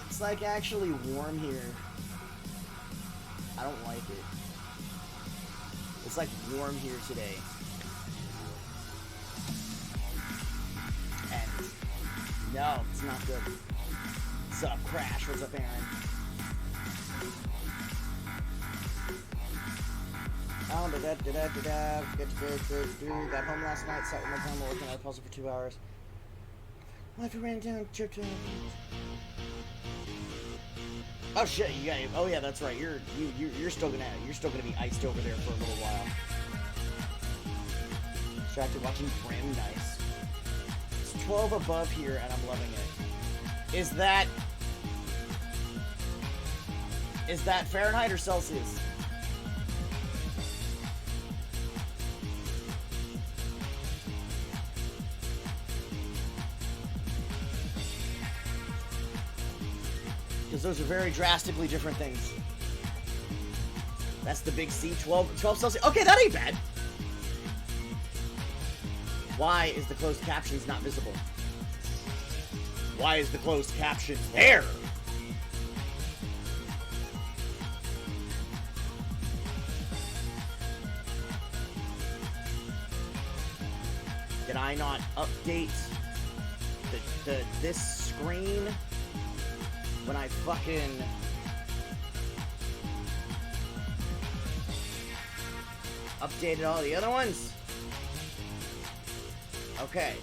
It's like actually warm here. I don't like it. It's like warm here today. And no, it's not good. What's up, Crash? What's up, Aaron? Got home last night, sat with my grandma working on a puzzle for 2 hours. My wife ran down, jerked off. Oh shit! You got. Oh yeah, that's right. You're still gonna be iced over there for a little while. Distracted watching Brim. Nice. It's 12 above here, and I'm loving it. Is that Fahrenheit or Celsius? Because those are very drastically different things. That's the big C, 12 Celsius. Okay, that ain't bad. Why is the closed captions not visible? Why is the closed captions there? Did I not update this screen when I fucking updated all the other ones? Okay,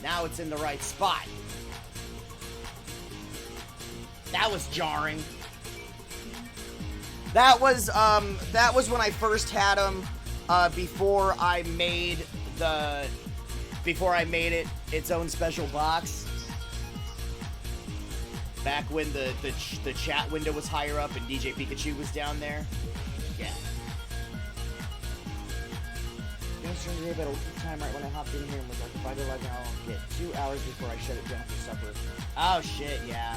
now it's in the right spot. That was jarring. That was when I first had them, before I made it its own special box. Back when the chat window was higher up and DJ Pikachu was down there. Yeah. I was trying to about a time right when I hopped in here and was like, if I go live now, I'll get 2 hours before I shut it down for supper. Oh shit, yeah.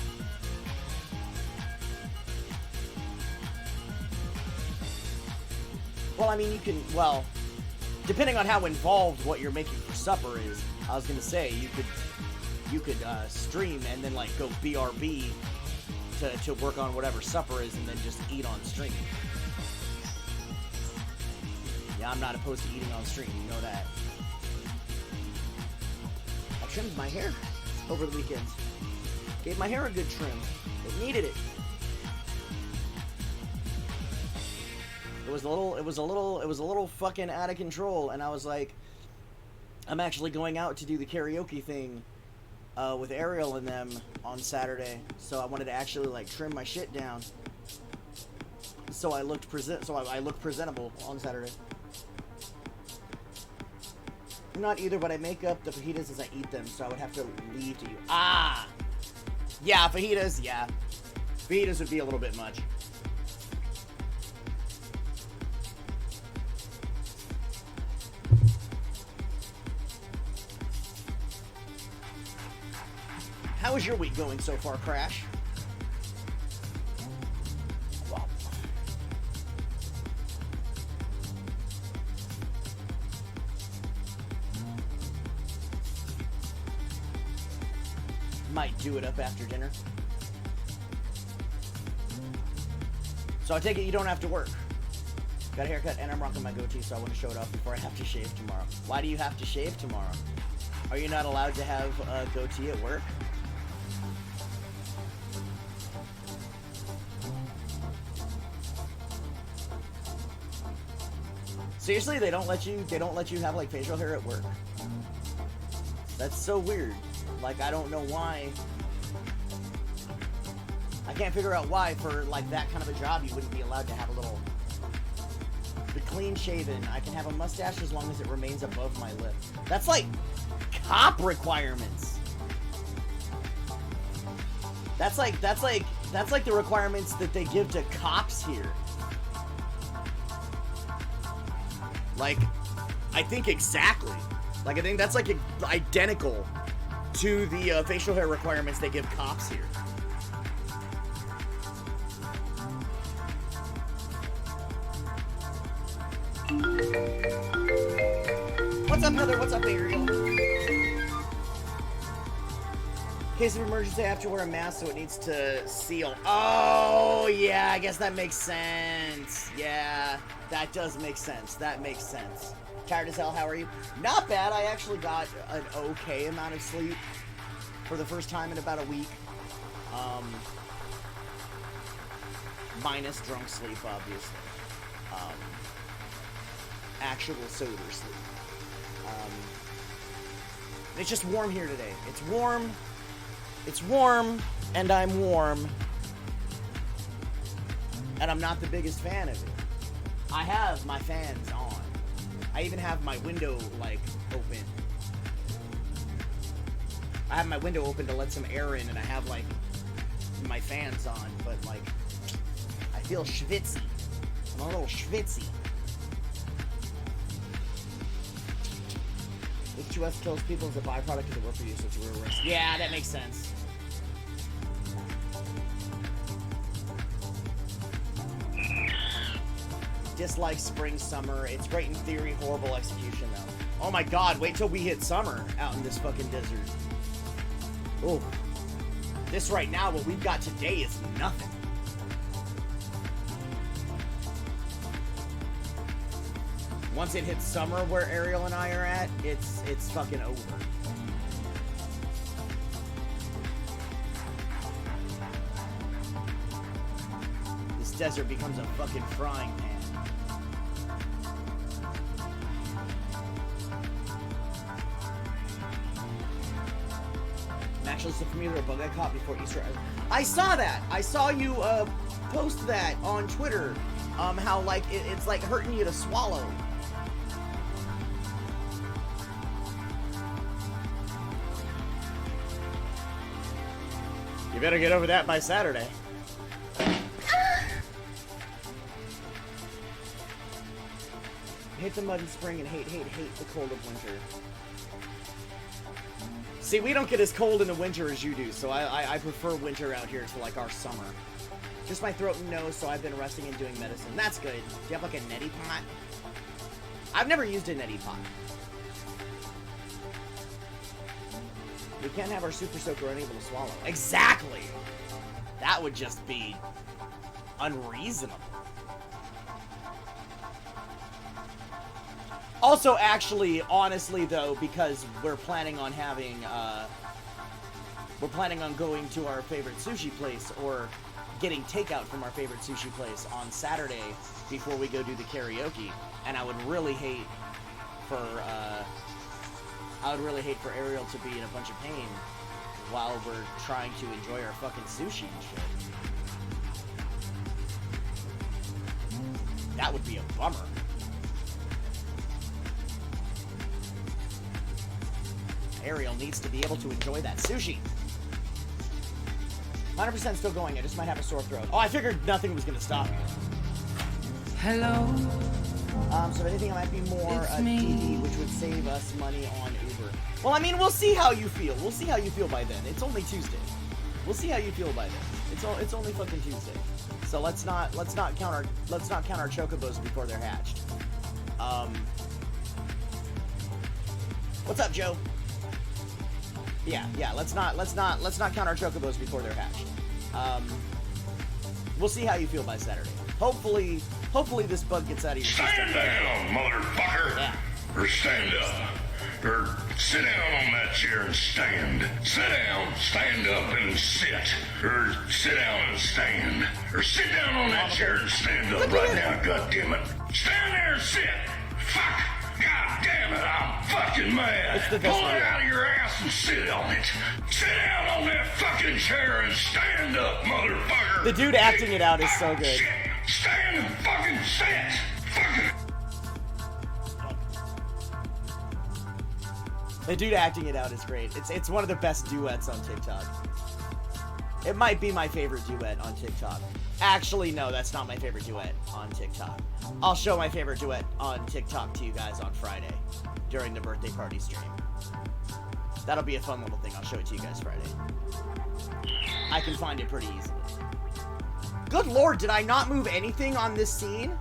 Well, I mean, you can, well, depending on how involved what you're making for supper is, I was gonna say, you could stream and then, like, go BRB to work on whatever supper is and then just eat on stream. Yeah, I'm not opposed to eating on stream, you know that. I trimmed my hair over the weekend. Gave my hair a good trim. It needed it. It was a little fucking out of control, and I was like, I'm actually going out to do the karaoke thing with Ariel and them on Saturday, so I wanted to actually, like, trim my shit down so I looked presentable on Saturday. Not either, but I make up the fajitas as I eat them, so I would have to leave to you. Ah! Yeah, fajitas, yeah. Fajitas would be a little bit much. How is your week going so far, Crash? Wow. Might do it up after dinner. So I take it you don't have to work. Got a haircut and I'm rocking my goatee, so I want to show it off before I have to shave tomorrow. Why do you have to shave tomorrow? Are you not allowed to have a goatee at work? Seriously, they don't let you have, like, facial hair at work? That's so weird. Like, I don't know why. I can't figure out why for, like, that kind of a job you wouldn't be allowed to have a little... The clean shaven. I can have a mustache as long as it remains above my lip. That's like cop requirements. That's like the requirements that they give to cops here. Like, I think exactly. Like, I think that's, like, identical to the facial hair requirements they give cops here. What's up, Heather? What's up, Ariel? Case of emergency, I have to wear a mask, so it needs to seal. Oh, yeah, I guess that makes sense. Yeah, that does make sense. That makes sense. Tired as hell, how are you? Not bad. I actually got an okay amount of sleep for the first time in about a week. Minus drunk sleep, obviously. Actual sober sleep. It's just warm here today. It's warm. It's warm, and I'm warm. And I'm not the biggest fan of it. I have my fans on. I even have my window, like, open. I have my window open to let some air in, and I have, like, my fans on, but, like, I feel schwitzy. I'm a little schwitzy. H2S kills people as a byproduct of the work we use, so it's a real risk. Yeah, that makes sense. Dislike spring, summer. It's great in theory, horrible execution, though. Oh my god, wait till we hit summer out in this fucking desert. Oh. This right now, what we've got today is nothing. Once it hits summer where Ariel and I are at, it's fucking over. This desert becomes a fucking frying pan. I'm actually so familiar with a bug I caught before Easter. I saw that! I saw you post that on Twitter. How like it's like hurting you to swallow. You better get over that by Saturday. Hate the mud in spring and hate the cold of winter. See, we don't get as cold in the winter as you do, so I prefer winter out here to like our summer. Just my throat and nose, so I've been resting and doing medicine. That's good. Do you have like a neti pot? I've never used a neti pot. We can't have our super soaker unable to swallow. Exactly! That would just be unreasonable. Also, actually, honestly, though, because we're planning on having, we're planning on going to our favorite sushi place, or getting takeout from our favorite sushi place on Saturday before we go do the karaoke, and I would really hate for, Ariel to be in a bunch of pain while we're trying to enjoy our fucking sushi and shit. That would be a bummer. Ariel needs to be able to enjoy that sushi. 100% still going. I just might have a sore throat. Oh, I figured nothing was going to stop me. Hello. So if anything, it might be more DD, which would save us money on Uber. Well, I mean, we'll see how you feel. We'll see how you feel by then. It's only Tuesday. We'll see how you feel by then. It's only fucking Tuesday. So let's not count our chocobos before they're hatched. What's up, Joe? Yeah. Let's not count our chocobos before they're hatched. We'll see how you feel by Saturday. Hopefully this bug gets out of your system. Stand down, motherfucker! Yeah. Or stand up. Or sit down on that chair and stand. Sit down, stand up and sit. Or sit down and stand. Or sit down on that chair and stand up right now, goddammit. Stand there and sit! Fuck! God damn it, I'm fucking mad! It's the best Pull it way. out of your ass and sit on it! Sit down on that fucking chair and stand up, motherfucker! The dude acting it out is so good. Shit. Stand and fucking sit! Fucking... The dude acting it out is great. It's one of the best duets on TikTok. It might be my favorite duet on TikTok. Actually, no, that's not my favorite duet on TikTok. I'll show my favorite duet on TikTok to you guys on Friday during the birthday party stream. That'll be a fun little thing. I'll show it to you guys Friday. I can find it pretty easily. Good lord, did I not move anything on this scene?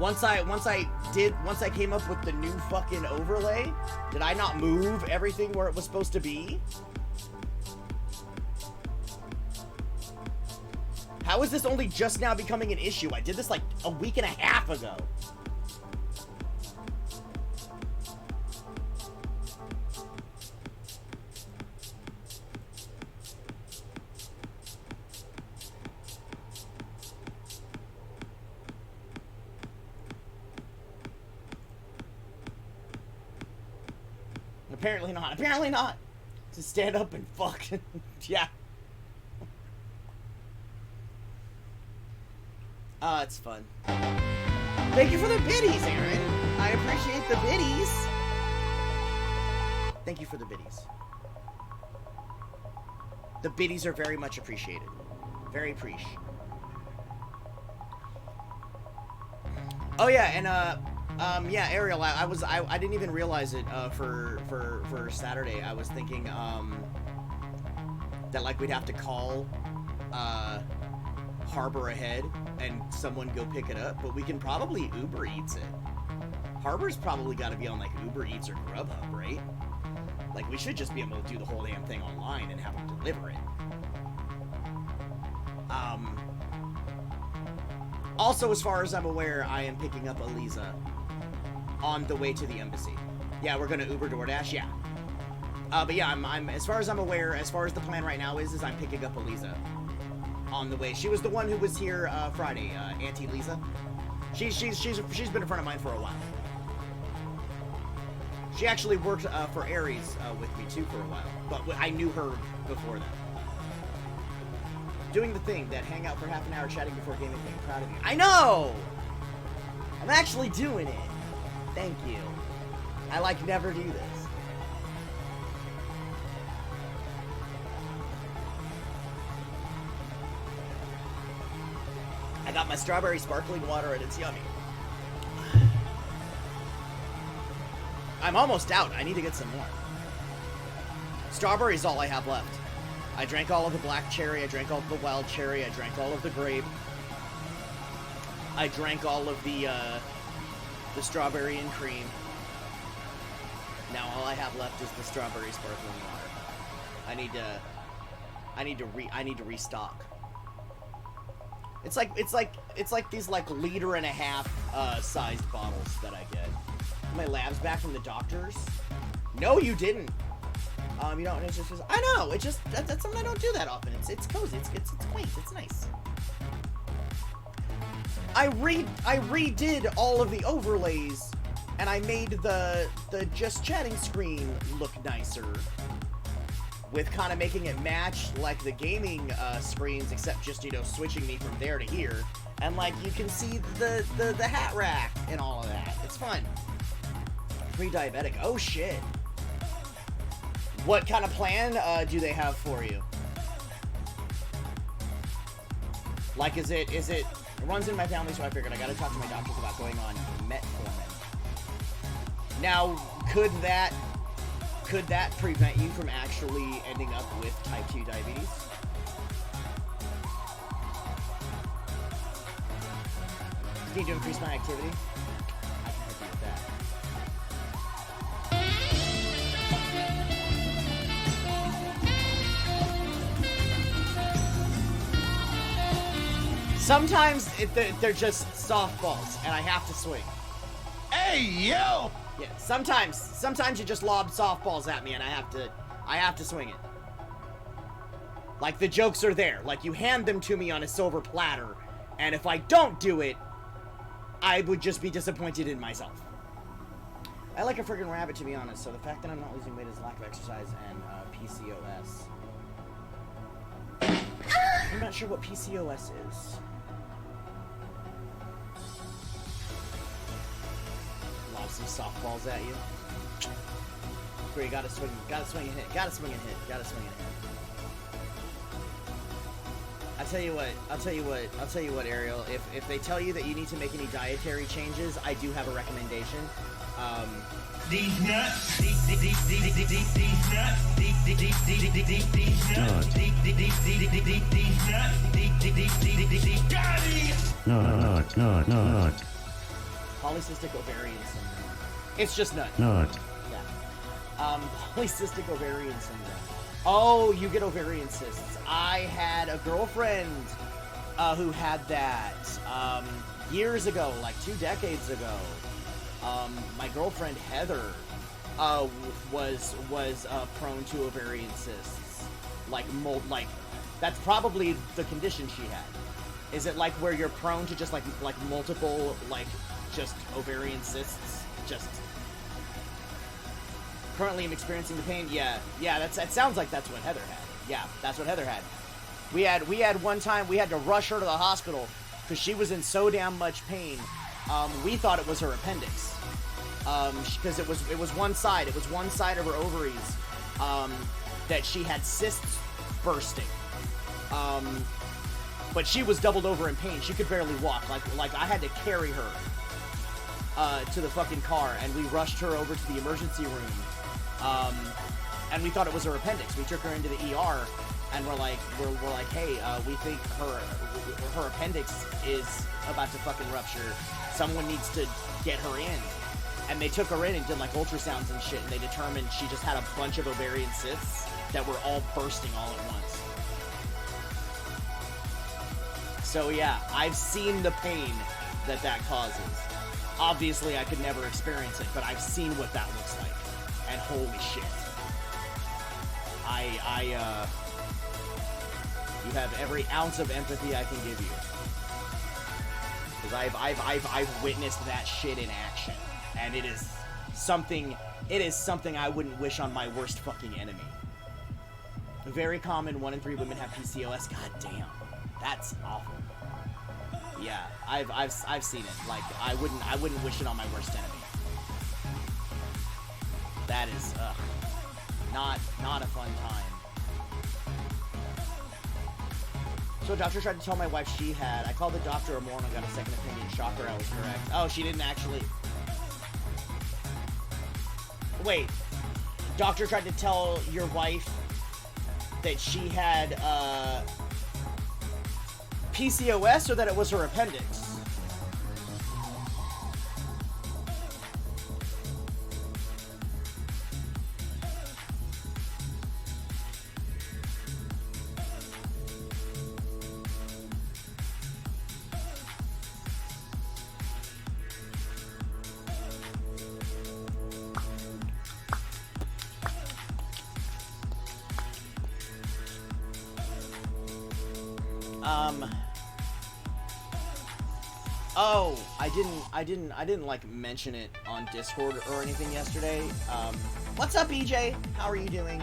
Once I once I came up with the new fucking overlay, did I not move everything where it was supposed to be? How is this only just now becoming an issue? I did this like a week and a half ago. Apparently not. Apparently not. To stand up and fuck. Yeah. It's fun. Thank you for the biddies, Aaron. I appreciate the biddies. Thank you for the biddies. The biddies are very much appreciated. Very preach. Oh yeah, and yeah, Ariel, I didn't even realize it for Saturday. I was thinking that like we'd have to call Harbor ahead and someone go pick it up, but we can probably Uber Eats it. Harbor's probably got to be on like Uber Eats or Grubhub, right? Like we should just be able to do the whole damn thing online and have them deliver it. Also, as far as I'm aware, I am picking up Eliza on the way to the embassy. Yeah, we're gonna Uber DoorDash, yeah. But yeah, I'm as far as I'm aware, as far as the plan right now is I'm picking up Eliza on the way. She was the one who was here Friday, Auntie Lisa. She's been a friend of mine for a while. She actually worked for Aries with me too for a while, but I knew her before that. Doing the thing, that hang out for half an hour chatting before gaming thing. Proud of you. I know! I'm actually doing it. Thank you. I like never do this. I got my strawberry sparkling water and it's yummy. I'm almost out. I need to get some more. Strawberry's all I have left. I drank all of the black cherry, I drank all of the wild cherry, I drank all of the grape. I drank all of the strawberry and cream. Now all I have left is the strawberry sparkling water. I need to restock. It's like these like liter and a half sized bottles that I get. My lab's back from the doctors. No, you didn't. You know, and it's just I know. It's just that's something I don't do that often. It's cozy. It's quaint. It's nice. I redid all of the overlays, and I made the just chatting screen look nicer, with kind of making it match like the gaming screens, except just, you know, switching me from there to here, and like you can see the hat rack and all of that. It's fun. Pre-diabetic. Oh shit. What kind of plan do they have for you? Like, is it runs in my family, so I figured I gotta talk to my doctors about going on metformin. Now, could that prevent you from actually ending up with type 2 diabetes? Need to increase my activity? I can help you with that. Sometimes they're just softballs, and I have to swing. Hey, yo! Yeah, sometimes you just lob softballs at me, and I have to swing it. Like, the jokes are there. Like, you hand them to me on a silver platter, and if I don't do it, I would just be disappointed in myself. I like a friggin' rabbit, to be honest, so the fact that I'm not losing weight is lack of exercise and PCOS. I'm not sure what PCOS is. Lob some softballs at you. Where you gotta swing and hit, gotta swing and hit. I'll tell you what, Ariel, if they tell you that you need to make any dietary changes, I do have a recommendation. These nuts, these nuts, No. Polycystic ovarian syndrome. It's just nut. No. Yeah. Polycystic ovarian syndrome. Oh, you get ovarian cysts. I had a girlfriend who had that years ago, like 2 decades ago. My girlfriend Heather was prone to ovarian cysts, like mold. Like that's probably the condition she had. Is it like where you're prone to just like multiple like just ovarian cysts? Just currently I'm experiencing the pain. Yeah, that sounds like that's what Heather had. Yeah, that's what Heather had. We had one time we had to rush her to the hospital because she was in so damn much pain. We thought it was her appendix. Because it was one side. It was one side of her ovaries that she had cysts bursting. But she was doubled over in pain. She could barely walk. Like I had to carry her to the fucking car, and we rushed her over to the emergency room. And we thought it was her appendix. We took her into the ER, and we're like, hey, we think her appendix is about to fucking rupture. Someone needs to get her in. And they took her in and did like ultrasounds and shit, and they determined she just had a bunch of ovarian cysts that were all bursting all at once. So yeah, I've seen the pain that causes. Obviously, I could never experience it, but I've seen what that looks like. And holy shit. You have every ounce of empathy I can give you. Because I've witnessed that shit in action. And it is something I wouldn't wish on my worst fucking enemy. Very common, 1 in 3 women have PCOS. God damn. That's awful. Yeah, I've seen it. Like, I wouldn't wish it on my worst enemy. That is, not a fun time. So a doctor tried to tell my wife she had. I called the doctor a moron and got a second opinion. Shocker, I was correct. Oh, she didn't actually... Wait. Doctor tried to tell your wife that she had, PCOS or that it was her appendix? Oh, I didn't like mention it on Discord or anything yesterday. What's up, EJ? How are you doing?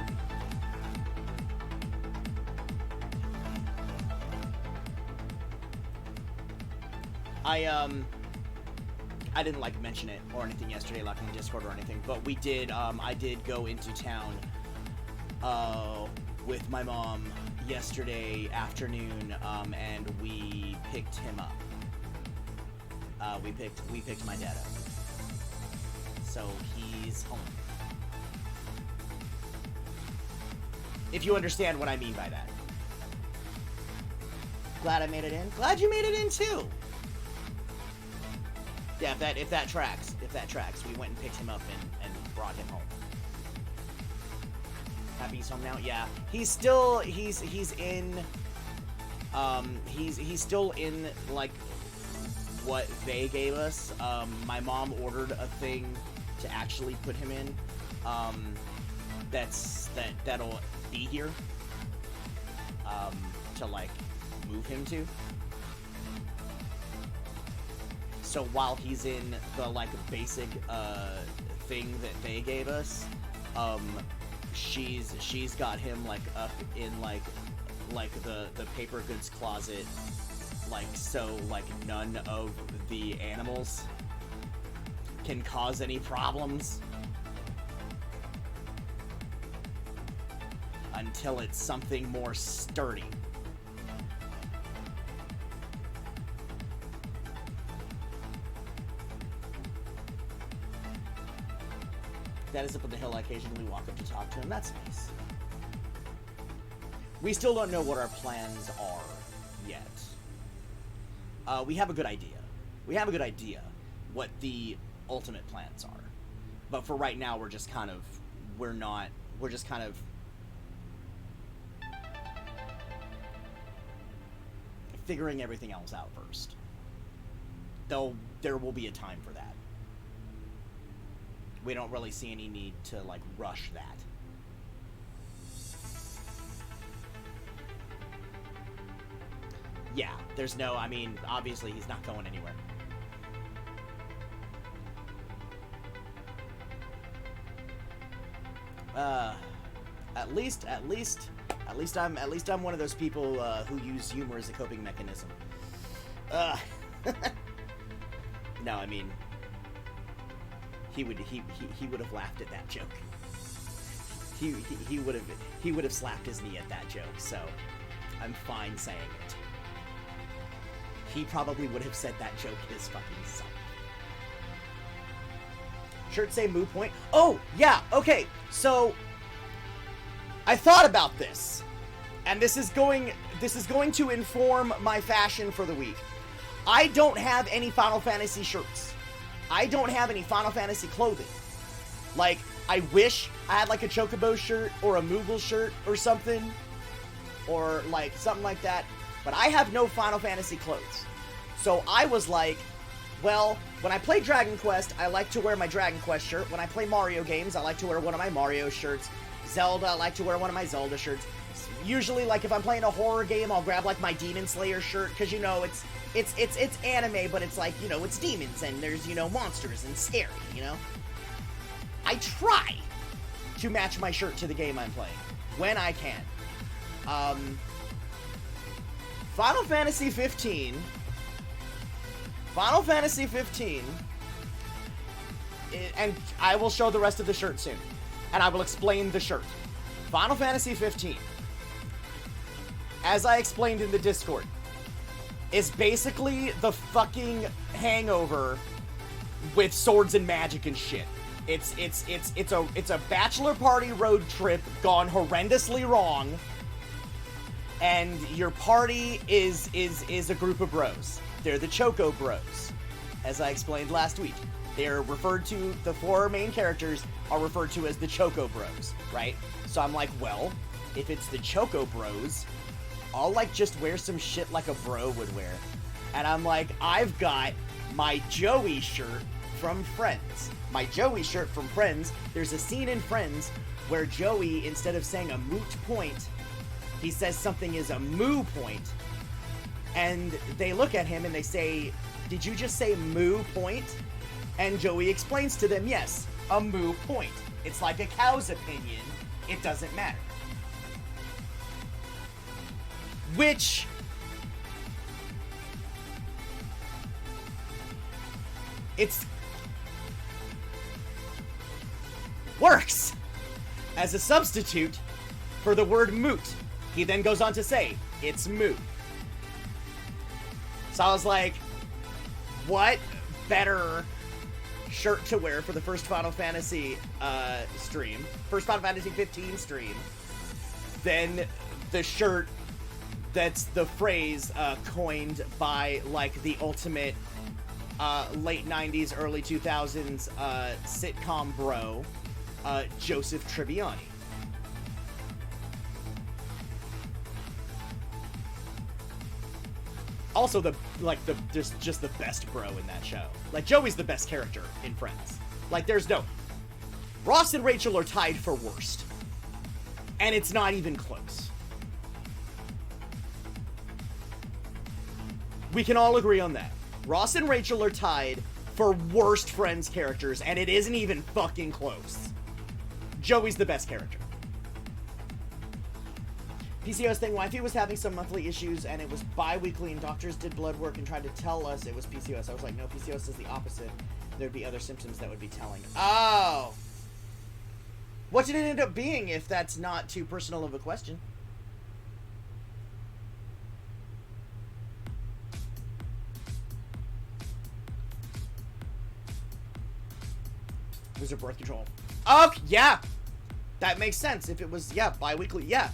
I didn't like mention it or anything yesterday, like on Discord or anything, but we did, I did go into town, with my mom yesterday afternoon, and we picked him up. We picked my dad up. So he's home. If you understand what I mean by that. Glad I made it in. Glad you made it in too. Yeah, if that tracks. We went and picked him up and brought him home. Happy he's home now? Yeah. He's still he's in he's still in like what they gave us. My mom ordered a thing to actually put him in. That'll be here. To like move him to. So while he's in the like basic thing that they gave us, she's got him like up in like the paper goods closet, like so like none of the animals can cause any problems until it's something more sturdy. Dad is up on the hill. I occasionally walk up to talk to him. That's nice. We still don't know what our plans are yet. We have a good idea. what the ultimate plans are. But for right now, we're just kind of figuring everything else out first. Though there will be a time for that. We don't really see any need to, like, rush that. Yeah, there's no, I mean, obviously he's not going anywhere. At least I'm one of those people who use humor as a coping mechanism. No, I mean, he would have laughed at that joke. He would have slapped his knee at that joke. So I'm fine saying it. He probably would have said that joke his fucking self. Shirt say moo point. Oh yeah, okay. So I thought about this, and this is going to inform my fashion for the week. I don't have any Final Fantasy shirts. I don't have any Final Fantasy clothing. Like, I wish I had like a Chocobo shirt or a Moogle shirt or something, or like something like that, but I have no Final Fantasy clothes. So I was like, well, when I play Dragon Quest, I like to wear my Dragon Quest shirt. When I play Mario games, I like to wear one of my Mario shirts. Zelda, I like to wear one of my Zelda shirts. Usually, like, if I'm playing a horror game, I'll grab, like, my Demon Slayer shirt, because, you know, it's anime, but it's, like, you know, it's demons, and there's, you know, monsters, and scary, you know? I try to match my shirt to the game I'm playing, when I can. Final Fantasy 15, and I will show the rest of the shirt soon, and I will explain the shirt. Final Fantasy 15, as I explained in the Discord, is basically the fucking Hangover with swords and magic and shit. It's a bachelor party road trip gone horrendously wrong, and your party is a group of bros. They're the Choco Bros, as I explained last week. They're referred to, the four main characters are referred to as the Choco Bros, right? So I'm like, well, if it's the Choco Bros, I'll, like, just wear some shit like a bro would wear. And I'm like, I've got my Joey shirt from Friends. My Joey shirt from Friends, there's a scene in Friends where Joey, instead of saying a moot point, he says something is a moo point. And they look at him and they say, did you just say moo point? And Joey explains to them, yes, a moo point. It's like a cow's opinion. It doesn't matter. Which it's works as a substitute for the word moot. He then goes on to say, it's moot. So I was like, what better shirt to wear for the first Final Fantasy stream, first Final Fantasy 15 stream, than the shirt that's the phrase coined by, like, the ultimate late 90s, early 2000s sitcom bro, Joseph Tribbiani. Also, just the best bro in that show. Like, Joey's the best character in Friends. Like, there's no... Ross and Rachel are tied for worst. And it's not even close. We can all agree on that. Ross and Rachel are tied for worst Friends characters, and it isn't even fucking close. Joey's the best character. PCOS thing, wifey was having some monthly issues, and it was bi-weekly, and doctors did blood work and tried to tell us it was PCOS. I was like, no, PCOS is the opposite. There'd be other symptoms that would be telling. Oh! What did it end up being, if that's not too personal of a question? Was it birth control? Oh, yeah! That makes sense. If it was, yeah, bi-weekly, yeah.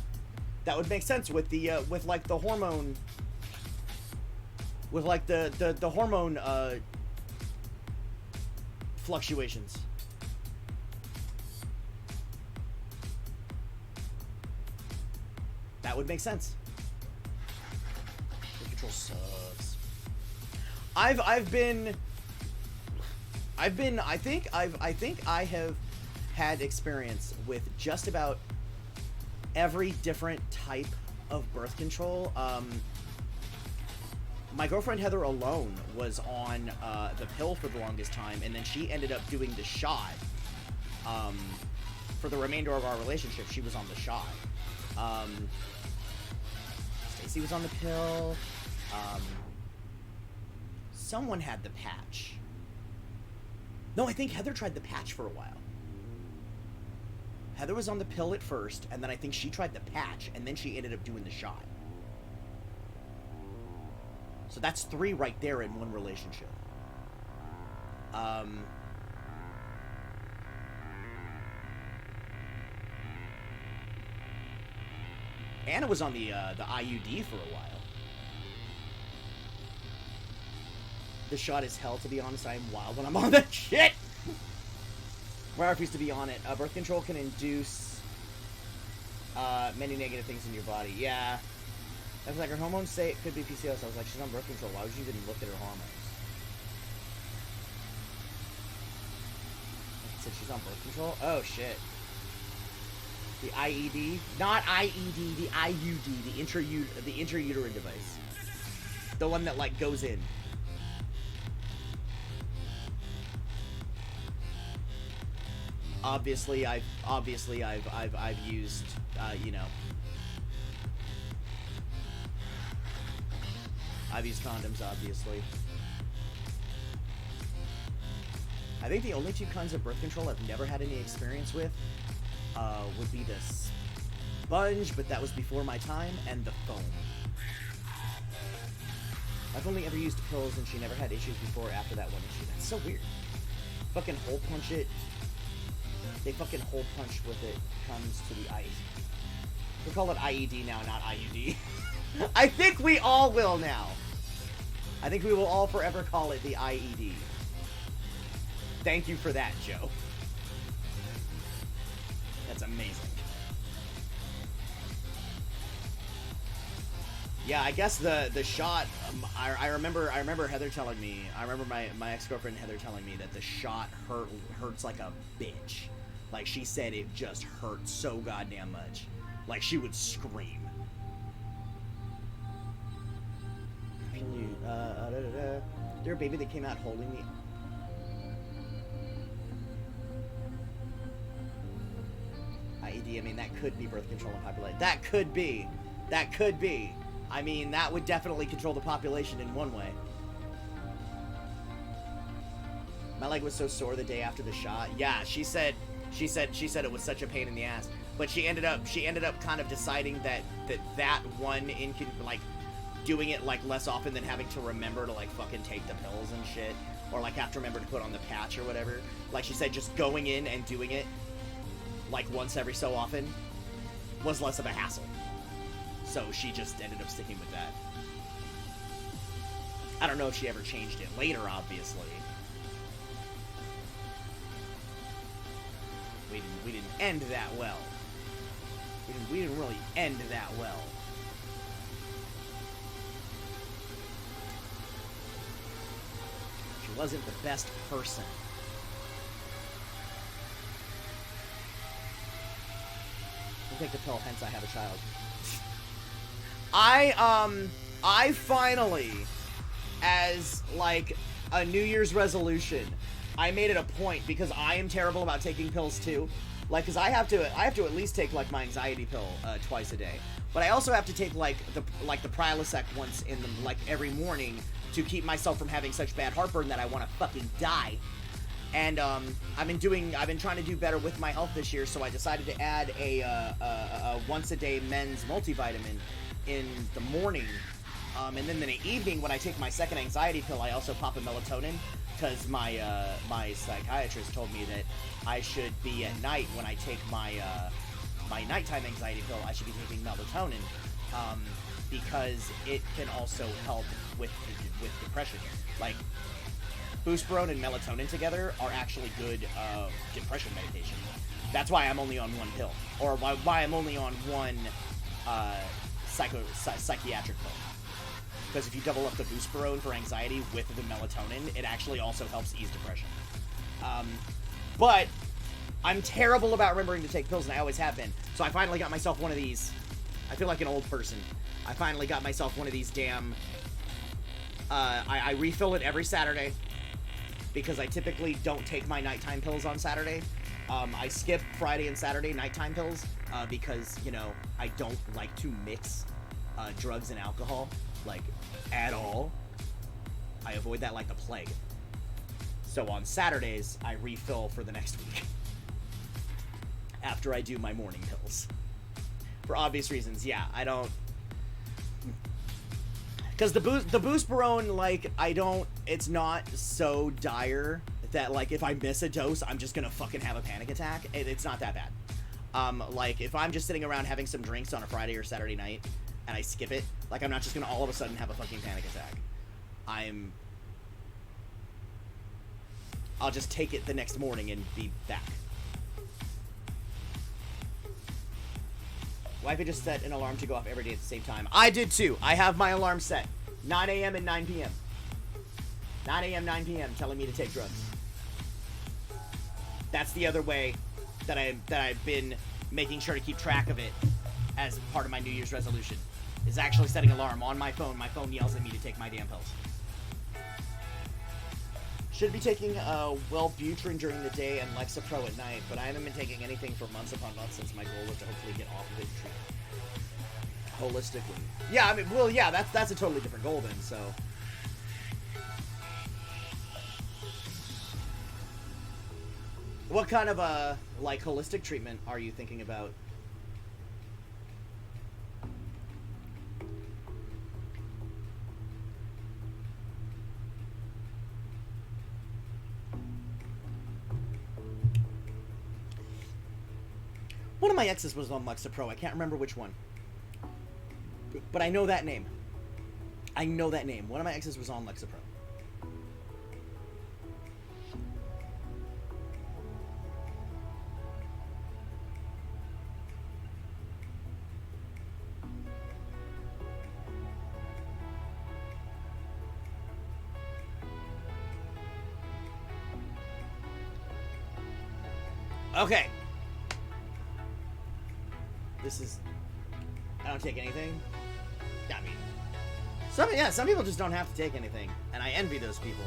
That would make sense with the, with, like, the hormone... With, like, the hormone, fluctuations. That would make sense. The control sucks. I think I have had experience with just about every different type of birth control. My girlfriend Heather alone was on the pill for the longest time, and then she ended up doing the shot. For the remainder of our relationship, she was on the shot. Stacy was on the pill. Someone had the patch. No, I think Heather tried the patch for a while. Heather was on the pill at first, and then I think she tried the patch, and then she ended up doing the shot. So that's 3 right there in one relationship. Anna was on the IUD for a while. The shot is hell, to be honest. I am wild when I'm on that shit! I refuse to be on it. Birth control can induce many negative things in your body. Yeah. I was like, her hormones say it could be PCOS. I was like, she's on birth control. Why would you even look at her hormones? I said she's on birth control? Oh, shit. The IED? Not IED, the IUD, the intrauterine device. The one that, like, goes in. Obviously, I've used, you know, I've used condoms, obviously. I think the only 2 kinds of birth control I've never had any experience with would be the sponge, but that was before my time, and the foam. I've only ever used pills, and she never had issues before or after that one issue. That's so weird. Fucking hole punch it. They fucking hole punch with it. Comes to the IED. We'll call it IED now, not IUD. I think we all will now. I think we will all forever call it the IED. Thank you for that, Joe. That's amazing. Yeah, I guess the shot. I remember Heather telling me. I remember my ex-girlfriend Heather telling me that the shot hurts like a bitch. Like, she said it just hurt so goddamn much. Like, she would scream. There a baby that came out holding me. IED, I mean, that could be birth control and population. That could be. That could be. I mean, that would definitely control the population in one way. My leg was so sore the day after the shot. Yeah, she said it was such a pain in the ass. But she ended up kind of deciding that one like doing it like less often than having to remember to like fucking take the pills and shit, or like have to remember to put on the patch or whatever. Like she said, just going in and doing it like once every so often was less of a hassle. So she just ended up sticking with that. I don't know if she ever changed it later, obviously. We didn't end that well. We didn't really end that well. She wasn't the best person. I'll take the pill, hence I have a child. I finally, as like a New Year's resolution, I made it a point, because I am terrible about taking pills too. Like, cause I have to at least take like my anxiety pill twice a day. But I also have to take like the Prilosec once in the like every morning to keep myself from having such bad heartburn that I want to fucking die. And I've been trying to do better with my health this year, so I decided to add a once a day men's multivitamin in the morning. And then in the evening, when I take my second anxiety pill, I also pop a melatonin, because my psychiatrist told me that I should be at night when I take my nighttime anxiety pill. I should be taking melatonin, because it can also help with depression. Like, Buspirone and melatonin together are actually good depression medication. That's why I'm only on one pill, or why I'm only on one psychiatric pill. Because if you double up the Buspirone for anxiety with the melatonin, it actually also helps ease depression. But I'm terrible about remembering to take pills, and I always have been. So I finally got myself one of these. I feel like an old person. I finally got myself one of these damn... I refill it every Saturday, because I typically don't take my nighttime pills on Saturday. I skip Friday and Saturday nighttime pills, because, you know, I don't like to mix drugs and alcohol, like, at all. I avoid that like the plague. So on Saturdays, I refill for the next week. After I do my morning pills. For obvious reasons, yeah, I don't... Because the Buspirone, like, it's not so dire that, like, if I miss a dose, I'm just gonna fucking have a panic attack. It's not that bad. Like, if I'm just sitting around having some drinks on a Friday or Saturday night, and I skip it, like, I'm not just gonna all of a sudden have a fucking panic attack. I'll just take it the next morning and be back. Wife had just set an alarm to go off every day at the same time. I did too. I have my alarm set. 9 a.m. and 9 p.m. 9 a.m., 9 p.m. telling me to take drugs. That's the other way that I've been making sure to keep track of it as part of my New Year's resolution. Is actually setting an alarm on my phone. My phone yells at me to take my damn pills. Should be taking Wellbutrin during the day and Lexapro at night, but I haven't been taking anything for months upon months since my goal was to hopefully get off of it holistically. Yeah, I mean, well, yeah, that's a totally different goal then, so. What kind of like holistic treatment are you thinking about? One of my exes was on Lexapro. I can't remember which one. But I know that name. I know that name. One of my exes was on Lexapro. Okay. This is... I don't take anything. I mean... Some people just don't have to take anything. And I envy those people.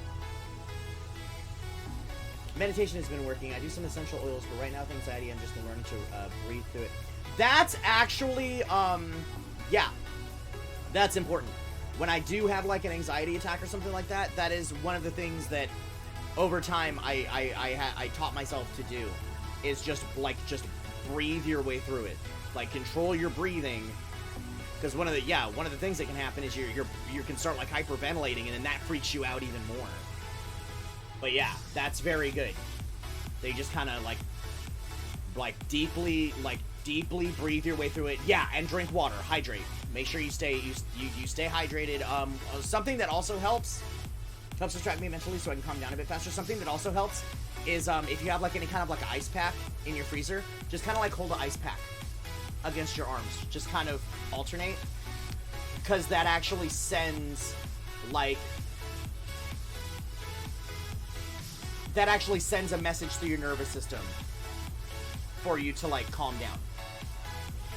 Meditation has been working. I do some essential oils, but right now with anxiety, I'm just learning to breathe through it. That's actually, yeah. That's important. When I do have, like, an anxiety attack or something like that, that is one of the things that, over time, I taught myself to do. Is just breathe your way through it. Like, control your breathing, because one of the things that can happen is you can start like hyperventilating, and then that freaks you out even more. But yeah, that's very good. They just kind of like deeply breathe your way through it. Yeah, and drink water, hydrate. Make sure you stay hydrated. Something that also helps distract me mentally so I can calm down a bit faster. Something that also helps is if you have like any kind of like ice pack in your freezer, just kind of like hold the ice pack against your arms. Just kind of alternate, because that actually sends a message through your nervous system for you to like calm down.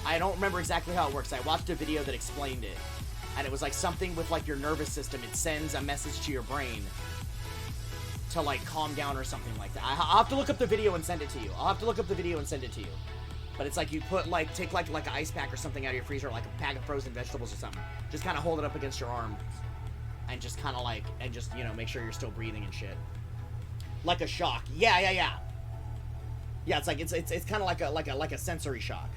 I don't remember exactly how it works. I watched a video that explained it, and it was like something with like your nervous system. It sends a message to your brain to like calm down or something like that. I'll have to look up the video and send it to you. But it's like you put take like an ice pack or something out of your freezer, like a pack of frozen vegetables or something. Just kind of hold it up against your arm, and just kind of you know, make sure you're still breathing and shit. Like a shock. Yeah. Yeah, it's like it's kind of like a sensory shock.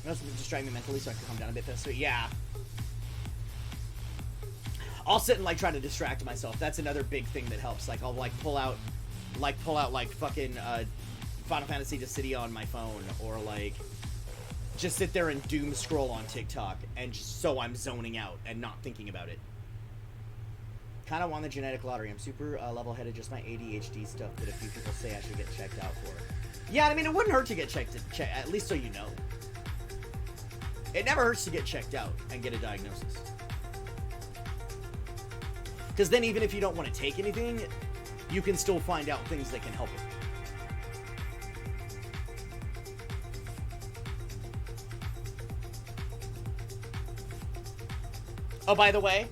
That's distract me mentally so I can calm down a bit faster. Yeah. I'll sit and like try to distract myself. That's another big thing that helps. Like I'll pull out fucking Final Fantasy Dissidia on my phone, or like just sit there and doom scroll on TikTok, and just so I'm zoning out and not thinking about it. Kind of won the genetic lottery. I'm super level-headed, just my ADHD stuff that a few people say I should get checked out for. Yeah, I mean, it wouldn't hurt to get checked, at least so you know. It never hurts to get checked out and get a diagnosis. Because then even if you don't want to take anything, you can still find out things that can help it. Oh, by the way,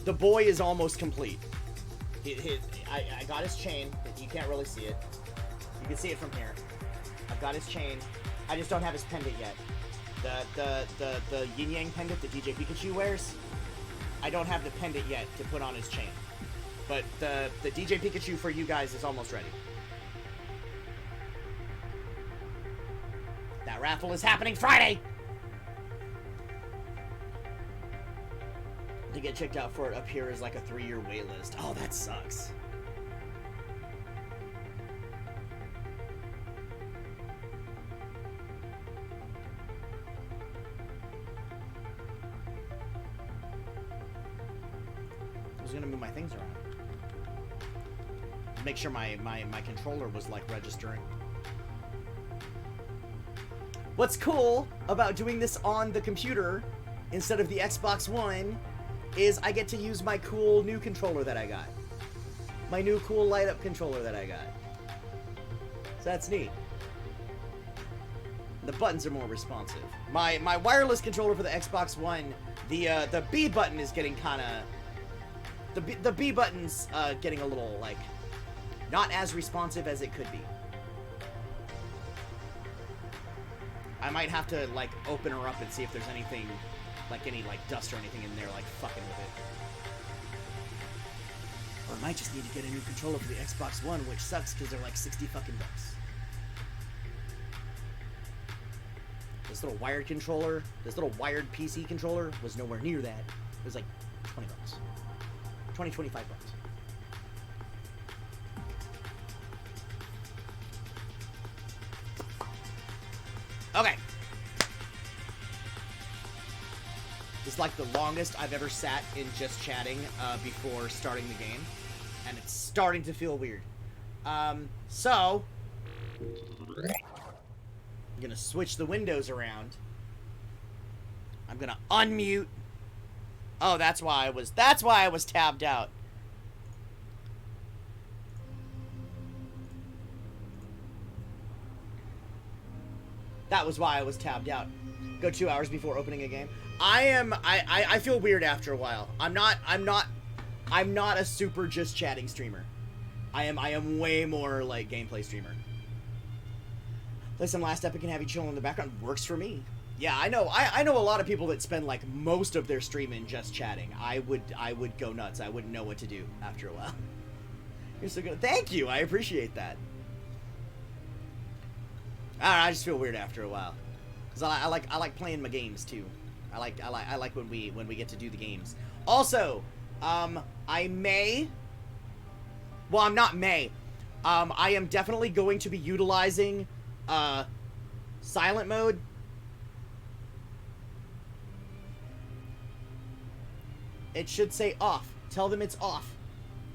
the boy is almost complete. I got his chain. You can't really see it. You can see it from here. I've got his chain. I just don't have his pendant yet. The yin yang pendant that DJ Pikachu wears. I don't have the pendant yet to put on his chain. But the DJ Pikachu for you guys is almost ready. That raffle is happening Friday! To get checked out for it up here is like a 3-year wait list. Oh, that sucks. I was gonna move my things around. Make sure my controller was like registering. What's cool about doing this on the computer instead of the Xbox One is I get to use my cool new controller that I got. My new cool light up controller that I got. So that's neat. The buttons are more responsive. My wireless controller for the Xbox One, the B button is getting kind of... The B button's getting a little, like, not as responsive as it could be. I might have to, like, open her up and see if there's anything, like, any, like, dust or anything in there, like, fucking with it. Or I might just need to get a new controller for the Xbox One, which sucks because they're, like, 60 fucking bucks. This little wired controller, this little wired PC controller was nowhere near that. It was, like, 20 bucks. 20, 25 bucks. Okay. This is like the longest I've ever sat in just chatting before starting the game. And it's starting to feel weird. So I'm gonna switch the windows around. I'm gonna unmute. Oh, that's why I was tabbed out. That was why I was tabbed out. Go 2 hours before opening a game. I feel weird after a while. I'm not a super just chatting streamer. I am way more like gameplay streamer. Play some Last Epic and have you chill in the background. Works for me. Yeah, I know. I know a lot of people that spend like most of their streaming just chatting. I would go nuts. I wouldn't know what to do after a while. You're so good. Thank you. I appreciate that. I don't know, I just feel weird after a while, cause I like playing my games too. I like when we get to do the games. Also, I may. Well, I'm not may. I am definitely going to be utilizing silent mode. It should say off. Tell them it's off.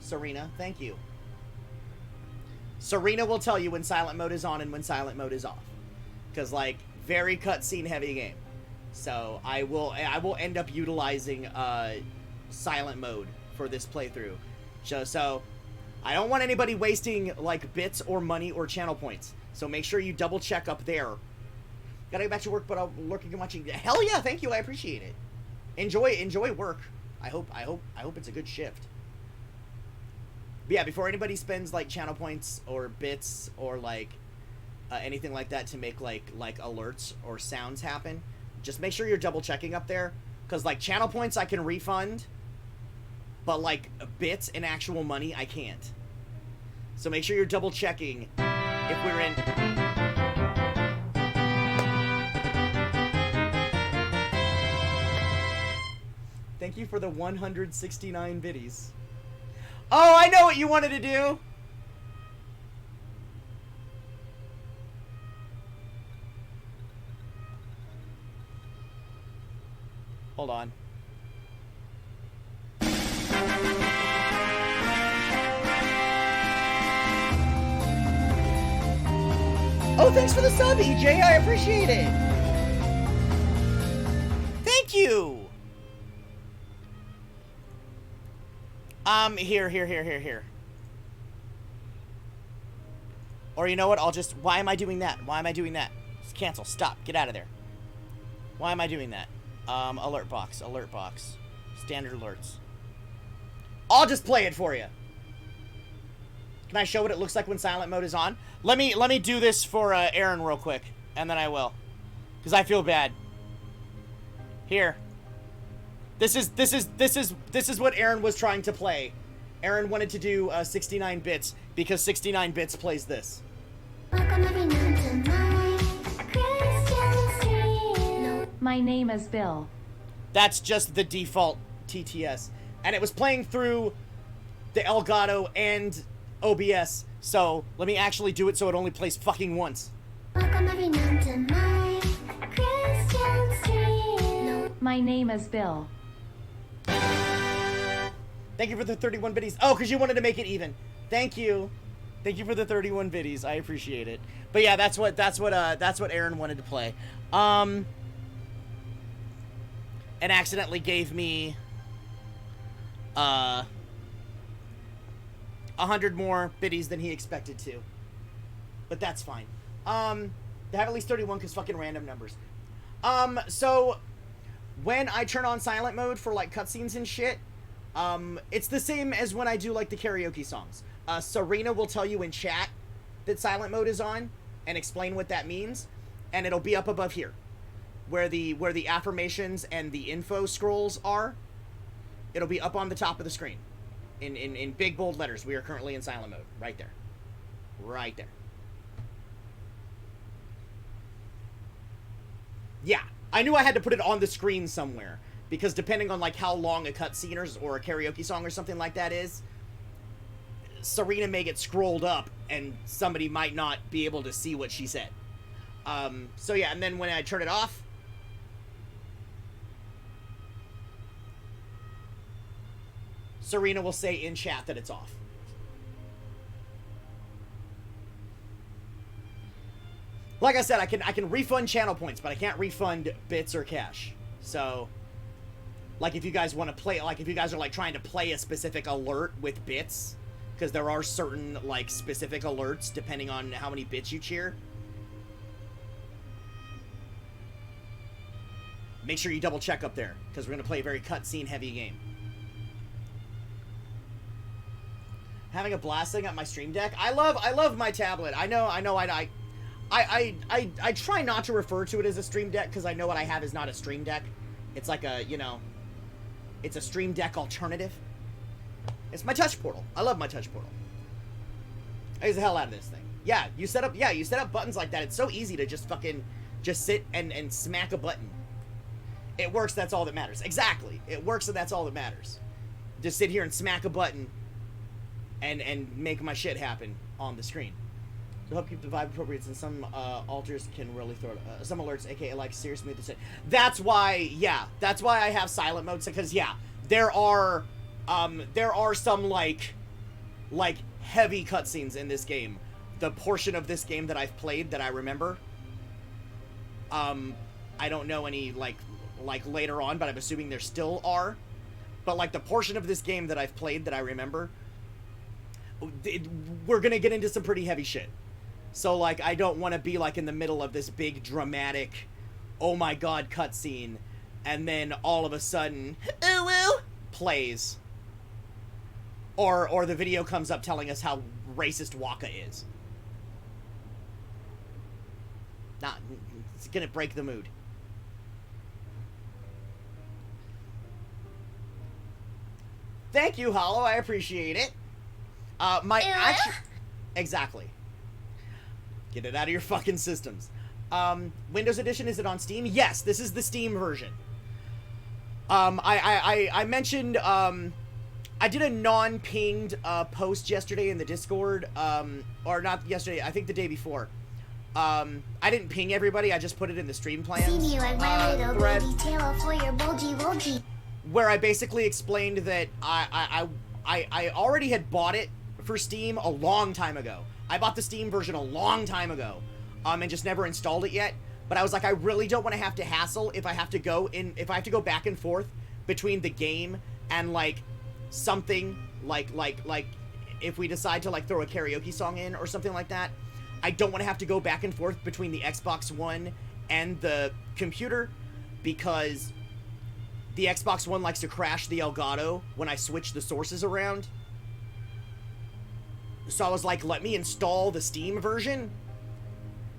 Serena, thank you. Serena will tell you when silent mode is on and when silent mode is off. Because, like, very cutscene heavy game. So, I will end up utilizing silent mode for this playthrough. So, I don't want anybody wasting, like, bits or money or channel points. So make sure you double check up there. Gotta get back to work, but I'm lurking and watching. Hell yeah, thank you, I appreciate it. Enjoy work. I hope it's a good shift. But yeah, before anybody spends like channel points or bits or like anything like that to make like alerts or sounds happen, just make sure you're double checking up there, because like channel points I can refund, but like bits and actual money I can't. So make sure you're double checking if we're in. Thank you for the 169 biddies. Oh, I know what you wanted to do! Hold on. Oh, thanks for the sub, EJ. I appreciate it. Thank you. Here. Or you know what? I'll just... Why am I doing that? Why am I doing that? Just cancel. Stop. Get out of there. Why am I doing that? Alert box. Standard alerts. I'll just play it for you. Can I show what it looks like when silent mode is on? Let me do this for Aaron real quick, and then I will, because I feel bad. Here. This is what Aaron was trying to play. Aaron wanted to do 69 bits because 69 bits plays this. My name is Bill. That's just the default TTS, and it was playing through the Elgato and OBS. So let me actually do it so it only plays fucking once. My name is Bill. Thank you for the 31 biddies. Oh, because you wanted to make it even. Thank you. Thank you for the 31 biddies. I appreciate it. But yeah, that's what Aaron wanted to play. And accidentally gave me 100 more biddies than he expected to. But that's fine. They have at least 31 because fucking random numbers. So when I turn on silent mode for like cutscenes and shit, it's the same as when I do like the karaoke songs. Serena will tell you in chat that silent mode is on and explain what that means, and it'll be up above here where the affirmations and the info scrolls are. It'll be up on the top of the screen in big bold letters. We are currently in silent mode. Right there. Right there. Yeah, I knew I had to put it on the screen somewhere, because depending on like how long a cutscene or a karaoke song or something like that is, Serena may get scrolled up and somebody might not be able to see what she said. So yeah, and then when I turn it off, Serena will say in chat that it's off. Like I said, I can refund channel points, but I can't refund bits or cash. So, like if you guys want to play, like if you guys are like trying to play a specific alert with bits, because there are certain like specific alerts depending on how many bits you cheer. Make sure you double check up there, because we're gonna play a very cutscene heavy game. Having a blast setting up my Stream Deck. I love my tablet. I try not to refer to it as a Stream Deck because I know what I have is not a Stream Deck. It's like a, you know, it's a Stream Deck alternative. It's my touch portal. I love my touch portal. I use the hell out of this thing. Yeah, you set up buttons like that. It's so easy to just fucking just sit and smack a button. It works, that's all that matters. Exactly. It works and that's all that matters. Just sit here and smack a button and make my shit happen on the screen. To help keep the vibe appropriate, since some alters can really throw some alerts, aka like serious mood. That's why, yeah, that's why I have silent mode, because yeah, there are some like heavy cutscenes in this game. The portion of this game that I've played that I remember, I don't know any like later on, but I'm assuming there still are. But like the portion of this game that I've played that I remember, we're gonna get into some pretty heavy shit. So, like, I don't want to be, like, in the middle of this big, dramatic, oh my god cutscene, and then all of a sudden, ooh, ooh, plays. Or the video comes up telling us how racist Waka is. Nah, it's gonna break the mood. Thank you, Hollow, I appreciate it. Exactly. Get it out of your fucking systems. Windows Edition, is it on Steam? Yes, this is the Steam version. I mentioned, I did a non-pinged, post yesterday in the Discord, or not yesterday, I think the day before, I didn't ping everybody, I just put it in the stream plans See me like my little thread, baby tail for your bulgy. where I basically explained that I already had bought it for Steam a long time ago. I bought the Steam version a long time ago, and just never installed it yet. But I was like, I really don't want to have to hassle if I have to go back and forth between the game and like something like if we decide to like throw a karaoke song in or something like that. I don't want to have to go back and forth between the Xbox One and the computer, because the Xbox One likes to crash the Elgato when I switch the sources around. So I was like, let me install the Steam version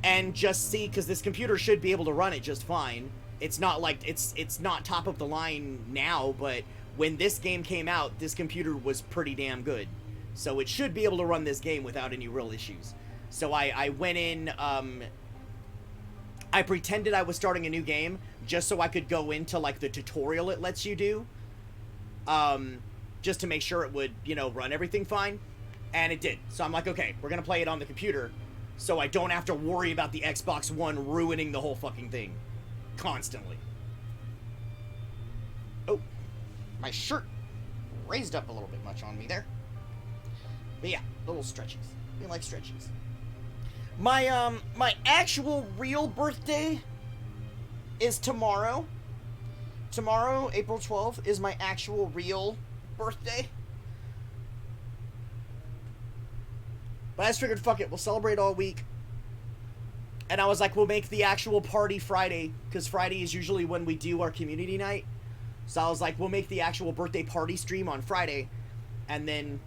and just see, because this computer should be able to run it just fine. It's not like, it's not top of the line now, but when this game came out, this computer was pretty damn good. So it should be able to run this game without any real issues. So I went in, I pretended I was starting a new game just so I could go into like the tutorial it lets you do, just to make sure it would, you know, run everything fine. And it did. So I'm like, okay, we're gonna play it on the computer so I don't have to worry about the Xbox One ruining the whole fucking thing constantly. Oh, my shirt raised up a little bit much on me there. But yeah, little stretchies. We like stretchies. My my actual real birthday is tomorrow. Tomorrow, April 12th, is my actual real birthday. But I just figured, fuck it, we'll celebrate all week. And I was like, we'll make the actual party Friday, because Friday is usually when we do our community night. So I was like, we'll make the actual birthday party stream on Friday, and then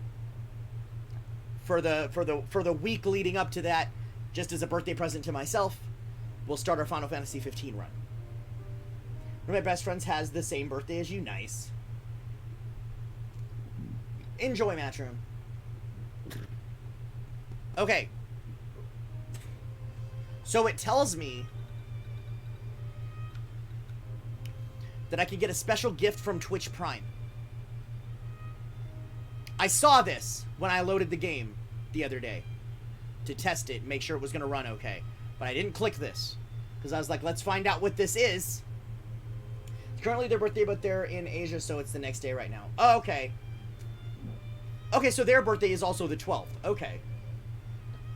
for the week leading up to that, just as a birthday present to myself, we'll start our Final Fantasy 15 run. One of my best friends has the same birthday as you. Nice. Enjoy, Matchroom. Okay. So it tells me that I can get a special gift from Twitch Prime. I saw this when I loaded the game the other day to test it, make sure it was going to run okay. But I didn't click this, because I was like, let's find out what this is. It's currently their birthday, but they're in Asia, so it's the next day right now. Oh, okay. Okay, so their birthday is also the 12th. Okay.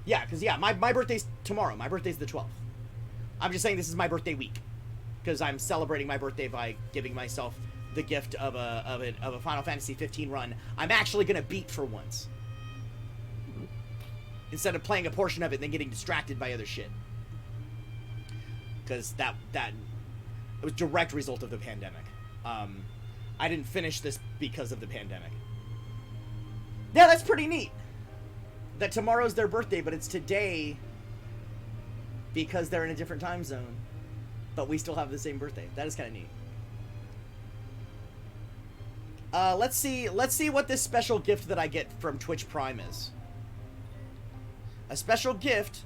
Yeah, because, yeah, my birthday's tomorrow. My birthday's the 12th. I'm just saying this is my birthday week, because I'm celebrating my birthday by giving myself the gift of a Final Fantasy 15 run I'm actually going to beat for once, instead of playing a portion of it and then getting distracted by other shit. Because that it was a direct result of the pandemic. I didn't finish this because of the pandemic. Yeah, that's pretty neat. That tomorrow's their birthday, but it's today because they're in a different time zone. But we still have the same birthday. That is kind of neat. Let's see what this special gift that I get from Twitch Prime is. A special gift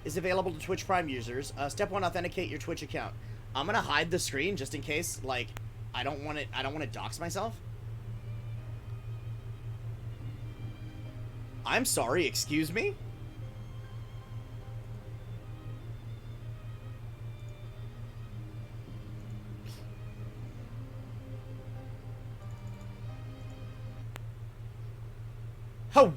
is available to Twitch Prime users. Step 1, authenticate your Twitch account. I'm gonna hide the screen just in case, like, I don't want to dox myself. I'm sorry, excuse me? Oh.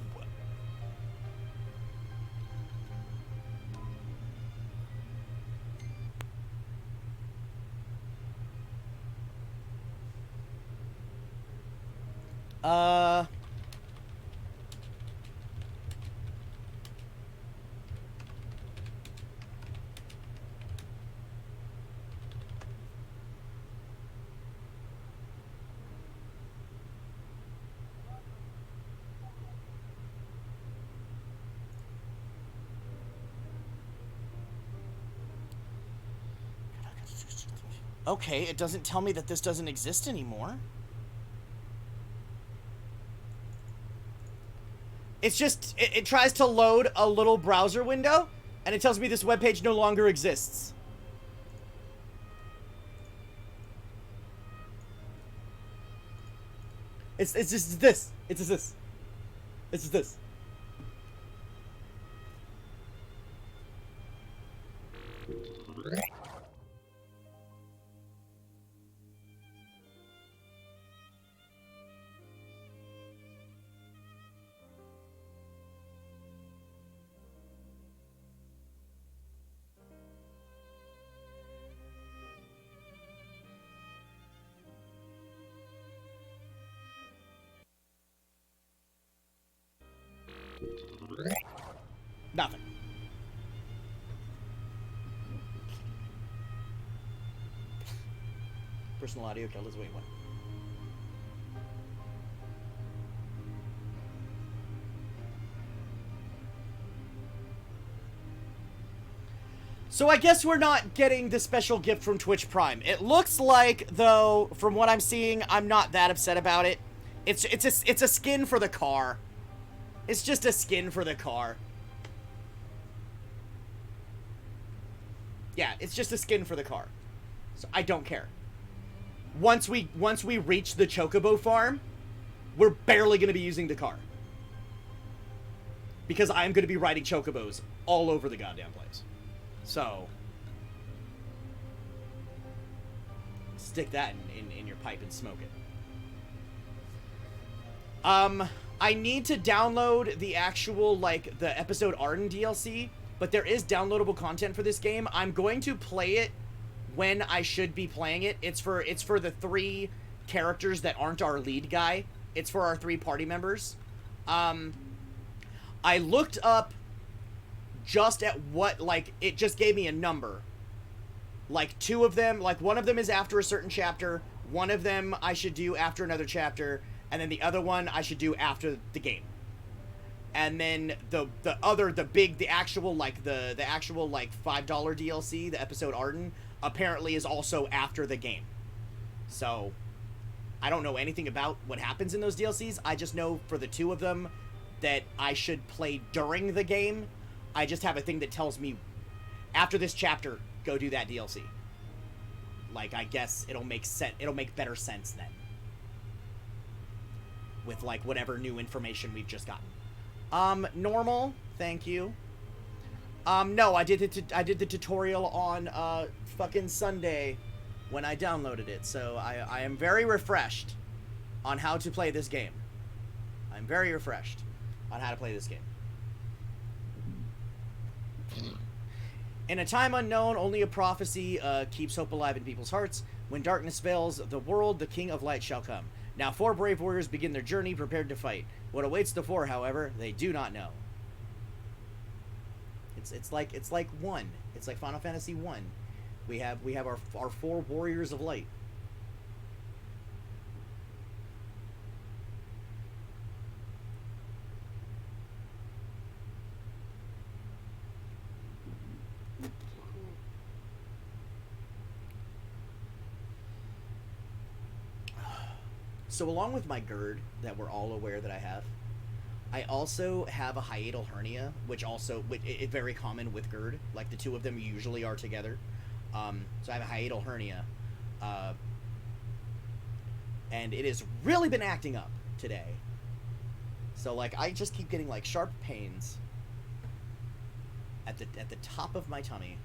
Okay, it doesn't tell me that this doesn't exist anymore. It's just, it tries to load a little browser window, and it tells me this webpage no longer exists. It's just this. It's just this. It's just this. Nothing. Personal audio killed his wait, what? So I guess we're not getting the special gift from Twitch Prime. It looks like, though, from what I'm seeing, I'm not that upset about it. It's a skin for the car. It's just a skin for the car. Yeah, it's just a skin for the car. So I don't care. Once we reach the Chocobo farm, we're barely going to be using the car. Because I'm going to be riding Chocobos all over the goddamn place. So, stick that in your pipe and smoke it. I need to download the actual, like, the episode Arden DLC, but there is downloadable content for this game. I'm going to play it when I should be playing it. It's for the 3 characters that aren't our lead guy. It's for our 3 party members. I looked up just at what, like, it just gave me a number. Like, 2 of them, like, one of them is after a certain chapter, one of them I should do after another chapter, and then the other one I should do after the game. And then the actual $5 DLC, the episode Arden, apparently is also after the game. So, I don't know anything about what happens in those DLCs. I just know for the 2 of them that I should play during the game. I just have a thing that tells me, after this chapter, go do that DLC. Like, I guess it'll make better sense then. With, like, whatever new information we've just gotten. Normal, thank you. No, I did the tutorial on, fucking Sunday when I downloaded it, so I am very refreshed on how to play this game. I'm very refreshed on how to play this game. In a time unknown, only a prophecy keeps hope alive in people's hearts. When darkness veils the world, the King of Light shall come. Now 4 brave warriors begin their journey, prepared to fight. What awaits the 4, however, they do not know. It's like 1. It's like Final Fantasy 1. We have our 4 warriors of light. So along with my GERD that we're all aware that I have, I also have a hiatal hernia, which it's very common with GERD. Like, the 2 of them usually are together. So I have a hiatal hernia. And it has really been acting up today. So, like, I just keep getting, like, sharp pains at the top of my tummy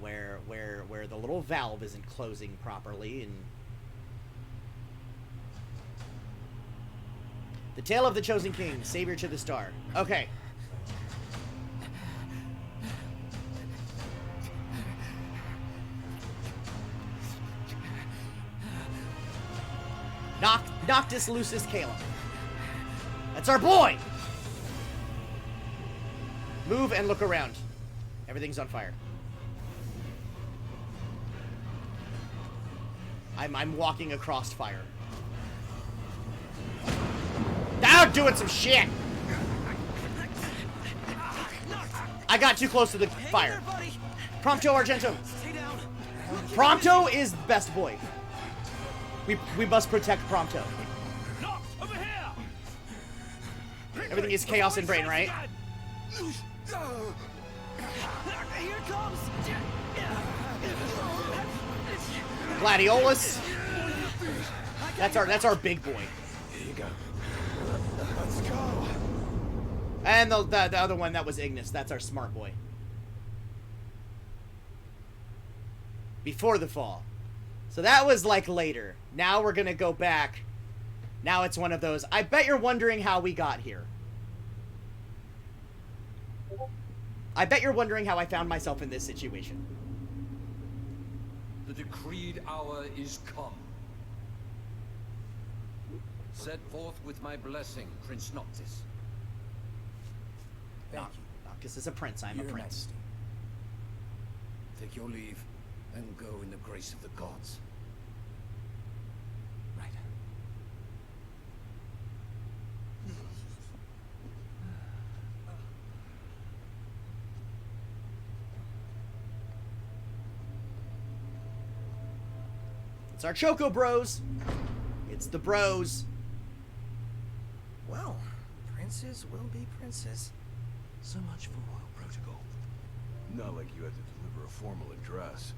where the little valve isn't closing properly, and the Tale of the Chosen King, Savior to the Star. Okay. Noctis Lucis Caleb. That's our boy! Move and look around. Everything's on fire. I'm walking across fire. Now doing some shit! I got too close to the fire. Prompto Argento. Prompto is best boy. We must protect Prompto. Everything is chaos and brain, right? Gladiolus. That's our big boy. Here you go. Let's go. And the other one, that was Ignis. That's our smart boy. before the fall. So that was like later. Now we're gonna go back. Now it's one of those. I bet you're wondering how we got here. I bet you're wondering how I found myself in this situation. The decreed hour is come. Set forth with my blessing, Prince Noctis. Thank you. Noctis is a prince. I'm Your a prince. Majesty. Take your leave and go in the grace of the gods. Right. It's our Choco Bros. It's the bros. Well, princes will be princes. So much for royal protocol. Not like you had to deliver a formal address.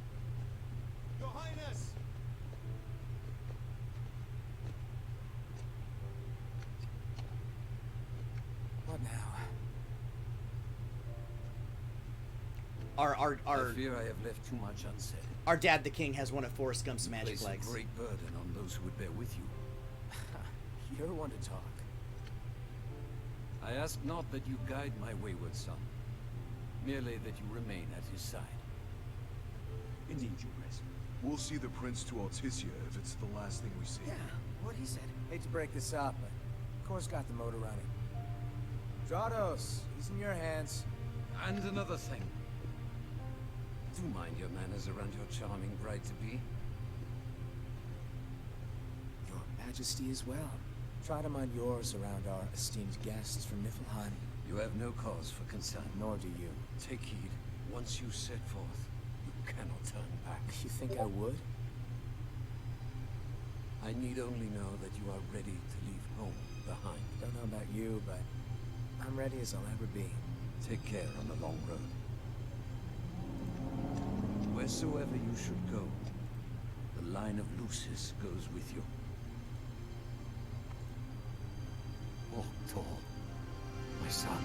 Your Highness! What now? I fear I have left too much unsaid. Our dad, the king, has one of Forrest Gump's magic Place legs. a great burden on those who would bear with you. You're one to talk. I ask not that you guide my wayward son, merely that you remain at his side. Indeed, Your Grace. We'll see the prince to Alticia if it's the last thing we see. Yeah, what he said. Hate to break this up, but of course got the motor running. Drados, he's in your hands. And another thing. Do mind your manners around your charming bride-to-be. Your Majesty as well. Try to mind yours around our esteemed guests from Niflheim. You have no cause for concern. Nor do you. Take heed. Once you set forth, you cannot turn back. You think I would? I need only know that you are ready to leave home behind. Don't know about you, but I'm ready as I'll ever be. Take care on the long road. Wheresoever you should go, the line of Lucis goes with you. Walk tall, my son.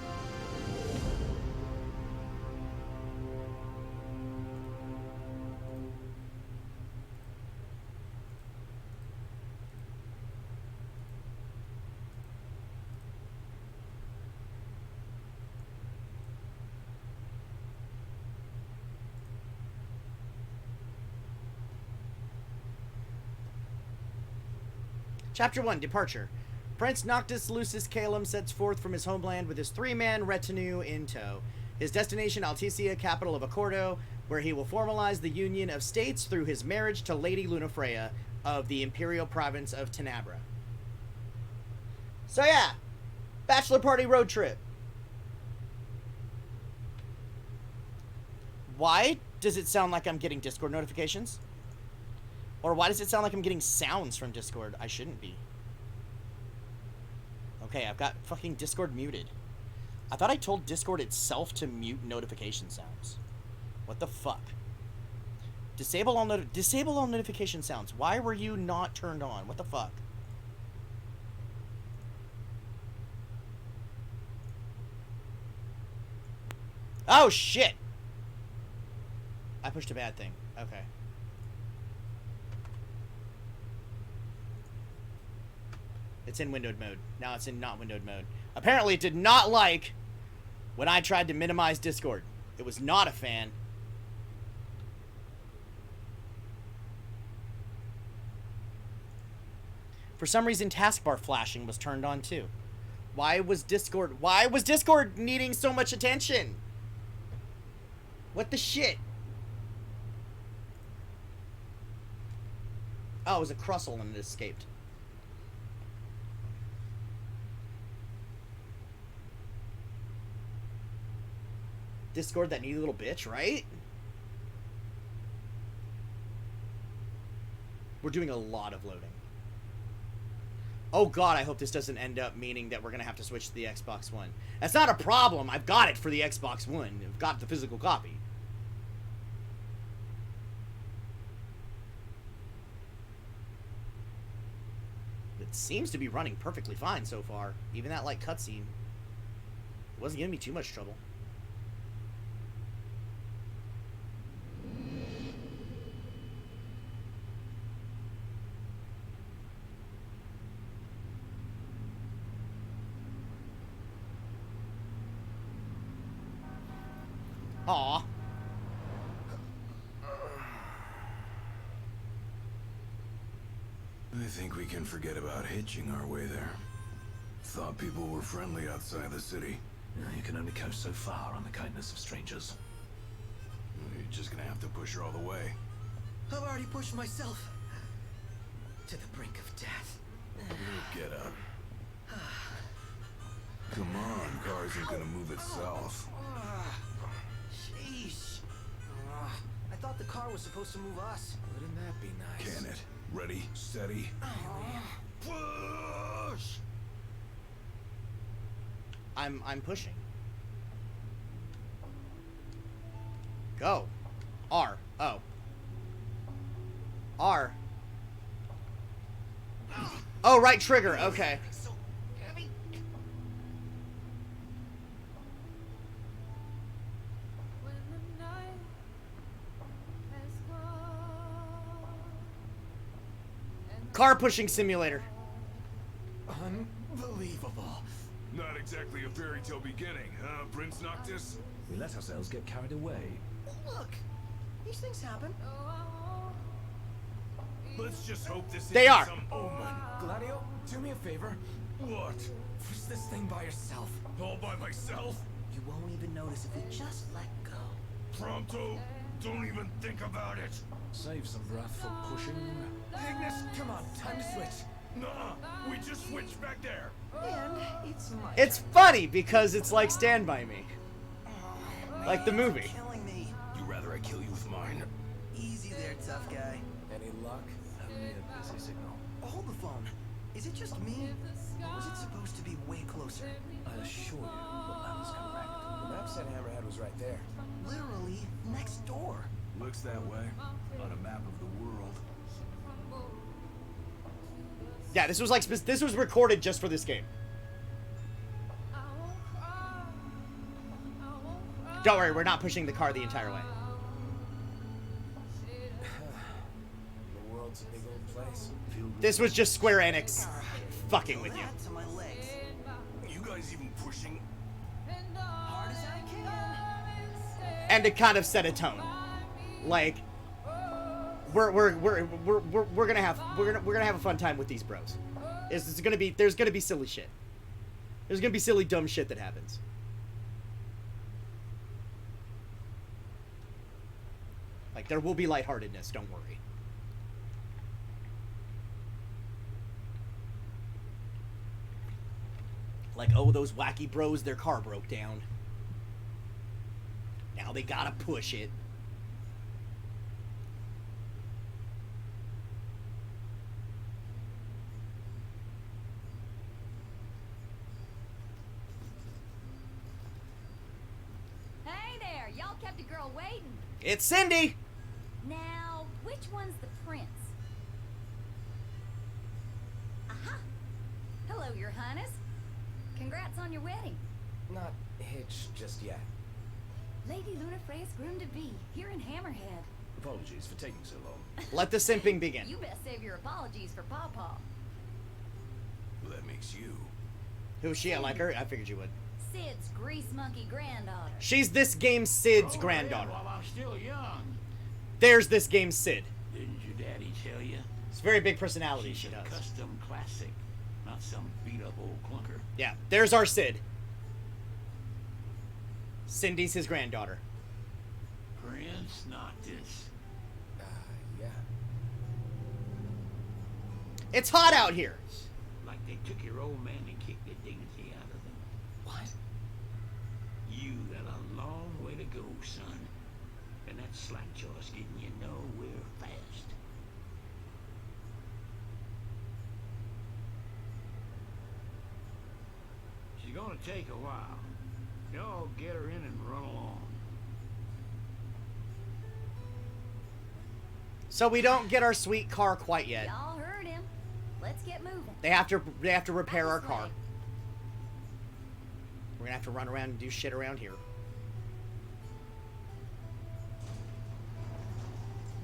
Chapter 1, Departure. Prince Noctis Lucis Calum sets forth from his homeland with his three-man retinue in tow. His destination, Alticia, capital of Accordo, where he will formalize the union of states through his marriage to Lady Lunafreya of the imperial province of Tenabra. So yeah, bachelor party road trip. Why does it sound like I'm getting Discord notifications? Or why does it sound like I'm getting sounds from Discord? I shouldn't be. Okay, I've got fucking Discord muted. I thought I told Discord itself to mute notification sounds. What the fuck? Disable all notification sounds. Why were you not turned on? What the fuck? Oh shit! I pushed a bad thing. Okay. It's in windowed mode. Now it's in not windowed mode. Apparently it did not like when I tried to minimize Discord. It was not a fan. For some reason, taskbar flashing was turned on too. Why was Discord needing so much attention? What the shit? Oh, it was a Crustle and it escaped. Discord, that needy little bitch, right? We're doing a lot of loading. Oh god, I hope this doesn't end up meaning that we're gonna have to switch to the Xbox One. That's not a problem. I've got it for the Xbox One. I've got the physical copy. It seems to be running perfectly fine so far. Even that, like, cutscene. It wasn't giving me too much trouble. Aw. I think we can forget about hitching our way there. Thought people were friendly outside the city. You can only go so far on the kindness of strangers. You're just gonna have to push her all the way. I've already pushed myself to the brink of death. Get up. Come on, car isn't gonna move itself. Sheesh. I thought the car was supposed to move us. Wouldn't that be nice? Can it? Ready, steady. Push! I'm pushing. Go. R. Oh. R. Oh, right trigger. Okay. So heavy. Car pushing simulator. Unbelievable. Not exactly a fairy tale beginning, huh, Prince Noctis? We let ourselves get carried away. Look, these things happen. Let's just hope this They isn't are. some omen. Gladio, do me a favor. What? Push this thing by yourself. All by myself? You won't even notice if we just let go. Pronto? Don't even think about it. Save some breath for pushing. Ignis, come on, time to switch. Nuh-uh. We just switched back there. And it's my It's funny because it's like Stand By Me. Like the movie. killing me. You rather I kill you with mine? Easy there, tough guy. Any luck? Only a busy signal. Hold the phone. Is it just me? Or was it supposed to be way closer? I assure you, the map is correct. The map said Hammerhead was right there. Literally next door. Looks that way. On a map of the world. Yeah, this was like this was recorded just for this game. Don't worry, we're not pushing the car the entire way. The world's a big old place. This was just Square-Enix fucking with you. That to my legs. You guys even pushing? Hard as I can. And to kind of set a tone. Like we're gonna have a fun time with these bros. There's gonna be silly shit. There's gonna be silly dumb shit that happens. Like there will be lightheartedness, don't worry. Like, oh, those wacky bros, their car broke down. Now they gotta push it. Hey there, y'all kept a girl waiting. It's Cindy! Now, which one's the prince? Aha! Hello, your highness. Congrats on your wedding. Not hitched just yet. Lady Luna Freya's groom-to-be, here in Hammerhead. Apologies for taking so long. Let the simping begin. You best save your apologies for Pawpaw. Well, that makes you. Who's she? I like her. I figured you would. Sid's grease monkey granddaughter. She's this game's Sid's granddaughter. While I'm still young. There's this game's Sid. Didn't your daddy tell you? It's a very big personality she She's a does. custom classic, not some beat-up old clunker. Yeah, there's our Sid. Cindy's his granddaughter. Prince Noctis. Yeah. It's hot out here. Like they took your old man and kicked the dignity out of him. What? You got a long way to go, son. And that slack jaw's getting you nowhere fast. She's gonna take a while. Y'all get her in and run along. So we don't get our sweet car quite yet. Y'all heard him. Let's get moving. They have to repair our This car. way. We're gonna have to run around and do shit around here.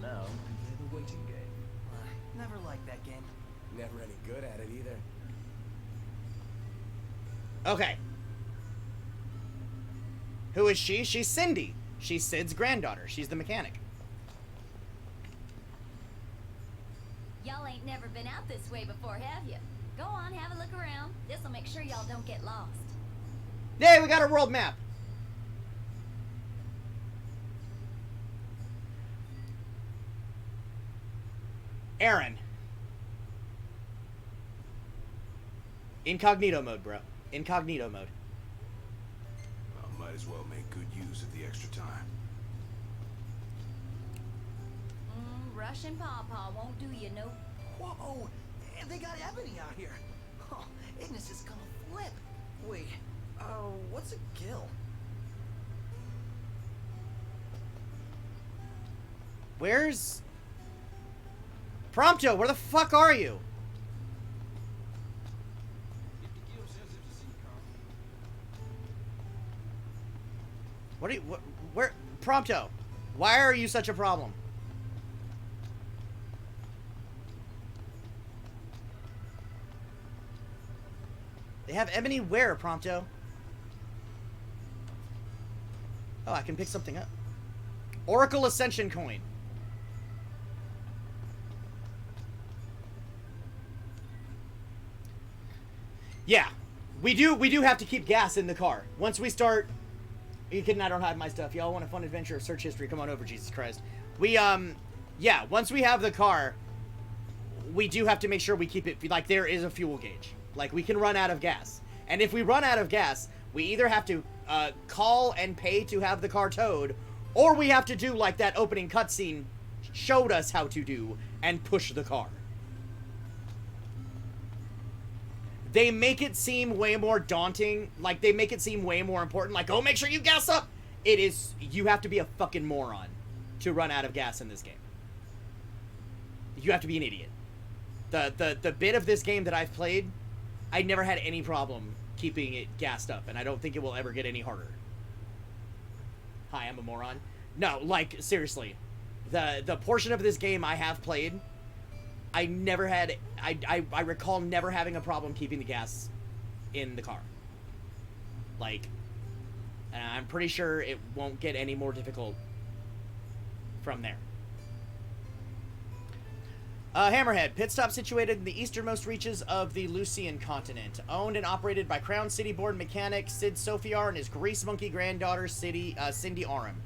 Now, we play the waiting game. Never liked that game. Never any good at it either. Okay. Who is she? She's Cindy. She's Sid's granddaughter. She's the mechanic. Y'all ain't never been out this way before, have you? Go on, have a look around. This'll make sure y'all don't get lost. Yay, we got a world map. Aaron. Incognito mode, bro. Incognito mode. Might as well make good use of the extra time. Russian Pawpaw won't do you no. Whoa! They got Ebony out here. Oh, Ignis is gonna flip. Wait, what's a gill? Where's... Prompto, where the fuck are you? What are you... where... Prompto, why are you such a problem? They have Ebony where, Prompto? Oh, I can pick something up. Oracle Ascension Coin. Yeah, we do have to keep gas in the car. Once we start... You kidding? I don't hide my stuff. Y'all want a fun adventure of search history? Come on over, Jesus Christ. We, yeah, once we have the car, we do have to make sure we keep it... Like, there is a fuel gauge. Like, we can run out of gas. And if we run out of gas, we either have to call and pay to have the car towed, or we have to do like that opening cutscene showed us how to do and push the car. They make it seem way more daunting. Like, they make it seem way more important. Like, oh, make sure you gas up. It is... You have to be a fucking moron to run out of gas in this game. You have to be an idiot. The bit of this game that I've played... I never had any problem keeping it gassed up, and I don't think it will ever get any harder. Hi, I'm a moron. No, like, seriously. The portion of this game I have played, I never had... I recall never having a problem keeping the gas in the car. Like, and I'm pretty sure it won't get any more difficult from there. Hammerhead, pit stop situated in the easternmost reaches of the Lucian continent. Owned and operated by Crown City-born mechanic Sid Sofiar and his grease monkey granddaughter, Cindy Aram.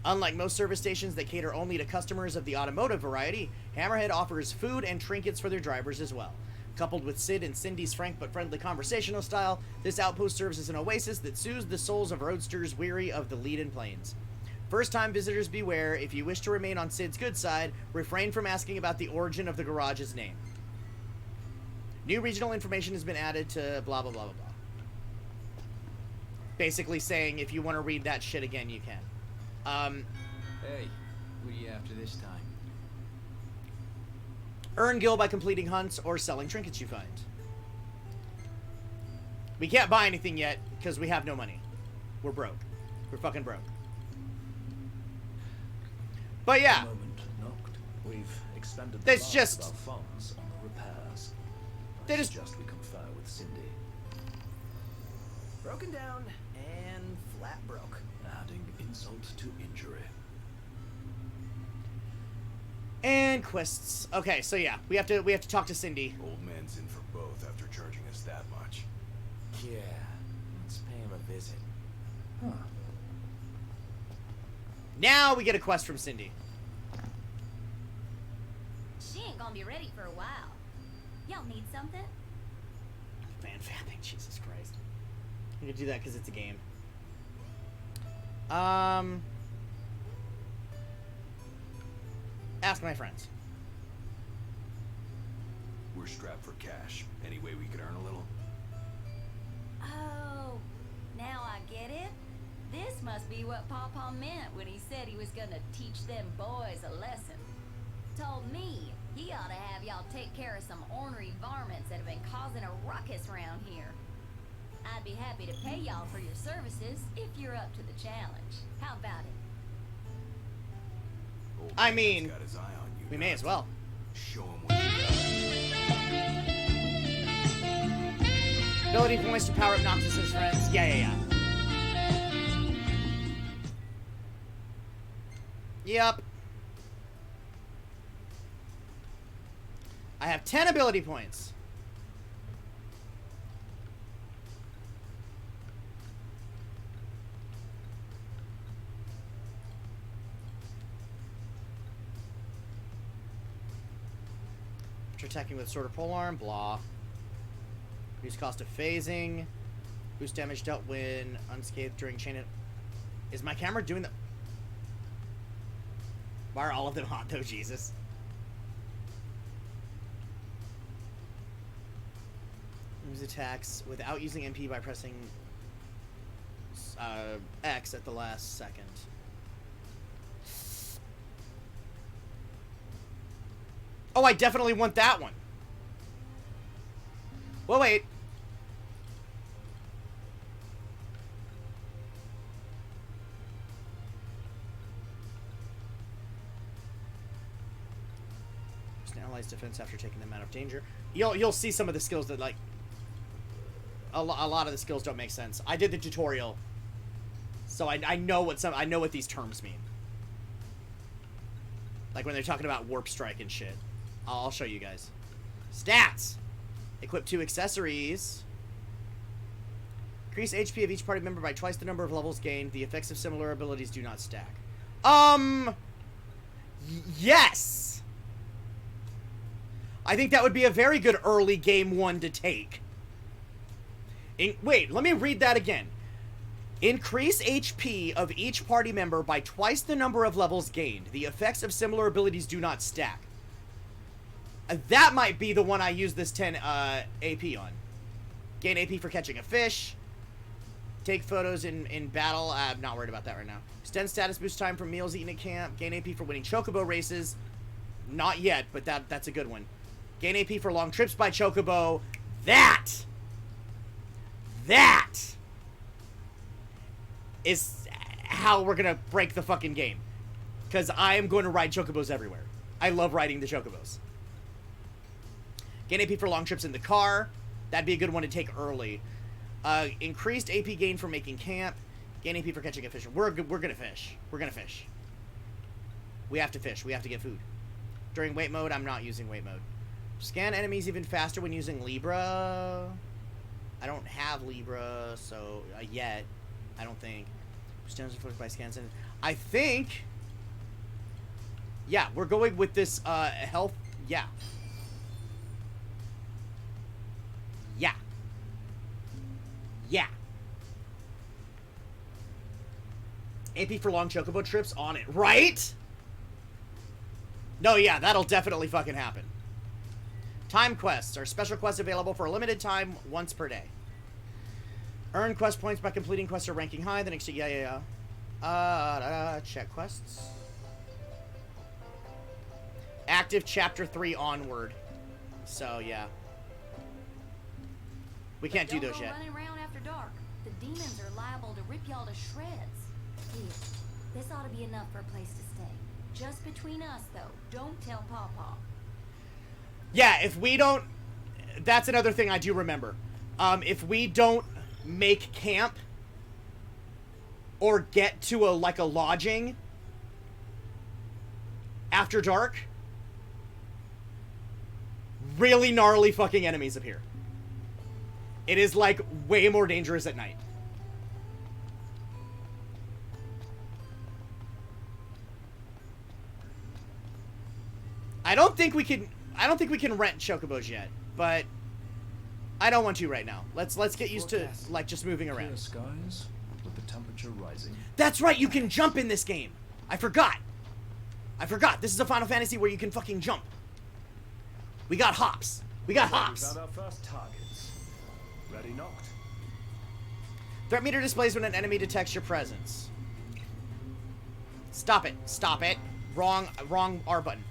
Unlike most service stations that cater only to customers of the automotive variety, Hammerhead offers food and trinkets for their drivers as well. Coupled with Sid and Cindy's frank but friendly conversational style, this outpost serves as an oasis that soothes the souls of roadsters weary of the lead-in plains. First-time visitors beware. If you wish to remain on Sid's good side, refrain from asking about the origin of the garage's name. New regional information has been added to blah, blah, blah, blah, blah. Basically saying if you want to read that shit again, you can. Hey, what are you after this time? Earn gil by completing hunts or selling trinkets you find. We can't buy anything yet because we have no money. We're broke. We're fucking broke. But yeah. The moment knocked. We've expended the That's last just... of our funds on the repairs. That I is... suggest we confer with Cindy. Broken down and flat broke. Adding insult to injury. And quests. Okay, so yeah, we have to talk to Cindy. Old man's in for both after charging us that much. Yeah, let's pay him a visit. Huh. Now we get a quest from Cindy. She ain't gonna be ready for a while. Y'all need something? Fan fapping, Jesus Christ. I'm gonna do that because it's a game. Ask my friends. We're strapped for cash. Any way we could earn a little? Oh, now I get it. This must be what Pawpaw meant when he said he was gonna teach them boys a lesson. Told me he ought to have y'all take care of some ornery varmints that have been causing a ruckus around here. I'd be happy to pay y'all for your services if you're up to the challenge. How about it? Old I man's mean, got his eye on you we now. may as well. Show him what you got. Ability points to power up Noctis's friends. Yeah. Yep. I have 10 ability points. After attacking with sword or polearm, blah. Reduce cost of phasing. Boost damage dealt when unscathed during chain of... Is my camera doing the... Why are all of them hot though, Jesus? Use attacks without using MP by pressing X at the last second. Oh, I definitely want that one. Well, wait. Just analyze defense after taking them out of danger. You'll see some of the skills that, like, a lot of the skills don't make sense. I did the tutorial, so I know what these terms mean. Like when they're talking about warp strike and shit. I'll show you guys. Stats. Equip 2 accessories. Increase HP of each party member by twice the number of levels gained. The effects of similar abilities do not stack. Yes. I think that would be a very good early game one to take. Wait, let me read that again. Increase HP of each party member by twice the number of levels gained. The effects of similar abilities do not stack. That might be the one I use this 10 AP on. Gain AP for catching a fish. Take photos in battle. I'm not worried about that right now. Extend status boost time from meals eaten at camp. Gain AP for winning chocobo races. Not yet, but that's a good one. Gain AP for long trips by chocobo. That is how we're gonna break the fucking game. Because I am going to ride chocobos everywhere. I love riding the chocobos. Gain AP for long trips in the car. That'd be a good one to take early. Increased AP gain for making camp. Gain AP for catching a fish. We're gonna fish. We're gonna fish. We have to fish. We have to get food. During wait mode, I'm not using wait mode. Scan enemies even faster when using Libra. I don't have Libra, so yet. I don't think. Stands inflicted by scans. And I think. Yeah, we're going with this health. Yeah. Yeah. Yeah. AP for long chocobo trips on it, right? No, yeah, that'll definitely fucking happen. Time quests are special quests available for a limited time once per day. Earn quest points by completing quests or ranking high. The next, yeah. Check quests. Active chapter 3 onward. So, yeah. We can't do those yet. Running around after dark. The demons are liable to rip y'all to shreds. Here, this ought to be enough for a place to stay. Just between us, though. Don't tell Pawpaw. Yeah, if we don't... That's another thing I do remember. If we don't make camp or get to a lodging after dark, really gnarly fucking enemies appear. It is, like, way more dangerous at night. I don't think we can rent chocobos yet, but I don't want to right now. Let's get used to, like, just moving around. Clear skies with the temperature rising. That's right, you can jump in this game. I forgot. This is a Final Fantasy where you can fucking jump. We got hops. We got hops. We found our first targets. Ready, knocked. Threat meter displays when an enemy detects your presence. Stop it. Stop it. Wrong R button.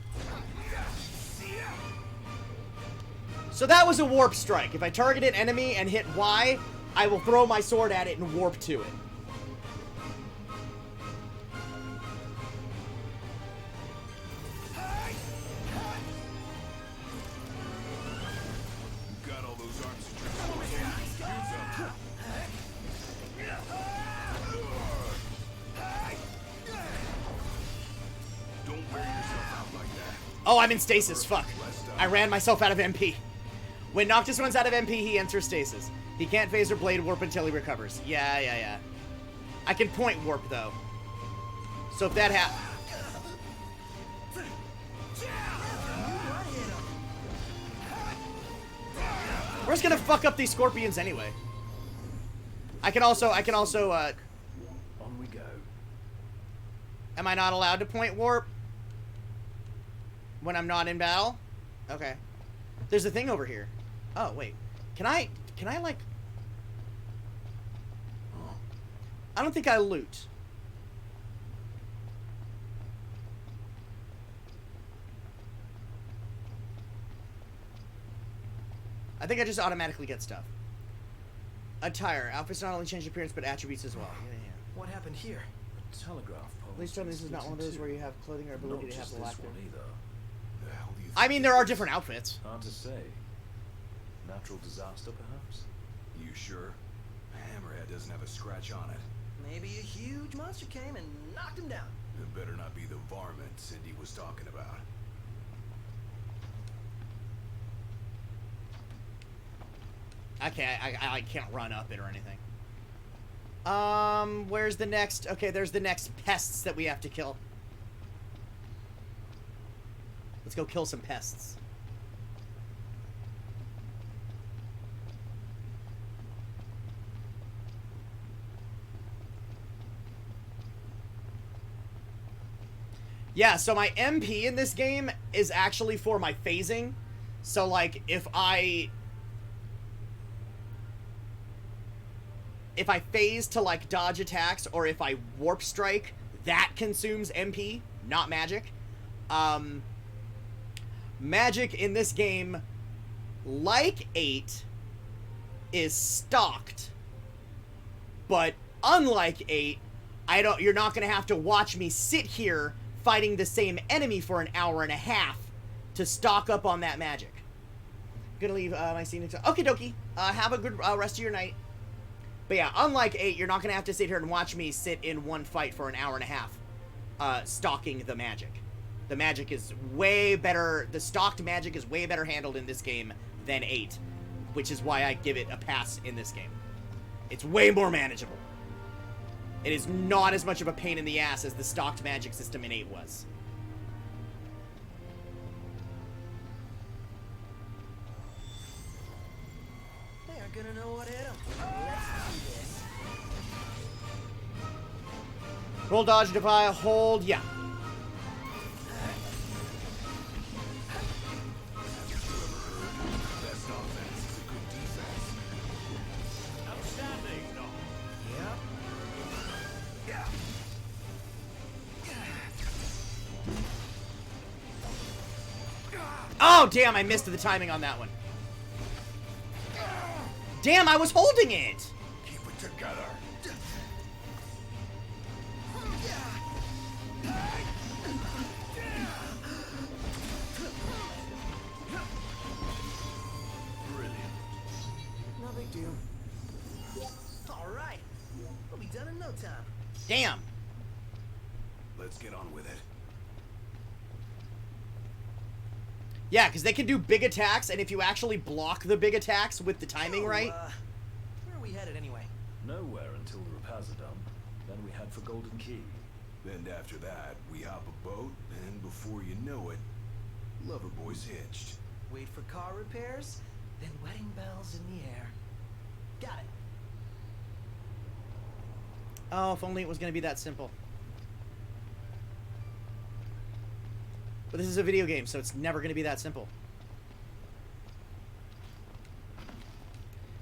So that was a warp strike. If I target an enemy and hit Y, I will throw my sword at it and warp to it. Got all those arms to use them. Oh, I'm in stasis. Fuck. I ran myself out of MP. When Noctis runs out of MP, he enters stasis. He can't phase or blade warp until he recovers. Yeah. I can point warp, though. So if that happens... We're just gonna fuck up these scorpions anyway. I can also, On we go. am I not allowed to point warp when I'm not in battle? Okay. There's a thing over here. Oh, wait. Can I like... I don't think I loot. I think I just automatically get stuff. Attire. Outfits not only change appearance, but attributes as well. Yeah. What happened here? A telegraph pole. Please tell me this is not one of those where you have clothing or ability to have the lack of... The hell do you I mean, there are different outfits. Hard to say. Natural disaster, perhaps? You sure? Hammerhead doesn't have a scratch on it. Maybe a huge monster came and knocked him down. It better not be the varmint Cindy was talking about. Okay, I can't run up it or anything. Where's the next... Okay, there's the next pests that we have to kill. Let's go kill some pests. Yeah, so my MP in this game is actually for my phasing. So, like, if I phase to, like, dodge attacks, or if I warp strike, that consumes MP, not magic. Magic in this game, like 8, is stocked. But unlike 8, you're not going to have to watch me sit here fighting the same enemy for an hour and a half to stock up on that magic. I'm gonna leave my scene. Okie dokie. Have a good rest of your night. But yeah, unlike 8, you're not gonna have to sit here and watch me sit in one fight for an hour and a half, stocking the magic. The magic is way better. The stocked magic is way better handled in this game than 8, which is why I give it a pass in this game. It's way more manageable. It is not as much of a pain in the ass as the stocked magic system in 8 was. They aren't gonna know what hit them. Let's do this. Roll, dodge, defy, hold, yeah. Best offense is a good defense. Outstanding. No. Yep. Oh, damn, I missed the timing on that one. Damn, I was holding it! Keep it together. Brilliant. No big deal. All right. We'll be done in no time. Damn. Let's get on with it. Yeah, because they can do big attacks, and if you actually block the big attacks with the timing right... Where are we headed anyway? Nowhere until the repairs are done. Then we head for Golden Key. Then after that, we hop a boat, and before you know it, Loverboy's hitched. Wait for car repairs, then wedding bells in the air. Got it. Oh, if only it was going to be that simple. But this is a video game, so it's never going to be that simple.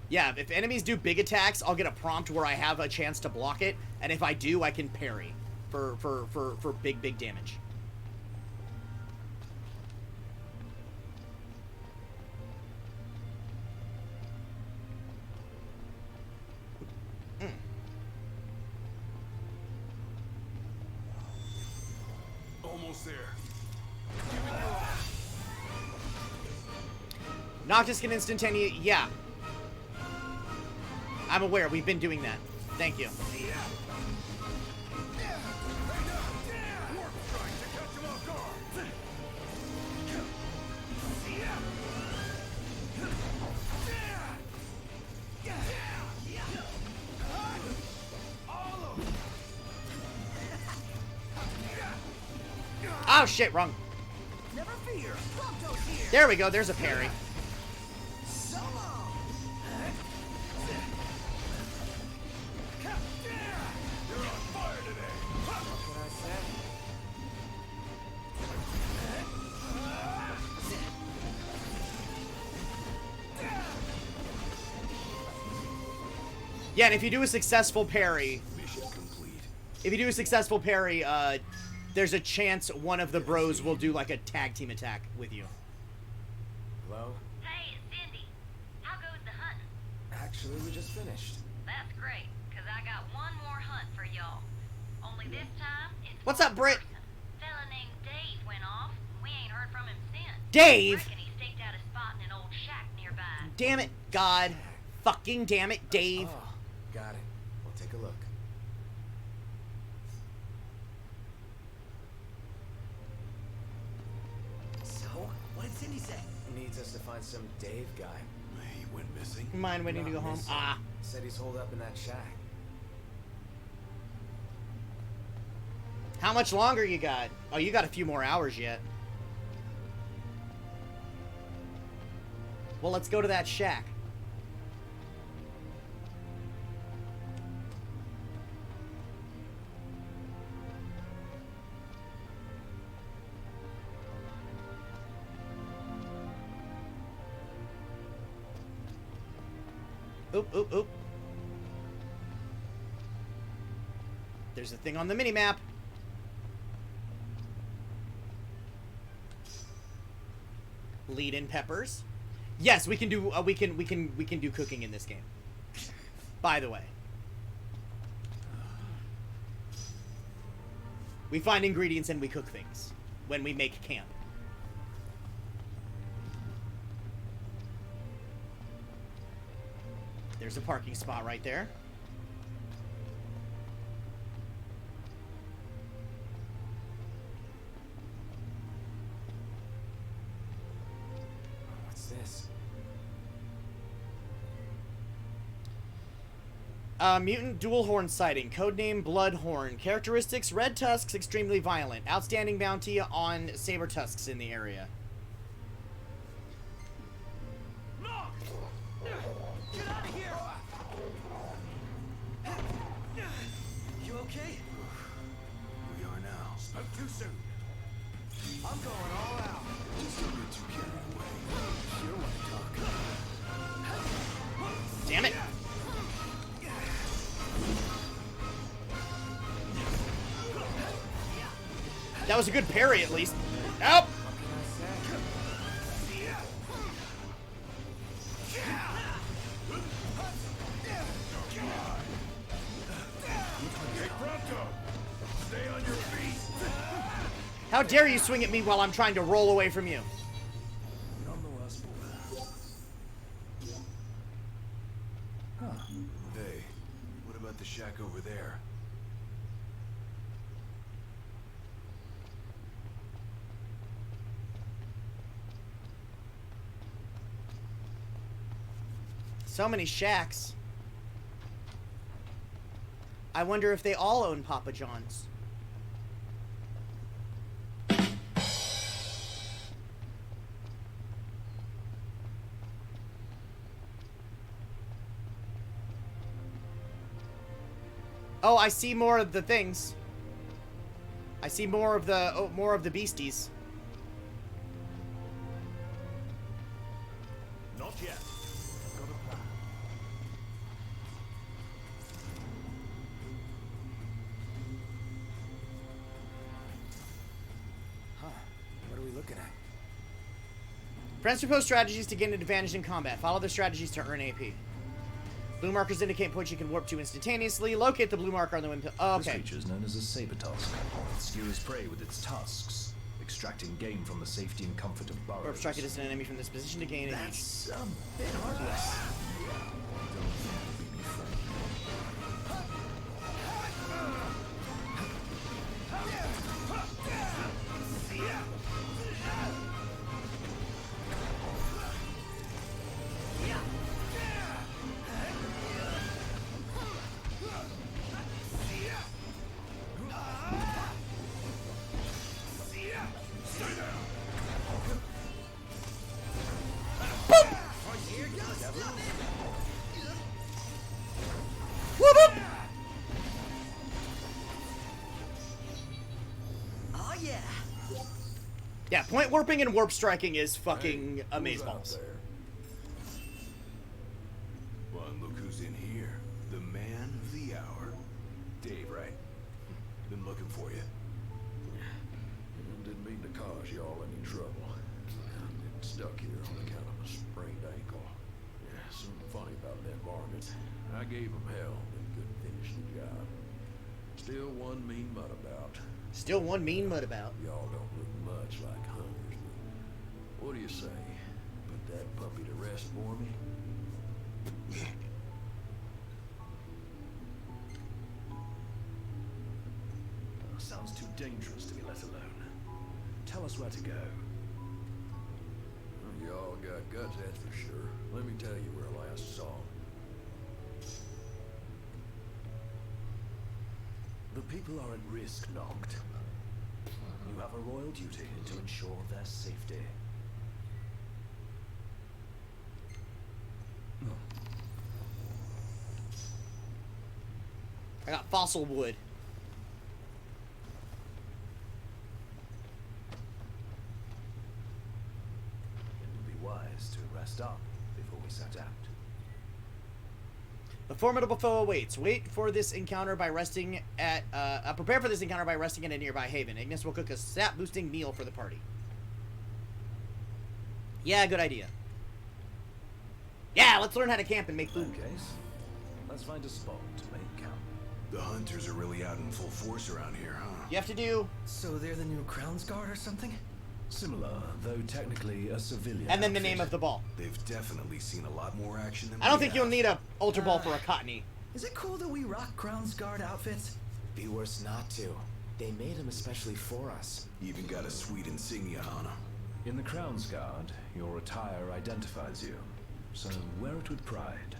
Yeah, if enemies do big attacks, I'll get a prompt where I have a chance to block it, and if I do, I can parry for big damage. Almost there. Noctis can instantaneous... Yeah. I'm aware. We've been doing that. Thank you. Oh shit, wrong. Never fear. Prompto's here. There we go. There's a parry. So long. You're on fire today. What can I say? Yeah, and if you do a successful parry, Mission complete. if you do a successful parry, there's a chance one of the bros will do like a tag team attack with you. Hello? Hey, it's Cindy. How goes the hunt? Actually, we just finished. That's great, because I got one more hunt for y'all. Only this time, it's What's up, Britt? fella named Dave went off. We ain't heard from him since. Dave! Reckon he staked out a spot in an old shack nearby. Damn it, God. Fucking damn it, Dave. Oh, got it. We'll take a look. So, what did Cindy say? Needs us to find some Dave guy. He went missing. You mind waiting to Not go home? missing. Ah. Said he's holed up in that shack. How much longer you got? Oh, you got a few more hours yet. Well, let's go to that shack. Oop, oop, oop. There's a thing on the mini-map. Lead-in peppers. Yes, we can do we can do cooking in this game. By the way. We find ingredients and we cook things when we make camp. There's a parking spot right there. What's this? Mutant dual horn sighting. Codename Bloodhorn. Characteristics: red tusks, extremely violent. Outstanding bounty on saber tusks in the area. Get out of here! You okay? We are now. Spoke too soon. I'm going all out. Just don't get too carried away. You want to talk? Damn it! That was a good parry, at least. Nope. Hey, Pronto! Stay on your feet! How dare you swing at me while I'm trying to roll away from you? Nonetheless, huh. Hey, what about the shack over there? So many shacks. I wonder if they all own Papa John's. Oh, I see more of the things. I see more of the beasties. Not yet. Got a plan. Huh. What are we looking at? Friends propose strategies to gain an advantage in combat. Follow the strategies to earn AP. Blue markers indicate points you can warp to instantaneously. Locate the blue marker on the wind. Oh, This okay. creature is known as a saber tusk. It skewers prey with its tusks, extracting game from the safety and comfort of burrows. Or obstruct a distant enemy from this position to gain That's a bit heartless. Yeah, point warping and warp striking is fucking amazeballs. Well, and look who's in here. The man of the hour. Dave, right? Been looking for you. Didn't mean to cause y'all any trouble. I'm getting stuck here on account of a sprained ankle. Yeah, something funny about that varmint. I gave him hell, but couldn't finish the job. Still one mean mutt about. Still one mean mutt about. Y'all don't look much like hunters, but what do you say? Put that puppy to rest for me? Sounds too dangerous to be let alone. Tell us where to go. Well, y'all got guts, that's for sure. Let me tell you where I last saw 'em. The people are at risk, Noct. You have a royal duty to ensure their safety. I got fossil wood. It would be wise to rest up before we set out. The formidable foe awaits. Wait for this encounter by resting at, prepare for this encounter by resting in a nearby haven. Ignis will cook a stat-boosting meal for the party. Yeah, good idea. Yeah, let's learn how to camp and make food. In that case, let's find a spot to make camp. The hunters are really out in full force around here, huh? You have to do... So they're the new Crown's Guard or something? Similar, though technically a civilian And then the outfit. name of the ball. They've definitely seen a lot more action than I don't we think you'll have. need a ultra ball for a cottony. Is it cool that we rock Crown's Guard outfits? Be worse not to. They made them especially for us. Even got a sweet insignia on them. In the Crown's Guard, your attire identifies you, so wear it with pride.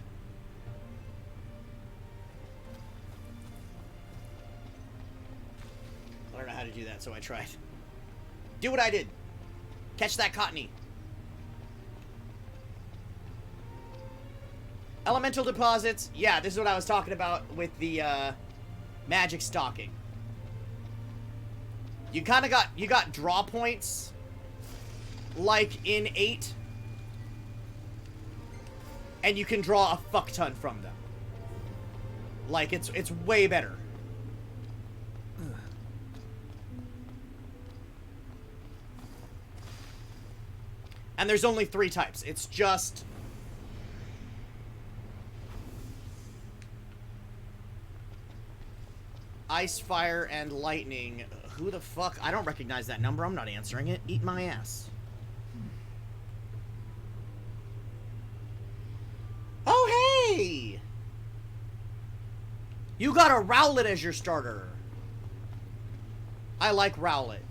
I don't know how to do that, so I tried. Do what I did. Catch that cottony. Elemental deposits. Yeah, this is what I was talking about with the magic stocking. You kind of got draw points like in 8, and you can draw a fuck ton from them. Like it's way better. And there's only 3 types. It's just ice, fire, and lightning. Who the fuck? I don't recognize that number. I'm not answering it. Eat my ass. Oh, hey! You got a Rowlet as your starter. I like Rowlet.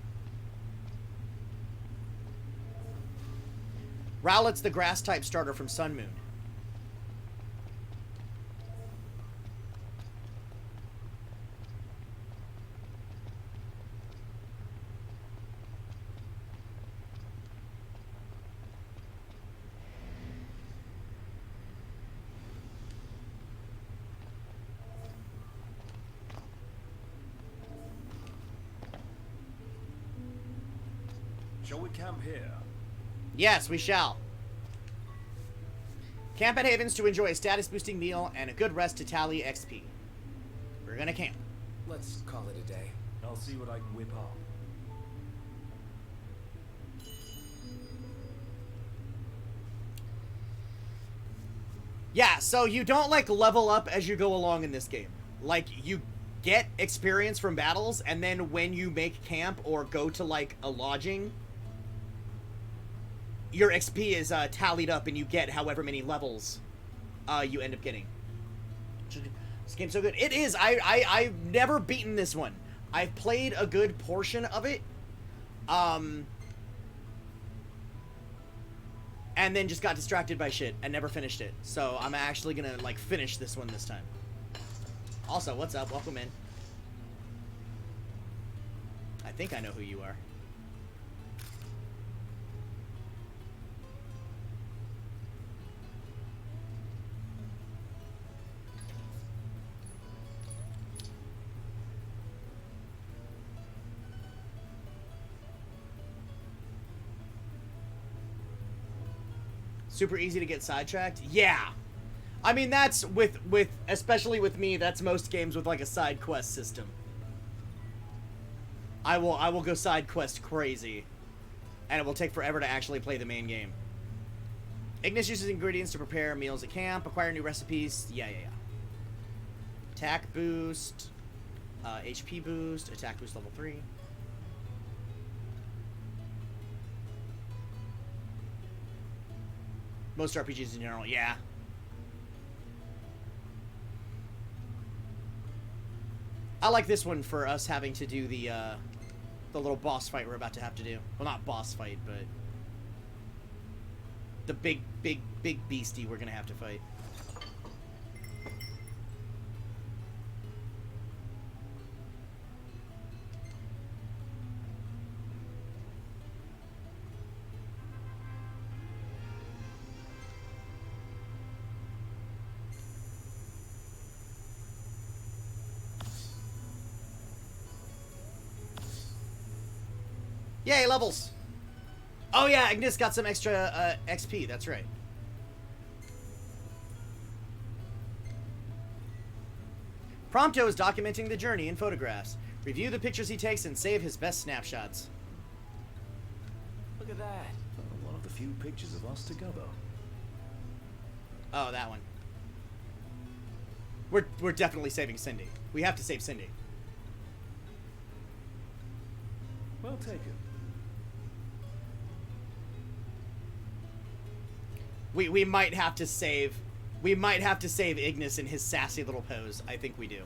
Rowlet's the grass-type starter from Sun Moon. Shall we camp here? Yes, we shall. Camp at Havens to enjoy a status-boosting meal and a good rest to tally XP. We're gonna camp. Let's call it a day. I'll see what I can whip up. Yeah, so you don't, like, level up as you go along in this game. Like, you get experience from battles, and then when you make camp or go to, like, a lodging, your XP is tallied up and you get however many levels you end up getting. This game's so good. It is. I've never beaten this one. I've played a good portion of it. And then just got distracted by shit and never finished it. So I'm actually gonna, like, finish this one this time. Also, what's up? Welcome in. I think I know who you are. Super easy to get sidetracked. Yeah. I mean, that's with especially with me, that's most games with like a side quest system. I will go side quest crazy. And it will take forever to actually play the main game. Ignis uses ingredients to prepare meals at camp, acquire new recipes. Yeah. Attack boost, HP boost, attack boost level 3. Most RPGs in general, yeah. I like this one for us having to do the little boss fight we're about to have to do. Well, not boss fight, but the big beastie we're gonna have to fight. Yay, levels! Oh yeah, Ignis got some extra XP, that's right. Prompto is documenting the journey in photographs. Review the pictures he takes and save his best snapshots. Look at that. One of the few pictures of us together. Oh, that one. We're definitely saving Cindy. We have to save Cindy. Well taken. We might have to save Ignis in his sassy little pose. I think we do.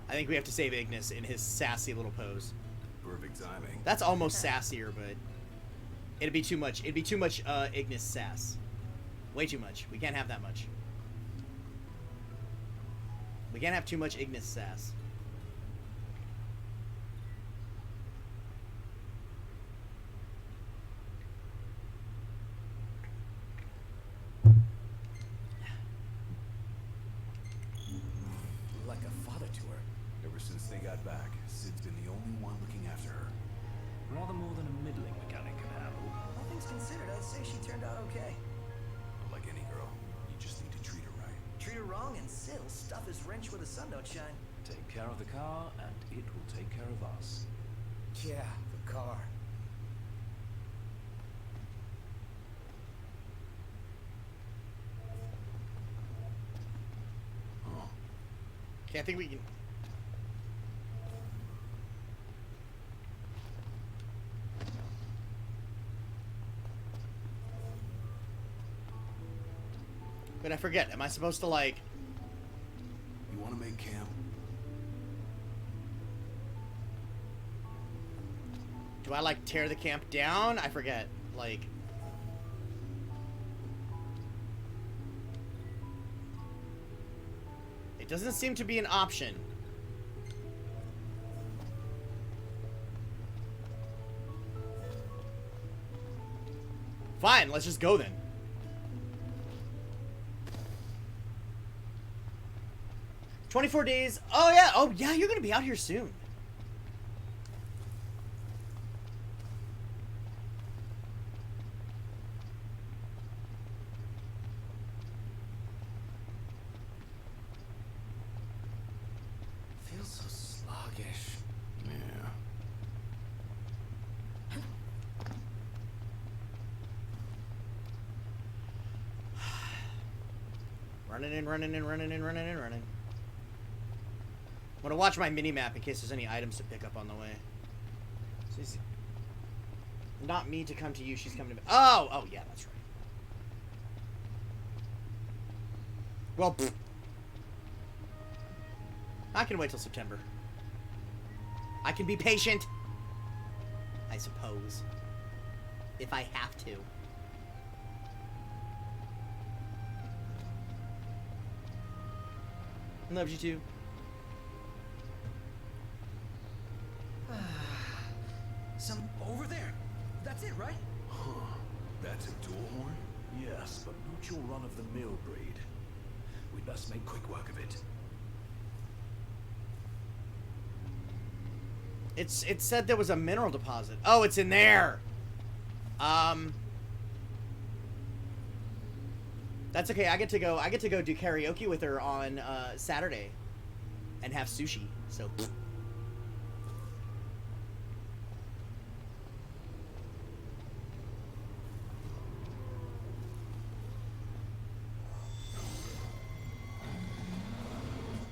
I think we have to save Ignis in his sassy little pose. Perfect timing. That's almost sassier, but it'd be too much. It'd be too much Ignis sass. Way too much. We can't have that much. We can't have too much Ignis sass. Like a father to her. Ever since they got back, Sid's been the only one looking after her. Rather more than a middling mechanic can handle. All things considered, I'd say she turned out okay. But like any girl, you just need to treat her right. Treat her wrong and Sid'll stuff his wrench where the sun don't shine. Take care of the car, and it will take care of us. Yeah, the car. Okay, I think we can. But I forget. Am I supposed to like? You want to make camp? Do I like tear the camp down? I forget. Like. It doesn't seem to be an option. Fine, let's just go then. "24 days. Oh yeah, you're gonna be out here soon. Feels so sluggish. Yeah. Running. I'm gonna watch my mini-map in case there's any items to pick up on the way. So not me to come to you, she's coming to me. Oh, yeah, that's right. Well, pfft. I can wait till September. I can be patient. I suppose. If I have to. Loves you too. Some over there. That's it, right? Huh. That's a dual horn? Yes, but not your run-of-the-mill breed. We best make quick work of it. It said there was a mineral deposit. Oh, it's in there. That's okay. I get to go do karaoke with her on Saturday, and have sushi. So.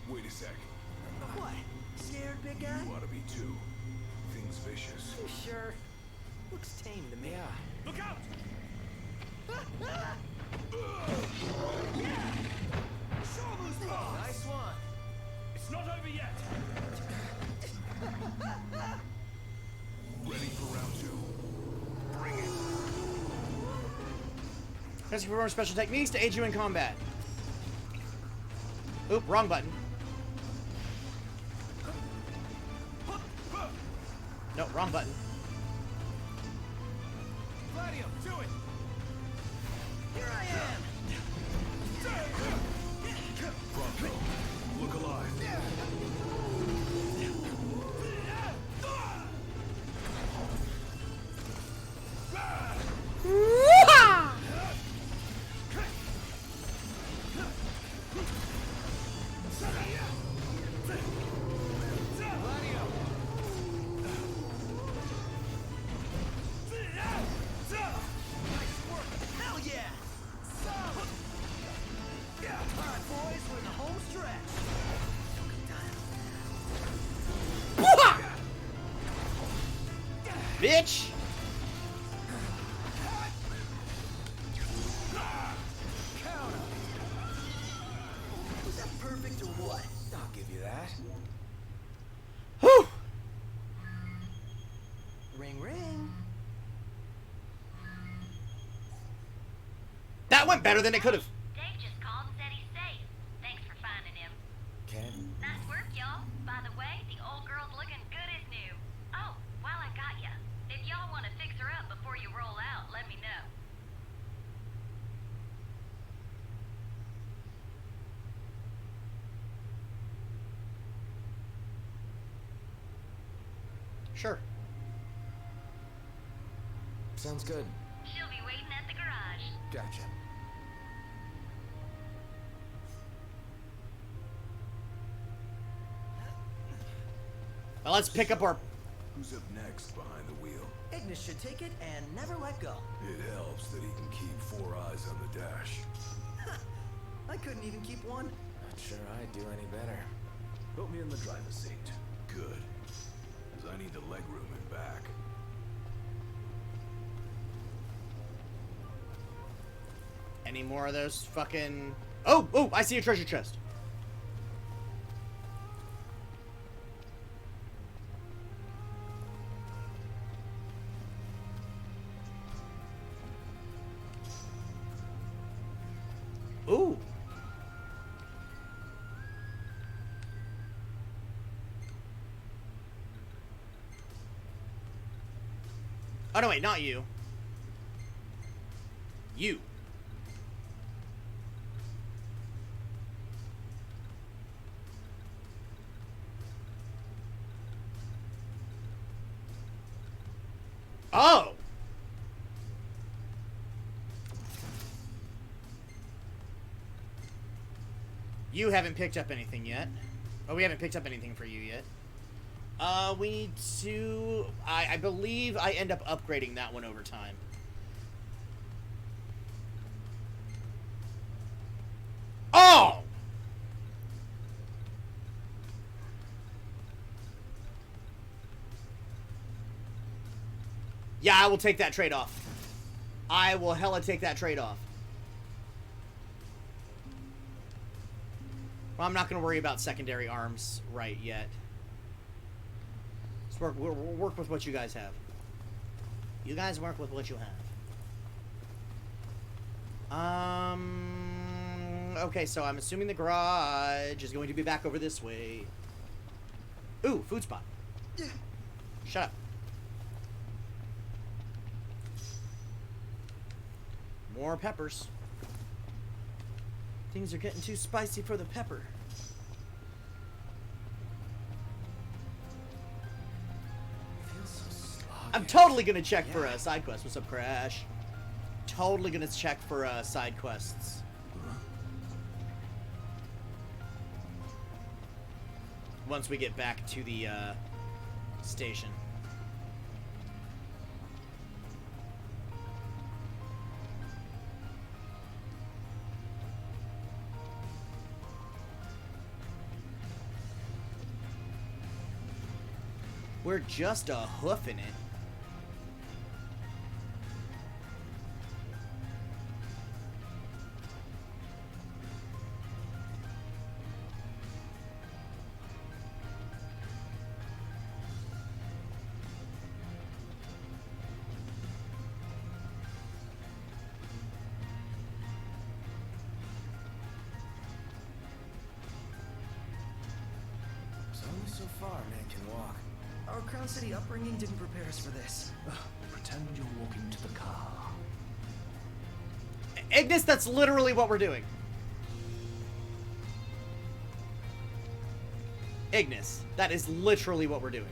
Wait a sec. What? Scared, big guy? You ought to be too. Thing's vicious. You sure? Looks tame to me. Yeah. Look out! Nice one. It's not over yet. Ready for round 2. Bring it. Press perform special techniques to aid you in combat. Oop, wrong button. No, wrong button. Gladio, do it. Here I am! Bronco, look alive. Hell yeah! All right, boys, we're in the home stretch. Bitch! Was that perfect or what? I'll give you that. Whew! Ring, ring. That went better than it could have. Dave just called and said he's safe. Thanks for finding him. Ken? Nice work, y'all. By the way, the old girl's looking good as new. Oh, while I got ya, if y'all want to fix her up before you roll out, let me know. Sure. Sounds good. She'll be waiting at the garage. Gotcha. Well, let's pick up our... Who's up next behind the wheel? Ignis should take it and never let go. It helps that he can keep 4 eyes on the dash. I couldn't even keep one. Not sure I'd do any better. Put me in the driver's seat. Good. Because I need the legroom in back. Any more of those fucking... Oh! Oh! I see a treasure chest. Ooh! Oh, no, wait, not you. You. Oh! You haven't picked up anything yet. Oh, we haven't picked up anything for you yet. We need to... I believe I end up upgrading that one over time. Oh! Yeah, I will take that trade-off. I will hella take that trade-off. Well, I'm not going to worry about secondary arms right yet. Let's we'll work with what you guys have. You guys work with what you have. Okay, so I'm assuming the garage is going to be back over this way. Ooh, food spot. Shut up. More peppers. Things are getting too spicy for the pepper. Feels so sluggish. I'm totally gonna check for a side quest. What's up, Crash? Totally gonna check for side quests. once we get back to the station. We're just a hoofing it. It's only so far man can walk. Our Crown City upbringing didn't prepare us for this. Pretend you're walking to the car. Ignis, that's literally what we're doing. Ignis, that is literally what we're doing.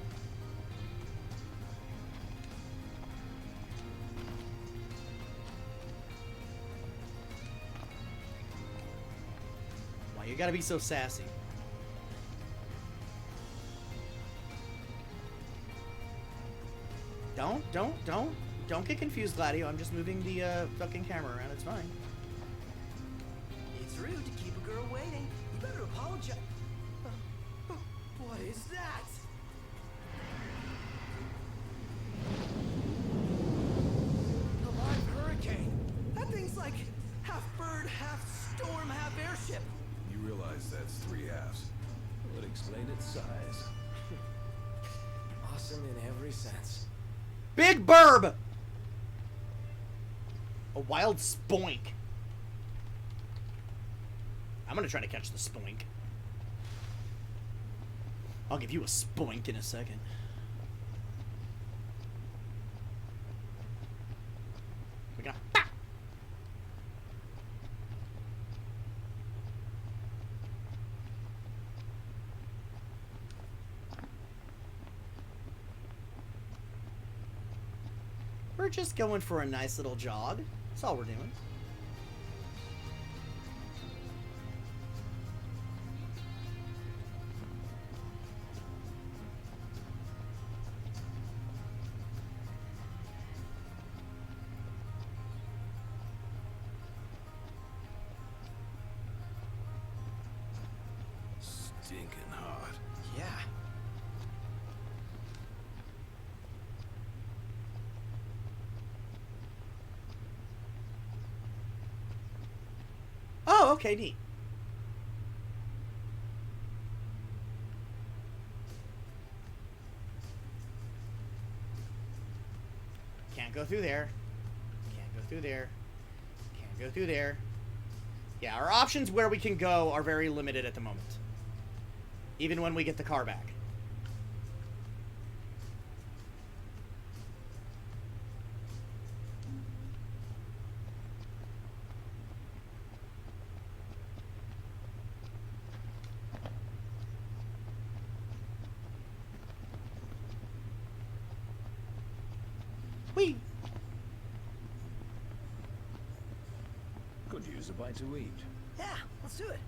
Why you gotta be so sassy? Don't get confused, Gladio. I'm just moving the fucking camera around. It's fine. It's rude to keep a girl waiting. You better apologize. What is that? A live hurricane. That thing's like half bird, half storm, half airship. You realize that's 3 halves. Would explain its size. Awesome in every sense. Big burb! A wild spoink. I'm gonna try to catch the spoink. I'll give you a spoink in a second. We got. We're just going for a nice little jog. That's all we're doing. Stinking hot. Yeah. Oh, okay, neat. Can't go through there. Can't go through there. Can't go through there. Yeah, our options where we can go are very limited at the moment. Even when we get the car back. Whee! Could use a bite to eat. Yeah, let's do it.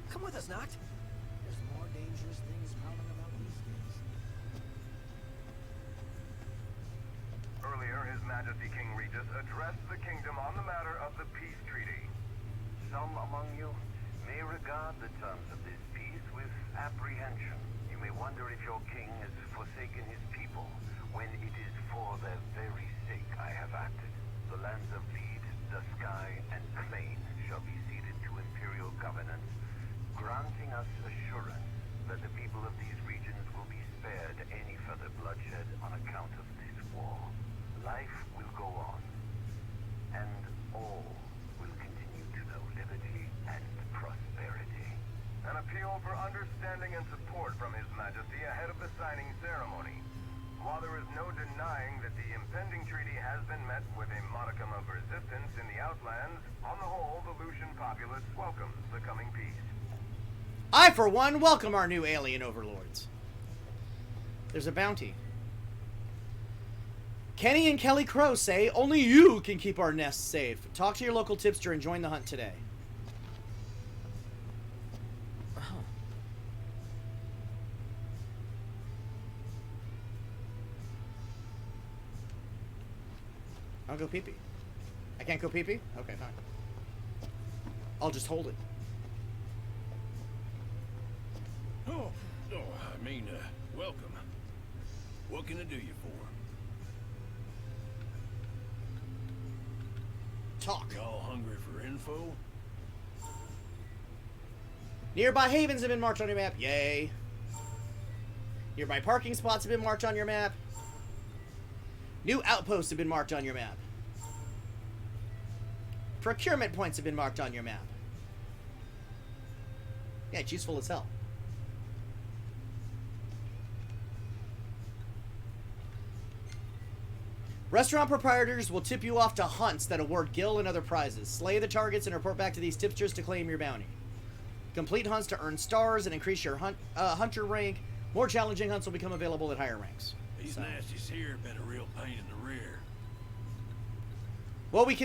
Come with us, Noct. There's more dangerous things prowling about these days. Earlier, His Majesty King Regis addressed the kingdom on the matter of the peace treaty. Some among you may regard the terms of this peace with apprehension. You may wonder if your king has forsaken his people, when it is for their very sake I have acted. The lands of Lead, Duskai, and Clain shall be ceded to imperial governance, granting us assurance that the people of these regions will be spared any further bloodshed on account of this war. Life will go on, and all will continue to know liberty and prosperity. An appeal for understanding and support from His Majesty ahead of the signing ceremony. While there is no denying that the impending treaty has been met with a modicum of resistance in the Outlands, on the whole, the Lucian populace welcomes the coming peace. I, for one, welcome our new alien overlords. There's a bounty. Kenny and Kelly Crow say, only you can keep our nests safe. Talk to your local tipster and join the hunt today. Huh. I'll go pee-pee. I can't go pee-pee? Okay, fine. I'll just hold it. Oh, I mean, welcome. What can I do you for? Talk. Y'all hungry for info? Nearby havens have been marked on your map. Yay. Nearby parking spots have been marked on your map. New outposts have been marked on your map. Procurement points have been marked on your map. Yeah, it's useful as hell. Restaurant proprietors will tip you off to hunts that award gil and other prizes. Slay the targets and report back to these tipsters to claim your bounty. Complete hunts to earn stars and increase your hunter rank. More challenging hunts will become available at higher ranks. These nasties here have been a real pain in the rear. Well, we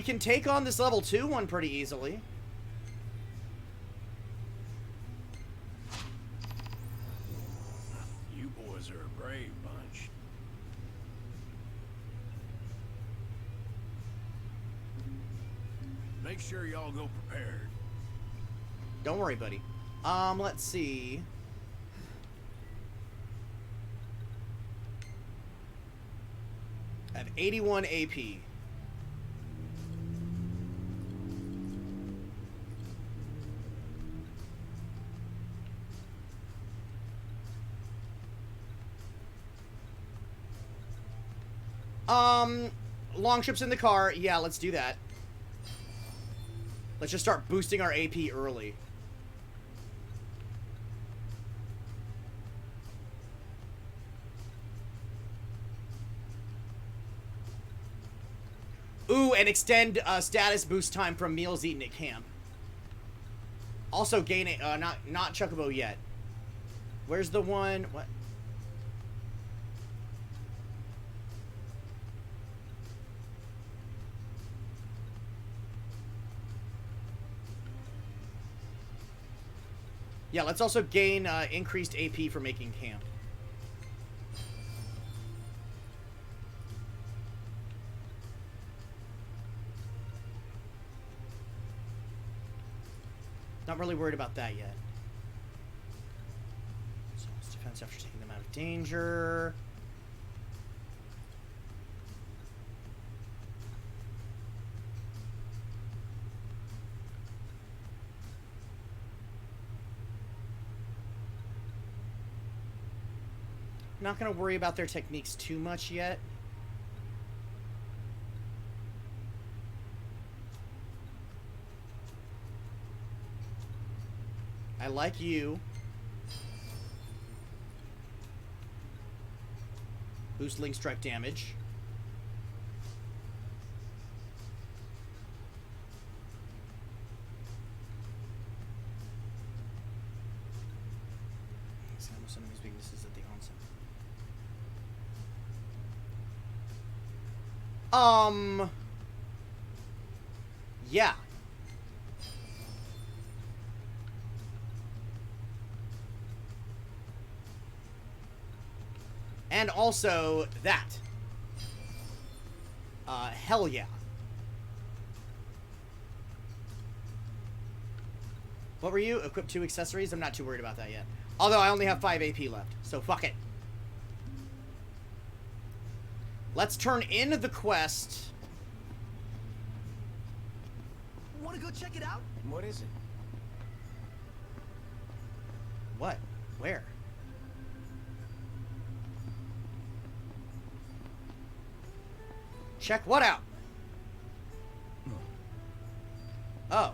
can take on this level 2 one pretty easily. You boys are a brave bunch. Make sure y'all go prepared. Don't worry, buddy. Let's see. I have 81 AP. Long trips in the car. Yeah, let's do that. Let's just start boosting our AP early. Ooh, and extend status boost time from meals eaten at camp. Also gain it, not Chocobo yet. Where's the one? What? Yeah, let's also gain increased AP for making camp. Not really worried about that yet. So it's defense after taking them out of danger. Not going to worry about their techniques too much yet. I like you. Boost link strike damage. Examine some of his weaknesses at the onset. Yeah. And also that. Hell yeah. What were you? Equip 2 accessories? I'm not too worried about that yet. Although I only have 5 AP left, so fuck it. Let's turn in the quest. Want to go check it out? What is it? What? Where? Check what out? Oh.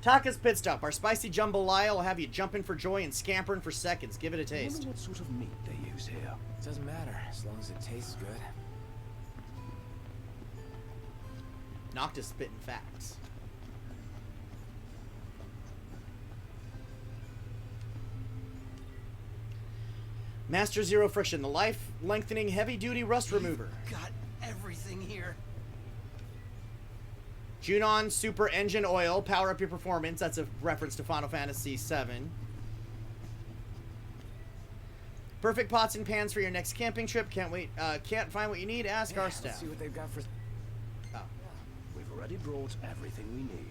Taka's Pit Stop. Our spicy jambalaya will have you jumping for joy and scampering for seconds. Give it a I taste. wonder what sort of meat they use here. Doesn't matter, as long as it tastes good. Noctis spitting facts. Master Zero Friction, the life-lengthening heavy-duty rust remover. Got everything here. Junon Super Engine Oil. Power up your performance. That's a reference to Final Fantasy VII. Perfect pots and pans for your next camping trip. Can't wait. Can't find what you need? Ask our staff. Let's see what they've got for... Oh. We've already brought everything we need.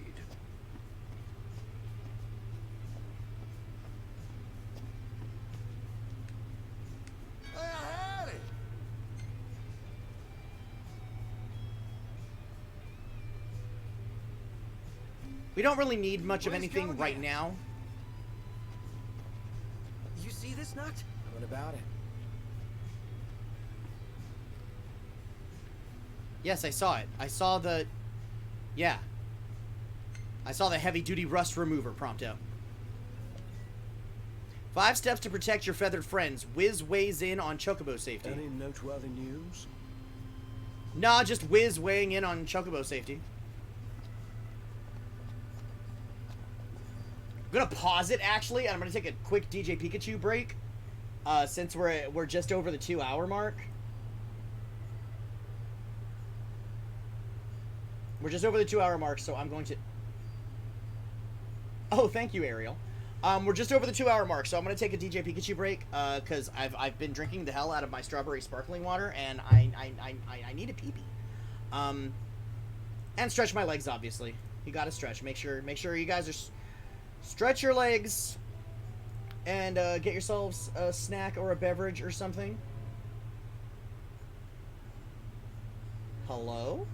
We don't really need much of anything right now. You see this nut? What about it? Yes, I saw it. I saw the... Yeah. I saw the heavy-duty rust remover prompt out. 5 steps to protect your feathered friends. Wiz weighs in on chocobo safety. Any noteworthy news? Nah, just Wiz weighing in on chocobo safety. I'm gonna pause it, actually, and I'm gonna take a quick DJ Pikachu break. Since we're just over the 2-hour mark. We're just over the 2-hour mark, so I'm going to... Oh, thank you, Ariel. We're just over the 2-hour mark, so I'm going to take a DJ Pikachu break, because I've been drinking the hell out of my strawberry sparkling water, and I need a pee-pee. And stretch my legs, obviously. You gotta stretch. Make sure you guys are... Stretch your legs, and get yourselves a snack or a beverage or something. Hello?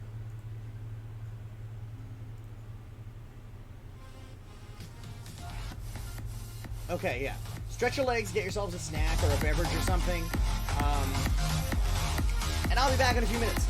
Okay, yeah. Stretch your legs, get yourselves a snack or a beverage or something. And I'll be back in a few minutes.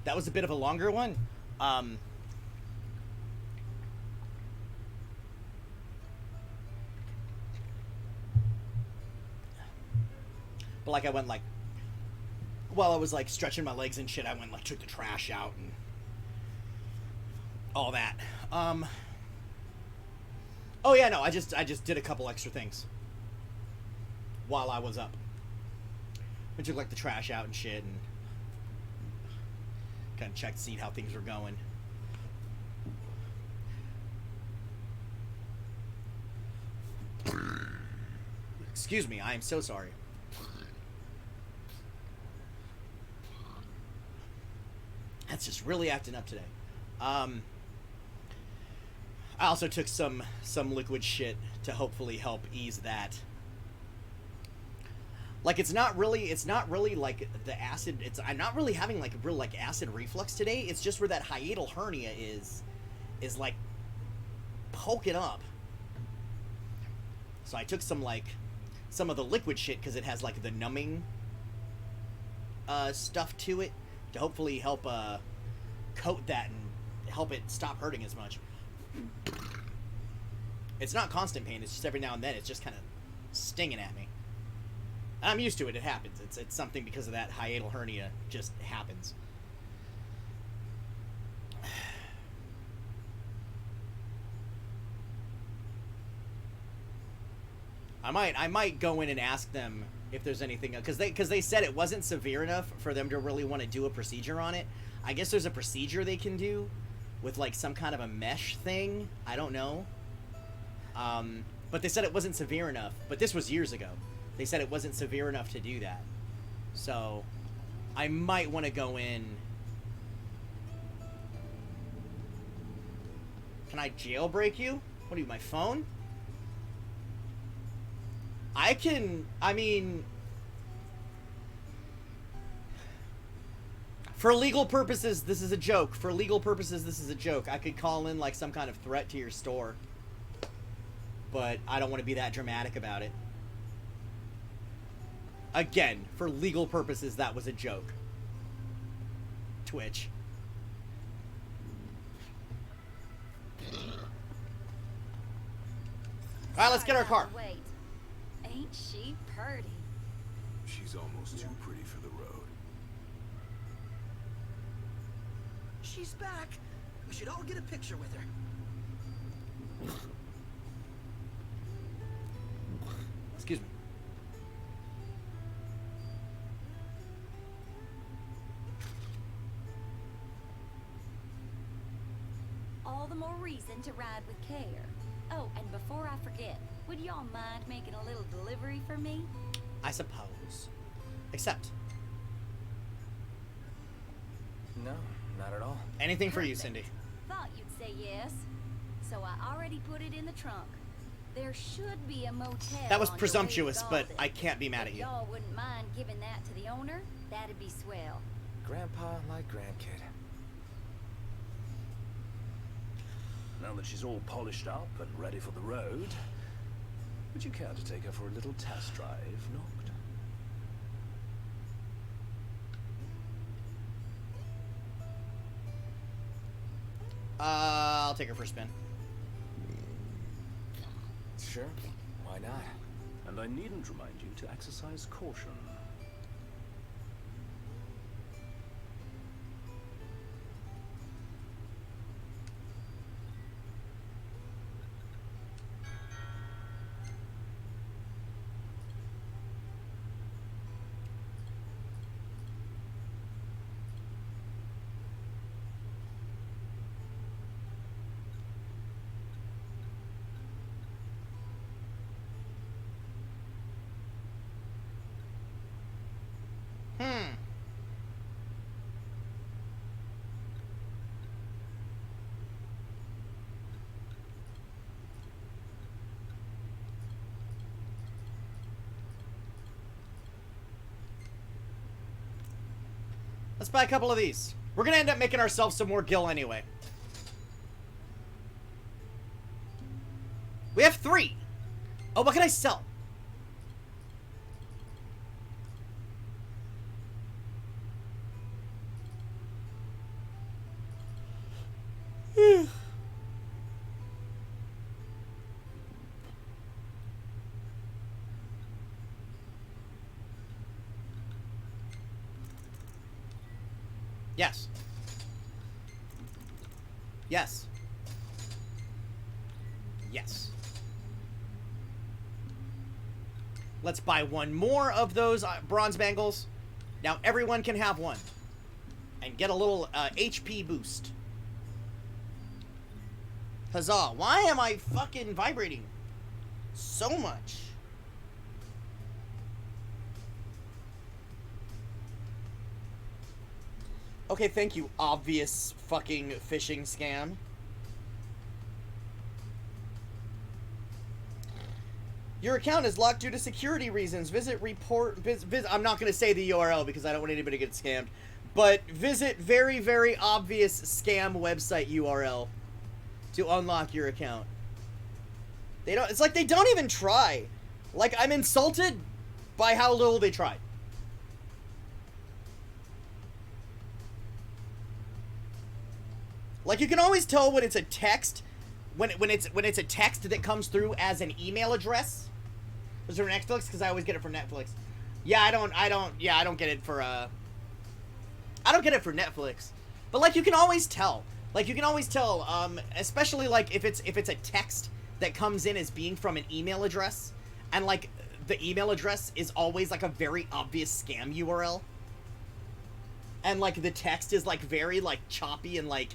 That was a bit of a longer one. But like I went like, while I was like stretching my legs and shit, I went like took the trash out and all that. Oh yeah, no, I just did a couple extra things while I was up. I took like the trash out and shit and kind of checked to see how things were going. Excuse me, I am so sorry. That's just really acting up today. I also took some liquid shit to hopefully help ease that. Like it's not really like the acid. I'm not really having like real like acid reflux today. It's just where that hiatal hernia is like poking up. So I took some of the liquid shit because it has like the numbing stuff to it to hopefully help coat that and help it stop hurting as much. It's not constant pain. It's just every now and then it's just kind of stinging at me. And I'm used to it. It happens. It's something because of that hiatal hernia just happens. I might go in and ask them if there's anything, because they said it wasn't severe enough for them to really want to do a procedure on it. I guess there's a procedure they can do with like some kind of a mesh thing. I don't know. But they said it wasn't severe enough. But this was years ago. They said it wasn't severe enough to do that. So I might want to go in. Can I jailbreak you? What are you, my phone? I mean, for legal purposes, this is a joke. For legal purposes, this is a joke. I could call in like some kind of threat to your store, but I don't want to be that dramatic about it. Again, for legal purposes, that was a joke. Twitch. Alright, let's get our car. Wait. Ain't she purty? She's almost too pretty for the road. She's back. We should all get a picture with her. Excuse me. All the more reason to ride with care. Oh, and before I forget, would y'all mind making a little delivery for me? I suppose. Except. No, not at all. Anything for you, Cindy. Thought you'd say yes. So I already put it in the trunk. There should be a motel. That was on your way to presumptuous, but Golden. I can't be mad at If you. y'all wouldn't mind giving that to the owner, that'd be swell. Grandpa like grandkid. Now that she's all polished up and ready for the road, would you care to take her for a little test drive, Noct? I'll take her for a spin. Sure, why not? And I needn't remind you to exercise caution. Let's buy a couple of these. We're gonna end up making ourselves some more gil anyway. We have 3. Oh, what can I sell? Yes. Yes. Yes. Let's buy one more of those bronze bangles. Now everyone can have one. And get a little HP boost. Huzzah. Why am I fucking vibrating so much? Okay, thank you, obvious fucking phishing scam. Your account is locked due to security reasons. Visit report... I'm not going to say the URL because I don't want anybody to get scammed. But visit very, very obvious scam website URL to unlock your account. They don't... It's like they don't even try. Like, I'm insulted by how little they tried. Like, you can always tell when it's a text, when it's a text that comes through as an email address. Is it for Netflix? Because I always get it for Netflix. Yeah, I don't get it for, I don't get it for Netflix. But, like, you can always tell. Like, you can always tell, especially, like, if it's a text that comes in as being from an email address, and, like, the email address is always, like, a very obvious scam URL. And, like, the text is, like, very, like, choppy and, like...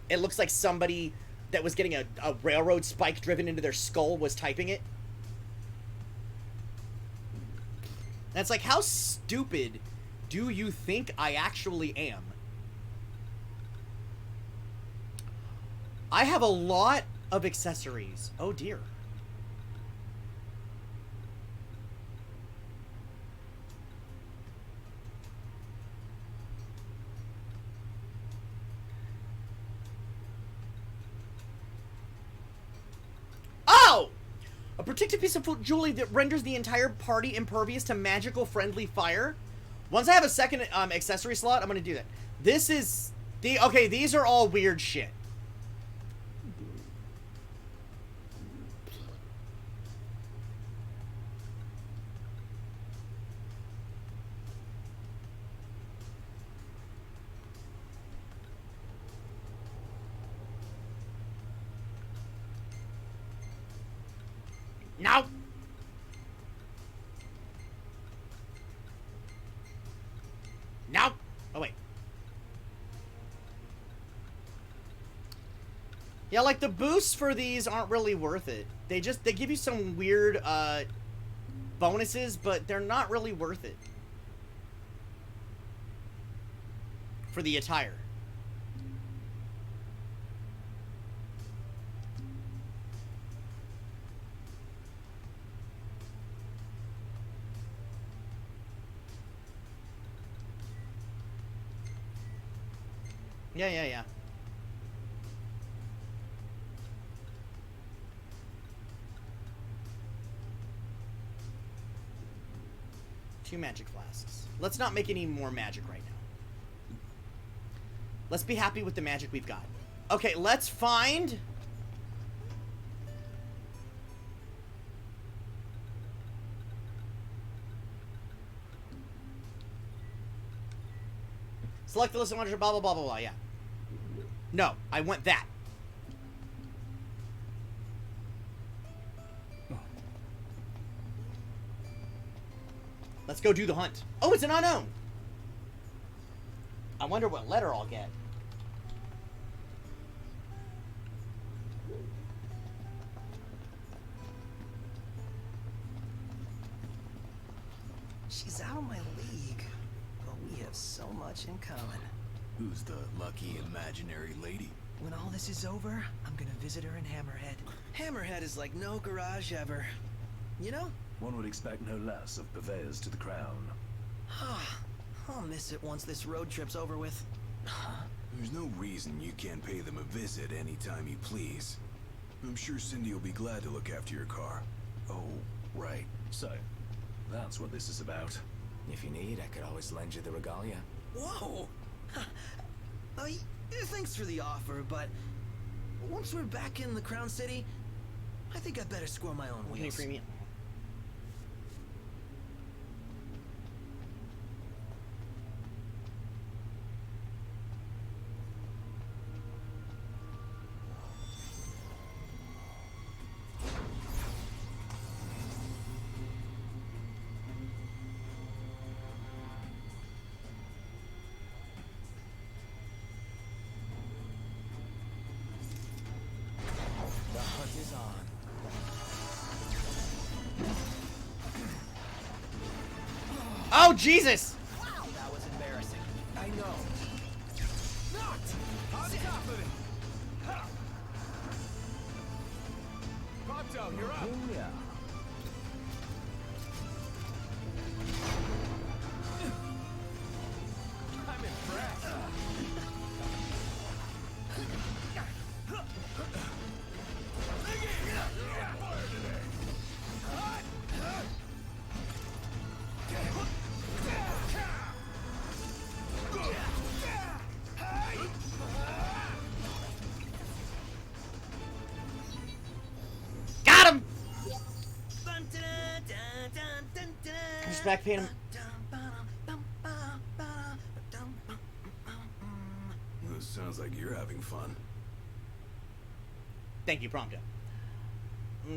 It looks like somebody that was getting a railroad spike driven into their skull was typing it. And it's like, how stupid do you think I actually am? I have a lot of accessories. Oh dear. Oh! A protective piece of jewelry that renders the entire party impervious to magical friendly fire. Once I have a second accessory slot, I'm gonna do that. This is the okay. These are all weird shit. No. No. Oh, wait. Yeah, like, the boosts for these aren't really worth it. They give you some weird, bonuses, but they're not really worth it. For the attire. Yeah. 2 magic flasks. Let's not make any more magic right now. Let's be happy with the magic we've got. Okay, let's find... Select the list of 100, blah, blah, blah, blah, blah, yeah. No, I want that. Let's go do the hunt. Oh, it's an unknown. I wonder what letter I'll get. She's out of my league, but we have so much in common. Who's the lucky imaginary lady? When all this is over, I'm gonna visit her in Hammerhead. Hammerhead is like no garage ever. You know? One would expect no less of purveyors to the crown. I'll miss it once this road trip's over with. There's no reason you can't pay them a visit anytime you please. I'm sure Cindy will be glad to look after your car. Oh, right. So, that's what this is about. If you need, I could always lend you the regalia. Whoa! Thanks for the offer, but once we're back in the Crown City, I think I better square my own Can you wheels. free me? The hunt is on. Oh, Jesus! Wow, that was embarrassing. I know. Knocked! On top of it! Ha! Pronto, you're up! Yeah. I'm impressed. Got him! Just back pain him. This sounds like you're having fun. Thank you, Prompto.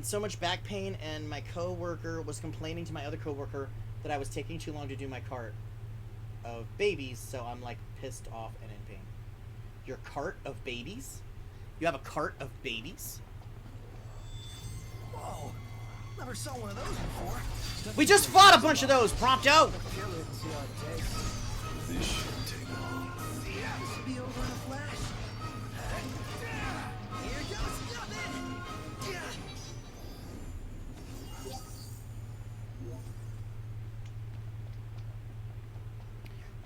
So much back pain, and my coworker was complaining to my other coworker that I was taking too long to do my cart of babies, so I'm like pissed off and in pain. Your cart of babies? You have a cart of babies? Whoa! Never saw one of those before. We just fought a bunch of those, Prompto! Kill it and see how it tastes. This shouldn't take long. Yeah, this will be over in a flash. Here goes nothing!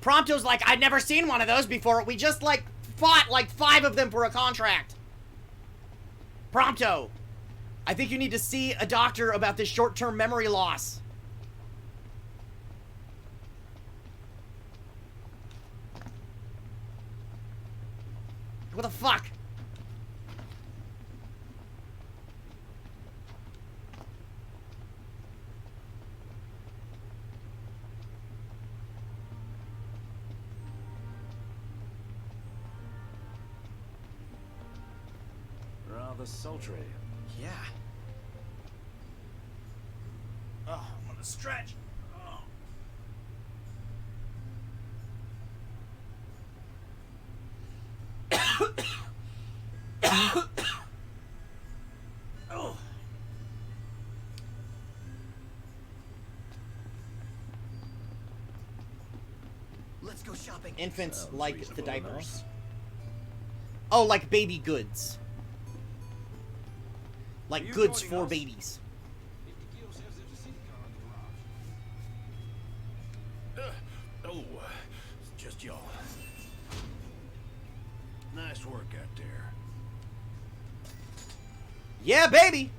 Prompto's like, I'd never seen one of those before. We just, like, fought, like, 5 of them for a contract. Prompto, I think you need to see a doctor about this short-term memory loss. What the fuck? Rather sultry. Yeah. Oh, I'm gonna stretch. Oh. Let's go shopping. Infants Sounds like the reasonable diapers. enough. Oh, like baby goods. Like You goods joining for us? babies. Oh, it's just y'all. Nice work out there. Yeah, baby!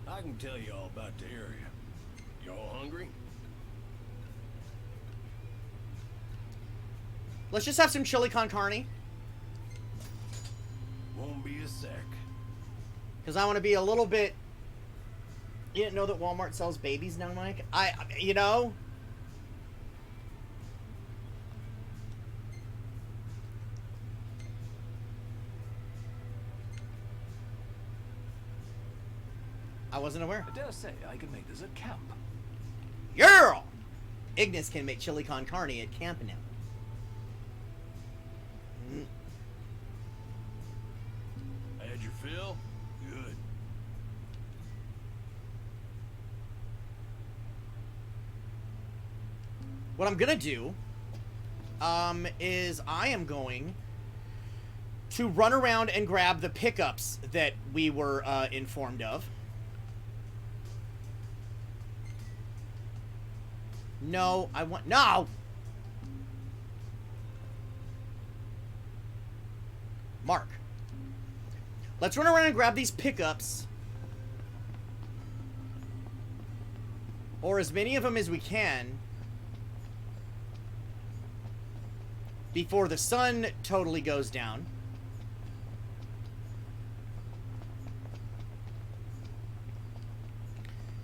I can tell you all about the area. Y'all hungry? Let's just have some chili con carne. Won't be a sec. Because I want to be a little bit... You didn't know that Walmart sells babies now, Mike? You know? I wasn't aware. I dare say I can make this at camp. Girl! Ignis can make chili con carne at camp now. Had your fill? Good. What I'm gonna do, is I am going to run around and grab the pickups that we were, informed of. No, I want... No! Mark. Let's run around and grab these pickups. Or as many of them as we can. Before the sun totally goes down.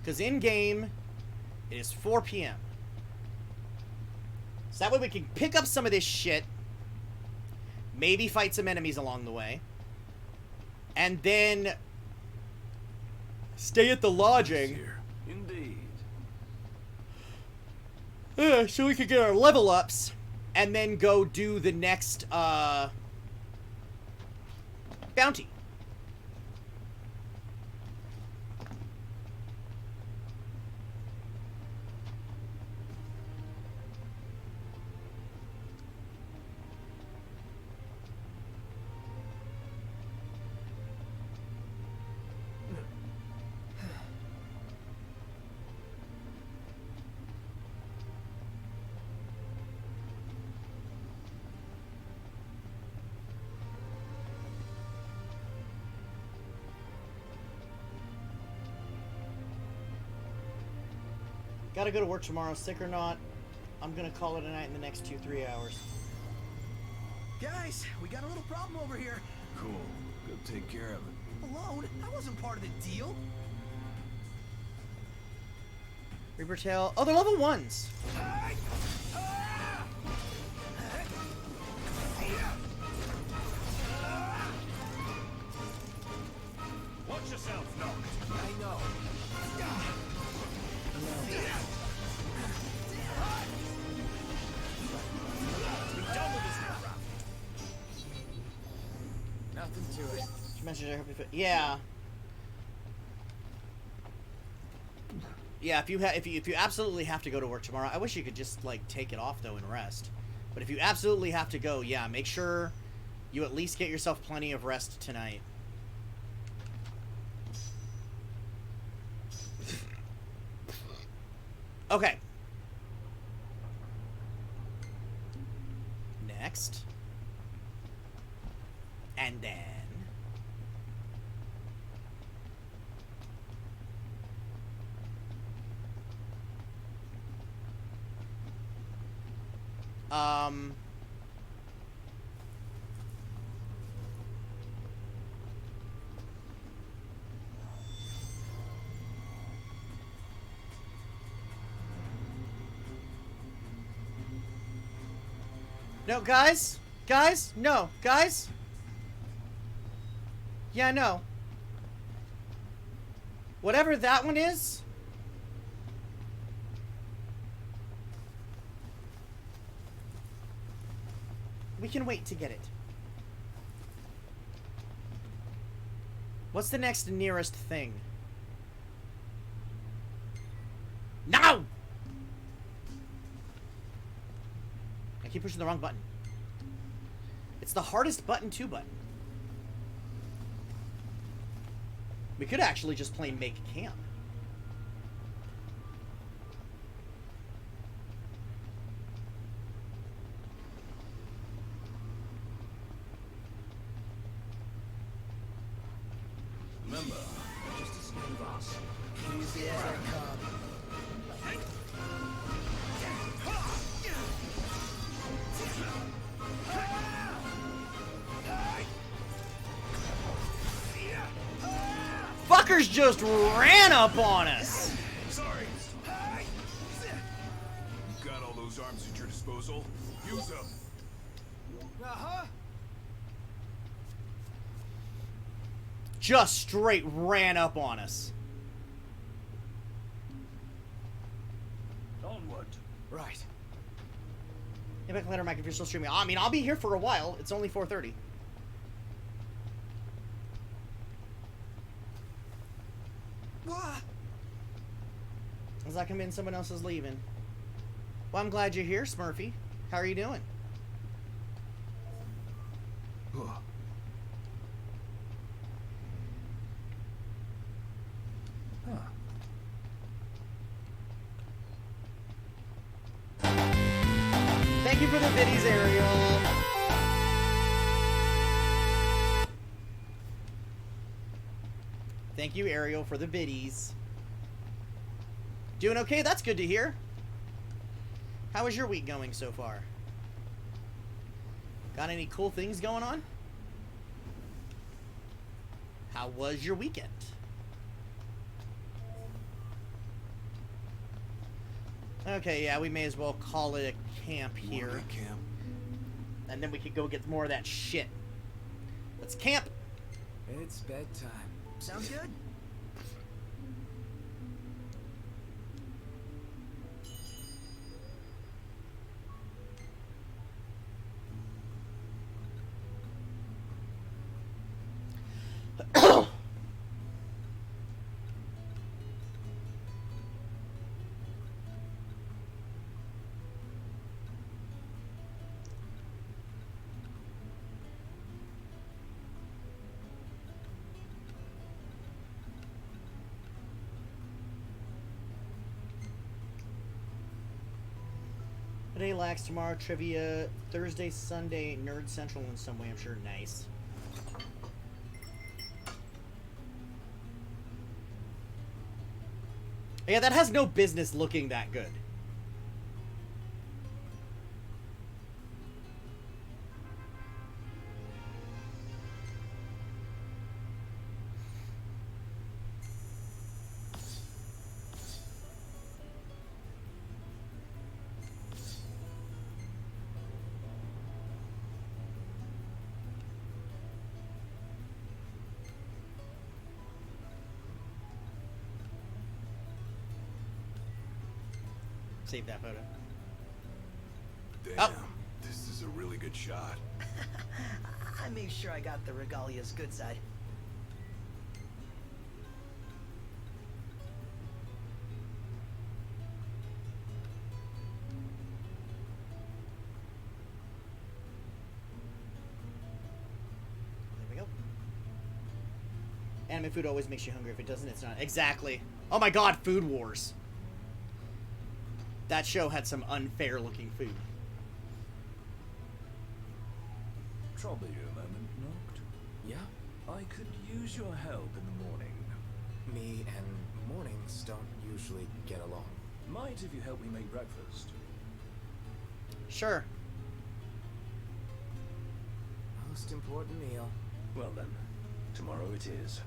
Because in-game, it is 4 p.m. So that way we can pick up some of this shit. Maybe fight some enemies along the way. And then stay at the lodging. Indeed. So we could get our level ups. And then go do the next, bounty. Gotta go to work tomorrow, sick or not. I'm gonna call it a night in the next 2-3 hours. Guys, we got a little problem over here. Cool. Go take care of it. Alone? I wasn't part of the deal. Reaper Tail. Oh, they're level 1s. Watch yourself, Noct. I know. Nothing to it. Message, I hope you fit. Yeah. Yeah, if you absolutely have to go to work tomorrow, I wish you could just like take it off though and rest. But if you absolutely have to go, yeah, make sure you at least get yourself plenty of rest tonight. Okay. Next. And then... No, guys? Guys? No. Guys? Yeah, no. Whatever that one is... we can wait to get it. What's the next nearest thing? No! I keep pushing the wrong button. It's the hardest button to button. We could actually just plain make camp. Remember, just a small of us. Easy as I come. Fuckers just ran up on us! Sorry. You got all those arms at your disposal? Use them. Uh-huh. Just straight ran up on us. Onward. Right. Get back later, Mike, if you're still streaming. I mean, I'll be here for a while. It's only 4:30. As I come in, someone else is leaving. Well, I'm glad you're here, Smurfy. How are you doing? Thank you for the biddies, Ariel. Thank you, Ariel, for the biddies. Doing okay? That's good to hear. How is your week going so far? Got any cool things going on? How was your weekend? Okay, yeah, we may as well call it a camp here. Camp. And then we could go get more of that shit. Let's camp! It's bedtime. Sounds good. Today lacks, tomorrow trivia, Thursday, Sunday, Nerd Central in some way, I'm sure. Nice. Yeah, that has no business looking that good. Save that photo. Damn, this is a really good shot. I made sure I got the regalia's good side. There we go. Anime food always makes you hungry. If it doesn't, it's not. Exactly. Oh my god, Food Wars. That show had some unfair looking food. Trouble you a moment, Noct? Yeah? I could use your help in the morning. Me and mornings don't usually get along. Might if you help me make breakfast. Sure. Most important meal. Well then, tomorrow it is.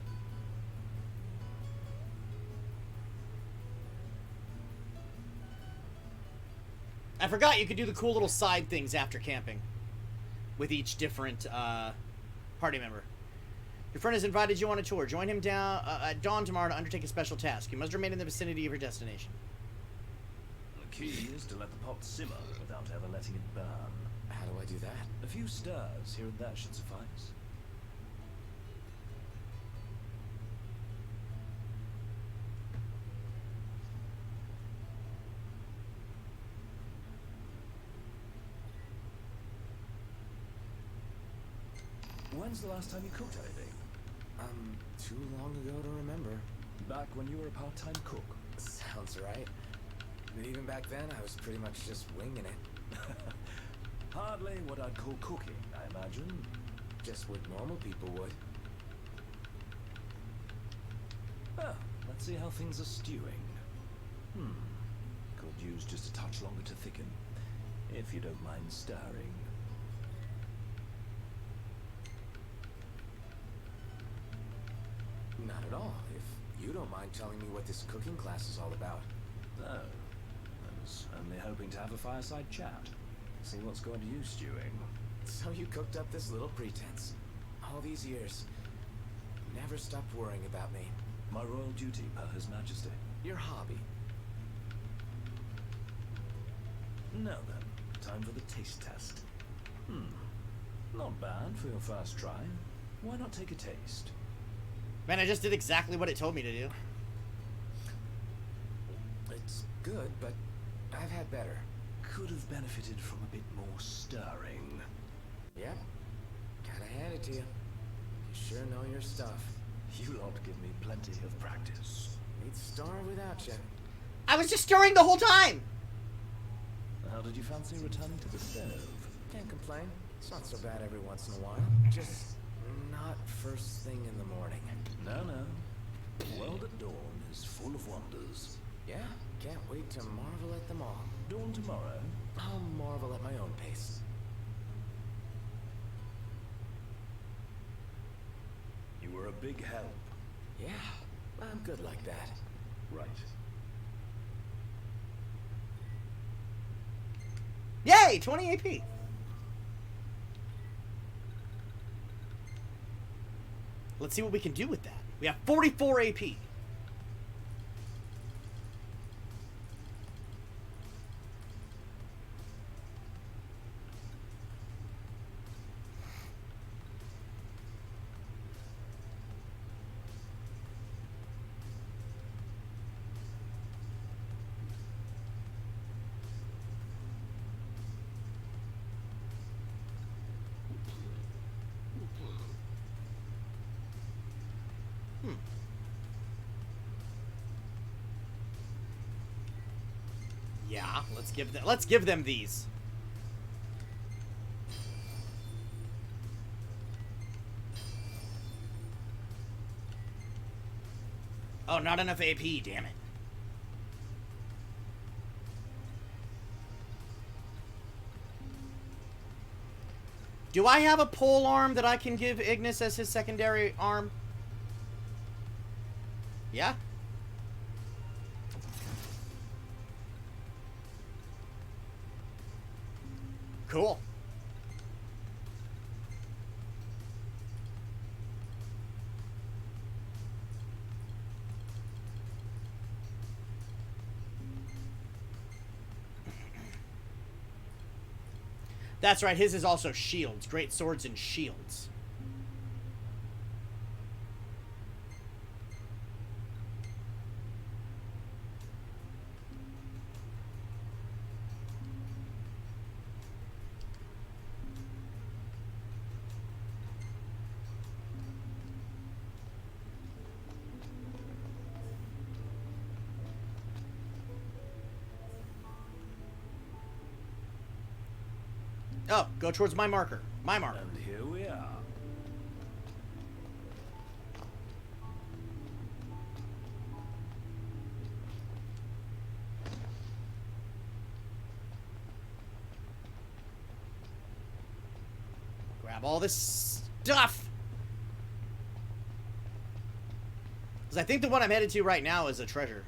I forgot you could do the cool little side things after camping. With each different party member. Your friend has invited you on a tour. Join him down at dawn tomorrow to undertake a special task. You must remain in the vicinity of your destination. The key is to let the pot simmer without ever letting it burn. How do I do that? A few stirs here and there should suffice. When's the last time you cooked anything? Too long ago to remember. Back when you were a part-time cook. Sounds right. But even back then, I was pretty much just winging it. Hardly what I'd call cooking, I imagine. Just what normal people would. Well, let's see how things are stewing. Could use just a touch longer to thicken, if you don't mind stirring. Not at all, if you don't mind telling me what this cooking class is all about. No, I was only hoping to have a fireside chat. See what's going to you stewing. So you cooked up this little pretense. All these years. Never stopped worrying about me. My royal duty, per His Majesty. Your hobby. Now then, time for the taste test. Not bad for your first try. Why not take a taste? Man, I just did exactly what it told me to do. It's good, but I've had better. Could have benefited from a bit more stirring. Yep. Gotta hand it to you. You sure know your stuff. You lot give me plenty of practice. We'd starve without you. I was just stirring the whole time! How did you fancy returning to the stove? Can't complain. It's not so bad every once in a while. Just not first thing in the morning. No, no. The world at dawn is full of wonders. Yeah, can't wait to marvel at them all. Dawn tomorrow? I'll marvel at my own pace. You were a big help. Yeah, I'm good like that. Right. Yay! 20 AP! Let's see what we can do with that. We have 44 AP. Yeah, let's give them these. Oh, not enough AP, damn it. Do I have a pole arm that I can give Ignis as his secondary arm? Yeah? Cool. That's right, his is also shields. Great swords and shields. Oh, go towards my marker. My marker. And here we are. Grab all this stuff. Because I think the one I'm headed to right now is a treasure.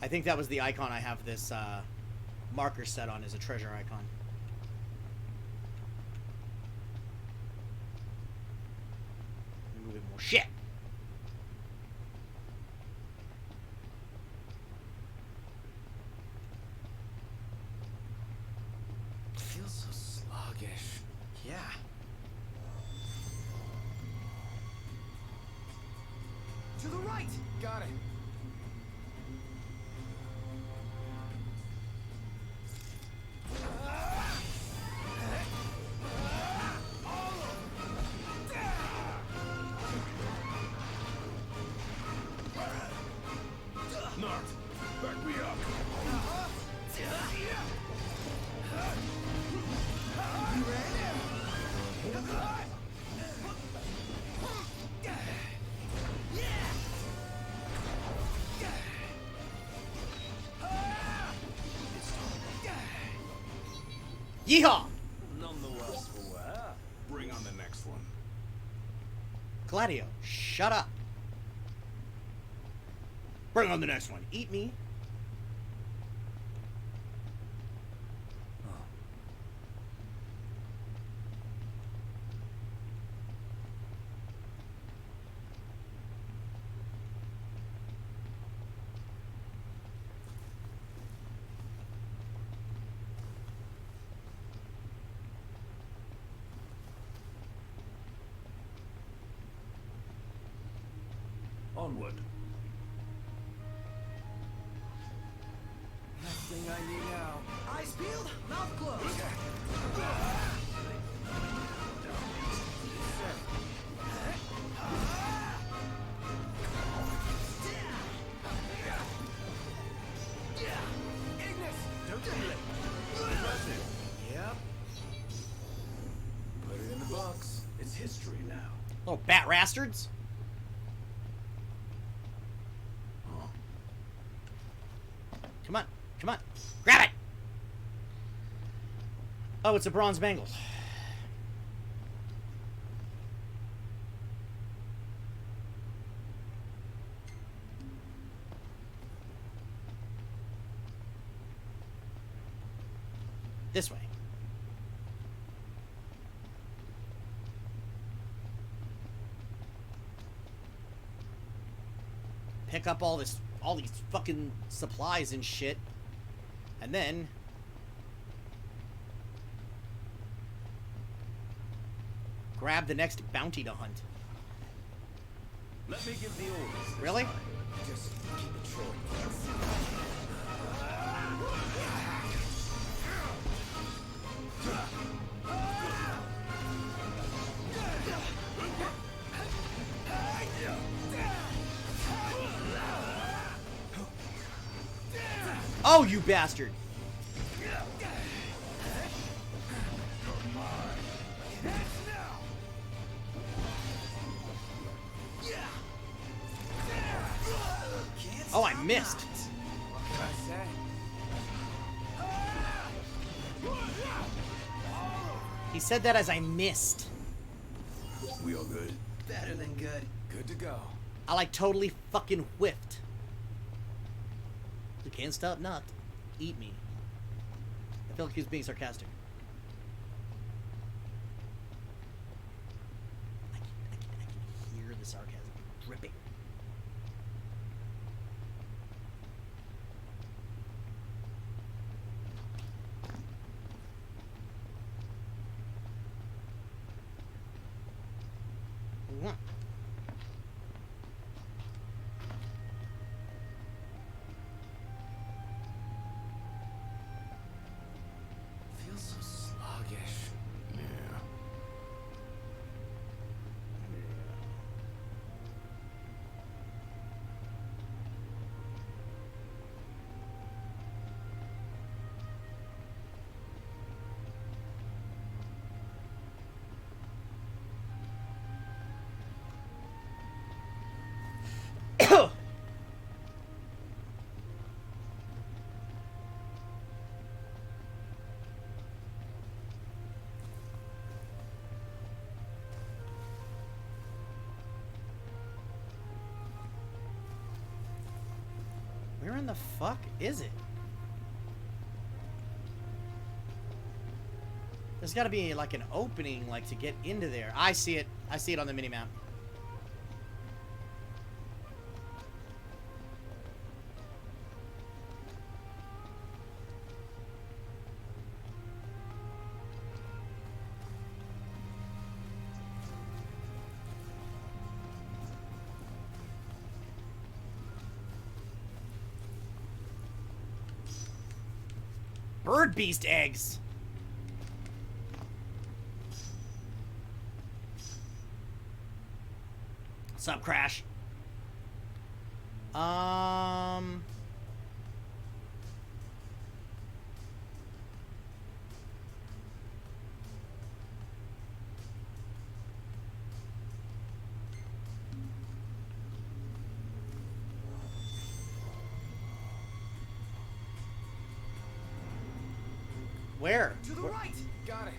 I think that was the icon I have this, marker set on, is a treasure icon. Moving more shit. Feels so sluggish. Yeah. To the right! Got it. Nart, back me up. Yeehaw! None the worse for wear. Bring on the next one. Gladio, shut up. Bring on the next one. Eat me. Onward. Next thing I need now. Eyes peeled, mouth closed. Ignis! Don't delay. Impressive. Yep. Put it in the box. It's history now. Little bat rastards. Come on. Come on. Grab it! Oh, it's a bronze bangle. This way. Pick up all these fucking supplies and shit. And then grab the next bounty to hunt. Let me give the orders. This Really? time. Just keep it short. Oh, you bastard! Oh, I missed. What can I say? He said that as I missed. We all good? Better than good. Good to go. I like totally fucking whiffed. You can't stop not. Eat me. I feel like he was being sarcastic. I can hear the sarcasm dripping. Mwah. Feels so sluggish. Yeah. Where in the fuck is it? There's gotta be like an opening, like to get into there. I see it. I see it on the minimap. Bird beast eggs. What's up, Crash? Where? To the right. Got it.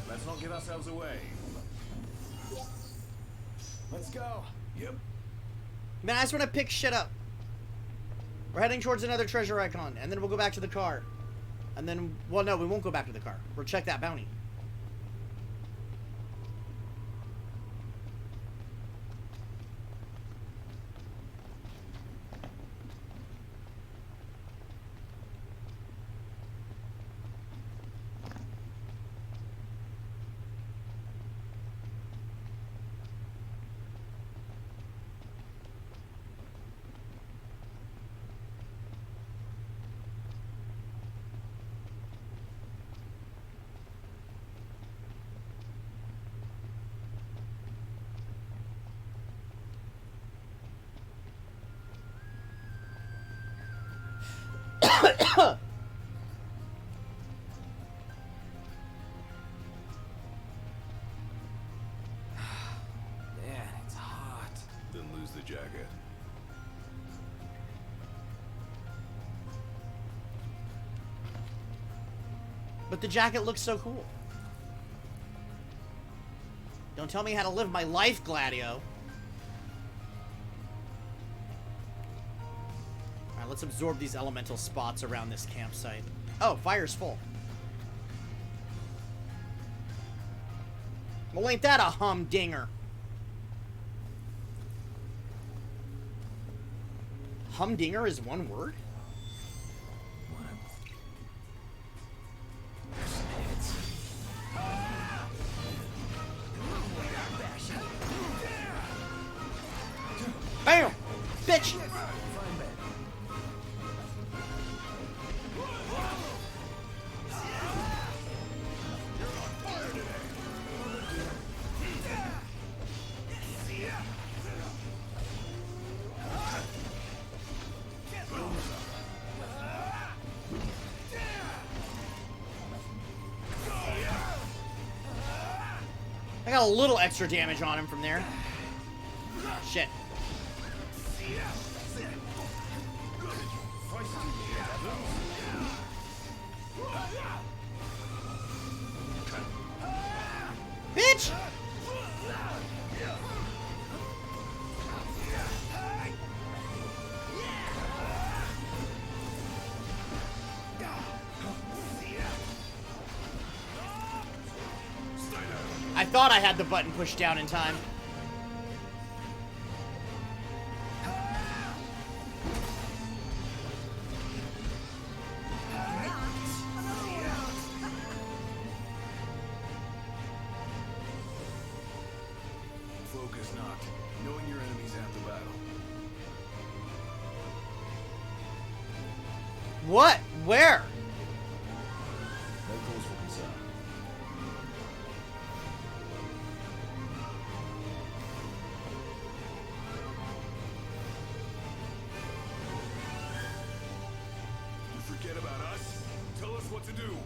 Let's not get ourselves away. Let's go. Yep. Man, I just want to pick shit up. We're heading towards another treasure icon, and then we'll go back to the car. And then, well, no, we won't go back to the car. We'll check that bounty. it's hot. Then lose the jacket. But the jacket looks so cool. Don't tell me how to live my life, Gladio. Alright, let's absorb these elemental spots around this campsite. Oh, fire's full. Well, ain't that a humdinger? Humdinger is one word? Bam! Bitch! I got a little extra damage on him from there. Shit. Bitch! I thought I had the button pushed down in time. Focus knocked. Knowing your enemy's half the battle. What? Where? No cause for concern. You forget about us? Tell us what to do.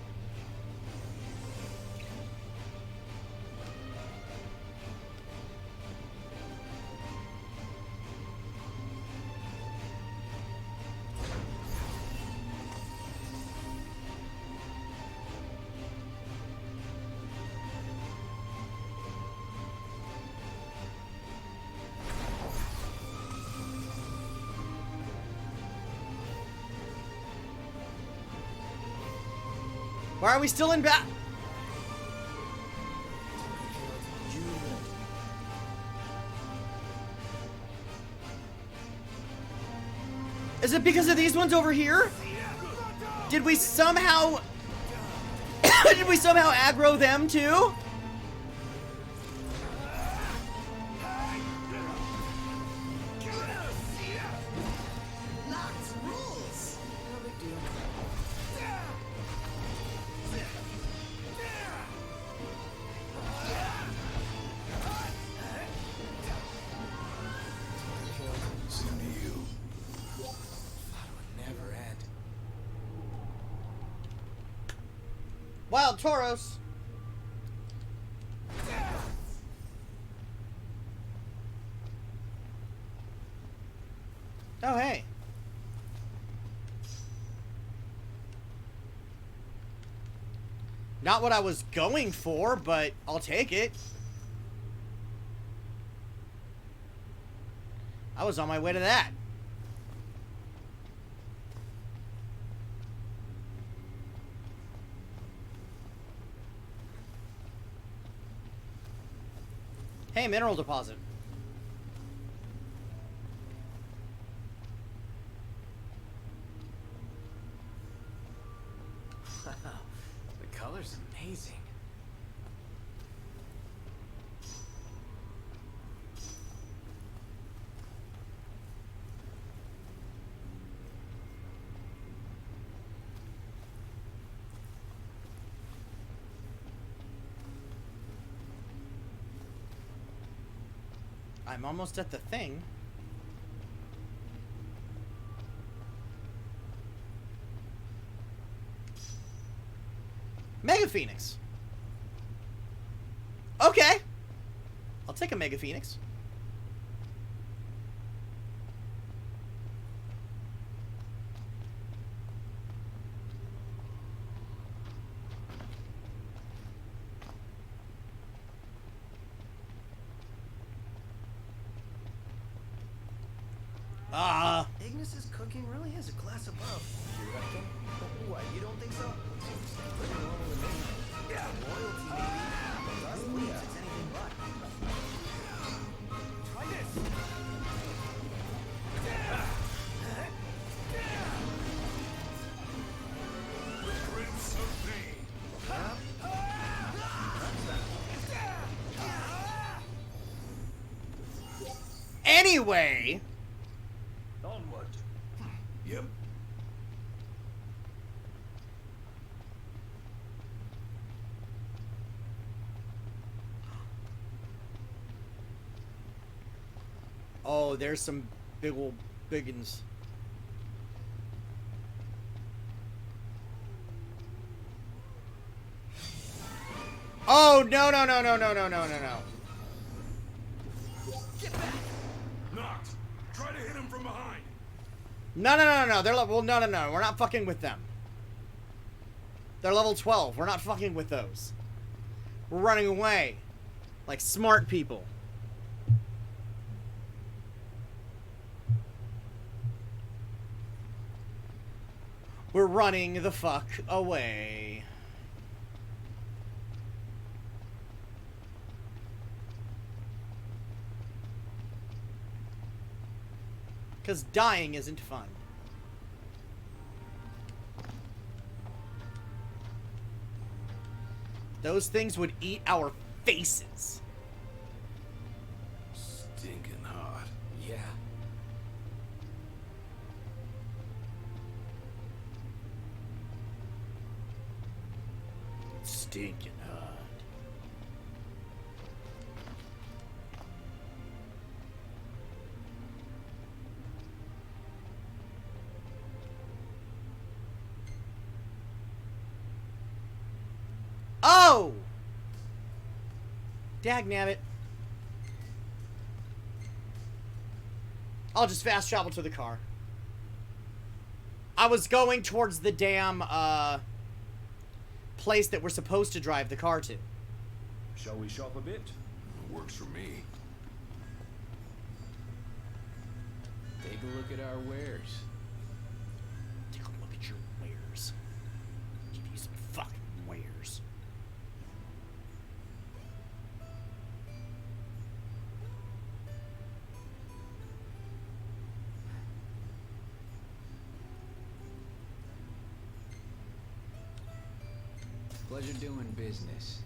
Why are we still in bat? Is it because of these ones over here? Did we somehow... Did we somehow aggro them too? Wild Tauros. Oh, hey. Not what I was going for, but I'll take it. I was on my way to that. Hey, mineral deposit. The color's amazing. I'm almost at the thing. Mega Phoenix. Okay. I'll take a Mega Phoenix. Ignis's cooking really is a class above. You reckon? What, you don't think so? Seems pretty normal to me. Yeah, loyalty maybe. But us believes it's anything but. Try this. The Prince of Pain. Anyway. Onward. Yep. Oh, there's some big ol' biggins. Oh, no, no, no, no, no, no, no, no, no. Knocked. Try to hit him from behind. No, no, no, no, no. They're level. No, no, no. We're not fucking with them. They're level 12. We're not fucking with those. We're running away. Like smart people. We're running the fuck away. Because dying isn't fun. Those things would eat our faces. Stinking hot. Yeah. Stinking hot. Oh! Dagnabbit. I'll just fast travel to the car. I was going towards the damn, place that we're supposed to drive the car to. Shall we shop a bit? Works for me. Take a look at our wares. Take a look at your wares. Give you some fucking wares. Pleasure doing business.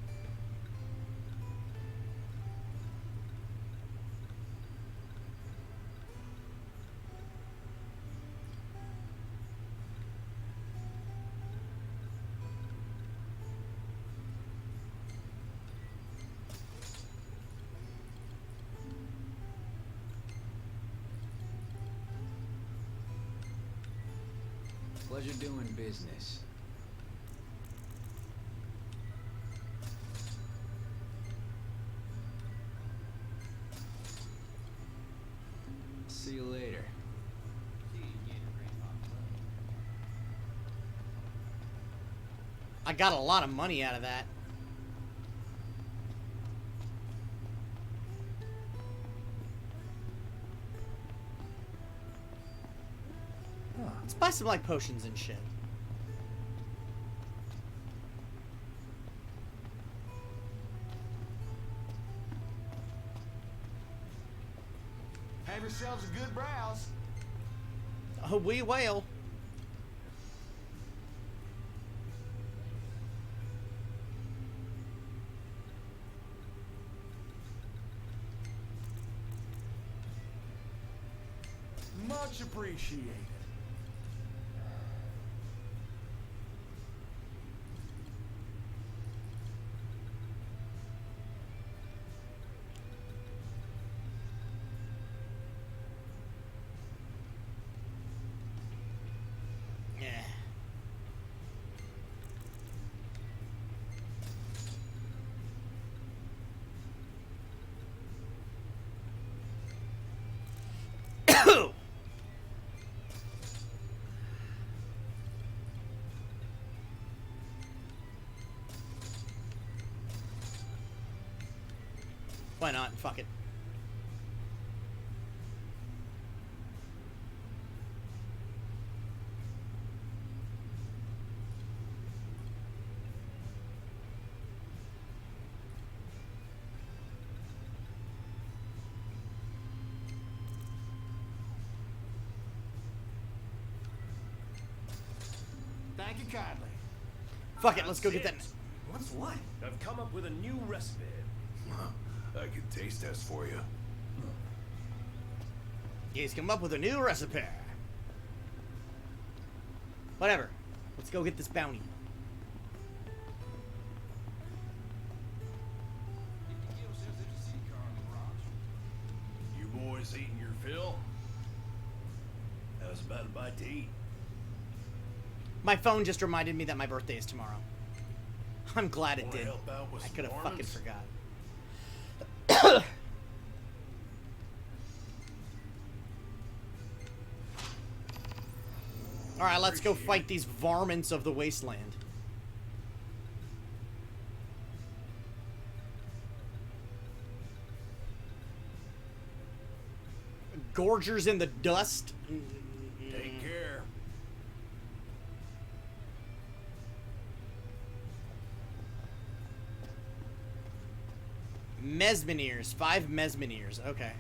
Pleasure doing business. See you later. I got a lot of money out of that. Let's buy some, like, potions and shit. Have yourselves a good browse. Oh, we will. Much appreciated. Why not? Fuck it. Thank you kindly. Fuck it, let's go get that. What's what? I've come up with a new recipe. I can taste test for you. He's come up with a new recipe. Whatever. Let's go get this bounty. You boys eating your fill? How's about a bite to eat? My phone just reminded me that my birthday is tomorrow. I'm glad it Wanna did. help out with I some could have fucking ornaments? forgot. Alright, let's go fight these varmints of the wasteland. Gorgers in the dust. Take care. Mesmeniers. 5 Mesmeniers. Okay.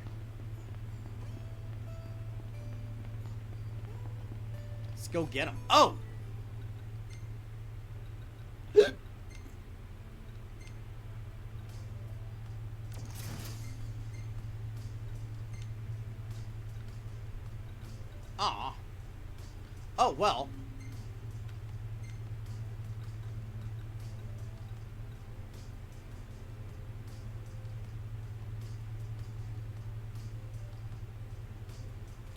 Let's go get them. Oh! Aw. Oh, well.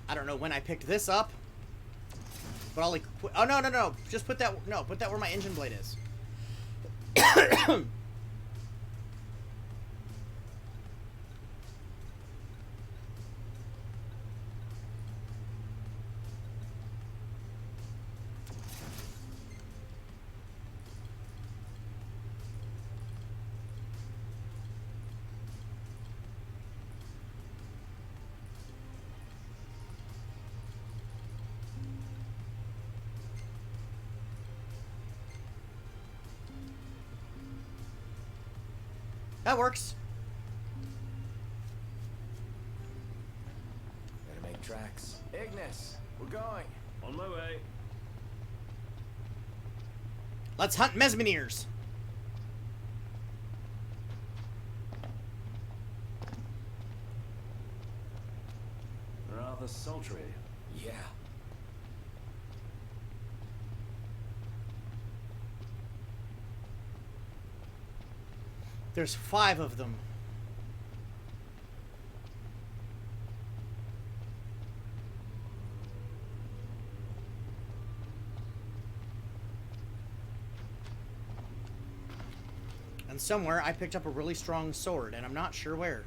I don't know when I picked this up, but I'll equip. Oh, no, no, no. Just put that. No, put that where my engine blade is. That works. Better make tracks. Ignis, we're going. On my way. Let's hunt Mesmeniers. Rather sultry. Yeah. There's 5 of them. And somewhere I picked up a really strong sword, and I'm not sure where.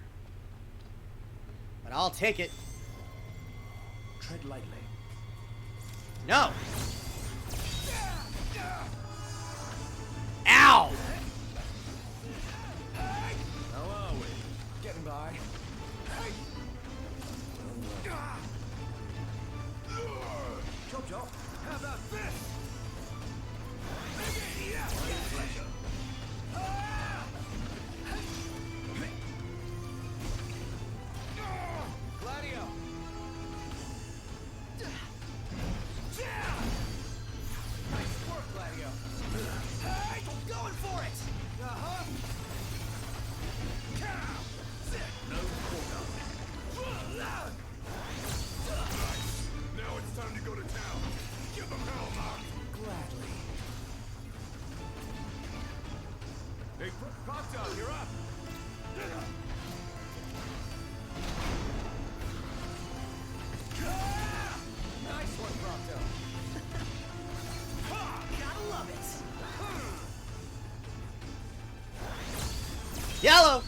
But I'll take it. Tread lightly. No! Ow! How are we? Getting by. Jojo, how about this? Gladio! Nice work, Gladio. Going for it! Uh-huh. No quarter. Now it's time to go to town. Give them hell, Mark. Gladly. Hey, Proctor, you're up. Nice one, Procto. Gotta love it. Yellow!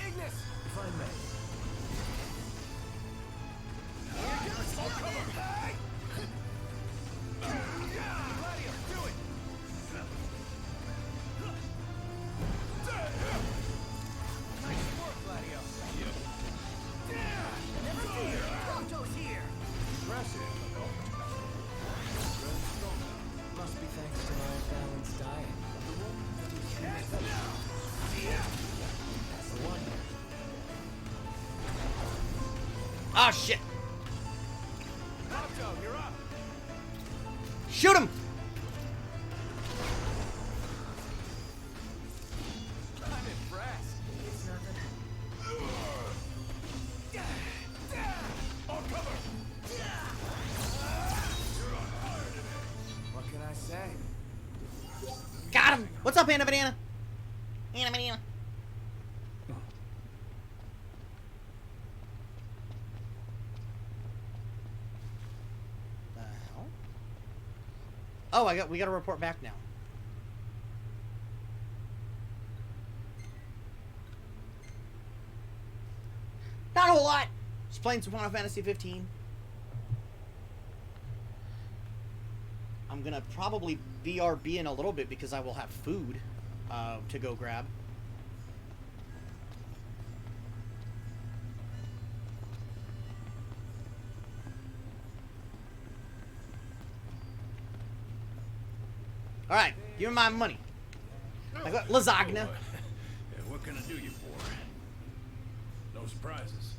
Ignis! If I may. Gladio, do it! Oh shit! Otto, you're up. Shoot him! I'm impressed. It's nothing. On cover! What can I say? Got him! What's up, Anna Banana? Anna Banana. The hell? Oh, we gotta report back now. Not a whole lot. Just playing some Final Fantasy 15. I'm gonna probably BRB in a little bit because I will have food to go grab. All right, give me my money. I got lasagna. What can I do you for? No surprises.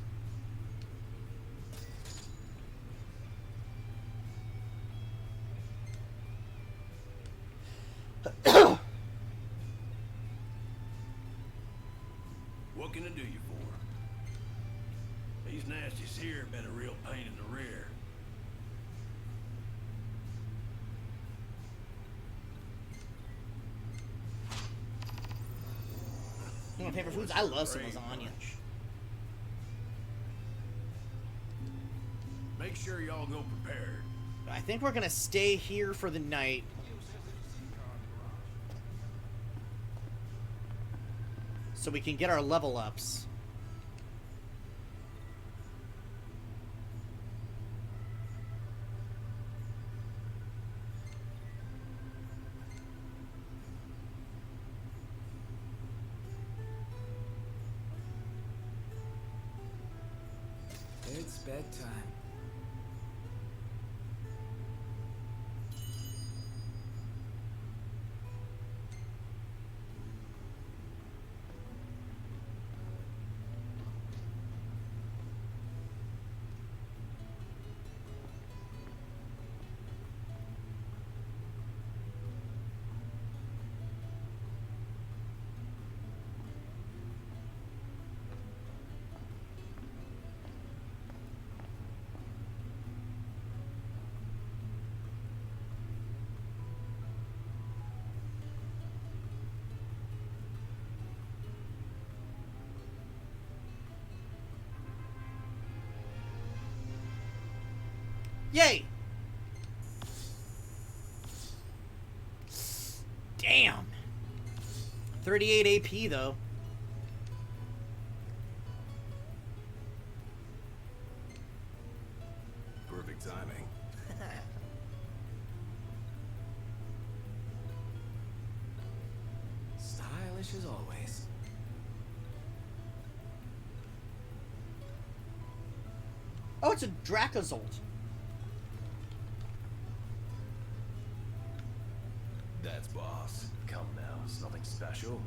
What can I do you for? These nasties here have been a real pain in the rear. You want paper foods? I love some lasagna. Make sure y'all go prepared. I think we're gonna stay here for the night. So we can get our level ups. It's bedtime. Yay! Damn! 38 AP though. Perfect timing. Stylish as always. Oh, it's a Dracozolt. That's boss. Come now, it's nothing special.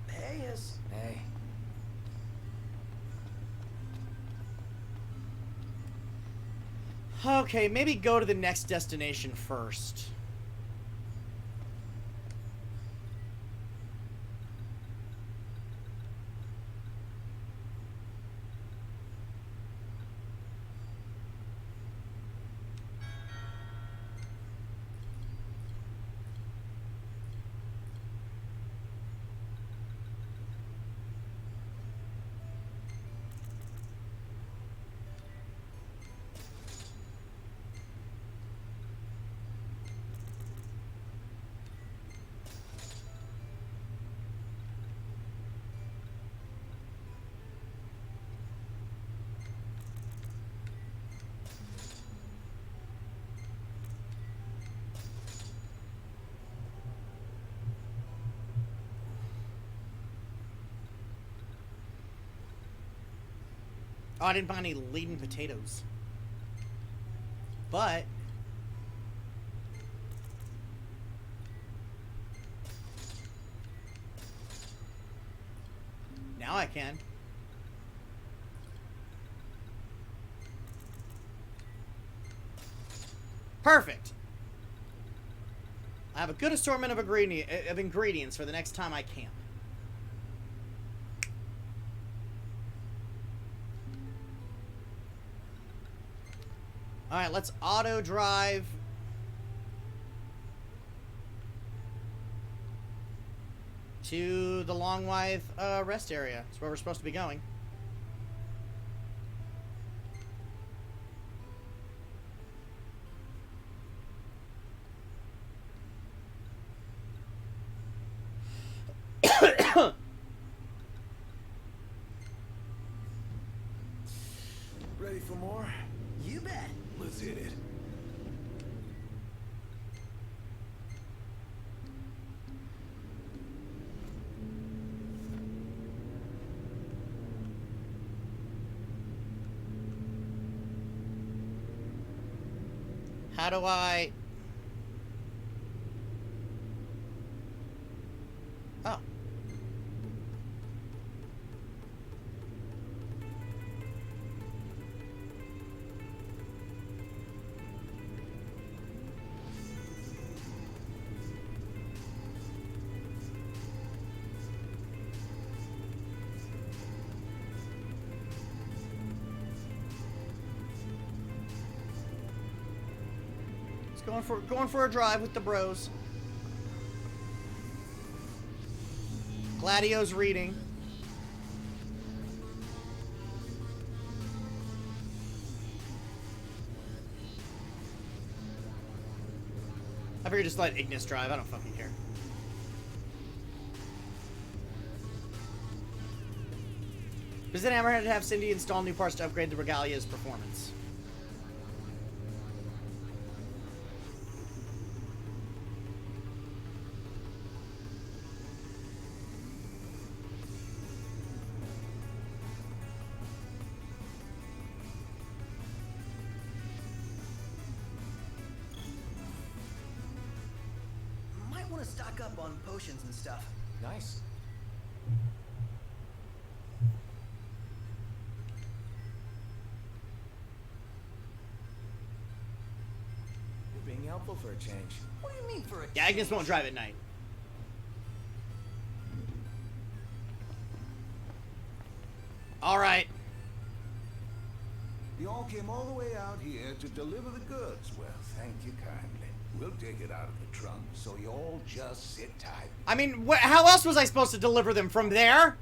Hey, Hey. Okay, maybe go to the next destination first. Oh, I didn't buy any laden potatoes. But now I can. Perfect. I have a good assortment of ingredients for the next time I camp. Alright, let's auto drive to the Long Wythe rest area. That's where we're supposed to be going. Ready for more? You bet. Let's hit it. How do I... Oh. Going for a drive with the bros. Gladio's reading. I figure just let Ignis drive. I don't fucking care. Visit Hammerhead to have Cindy install new parts to upgrade the Regalia's performance. Want to stock up on potions and stuff. Nice. You're being helpful for a change. What do you mean for a Yeah, Agnes won't drive at night. Alright. You all came all the way out here to deliver the goods. Well, thank you kindly. We'll take it out of the trunk, so you all just sit tight. I mean, how else was I supposed to deliver them from there?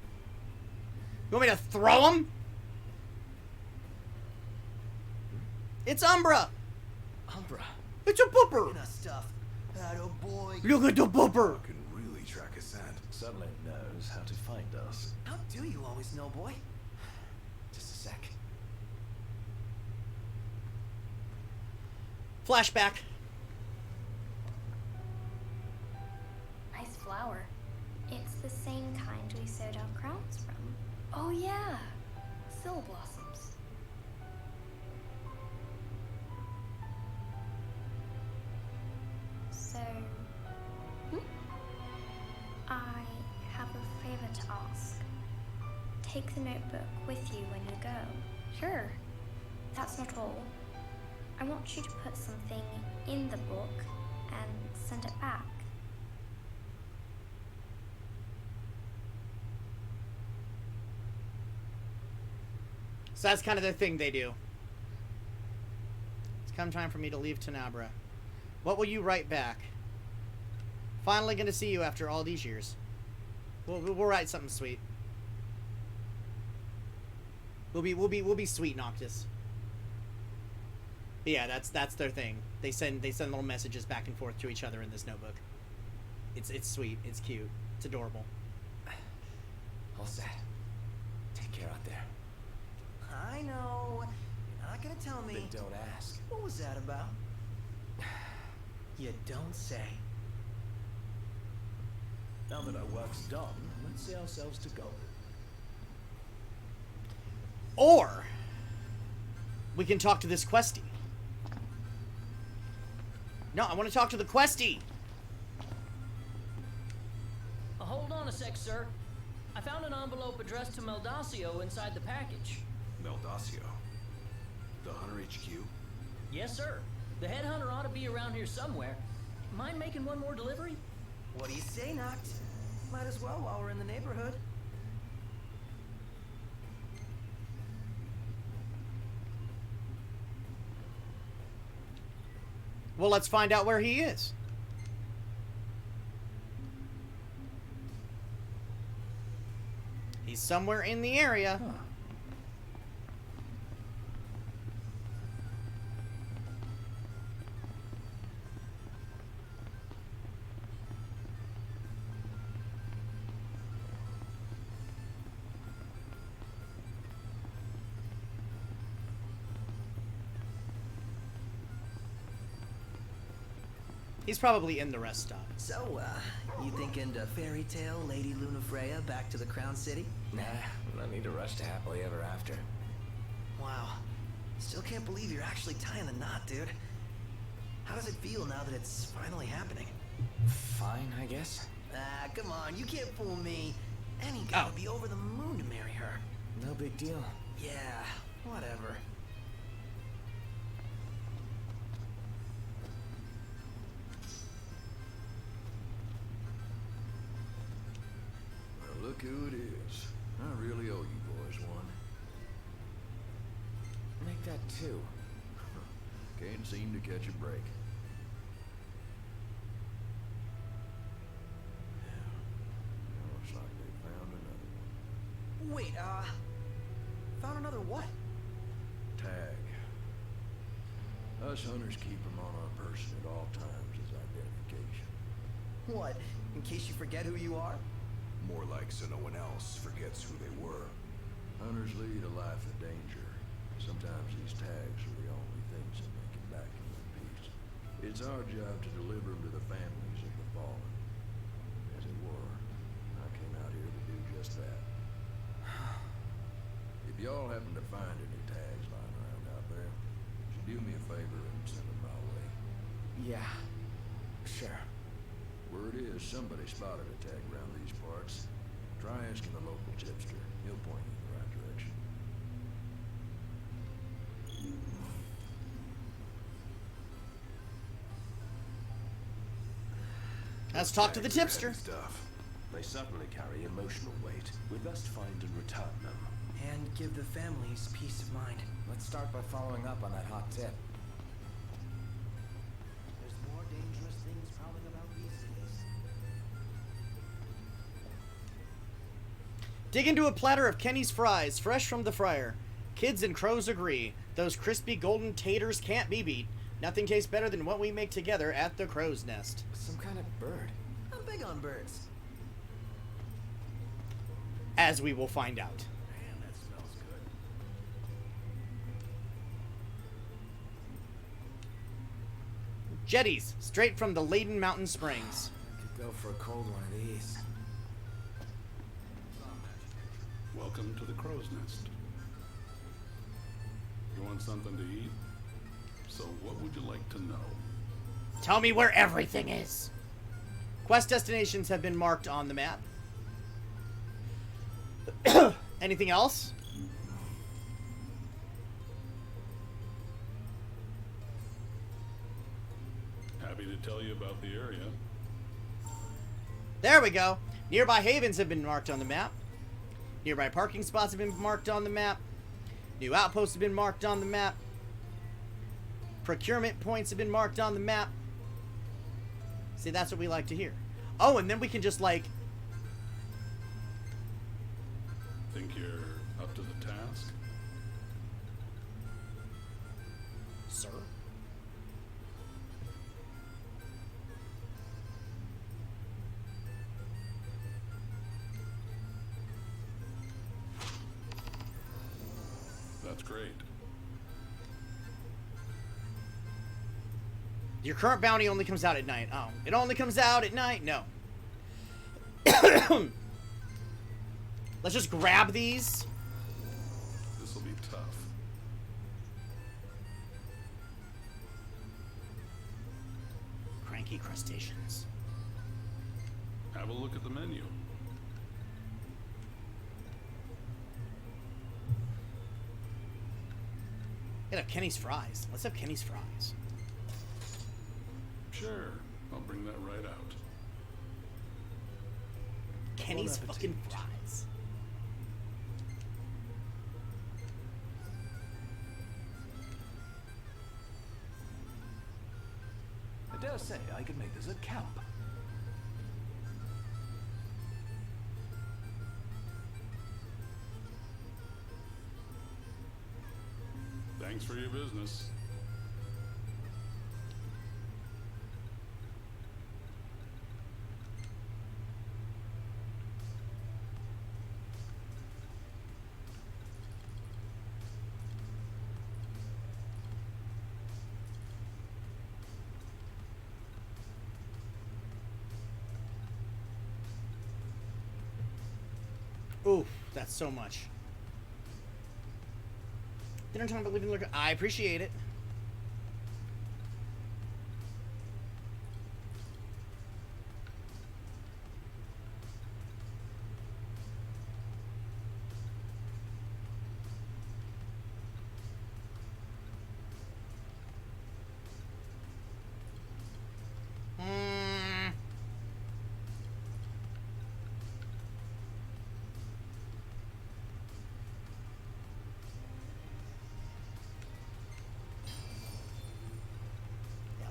You want me to throw them? It's Umbra. Umbra. It's a booper. Stuff. Atta boy. Look at the booper. Can really track a scent. Suddenly knows how to find us. How do you always know, boy? Just a sec. Flashback. Nice flower. It's the same kind we sewed our crowns from. Oh yeah, Sill blossoms. So, I have a favor to ask. Take the notebook with you when you go. Sure. That's not all. I want you to put something in the book and send it back. So that's kind of the thing they do. It's come time for me to leave Tenabra. What will you write back? Finally gonna see you after all these years. We'll write something sweet. We'll be sweet, Noctis. But yeah, that's their thing. They send little messages back and forth to each other in this notebook. It's sweet. It's cute. It's adorable. All set. Take care out there. I know. You're not gonna tell me. Then don't ask. What was that about? You don't say. Now that our work's done, let's see ourselves to go. Or we can talk to this questie. No, I want to talk to the questie. Hold on a sec, sir. I found an envelope addressed to Meldacio inside the package. Meldacio? The Hunter HQ? Yes, sir. The headhunter ought to be around here somewhere. Mind making one more delivery? What do you say, Noct? Might as well while we're in the neighborhood. Well, let's find out where he is. He's somewhere in the area. Huh. He's probably in the rest stop. So, you thinking to fairy tale Lady Lunafreya back to the Crown City? Nah, no need to rush to happily ever after. Wow. Still can't believe you're actually tying the knot, dude. How does it feel now that it's finally happening? Fine, I guess. Ah, come on, you can't fool me. Any guy would be over the moon to marry her. No big deal. Yeah, whatever. Well, look who it is. I really owe you boys one. Make that two. Can't seem to catch a break. Yeah. Looks like they found another one. Wait, found another what? Tag. Us hunters keep them on our person at all times as identification. What? In case you forget who you are? More like so no one else forgets who they were. Hunters lead a life of danger. Sometimes these tags are the only things that make it back in one piece. It's our job to deliver them to the families of the fallen. As it were, I came out here to do just that. If y'all happen to find any tags lying around out there, would you do me a favor and send them my way? Yeah, sure. Word is somebody spotted a tag around these parts. Try asking the local tipster. He'll point you in the right direction. Let's talk to the tipster. Stuff. They certainly carry emotional weight. We best find and return them. And give the families peace of mind. Let's start by following up on that hot tip. There's more dangerous things prowling about these days. Dig into a platter of Kenny's fries, fresh from the fryer. Kids and crows agree. Those crispy golden taters can't be beat. Nothing tastes better than what we make together at the crow's nest. Some kind of bird. I'm big on birds. As we will find out. Man, that smells good. Jetties, straight from the Layden Mountain Springs. Could go for a cold one of these. Welcome to the crow's nest. You want something to eat? So what would you like to know? Tell me where everything is. Quest destinations have been marked on the map. Anything else? Happy to tell you about the area. There we go. Nearby havens have been marked on the map. Nearby parking spots have been marked on the map. New outposts have been marked on the map. Procurement points have been marked on the map. See, that's what we like to hear. Oh, and then we can just, like... Think you're up to the task? Sir? That's great. Your current bounty only comes out at night. Oh, it only comes out at night? No. Let's just grab these. This'll be tough. sticky crustaceans. Have a look at the menu. Gotta have Kenny's fries. Let's have Kenny's fries. Sure, I'll bring that right out. Kenny's fucking fries. I dare say I could make this a camp. Thanks for your business. Oof, that's so much. Dinner time, but leaving liquor. I appreciate it.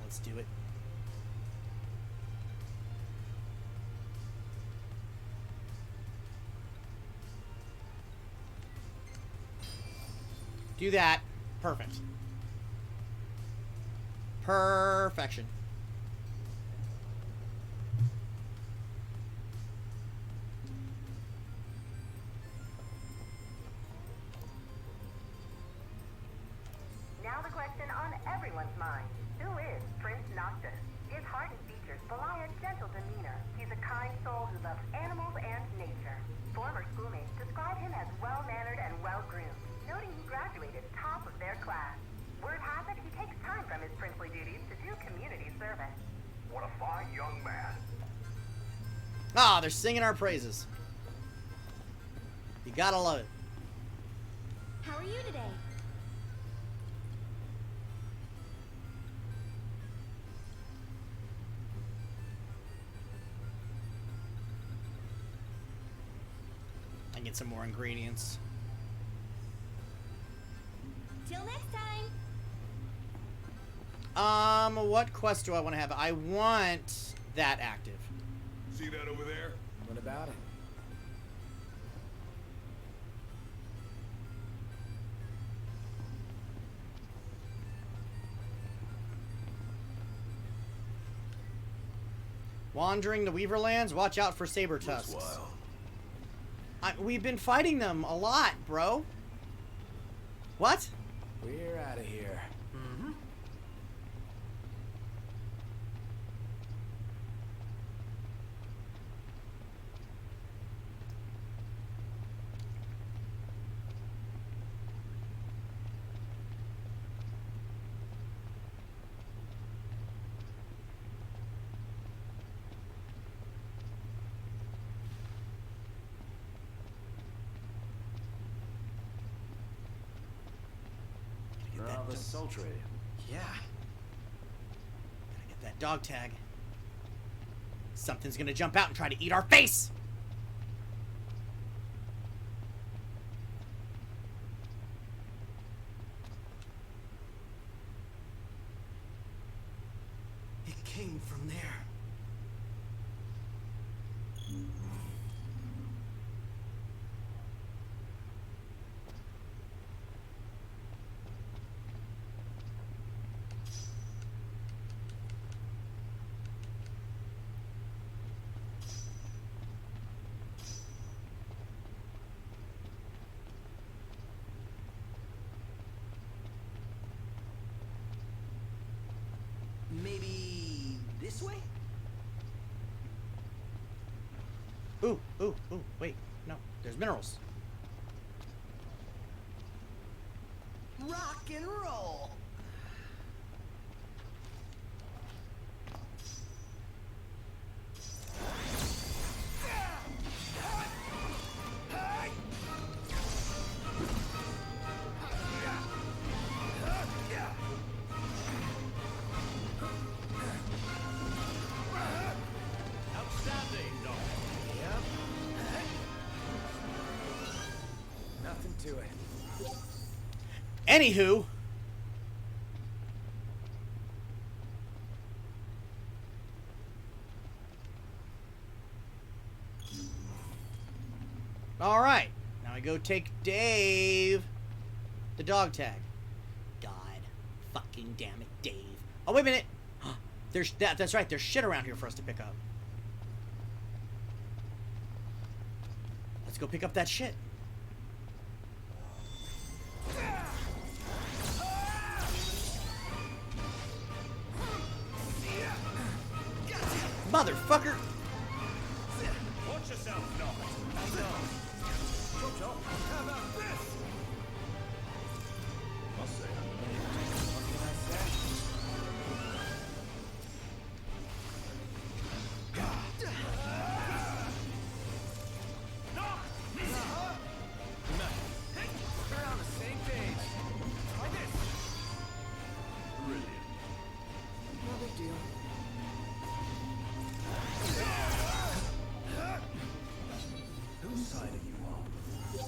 Let's do it. Do that. Perfect. Perfection. Now the question on everyone's mind. Who is Prince Noctis? His heart and features belie a gentle demeanor. He's a kind soul who loves animals and nature. Former schoolmates describe him as well-mannered and well-groomed, noting he graduated top of their class. Word has it he takes time from his princely duties to do community service. What a fine young man. Ah, they're singing our praises. You gotta love it. How are you today? I get some more ingredients. Till next Um, time. what quest do I want to have? I want that active. See that over there? What about it? Wandering the Weaverlands, watch out for saber tusks. We've been fighting them a lot, bro. What? We're out of here. Mm-hmm. Rather sultry. Yeah. Gotta get that dog tag. Something's gonna jump out and try to eat our face! It came from there. Maybe this way? Ooh, ooh, ooh, wait. No, there's minerals. Rock and roll. nothing to it. Anywho. Alright. Now I go take Dave. The dog tag. God. Fucking damn it, Dave. Oh, wait a minute. That's right. There's shit around here for us to pick up. Let's go pick up that shit. Motherfucker! Watch yourself, Noct. Jojo, how about this? Must say, What can I say? We're on the same page. Try this. Brilliant. No big deal. whose side are you on?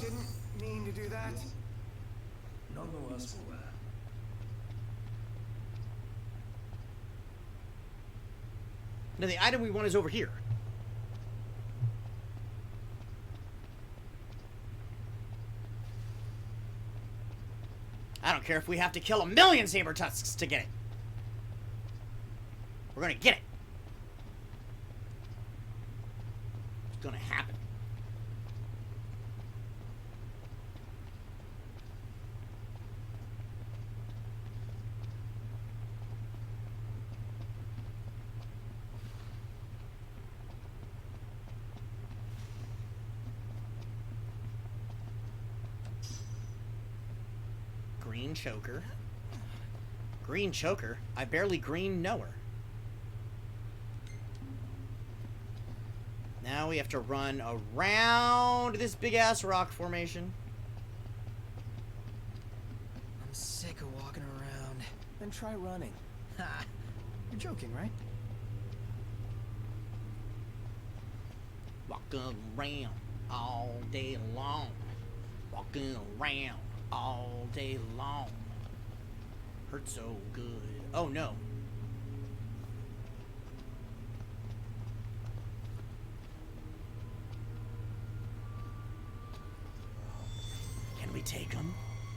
Didn't mean to do that. None the worse for wear. Now the item we want is over here. I don't care if we have to kill 1,000,000 saber tusks to get it. We're gonna get it. It's gonna happen. Green choker. Green choker? I barely green know her. Now we have to run around this big-ass rock formation. I'm sick of walking around. Then try running. Ha! You're joking, right? Walking around all day long. Walking around all day long. Hurts so good. Oh no. Can we take him?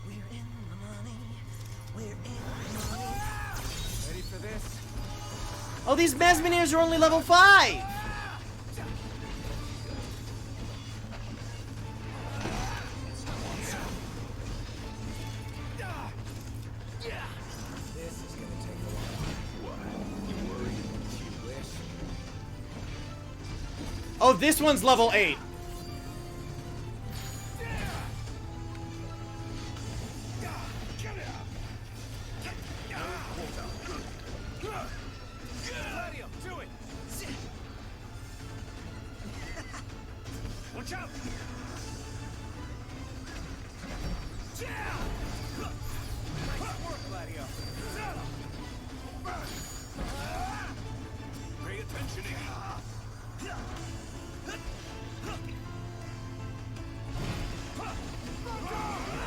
We're in the money. We're in the money. Ready for this? Oh, these Mesmeniers are only level 5! This is gonna take a while. What? You worried? You wish? Oh, this one's level 8. Gladio, do it! Watch out! Nice work, Gladio. Pay attention,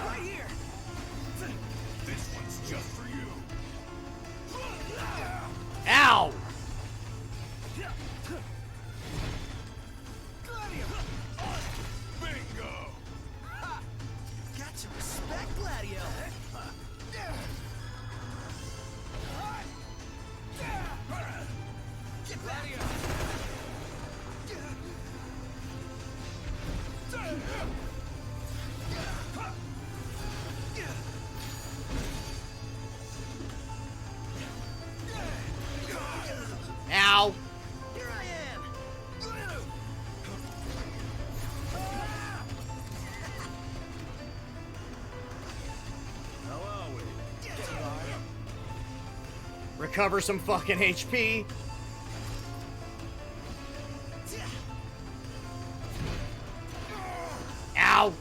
Right here! This one's just for you. Ow! Gladio! Bingo! Got to respect Gladio. Gladio! Ow! Here I am. How are we? Recover some fucking HP. Ow!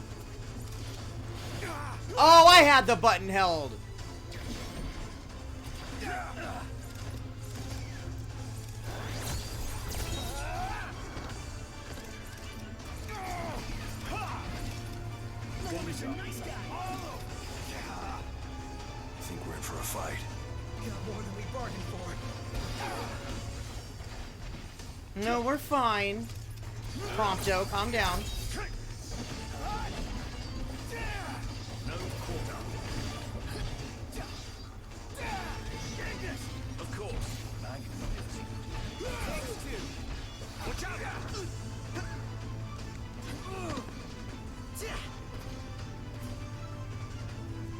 Oh, I had the button held. Enemies up. Nice guy. I think we're in for a fight. Got more than we bargained for. No, we're fine. Prompto, calm down. No quarter. Of course. Watch out!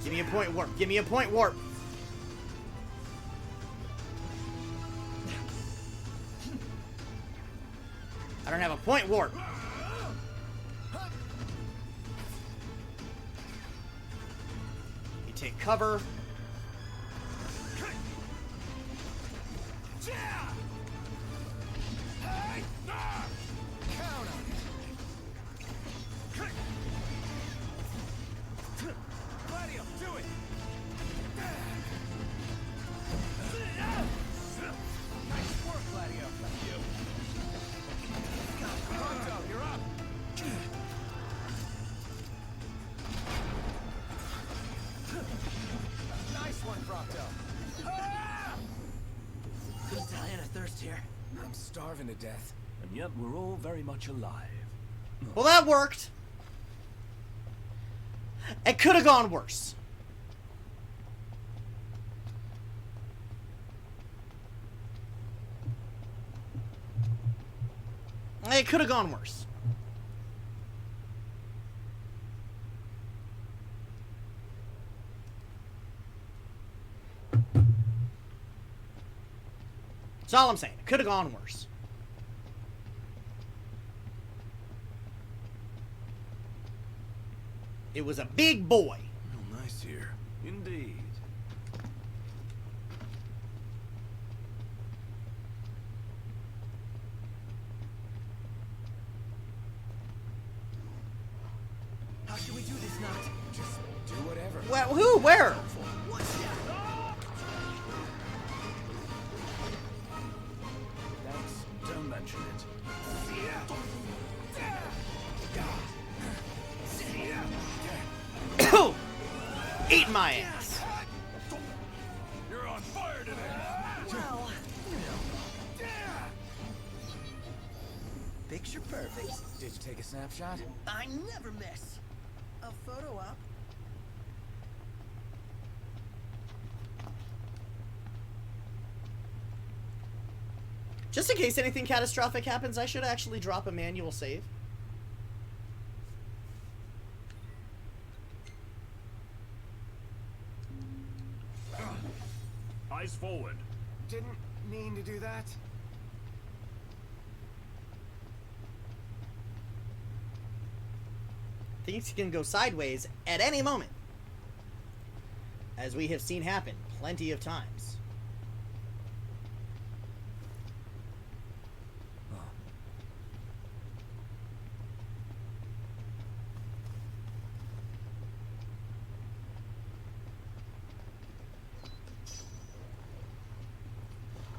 Give me a point warp. Give me a point warp. I don't have a point warp. You take cover. I'm starving to death. And yet we're all very much alive. Well, that worked. It could have gone worse. It could have gone worse. That's all I'm saying. It could have gone worse. It was a big boy. Oh, nice here. Indeed. How should we do this, Not? Just do whatever. Well, who? Where? Thanks. Don't mention it. Eat my ass. You're on fire today. Well, you know. Picture perfect. Did you take a snapshot? I never miss. A photo op. Just in case anything catastrophic happens, I should actually drop a manual save. Eyes forward. Didn't mean to do that. Things can go sideways at any moment, as we have seen happen plenty of times.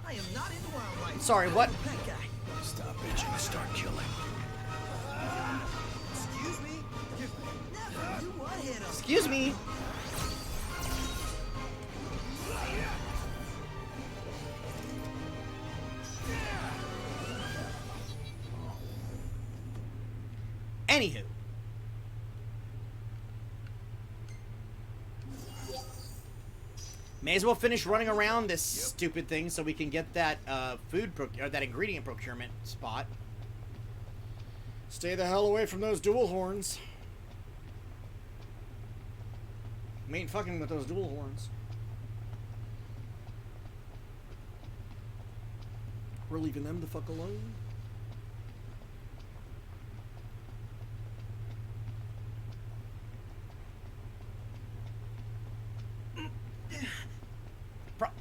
I am not into wildlife. Sorry, what? Pet guy. Stop bitching and start killing. Excuse me? Never. You would hit him. Excuse me. Anywho. May as well finish running around this stupid thing so we can get that or that ingredient procurement spot. Stay the hell away from those dual horns. We ain't fucking with those dual horns. We're leaving them the fuck alone.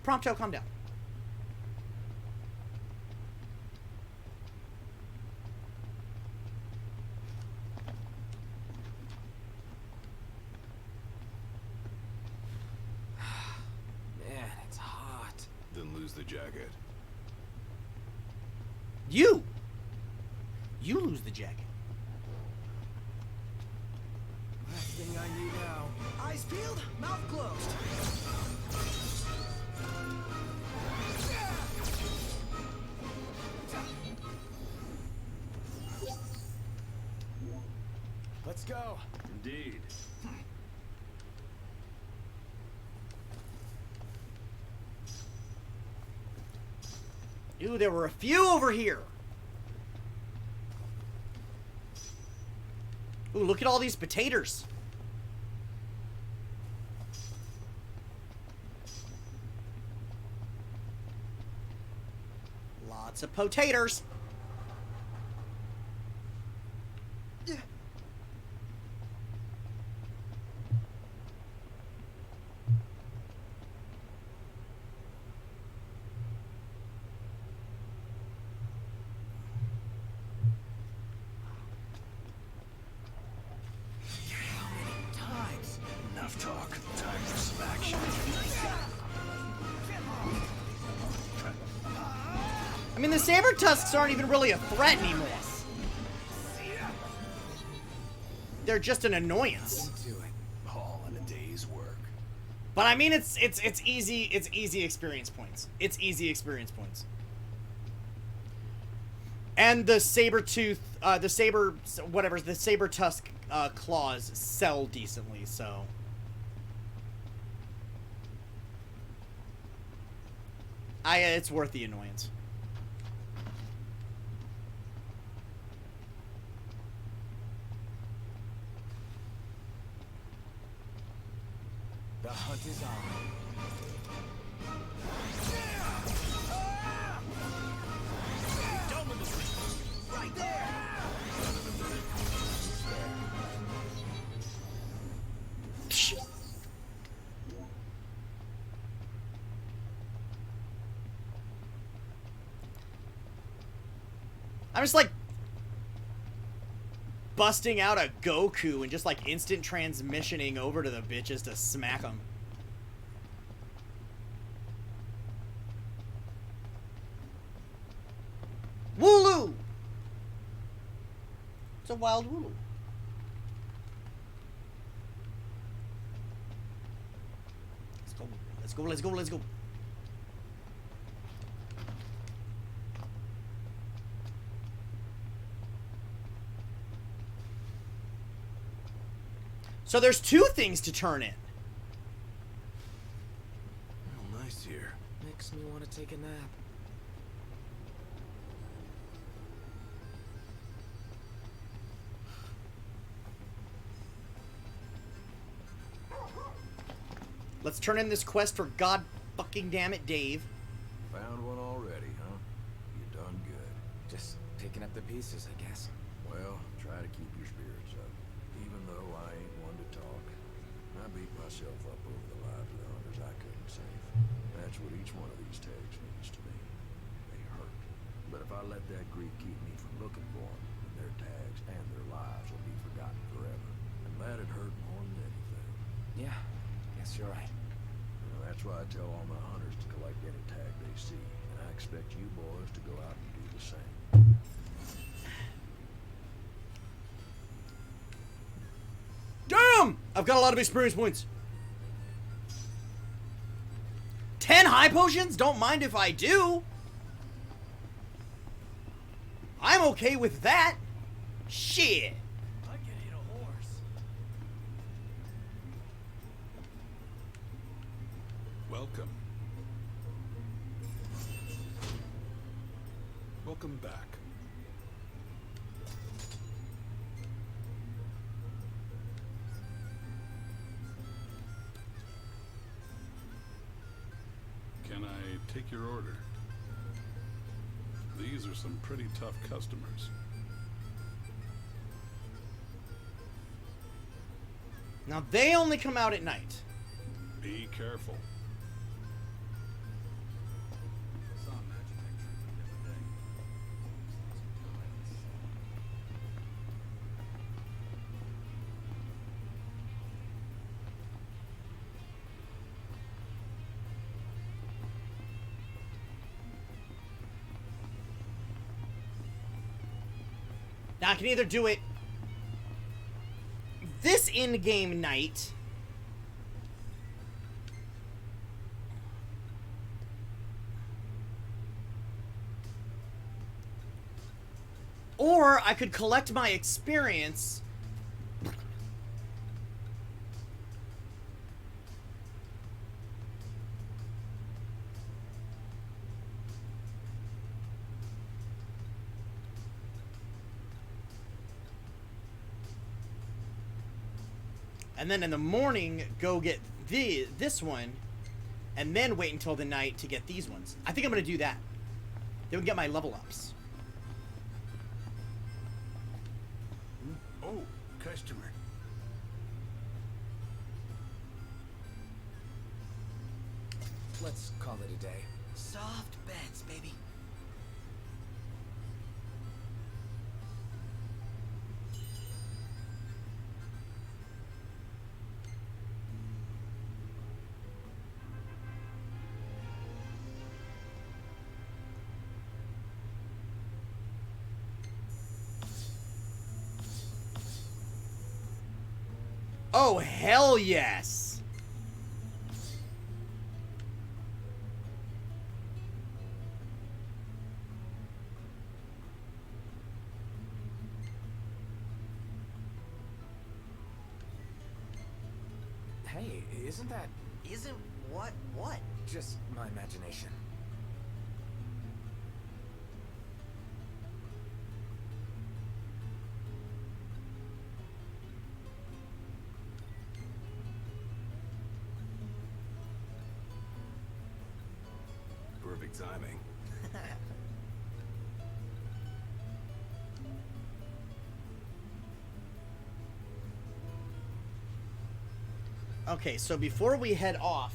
Prompto, calm down. Man, it's hot. Then lose the jacket. You lose the jacket. Last thing I find you now. Eyes peeled, mouth closed. Let's go. Indeed. Ooh, there were a few over here. Ooh, look at all these potatoes. Lots of potatoes. Enough talk. Time for some action. I mean, the saber tusks aren't even really a threat anymore. They're just an annoyance. All in a day's work. But I mean, it's easy. It's easy experience points. It's easy experience points. And the saber tooth, the saber tusk claws sell decently. So. It's worth the annoyance. The hunt is on. Right there. I'm just like busting out a Goku and just like instant transmissioning over to the bitches to smack them. Wooloo! It's a wild Wooloo. Let's go, let's go, let's go, let's go. So there's two things to turn in. Oh, nice here. Makes me want to take a nap. Let's turn in this quest for God fucking damn it, Dave. Found one already, huh? You done good. Just picking up the pieces, I guess. Well, try to keep your spirits up. Even though I ain't one to talk, I beat myself up over the lives of the hunters I couldn't save. That's what each one of these tags means to me. They hurt. But if I let that grief keep me from looking for them, then their tags and their lives will be forgotten forever. And that'd hurt more than anything. Yeah, guess you're right. Well, that's why I tell all my hunters to collect any tag they see. And I expect you boys to go out and do the same. Damn! I've got a lot of experience points. 10 high potions? Don't mind if I do. I'm okay with that. Shit. I can eat a horse. Welcome. Welcome back. Can I take your order? These are some pretty tough customers. Now they only come out at night. Be careful. Now I can either do it this in-game night, or I could collect my experience and then in the morning go get this one, and then wait until the night to get these ones. I think I'm gonna do that. Then we get my level ups. Oh, customer. Let's call it a day. Soft beds, baby. Oh, hell yes! Hey, isn't that... Isn't what? Just my imagination. Perfect timing. Okay, so before we head off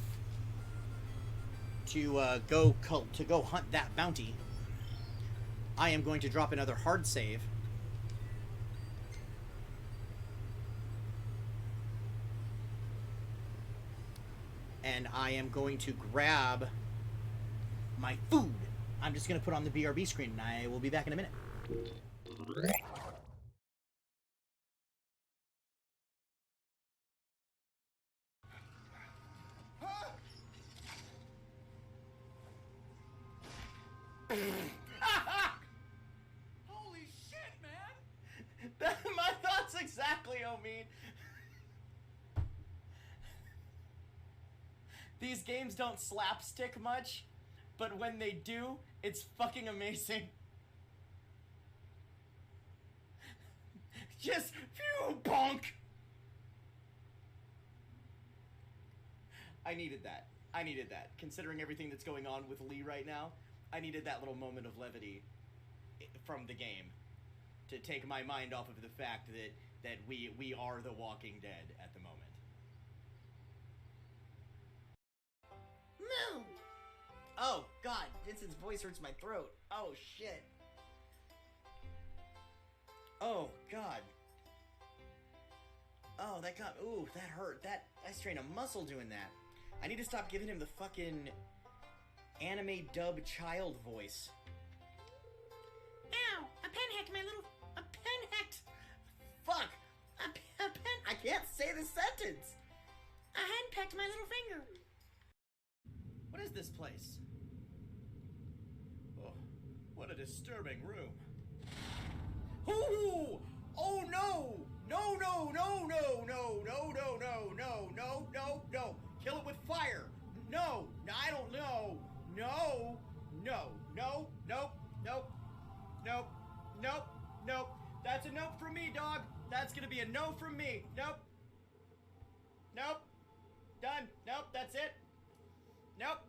to go hunt that bounty, I am going to drop another hard save. And I am going to grab my food. I'm just going to put on the BRB screen, and I will be back in a minute. Holy shit, man! My thoughts exactly, Omin. These games don't slapstick much, but when they do, it's fucking amazing. Just phew, bonk. I needed that. I needed that. Considering everything that's going on with Lee right now, I needed that little moment of levity from the game to take my mind off of the fact that we are the Walking Dead at the moment. No! Oh, God. Vincent's voice hurts my throat. Oh, shit. Oh, God. Oh, that got... Ooh, that hurt. I strained a muscle doing that. I need to stop giving him the fucking anime dub child voice. Ow! A pen hacked my little... A pen hacked... Fuck! A pen... I can't say the sentence! A hand pecked my little finger. What is this place? Oh, what a disturbing room. Ooh! Oh no! No, no, no, no, no, no, no, no, no, no, no, no. Kill it with fire. No, I don't know. No, no, no, nope, nope, nope, nope, nope. That's a nope from me, dog. That's gonna be a no from me. Nope. Nope. Done. Nope, that's it. Nope.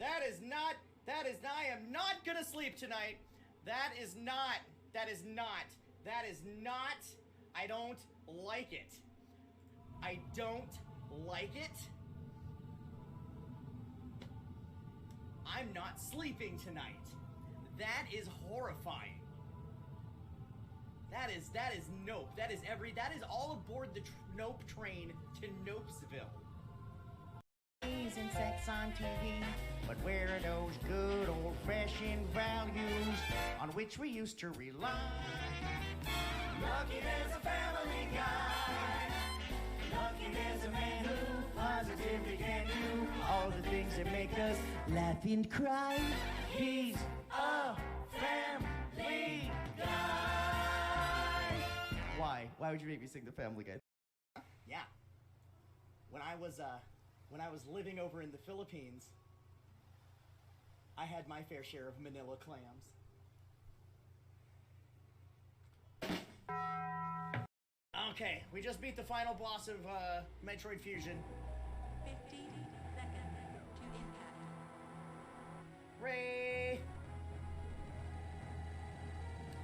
I am not gonna sleep tonight. That is not, I don't like it. I don't like it. I'm not sleeping tonight. That is horrifying. That is nope. That is all aboard the nope train to Nopesville. And sex on TV, but where are those good old-fashioned values on which we used to rely? Lucky there's a family guy. to make us laugh and cry. He's a family guy. Why? Why would you make me sing the Family Guy? Yeah. When I was living over in the Philippines, I had my fair share of manila clams. Okay, we just beat the final boss of Metroid Fusion. 50 seconds to impact. Ray!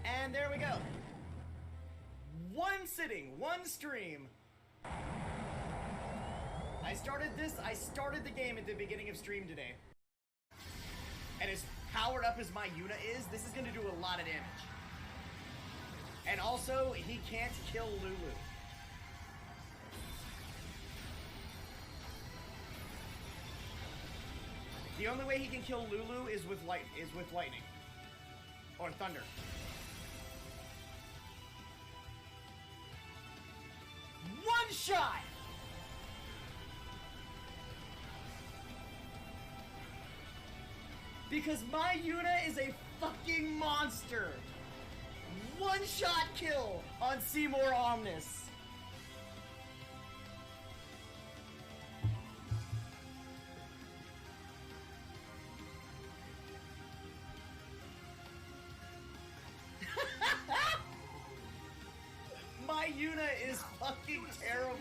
And there we go. One sitting, one stream. I started the game at the beginning of stream today. And as powered up as my Yuna is, this is gonna do a lot of damage. And also, he can't kill Lulu. The only way he can kill Lulu is with lightning. Or thunder. One shot! Because my Yuna is a fucking monster! One shot kill on Seymour Omnis. My Yuna is fucking terrible.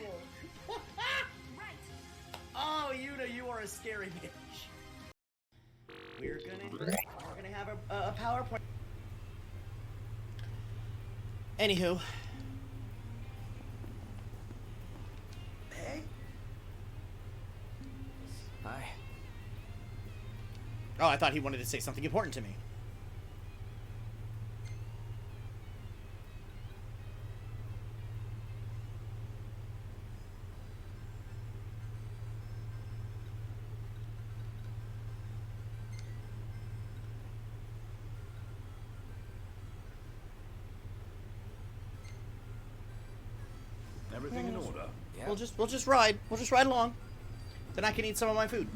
Oh, Yuna, you are a scary bitch. We're gonna have a PowerPoint. Anywho. Hey. Hi. Oh, I thought he wanted to say something important to me. Everything in order. Yeah. We'll just ride along. Then I can eat some of my food.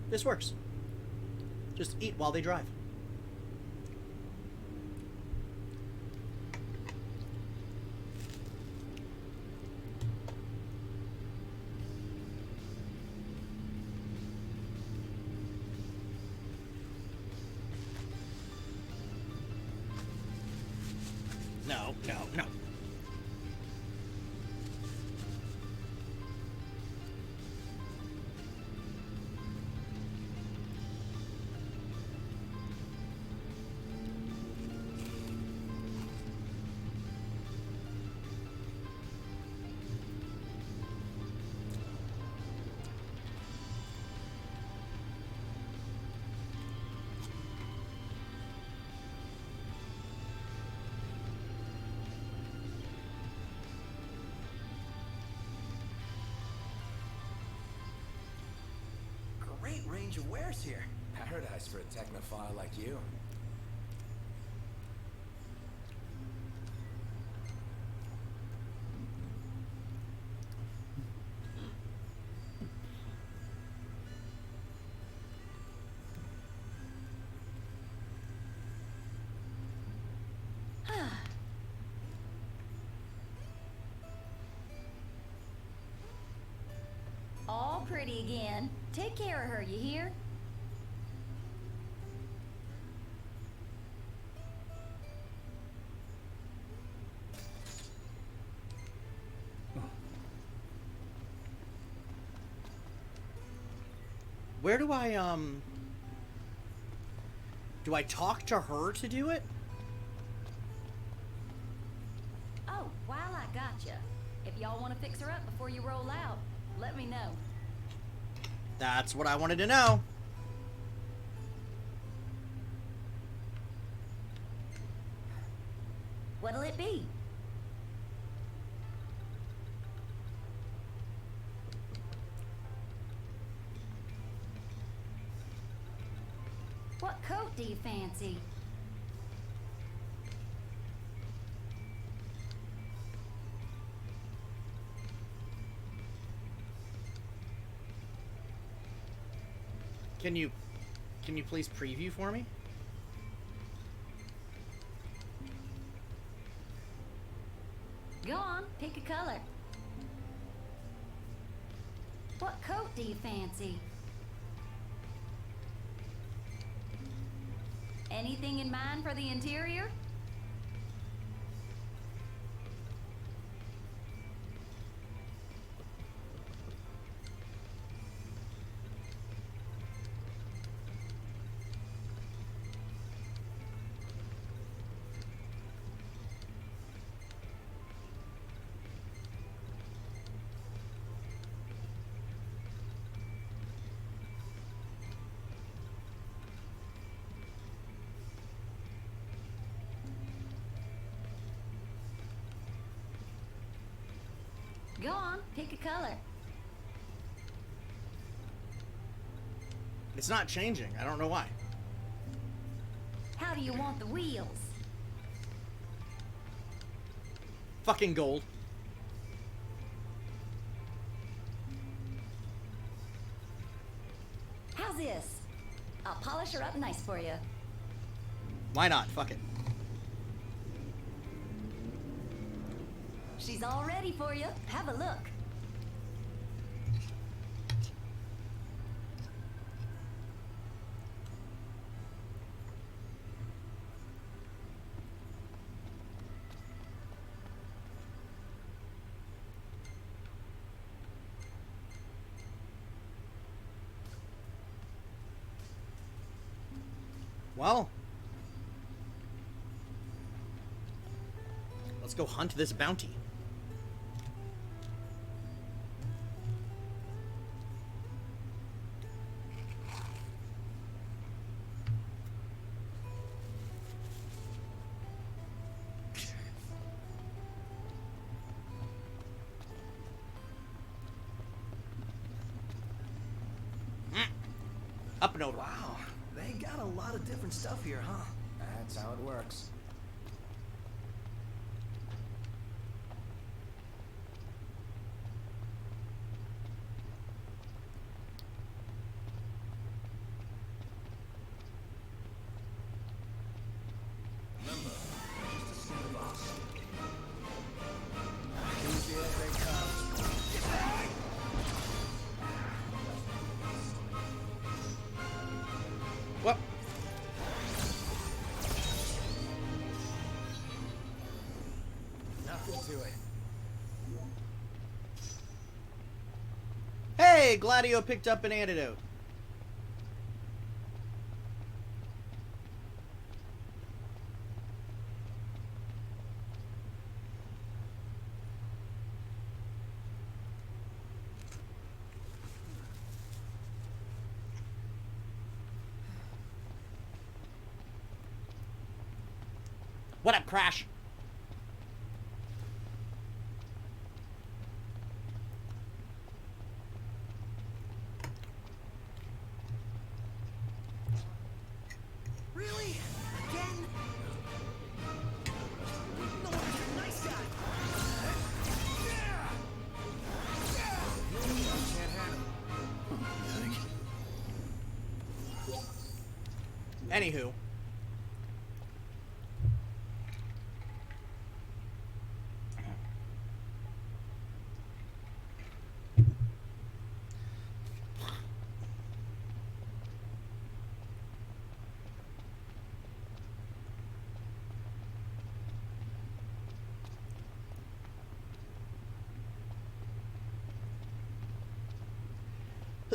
This works. Just eat while they drive. No, no, no. Great range of wares here. Paradise for a technophile like you. All pretty again. Take care of her, you hear? Where do do I talk to her to do it? Oh, wow. If y'all want to fix her up before you roll out, let me know. That's what I wanted to know. What'll it be? What coat do you fancy? Can you please preview for me? Go on, pick a color. What coat do you fancy? Anything in mind for the interior? Go on, pick a color. It's not changing. I don't know why. How do you want the wheels? Fucking gold. How's this? I'll polish her up nice for you. Why not? Fuck it. She's all ready for you. Have a look. Well, let's go hunt this bounty. Up and over. Wow, they got a lot of different stuff here, huh? That's how it works. Remember, just a step of us. Easy as they come. What? Nothing to it. Hey, Gladio picked up an antidote. What up, Crash? Really? Again? No, you're a nice guy. Can't handle. Anywho.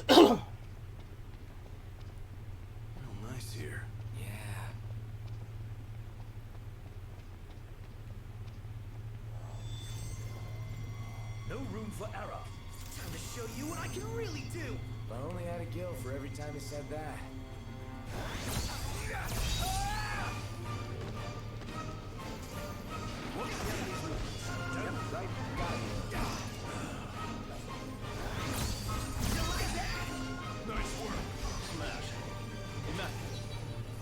Real nice here. Yeah. room for error. Time to show you what I can really do. If I only had a gill for every time he said that. Right, got it. Nice work. Smash. Immaculate.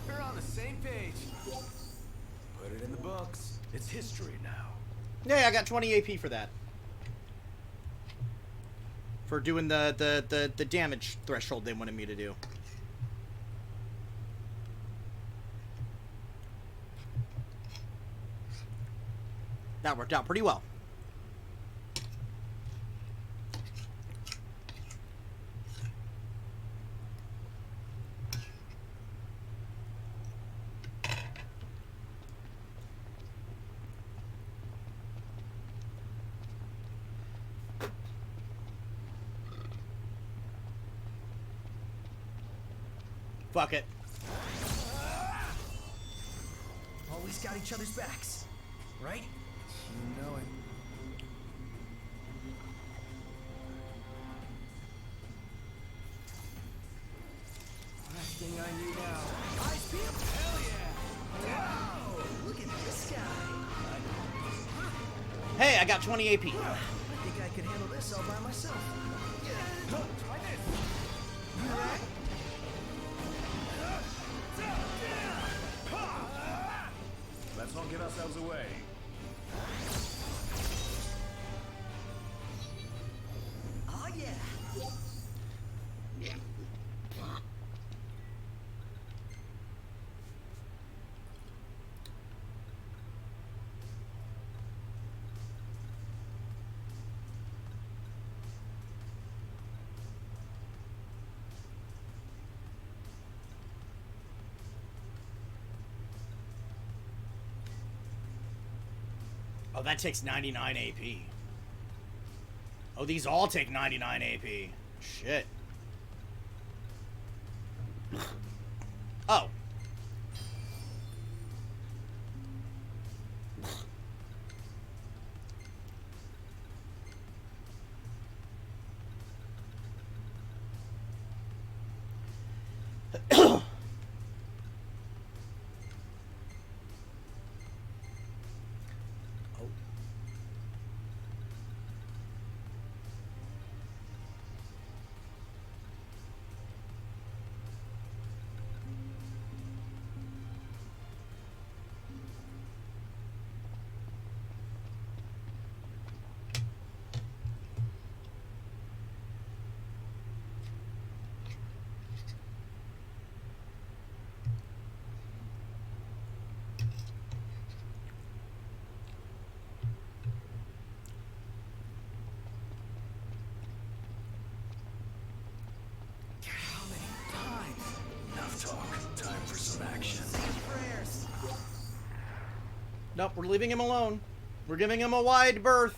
We're on the same page. Put it in the books. It's history now. Yeah, I got 20 AP for that. For doing the damage threshold they wanted me to do. That worked out pretty well. Fuck it. Always got each other's backs, right? You know it. Last thing I need now. Ice beam? Hell yeah! Wow! Look at this guy. Hey, I got 20 AP. I think I could handle this all by myself. Try this. You right? Let's not get ourselves away. Oh yeah. Oh, that takes 99 AP. Oh, these all take 99 AP. Shit. Oh. Enough talk. Time for some action. Nope, we're leaving him alone. We're giving him a wide berth.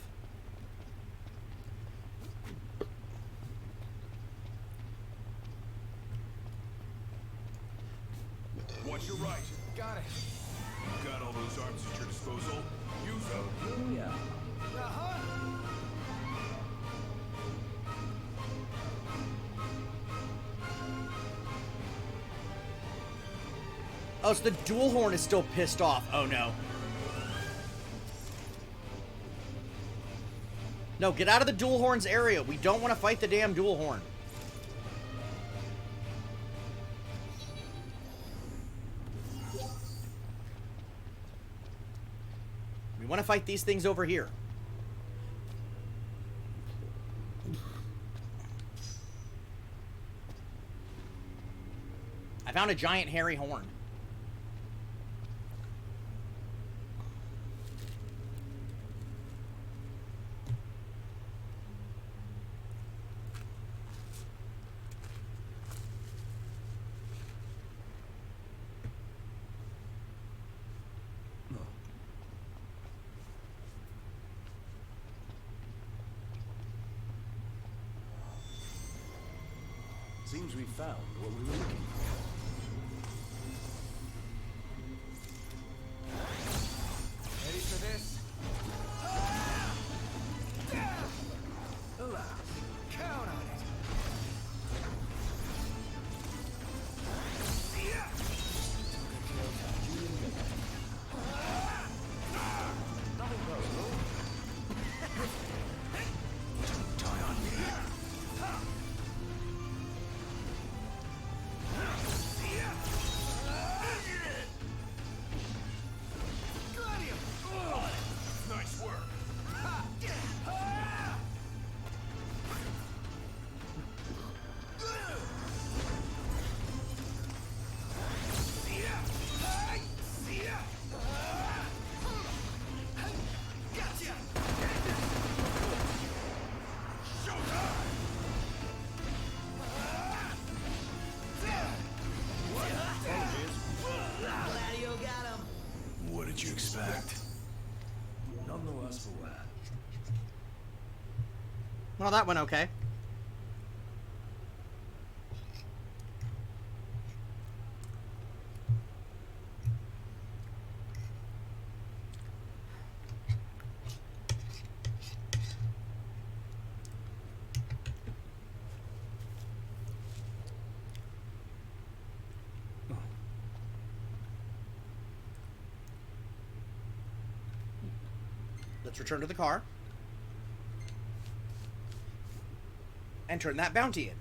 Watch your right. Got it. You got all those arms at your disposal. Use them. Yeah. Uh-huh. Oh, so the dual horn is still pissed off. Oh, no. No, get out of the dual horn's area. We don't want to fight the damn dual horn. We want to fight these things over here. I found a giant hairy horn. Seems we found what we were looking for. Ready for this? Respect. None the worse for wear. Well, that went okay. Let's return to the car. And turn that bounty in.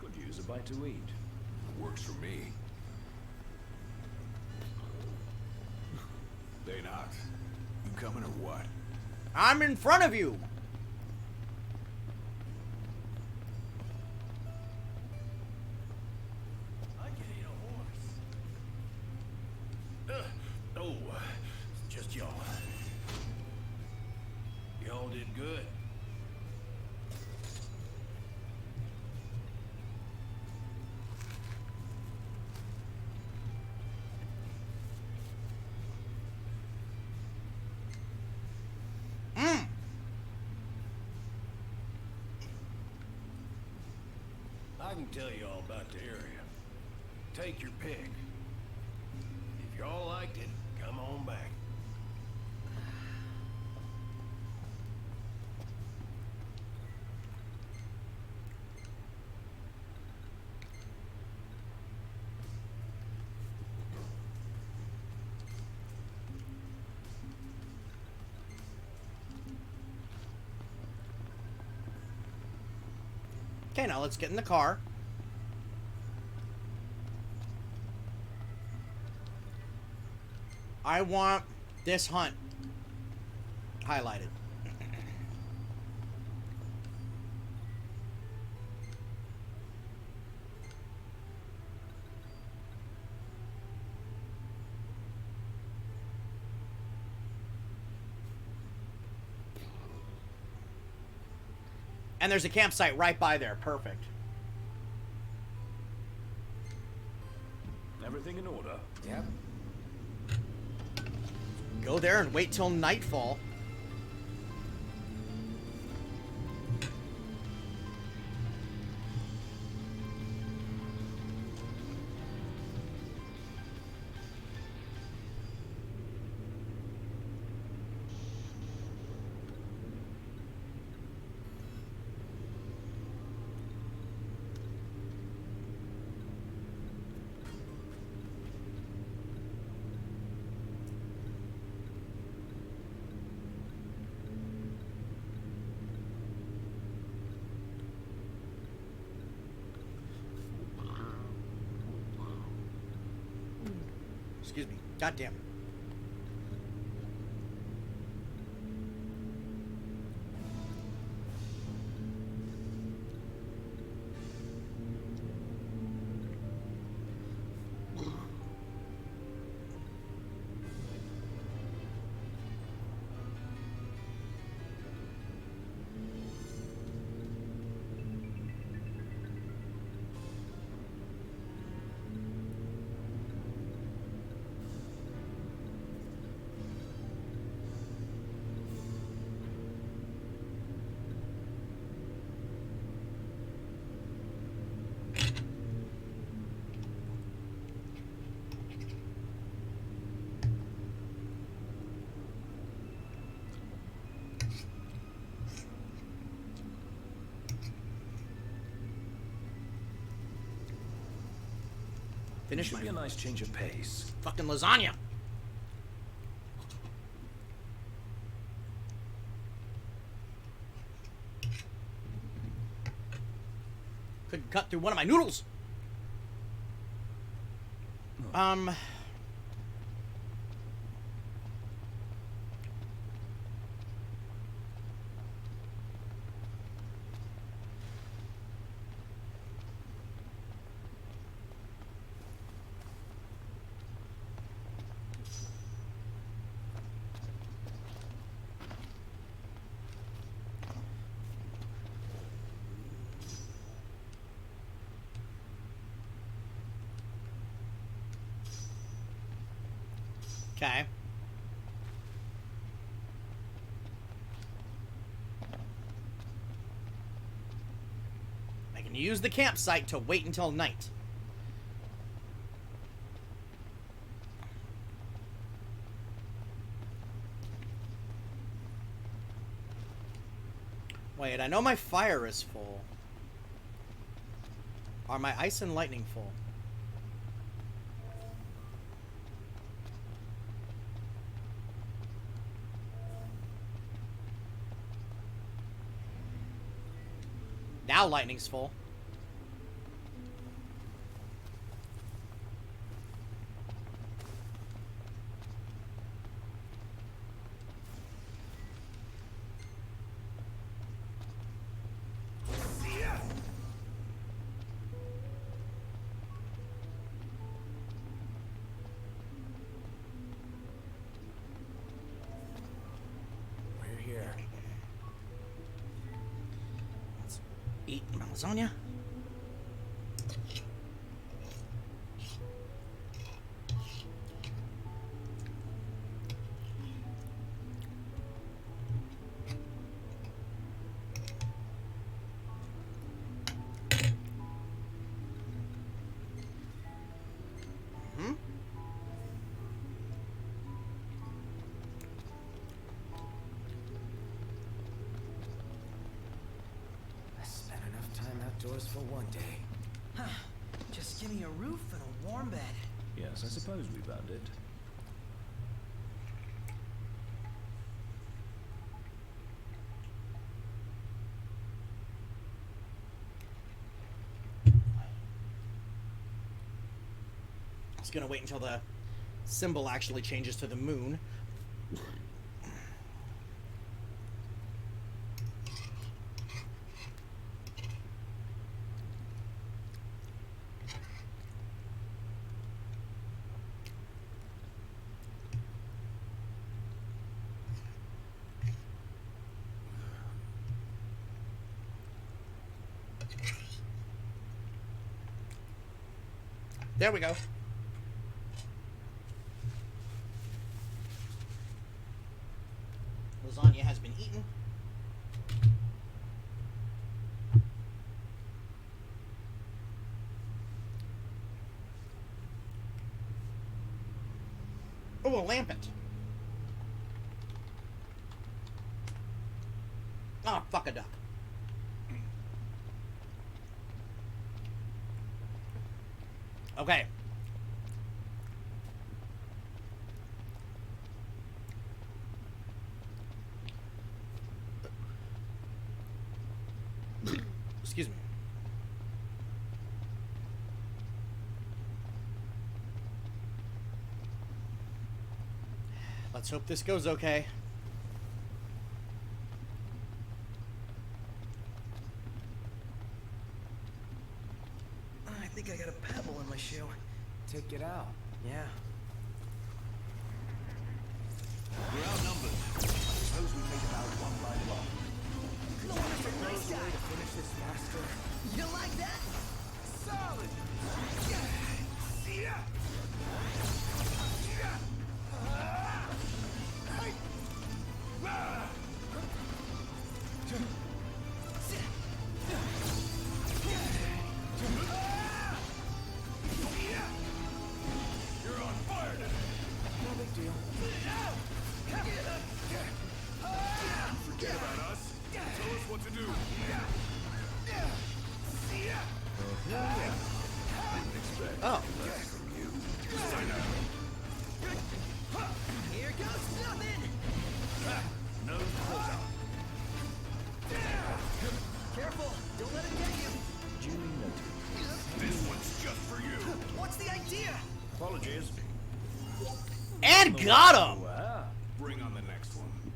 Could use a bite to eat. Works for me. They not. You coming or what? I'm in front of you. Just y'all. Y'all did good. I can tell you all about the area. Take your pick. If y'all liked it, come on back. Okay, now let's get in the car. I want this hunt highlighted. And there's a campsite right by there. Perfect. Everything in order? Yep. Go there and wait till nightfall. Excuse me. God damn it. Finish Should my be a nice change of pace. fucking lasagna. Couldn't cut through one of my noodles. Okay. I can use the campsite to wait until night. Wait, I know my fire is full. Are my ice and lightning full? Now lightning's full. We're here. Let's eat my lasagna. I spent enough time outdoors for one day. Just give me a roof and a warm bed. Yes, I suppose we've earned it. I was gonna wait until the symbol actually changes to the moon. There we go. Lasagna has been eaten. Oh, a lampet. Oh, fuck a duck. Okay. Excuse me. Let's hope this goes okay. I think I got a pebble in my shoe. Take it out. Yeah. We're outnumbered. Suppose we take it out one by one. No one is a nice guy. To finish this faster. You like that? Solid. You're on fire today. No big deal. Forget about us. Tell us what to do. Didn't expect Oh. less from you. Sign up. Here goes nothing. No closeout. Careful, don't let it get you. Duly noted. This one's just for you. What's the idea? Apologies. And got him! Wow. Bring on the next one.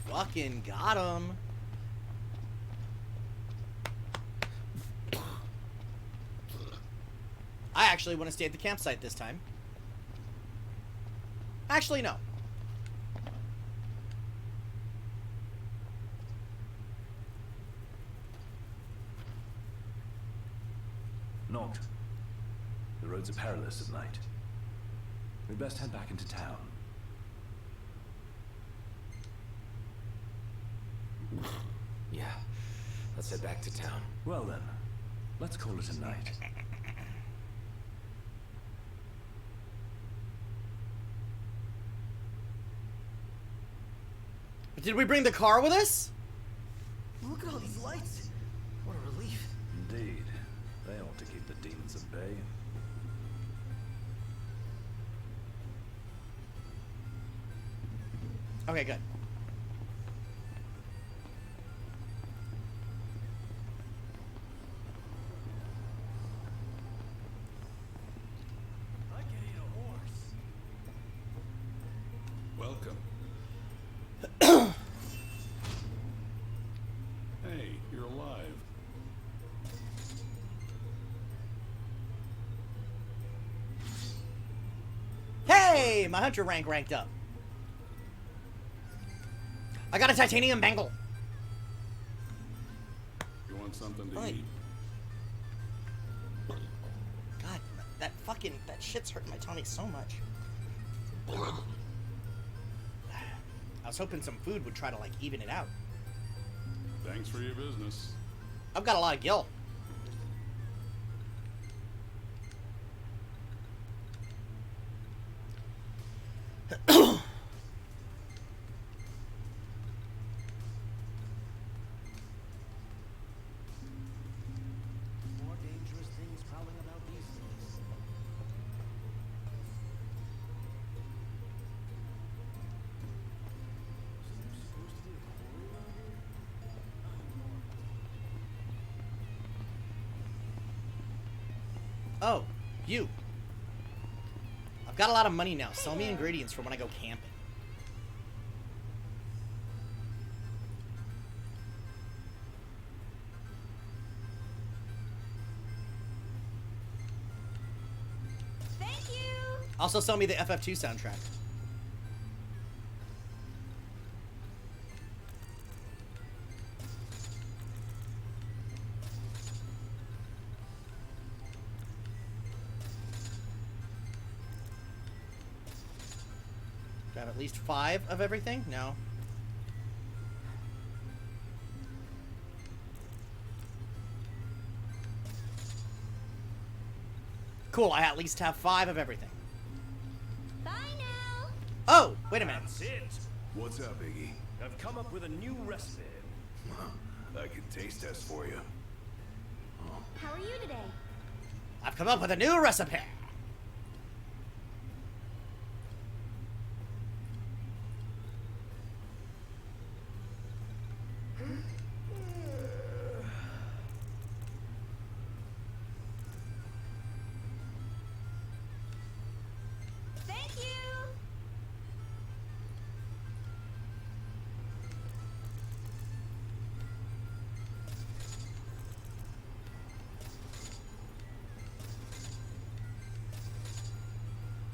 Fucking got him. I actually want to stay at the campsite this time. Actually, no. Not. roads are perilous at night. We'd best head back into town. Yeah, let's head back to town. Well then, let's call it a night. Did we bring the car with us? Look at all these lights. What a relief. Indeed. They ought to keep the demons at bay. Okay, good. I can eat a horse. Welcome. Hey, you're alive. Hey, my hunter rank ranked up. I got a titanium bangle. You want something to Right. eat? God, that shit's hurting my tummy so much. I was hoping some food would try to, like, even it out. Thanks for your business. I've got a lot of gil. More dangerous things prowling about these days. Oh, you. I've got a lot of money now. Sell me ingredients for when I go camping. Thank you. Also sell me the FF2 soundtrack. Do I have at least 5 of everything? No. Cool, I at least have 5 of everything. Bye now. Oh, wait a minute. That's it. What's up, Iggy? I've come up with a new recipe. I can taste test for you. How are you today? I've come up with a new recipe. Thank you.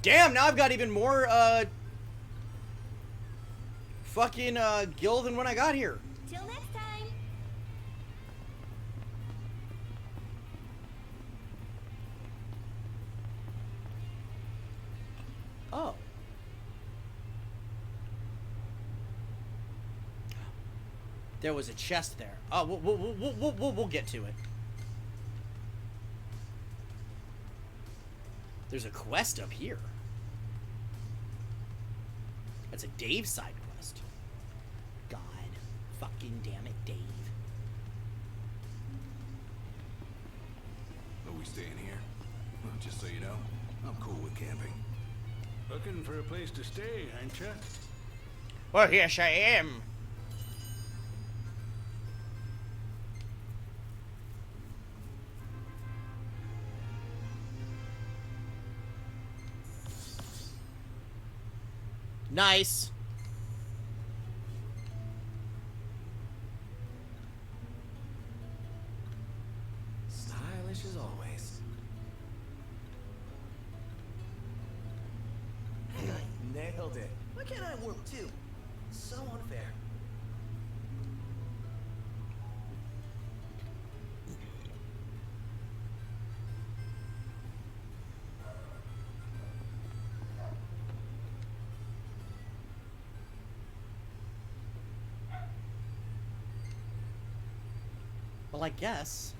Damn, now I've got even more, fucking, gil than when I got here. Till next time. Oh. There was a chest there. Oh, we'll get to it. There's a quest up here. That's a Dave side quest. God. Fucking damn it, Dave. Are we staying here? Well, just so you know, I'm cool with camping. Looking for a place to stay, ain't ya? Well, yes, I am. Nice. Stylish as always. Nailed it. Why can't I warp too? So unfair. Well, I guess.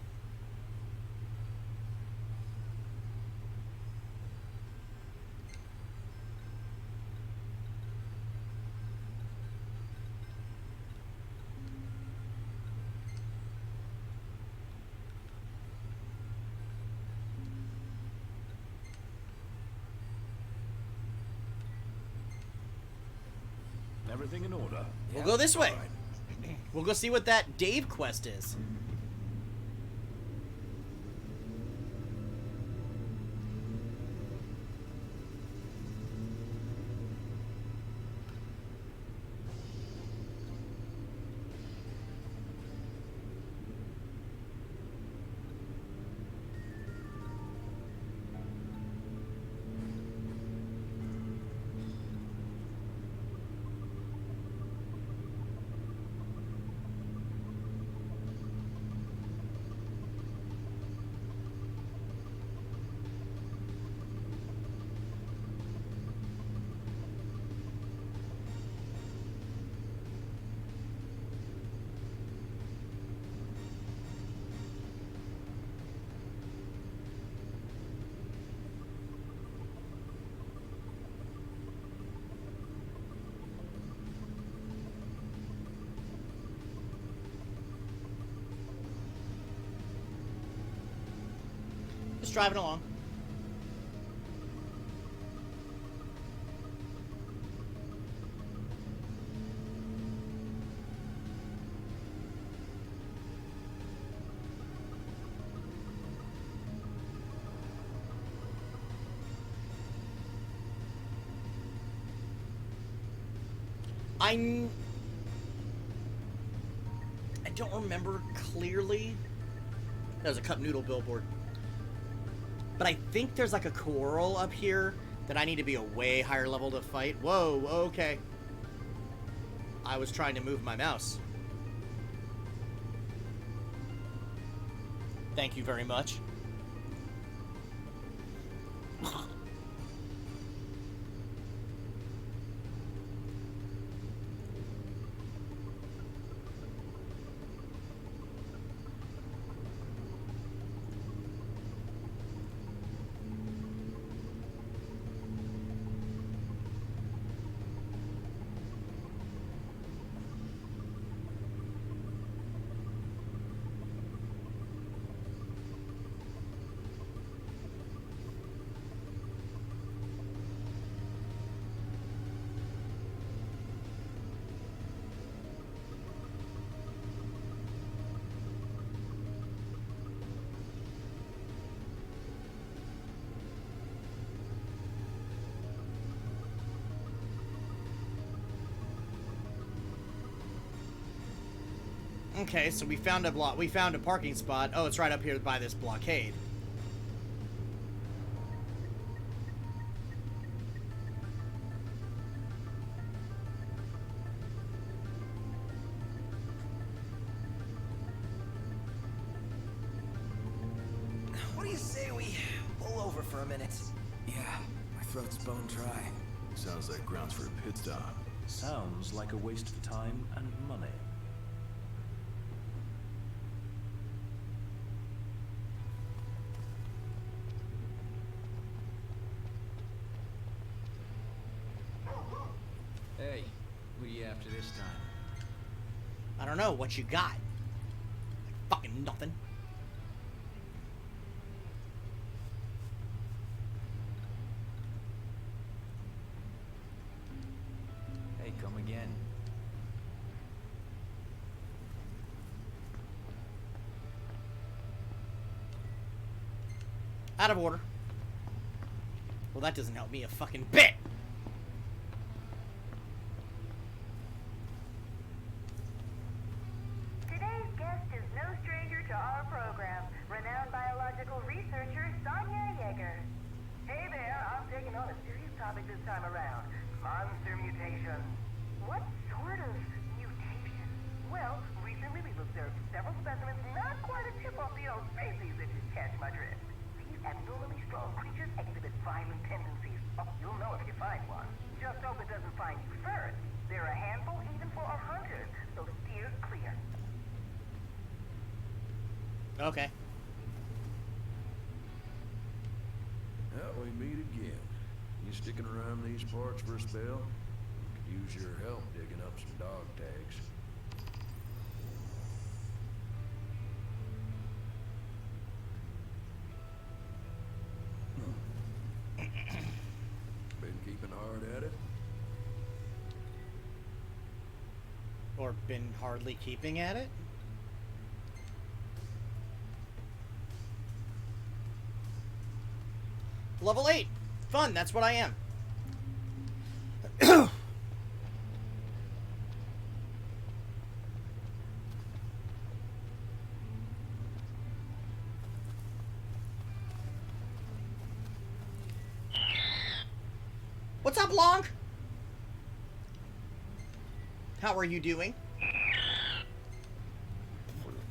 Everything in order? We'll go this way. We'll go see what that Dave quest is. Just driving along. I don't remember clearly. There's a cup noodle billboard. But I think there's like a coral up here that I need to be a way higher level to fight. Whoa, okay. I was trying to move my mouse. Thank you very much. Okay, so we found a parking spot. Oh, it's right up here by this blockade. What do you say we pull over for a minute? Yeah, my throat's bone dry. Sounds like grounds for a pit stop. Sounds like a waste of time and money. Hey, what are you after this time? I don't know what you got. Fucking nothing. Hey, come again. Out of order. Well, that doesn't help me a fucking bit. Today's guest is no stranger to our program, renowned biological researcher Sonia Yeager. Hey there, I'm taking on a serious topic this time around. Monster mutations. What sort of mutation? Well, recently we've observed several specimens not quite a tip off the old species, if you catch my drift. These abnormally strong creatures exhibit violent tendencies. Oh, you'll know if you find one. Just hope it doesn't find you first. They're a handful even for our hunters, so steer clear. Okay. Well, we meet again. You sticking around these parts for a spell? Could use your help digging up some dog tags. Been keeping hard at it? Or been hardly keeping at it? Level 8! Fun, that's what I am. What's up, Long? How are you doing?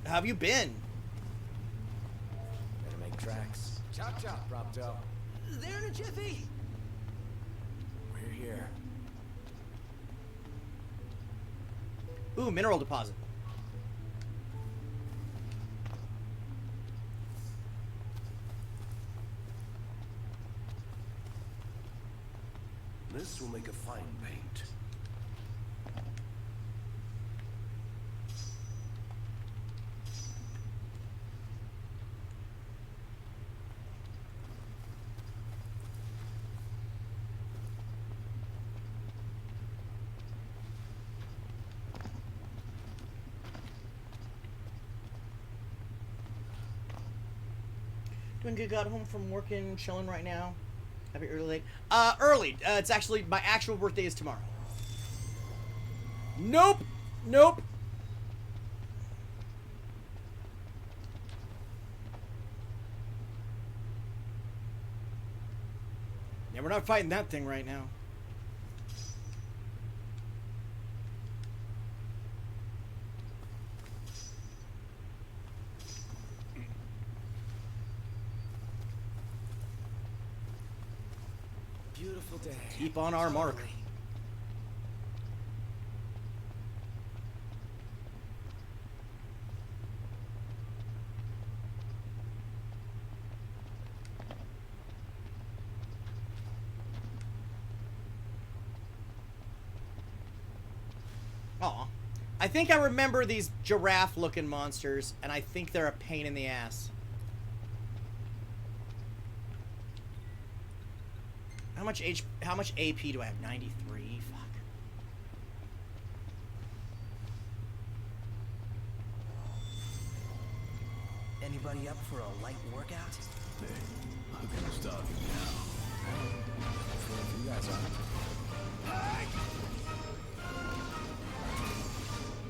How have you been? Better make tracks. Chop chop, Propto. There in a jiffy. We're here. Ooh, mineral deposit. This will make a fine paint. Doing good. Got home from working, chilling right now. Happy early late. Early. It's actually my actual birthday is tomorrow. Nope. Nope. Yeah, we're not fighting that thing right now. Beautiful day. Keep on our mark. Aw. I think I remember these giraffe-looking monsters, and I think they're a pain in the ass. How much AP do I have? 93? Fuck. Anybody up for a light workout? Hey, I'm gonna stop you now. You guys are.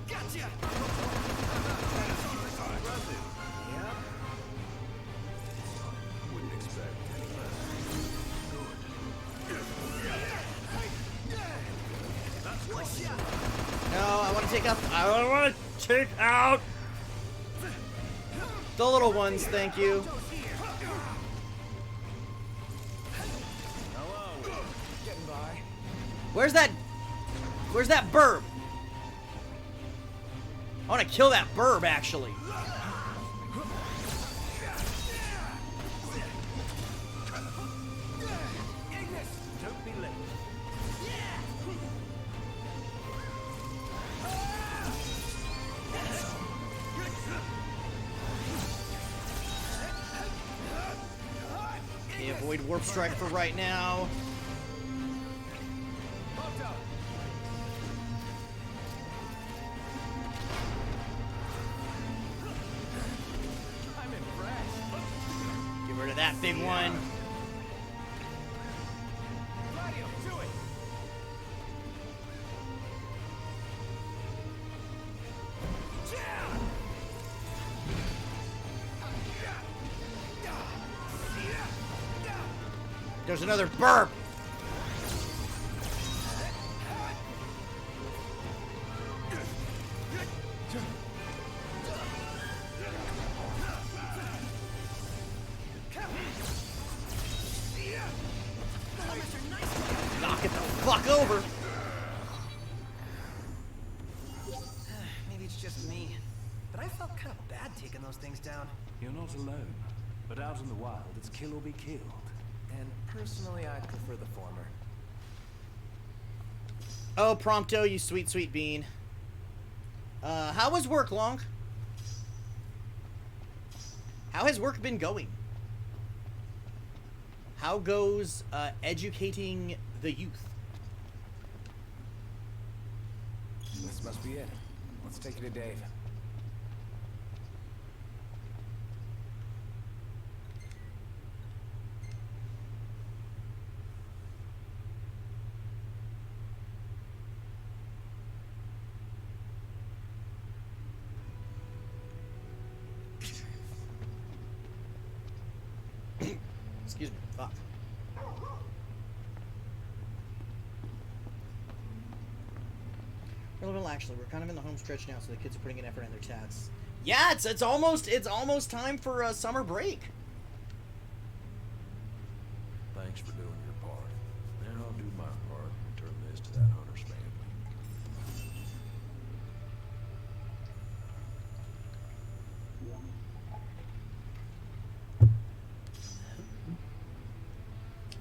Gotcha! Yep. Wouldn't expect any less. No, I want to take out. I want to take out the little ones. Thank you. Hello. Getting by. Where's that burb? I want to kill that burb, actually. Don't be late. Okay, avoid warp strike for right now. I'm impressed. Get rid of that big one. Gladio, do it. There's another burp. Knock it the fuck over. Maybe it's just me. but I felt kind of bad taking those things down. You're not alone. But out in the wild, it's kill or be killed. And personally, I prefer the former. Oh, Prompto, you sweet, sweet bean. How was work, Long? How has work been going? How goes educating the youth? This must be it. Let's take it to Dave. Excuse me. Fuck. Well, actually, we're kind of in the home stretch now, so the kids are putting an effort in their tests. Yeah, it's almost time for a summer break. Thanks for doing your part. And I'll do my part and return this to that hunter's family.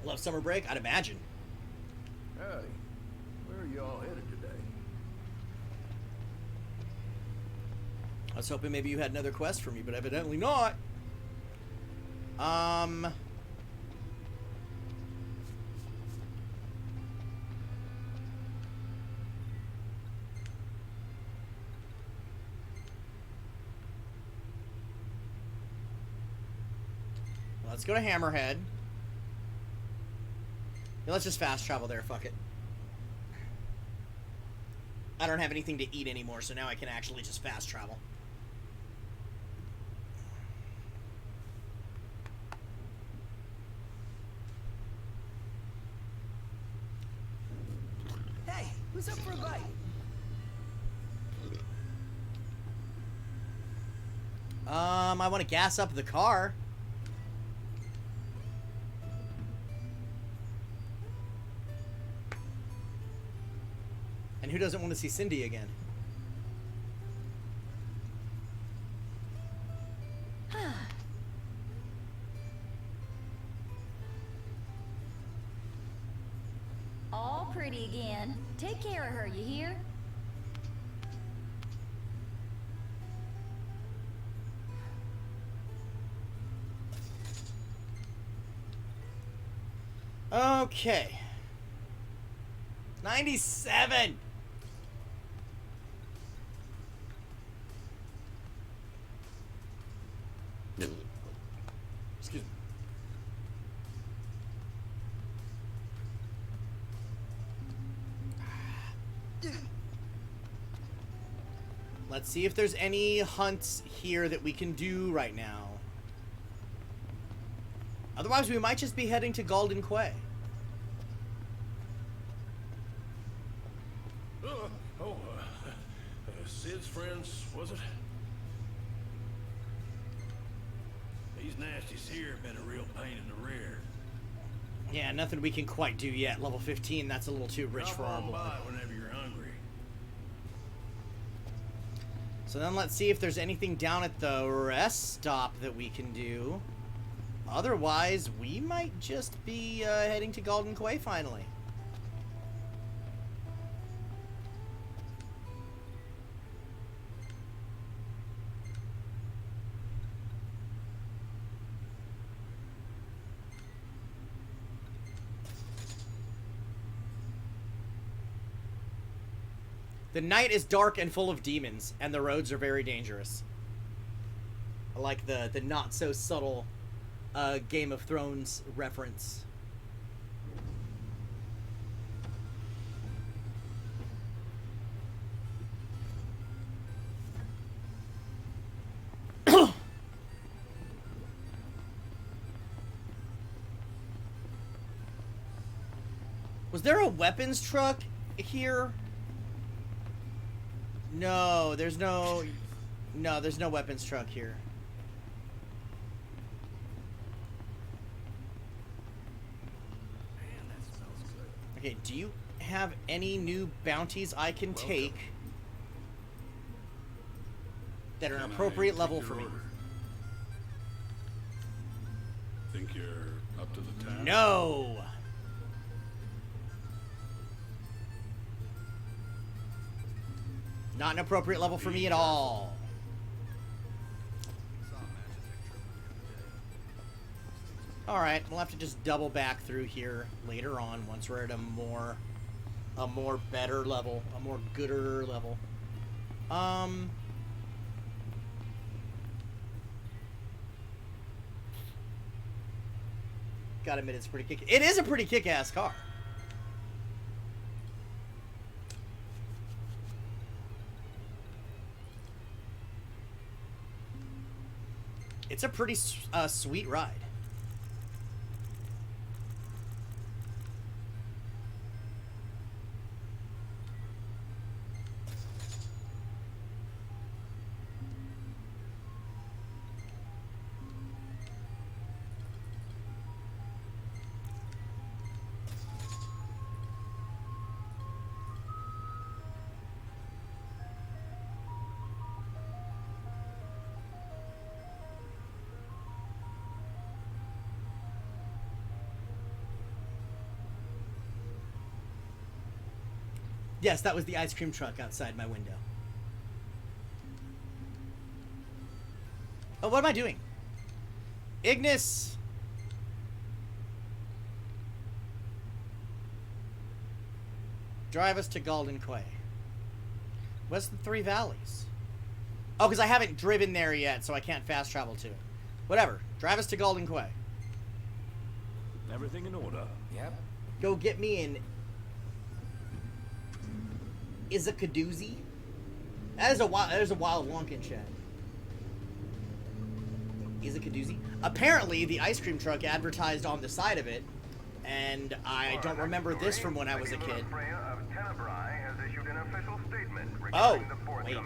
Love summer break? I'd imagine. Howdy. Where are y'all headed today? I was hoping maybe you had another quest for me, but evidently not. Let's go to Hammerhead. Yeah, let's just fast travel there, fuck it. I don't have anything to eat anymore, so now I can actually just fast travel. Hey, who's up for a bite? I want to gas up the car. And who doesn't want to see Cindy again? All pretty again. Take care of her, you hear? Okay. 97! Excuse me. Let's see if there's any hunts here that we can do right now. Otherwise, we might just be heading to Golden Quay. Sid's friends, was it? These nasties here have been a real pain in the rear. Yeah, nothing we can quite do yet. Level 15, that's a little too rich Drop for our on blood. by whenever you're hungry. So then let's see if there's anything down at the rest stop that we can do. Otherwise, we might just be heading to Golden Quay finally. The night is dark and full of demons, and the roads are very dangerous. I like the not so subtle Game of Thrones reference. Was there a weapons truck here? No, there's no weapons truck here. Man, that smells good. Okay, do you have any new bounties I can take? that are an Can I appropriate take level your for me. order? Think you're up to the task? No. Not an appropriate level for me at all. Alright, we'll have to just double back through here later on once we're at a more better level, a more gooder level. Gotta admit, it's pretty kick. It is a pretty kick-ass car. It's a pretty sweet ride. Yes, that was the ice cream truck outside my window. Oh, what am I doing? Ignis! Drive us to Golden Quay. What's the Three Valleys? Oh, because I haven't driven there yet, so I can't fast travel to it. Whatever. Drive us to Golden Quay. Everything in order? Yep. Go get me an Izakadoozy. That is a wild Wonkin chat. Izakadoozy. Apparently, the ice cream truck advertised on the side of it, and I don't remember this from when I was a kid. Oh, wait.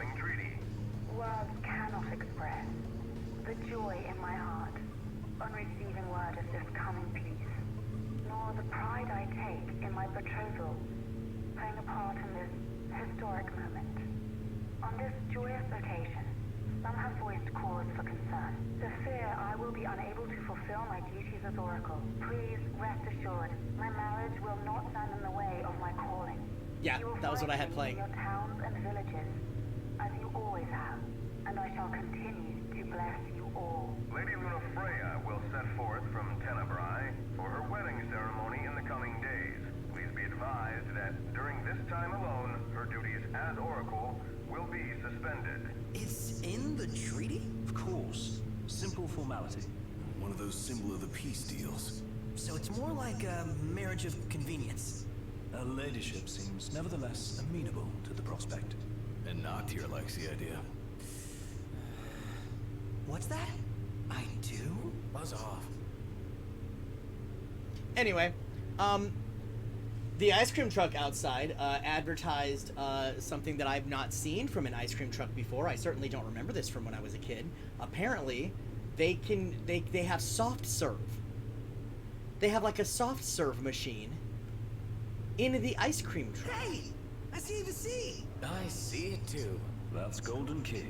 Words cannot express the joy in my heart on receiving word of this coming peace, nor the pride I take in my betrothal playing a part in this historic moment. On this joyous occasion, some have voiced cause for concern. The fear I will be unable to fulfill my duties as Oracle. Please rest assured, my marriage will not stand in the way of my calling. Yeah, that was what I had In playing. your towns and villages, as you always have, and I shall continue to bless you all. Lady Luna Freya will set forth from Tenebrae for her wedding ceremony in the coming days. Please be advised that during this time alone, her duties as Oracle will be suspended. It's in the treaty? Of course. Simple formality. One of those symbol of the peace deals. So it's more like a marriage of convenience. Her ladyship seems nevertheless amenable to the prospect. And Noctier likes the idea. What's that? I do? Buzz off. Anyway, the ice cream truck outside advertised something that I've not seen from an ice cream truck before. I certainly don't remember this from when I was a kid. Apparently, they have soft serve. They have like a soft serve machine in the ice cream truck. Hey! I see the sea! I see it too. That's Golden Key.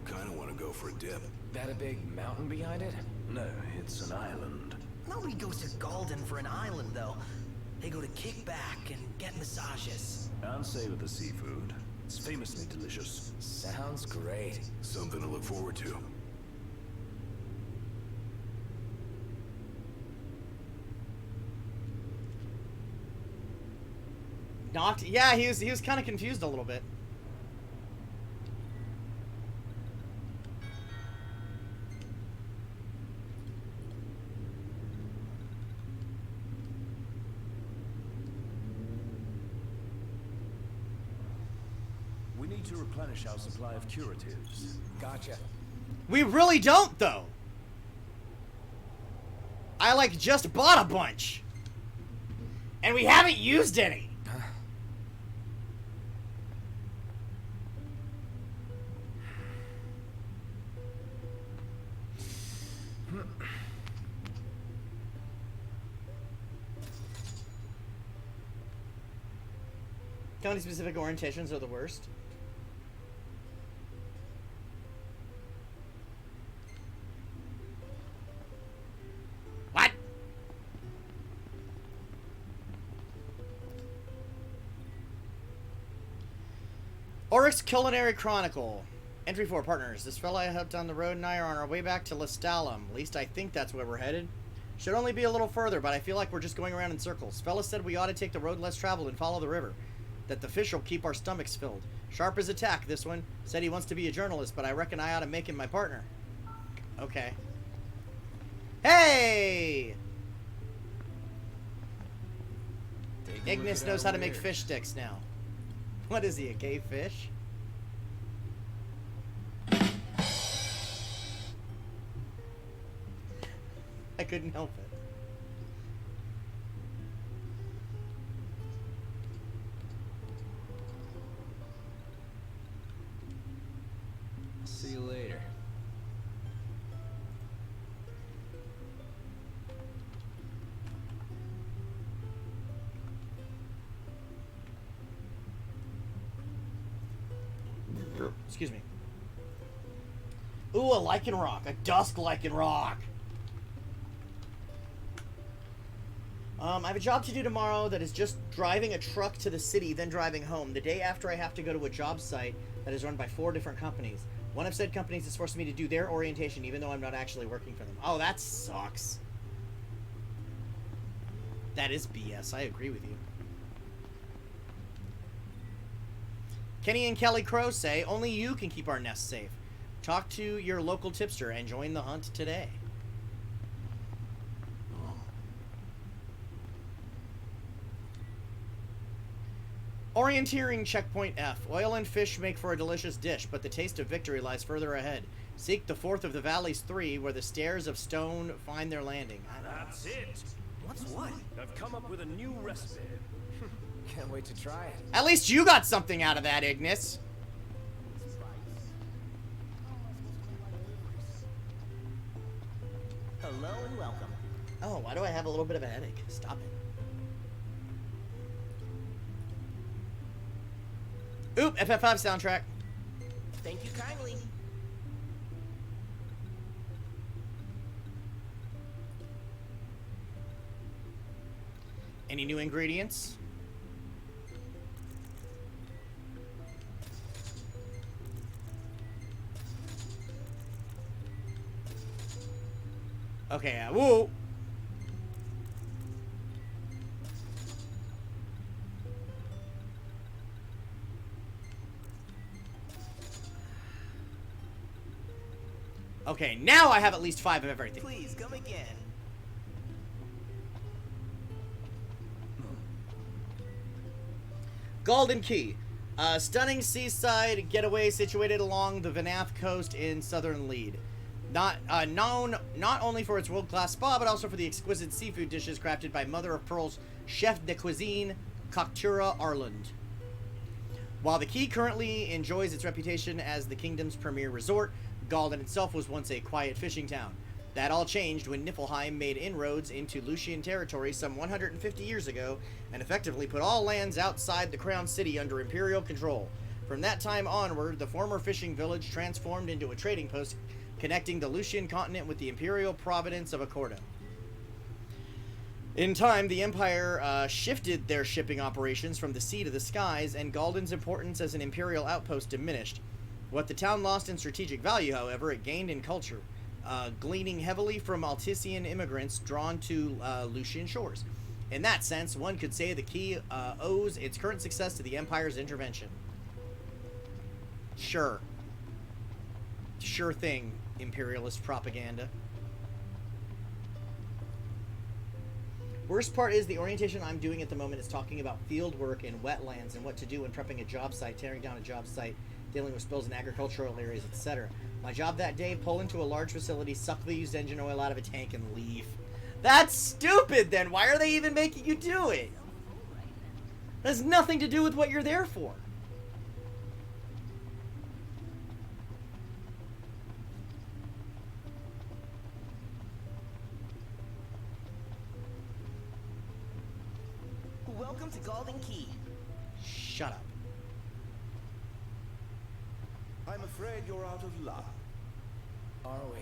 Kinda wanna go for a dip. That a big mountain behind it? No, it's an island. Nobody goes to Golden for an island, though. They go to kick back and get massages. And savor the seafood. It's famously delicious. Sounds great. Something to look forward to. Yeah, he was kind of confused a little bit. We need to replenish our supply of curatives. Gotcha. We really don't, though. I like just bought a bunch, and we haven't used any. County-specific orientations are the worst. Oryx Culinary Chronicle. Entry 4, partners. This fella I helped on the road and I are on our way back to Lestalem. At least I think that's where we're headed. Should only be a little further, but I feel like we're just going around in circles. Fella said we ought to take the road less traveled and follow the river. That the fish will keep our stomachs filled. Sharp as a tack, this one. Said he wants to be a journalist, but I reckon I ought to make him my partner. Okay. Hey! Ignis knows how to make fish sticks now. What is he, a gay fish? I couldn't help it. See you later. Excuse me. Ooh, a lichen rock. A dusk lichen rock. I have a job to do tomorrow that is just driving a truck to the city, then driving home. The day after, I have to go to a job site that is run by 4 different companies. One of said companies is forcing me to do their orientation, even though I'm not actually working for them. Oh, that sucks. That is BS. I agree with you. Kenny and Kelly Crow say, only you can keep our nest safe. Talk to your local tipster and join the hunt today. Orienteering checkpoint F. Oil and fish make for a delicious dish, but the taste of victory lies further ahead. Seek the fourth of the Valleys 3, where the stairs of stone find their landing. That's it. What's what? I've come up with a new recipe. Can't wait to try it. At least you got something out of that, Ignis. Hello and welcome. Oh, why do I have a little bit of a headache? Stop it. Oop, FF5 soundtrack. Thank you kindly. Any new ingredients? Okay, woo! Okay, now I have at least 5 of everything. Please come again. Golden Key. A stunning seaside getaway situated along the Vanath coast in southern Lead. Known not only for its world-class spa, but also for the exquisite seafood dishes crafted by Mother of Pearl's chef de cuisine, Coctura Arland. While the Key currently enjoys its reputation as the kingdom's premier resort, Galden itself was once a quiet fishing town. That all changed when Niflheim made inroads into Lucian territory some 150 years ago and effectively put all lands outside the Crown City under Imperial control. From that time onward, the former fishing village transformed into a trading post connecting the Lucian continent with the Imperial province of Accordo. In time, the Empire shifted their shipping operations from the sea to the skies, and Galden's importance as an Imperial outpost diminished. What the town lost in strategic value, however, it gained in culture, gleaning heavily from Altician immigrants drawn to Lucian shores. In that sense, one could say the Key owes its current success to the Empire's intervention. Sure. Sure thing, imperialist propaganda. Worst part is the orientation I'm doing at the moment is talking about field work in wetlands and what to do when prepping a job site, tearing down a job site, dealing with spills in agricultural areas, etc. My job that day, pull into a large facility, suck the used engine oil out of a tank, and leave. That's stupid then! Why are they even making you do it? That has nothing to do with what you're there for. Welcome to Golden Key. Shut up. I'm afraid you're out of luck. Are we?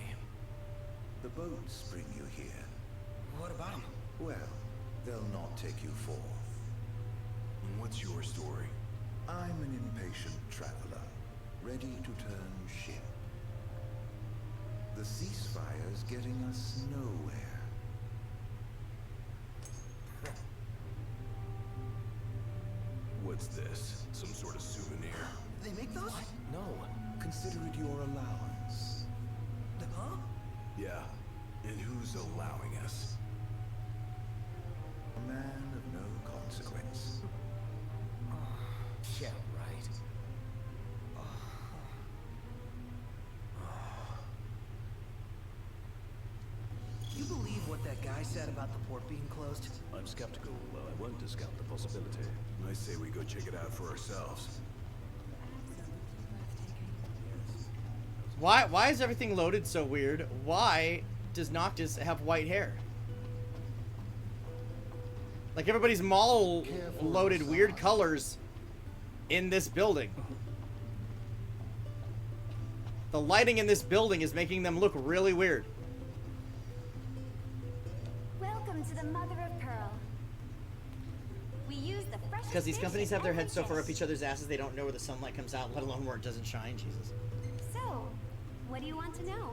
The boats bring you here. What about them? Well, they'll not take you forth. What's your story? I'm an impatient traveler. ready to turn ship. The ceasefire's getting us nowhere. What's this? Some sort of souvenir? They make those? No, consider it your allowance. Huh? Yeah. And who's allowing us? A man of no consequence. Yeah, right. You believe what that guy said about the port being closed? I'm skeptical, though I won't discount the possibility. I say we go check it out for ourselves. Why is everything loaded so weird? Why does Noctis have white hair? Like everybody's mall loaded weird colors in this building. The lighting in this building is making them look really weird. Welcome to the Mother of Pearl. We use the freshest Because these fish companies in have their every heads so far dish. up each other's asses they don't know where the sunlight comes out, let alone where it doesn't shine. Jesus. So, what do you want to know?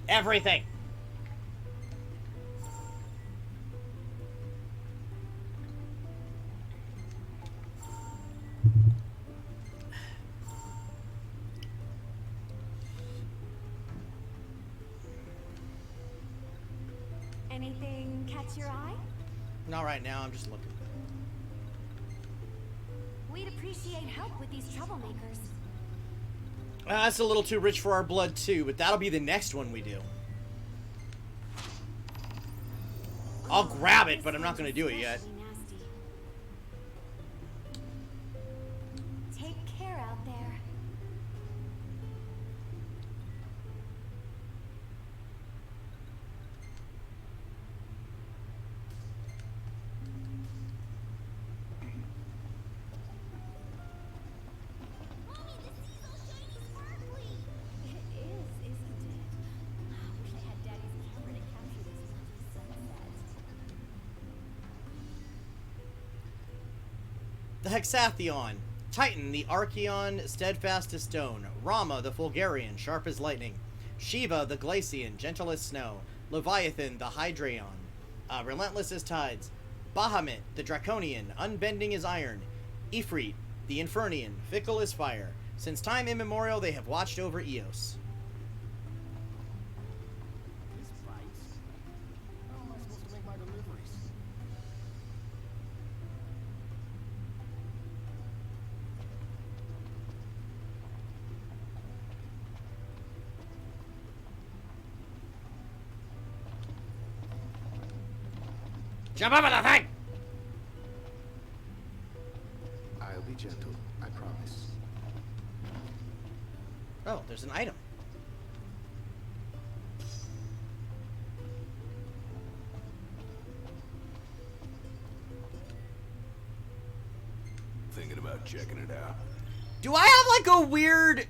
Everything. Anything catch your eye? Not right now, I'm just looking. We'd appreciate help with these troublemakers. That's a little too rich for our blood too, but that'll be the next one we do. I'll grab it, but I'm not going to do it yet. Nasty. Take care out there. It is, isn't it? I wish I had Daddy's camera to capture this lovely sunset. The Hexathion, Titan, the Archeon, steadfast as stone, Rama, the Fulgarian, sharp as lightning, Shiva, the Glacian, gentle as snow, Leviathan, the Hydraeon, relentless as tides, Bahamut, the Draconian, unbending as iron, Ifrit, the Infernian, fickle as fire. Since time immemorial, they have watched over Eos. How am I supposed to make my deliveries? Jump over the thing! I'll be gentle, I promise. Oh, there's an item. Thinking about checking it out. Do I have like a weird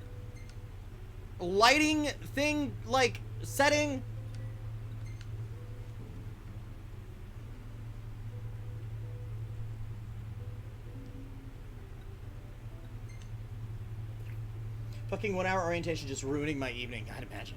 lighting thing, like setting? Fucking 1 hour orientation just ruining my evening, I'd imagine.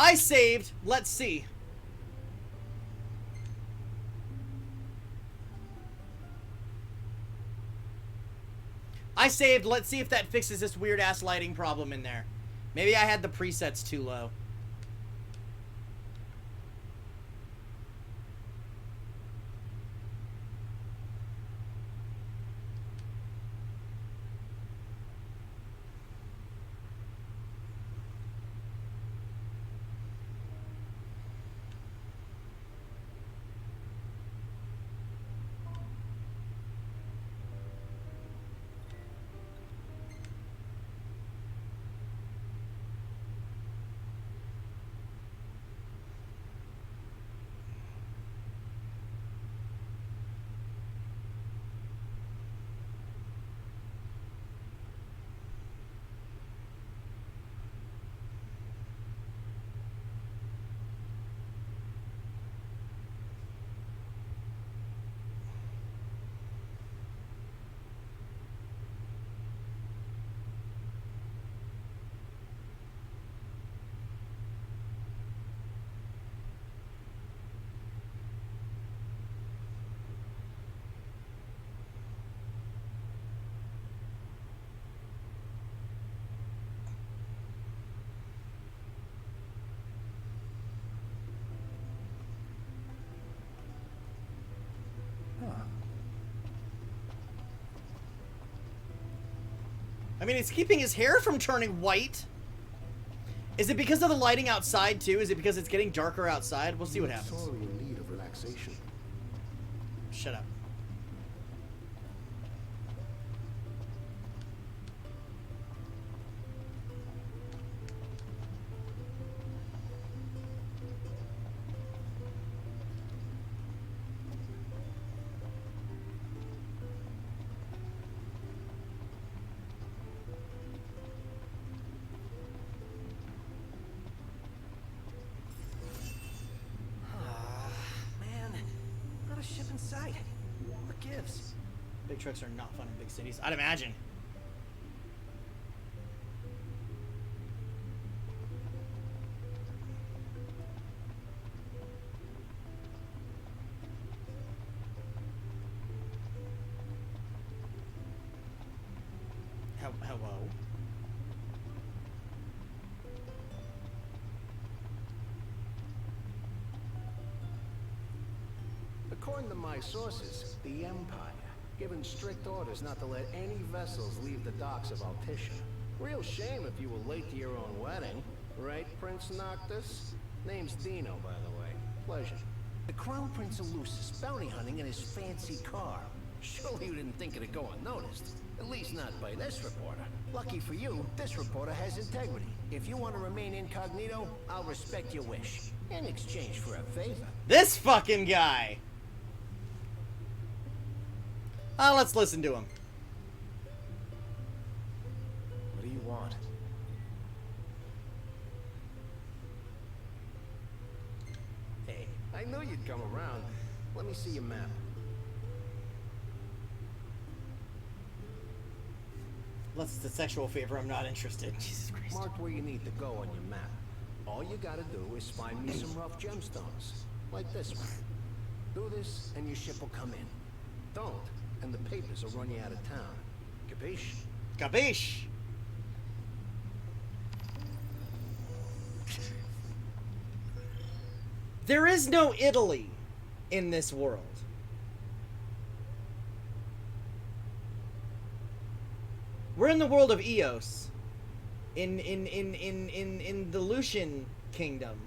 I saved. Let's see. I saved. Let's see if that fixes this weird ass lighting problem in there. Maybe I had the presets too low. I mean, it's keeping his hair from turning white. Is it because of the lighting outside, too? Is it because it's getting darker outside? We'll see what happens. Sorely in need of relaxation. Shut up. Man, not a ship in sight. What gives? Big trucks are not fun in big cities. I'd imagine. Hello? According to my sources, the Empire, given strict orders not to let any vessels leave the docks of Altisha. Real shame if you were late to your own wedding. Right, Prince Noctis? Name's Dino, by the way. Pleasure. The Crown Prince of Lucis bounty hunting in his fancy car. Surely you didn't think it'd go unnoticed. At least not by this reporter. Lucky for you, this reporter has integrity. If you want to remain incognito, I'll respect your wish. In exchange for a favor. This fucking guy! Let's listen to him. What do you want? Hey, I knew you'd come around. Let me see your map. Unless it's a sexual favor, I'm not interested. Jesus Christ. Mark where you need to go on your map. All you gotta do is find me some rough gemstones. Like this one. Do this, and your ship will come in. Don't, and the papers will run you out of town. Capiche? Capiche! There is no Italy in this world. We're in the world of Eos. In the Lucian kingdom.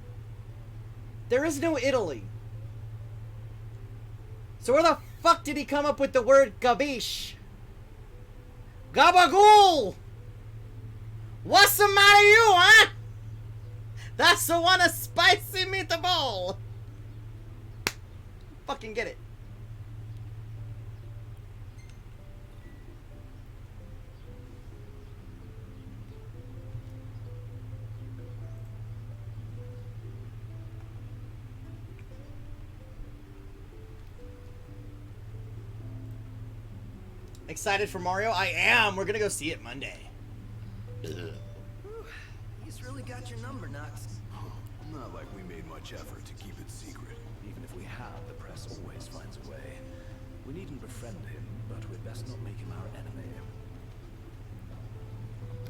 There is no Italy. So where the fuck did he come up with the word gabish? Gabagool! What's the matter you, huh? That's the one, a spicy meatball! Fucking get it. Excited for Mario? I am. We're gonna go see it Monday. He's really got your number, Knox. Not like we made much effort to keep it secret. Even if we have, the press always finds a way. We needn't befriend him, but we'd best not make him our enemy.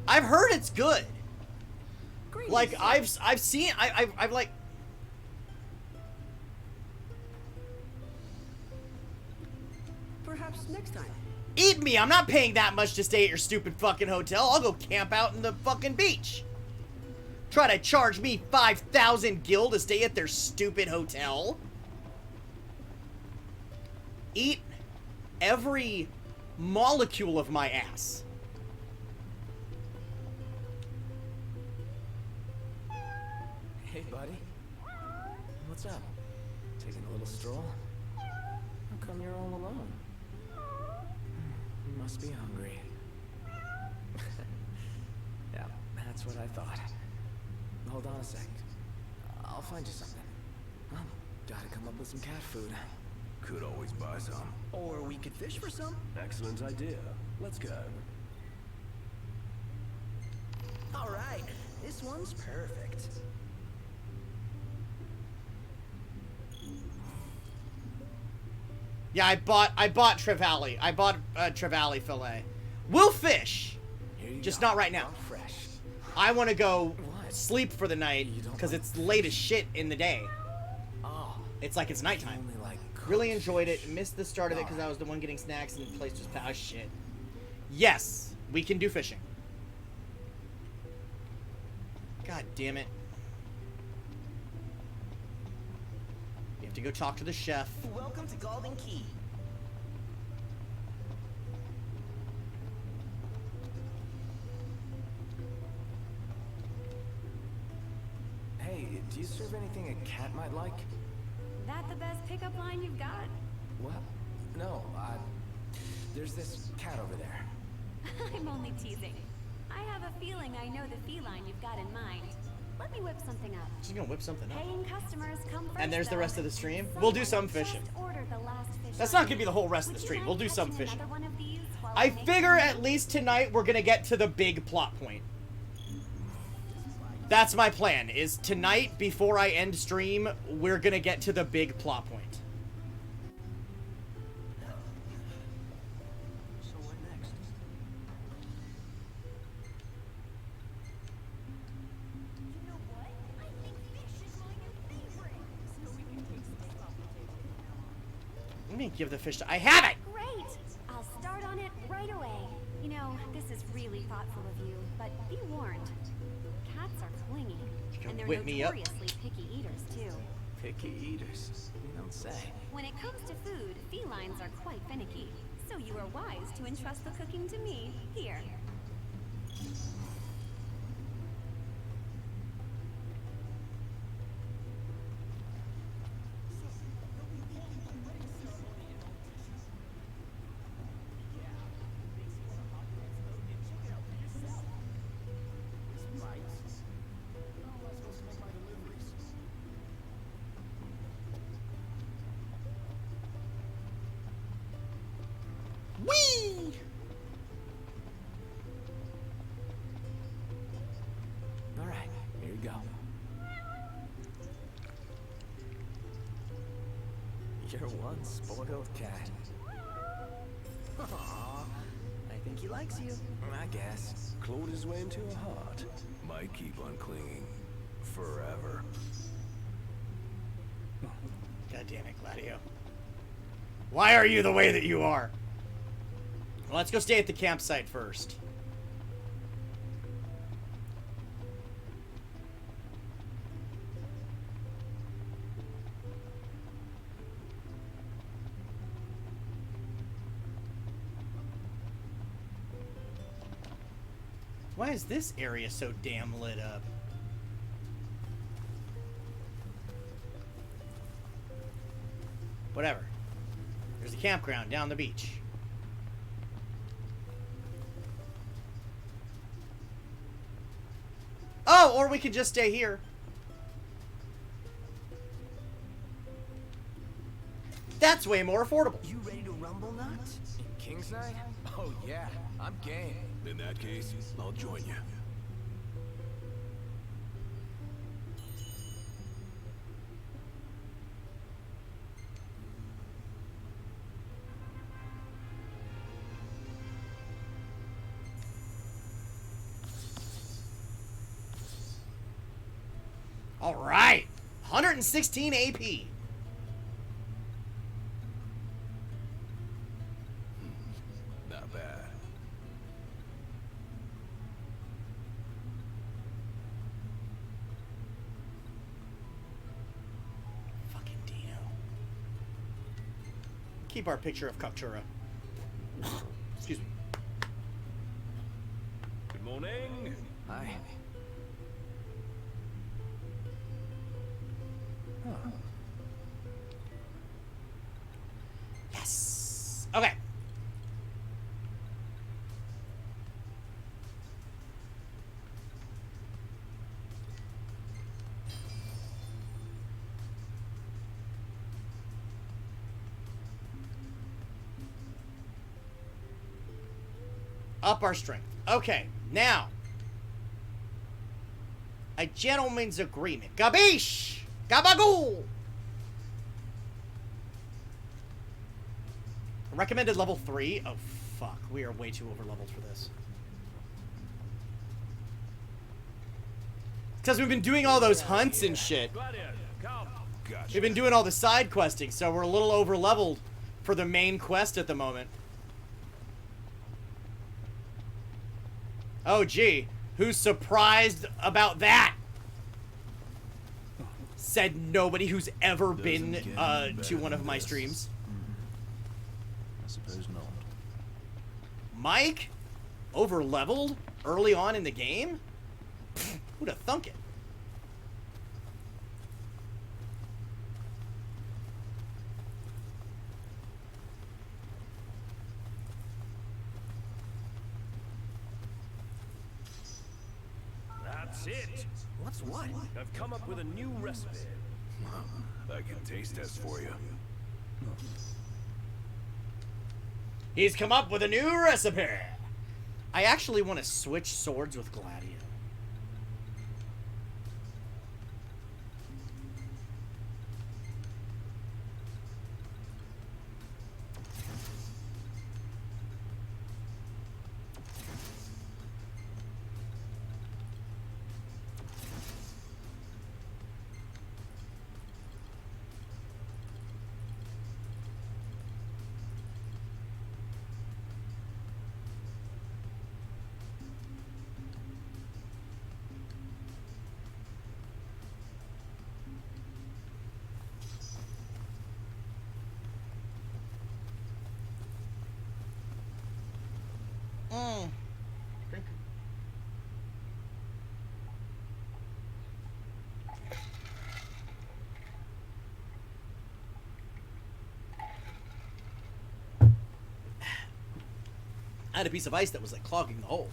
I've heard it's good. Like I've seen I've like Perhaps next time. eat me. I'm not paying that much to stay at your stupid fucking hotel. I'll go camp out in the fucking beach. Try to charge me 5,000 gil to stay at their stupid hotel. Eat every molecule of my ass. Hey, buddy. What's up? Taking a little stroll? How come you're all alone? You must be hungry. Yeah, that's what I thought. Hold on a sec. I'll find you something. Well, gotta come up with some cat food. Could always buy some. Or we could fish for some. Excellent idea. Let's go. All right, this one's perfect. Yeah, I bought Trevally. I bought Trevally fillet. We'll fish. Just not right now. Fresh. I want to go sleep for the night because it's late as shit in the day. Oh. It's like it's nighttime. Really enjoyed it. Missed the start of it because I was the one getting snacks and the place just shit. Yes, we can do fishing. God damn it. You have to go talk to the chef. Welcome to Golden Key. Hey, do you serve anything a cat might like? That the best pickup line you've got? What? No, there's this cat over there. I'm only teasing. I have a feeling I know the feline you've got in mind. Let me whip something up. She's gonna whip something up. Paying customers come first. And there's the though. rest of the stream. We'll do some fishing. Just ordered the last fish That's on not gonna be the whole rest of the Would you stream. mind We'll do some catching fishing. another one of these while I make figure some- at least tonight we're gonna get to the big plot point. That's my plan, is tonight, before I end stream, we're gonna get to the big plot point. So what next? You know what? I think fish is my new favorite. So we can take some stuff to table from now on. Let me give the fish to— I have it! Great! I'll start on it right away. You know, this is really thoughtful of you, but be warned. Cats are clingy, gonna and they're whip me up? notoriously picky eaters, too. Picky eaters. You don't say. When it comes to food, felines are quite finicky, so you are wise to entrust the cooking to me. Here. Whee! All right, here you go. You're one spoiled cat. Aww, I think he likes you. I guess. Clawed his way into a heart. Might keep on clinging forever. God damn it, Gladio. Why are you the way that you are? Well, let's go stay at the campsite first. Why is this area so damn lit up? Whatever. There's a campground down the beach. Oh, or we could just stay here. That's way more affordable. You ready to rumble, Nuts? King's Night? Oh yeah, I'm game. In that case, I'll join you. All right. 116 AP. Not bad. Fucking Dino. Keep our picture of Kaktura. Excuse me. Good morning. Hi. Yes. Okay. Up our strength. Okay, now. A gentleman's agreement. Gabish! Gabagool! Recommended level 3? Oh, fuck. We are way too over-leveled for this. Because we've been doing all those hunts and shit. We've been doing all the side questing, so we're a little over-leveled for the main quest at the moment. Oh, gee. Who's surprised about that? Said nobody who's ever been Doesn't get any to better one of than my this. streams. I suppose not. Mike? Over-leveled? Early on in the game? Pfft, who'd have thunk it? That's it. What's what? I've come up with a new recipe. I can taste test for you. He's come up with a new recipe. I actually want to switch swords with Gladio. I had a piece of ice that was like clogging the hole.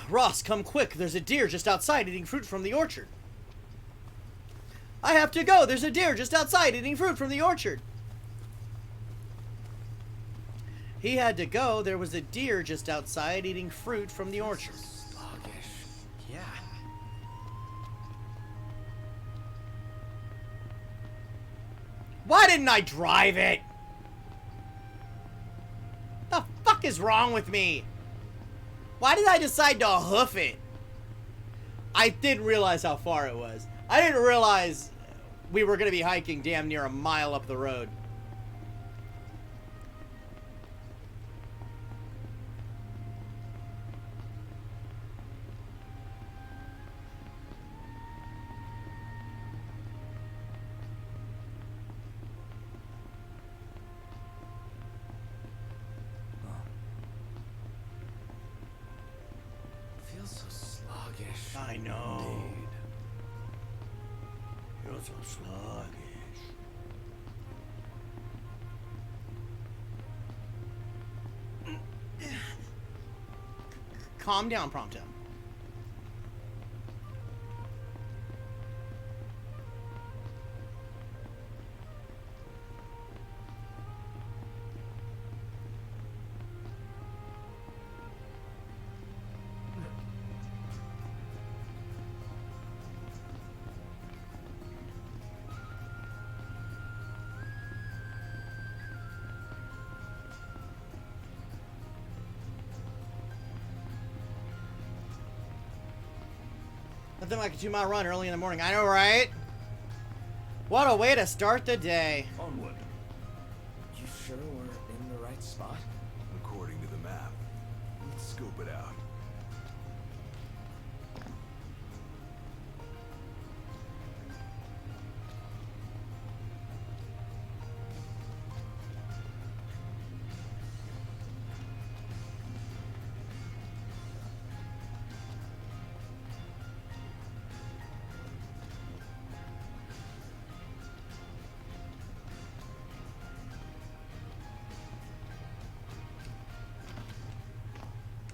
Ross, come quick. There's a deer just outside eating fruit from the orchard. I have to go. There's a deer just outside eating fruit from the orchard. He had to go. There was a deer just outside eating fruit from the orchard. Sluggish. Yeah. Why didn't I drive it? The fuck is wrong with me? Why did I decide to hoof it? I didn't realize how far it was. I didn't realize we were going to be hiking damn near a mile up the road. Feels so sluggish. I know. Feels so sluggish. Calm down, Prompto. Nothing like a 2-mile run early in the morning. I know, right? What a way to start the day. Onward. You sure we're in the right spot? According to the map. Let's scope it out.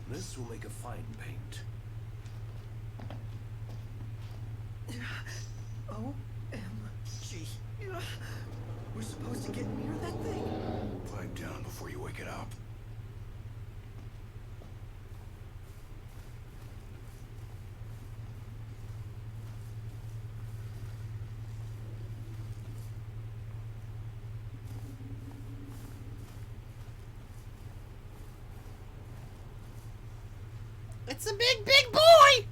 This will make a fine paint. OMG. We're supposed to get near that thing? Pipe down before you wake it up. It's a big, big boy!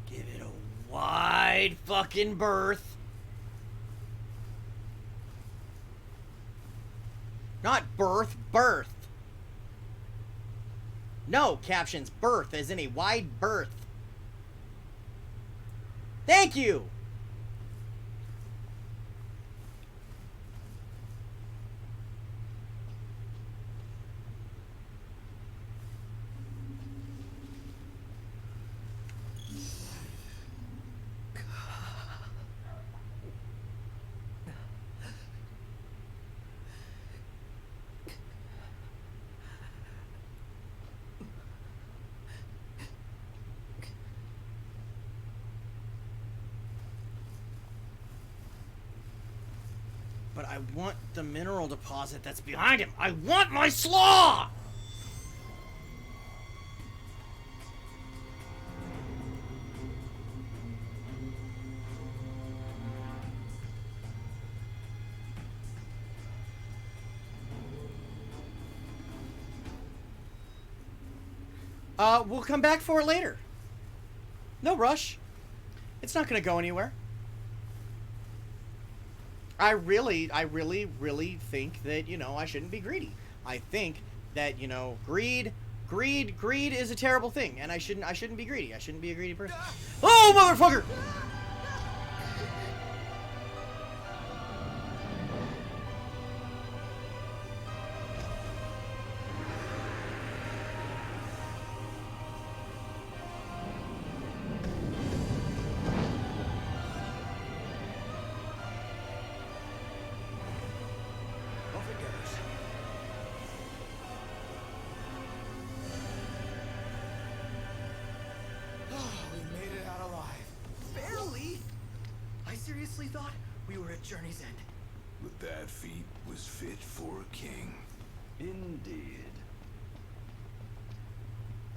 Give it a wide fucking berth. Not birth, birth. No, captions, berth, as in a wide berth. Thank you! But I want the mineral deposit that's behind him. I want my slaw! We'll come back for it later. No rush. It's not gonna go anywhere. I really think that, you know, I shouldn't be greedy. I think that, you know, greed is a terrible thing, and I shouldn't be greedy. I shouldn't be a greedy person. Oh, motherfucker! Thought we were at Journey's End. But that feat was fit for a king. Indeed.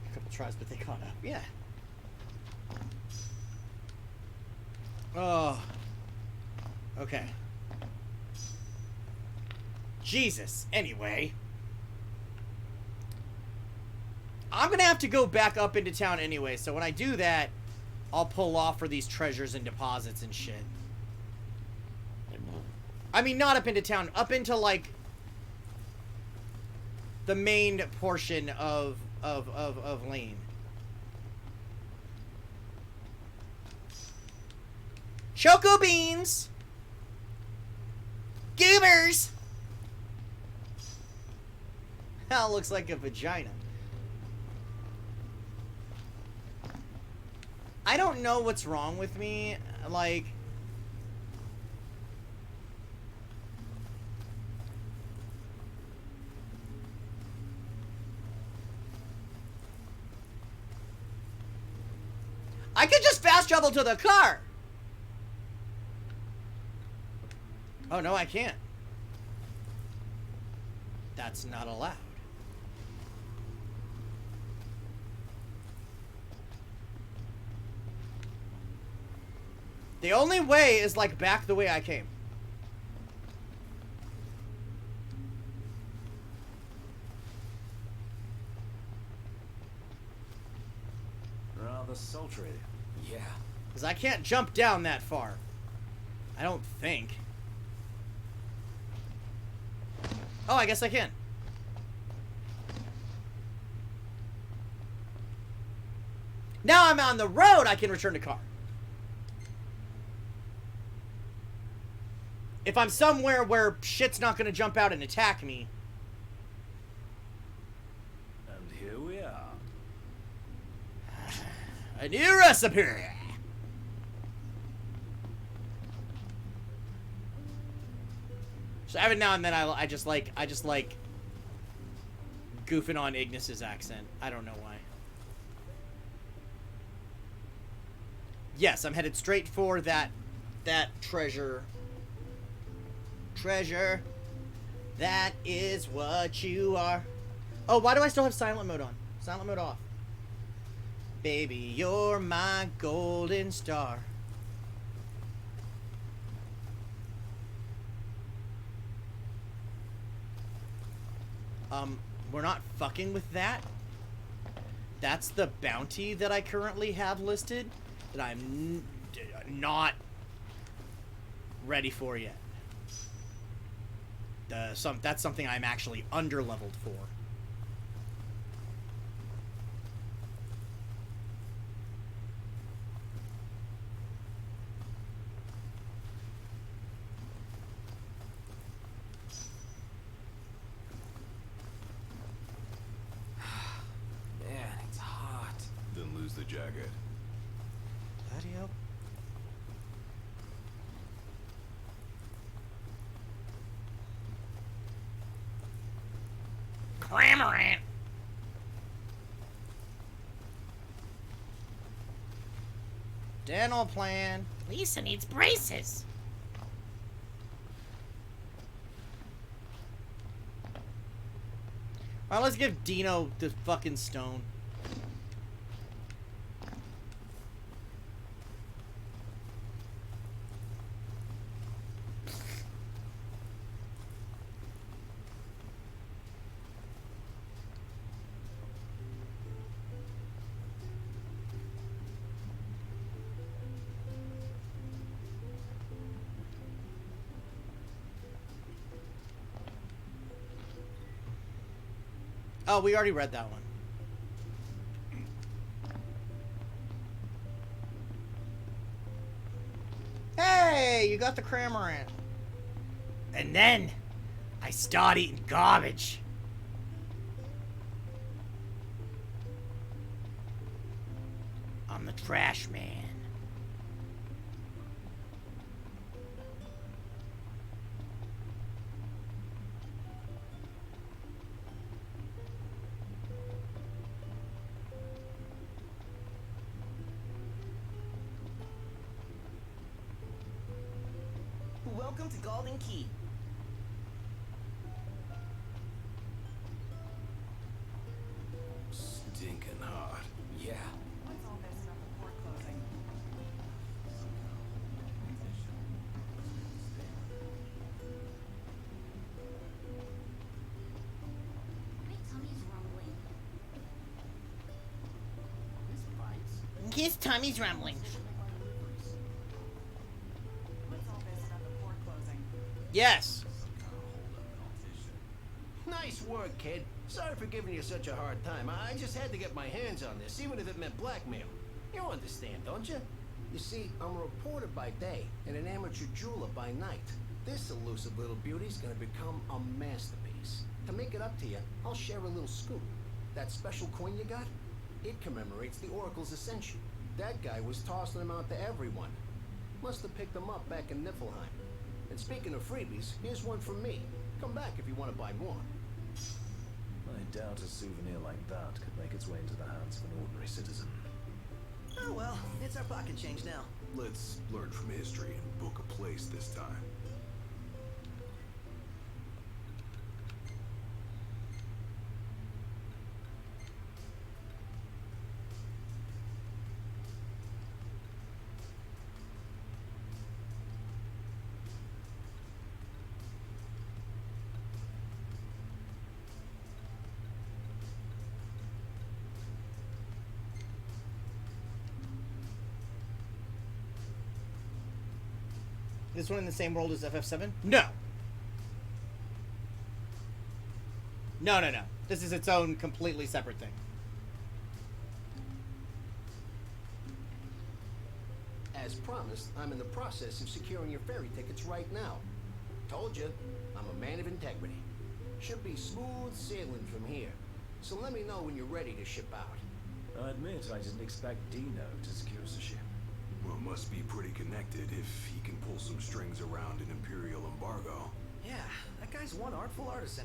A couple tries, but they caught up. Yeah. Oh. Okay. Jesus. Anyway. I'm gonna have to go back up into town anyway, so when I do that, I'll pull off for these treasures and deposits and shit. I mean, not up into town, up into, like, the main portion of Lane. Choco beans! Goobers! That looks like a vagina. I don't know what's wrong with me, like... I could just fast travel to the car! Oh, no, I can't. That's not allowed. The only way is, like, back the way I came. Rather sultry. Yeah. Because I can't jump down that far. I don't think. Oh, I guess I can. Now I'm on the road, I can return to car. If I'm somewhere where shit's not going to jump out and attack me. And here we are. A new recipe. So every now and then I just like goofing on Ignis's accent. I don't know why. Yes, I'm headed straight for that treasure. Treasure. That is what you are. Oh, why do I still have silent mode on? Silent mode off. Baby, you're my golden star. We're not fucking with that. That's the bounty that I currently have listed that I'm not ready for yet. that's something I'm actually under-leveled for. Man, it's hot. Then lose the jacket. Bloody hell. Clamorant. Dental plan. Lisa needs braces. Alright, let's give Dino the fucking stone. Oh, we already read that one. Hey, you got the Cramorant. And then I start eating garbage. I'm the trash man. Welcome to Golden Key. Stinking hot. Yeah. What's all this about the port closing? My tummy's rumbling. His tummy's rumbling. What's all this about the port closing? Yes. Nice work, kid. Sorry for giving you such a hard time. I just had to get my hands on this, even if it meant blackmail. You understand, don't you? You see, I'm a reporter by day and an amateur jeweler by night. This elusive little beauty's gonna become a masterpiece. To make it up to you, I'll share a little scoop. That special coin you got? It commemorates the Oracle's ascension. That guy was tossing them out to everyone. Must have picked them up back in Niflheim. And speaking of freebies, here's one from me. Come back if you want to buy more. I doubt a souvenir like that could make its way into the hands of an ordinary citizen. Oh well, it's our pocket change now. Let's learn from history and book a place this time. This one in the same world as FF7? No. No, no, no. This is its own completely separate thing. As promised, I'm in the process of securing your ferry tickets right now. Told you, I'm a man of integrity. Should be smooth sailing from here. So let me know when you're ready to ship out. I admit I didn't expect Dino to secure us a ship. Well, must be pretty connected if he can pull some strings around an Imperial embargo. Yeah, that guy's one artful artisan.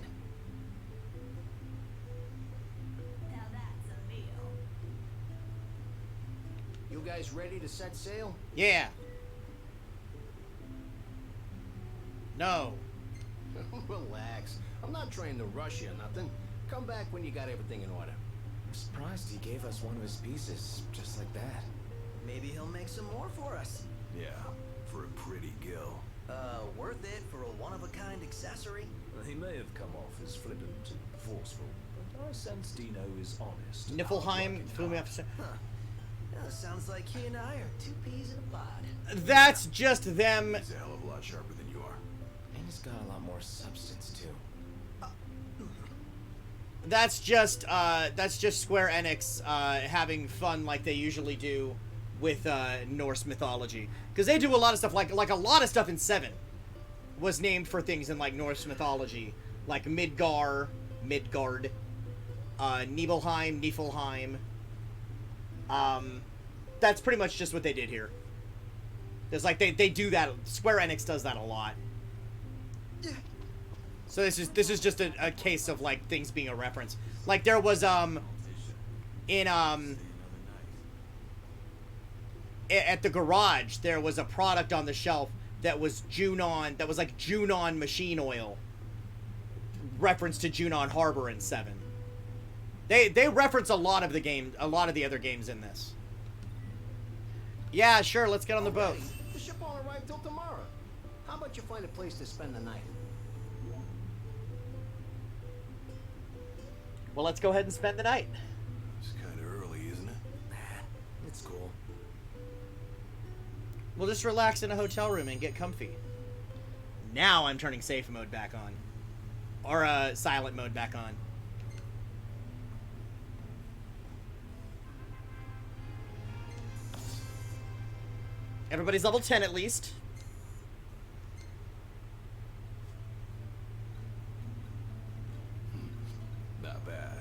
Now that's a meal. You guys ready to set sail? Yeah. No. Relax. I'm not trying to rush you or nothing. Come back when you got everything in order. I'm surprised he gave us one of his pieces, just like that. Maybe he'll make some more for us. Yeah, for a pretty gill. Worth it for a one-of-a-kind accessory? Well, he may have come off as flippant and forceful, but I sense Dino is honest. Niflheim flew me off. Huh. Yeah, sounds like he and I are two peas in a pod. That's just them. He's a hell of a lot sharper than you are. And He's got a lot more substance too. That's just Square Enix having fun like they usually do with Norse mythology, because they do a lot of stuff like a lot of stuff in 7 was named for things in like Norse mythology, like Midgard, Nibelheim, Niflheim. That's pretty much just what they did here. There's like they do that. Square Enix does that a lot. So this is just a case of like things being a reference. Like there was in at the garage there was a product on the shelf that was Junon, that was like Junon machine oil. Reference to Junon Harbor in 7. They reference a lot of the other games in this. Yeah, sure, let's get on the boat. The ship won't arrive till tomorrow. How about you find a place to spend the night? Well, let's go ahead and spend the night. It's kind of early, isn't it? It's cool. We'll just relax in a hotel room and get comfy. Now I'm turning safe mode back on. Or silent mode back on. Everybody's level 10 at least. Not bad.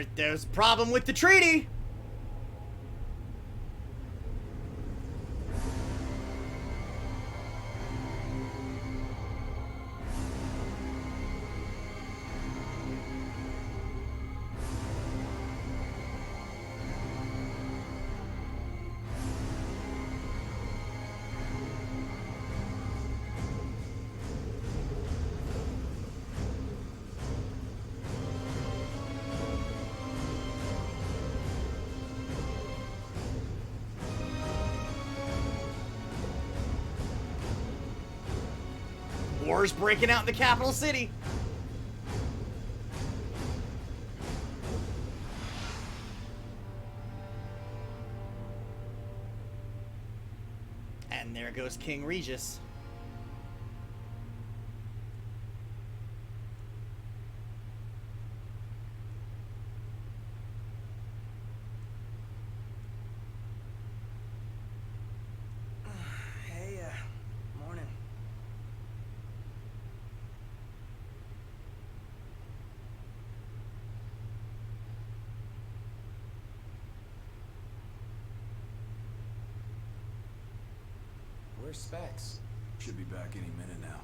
There's a problem with the treaty. War's breaking out in the capital city. And there goes King Regis. Hey, morning. Where's Specs? Should be back any minute now.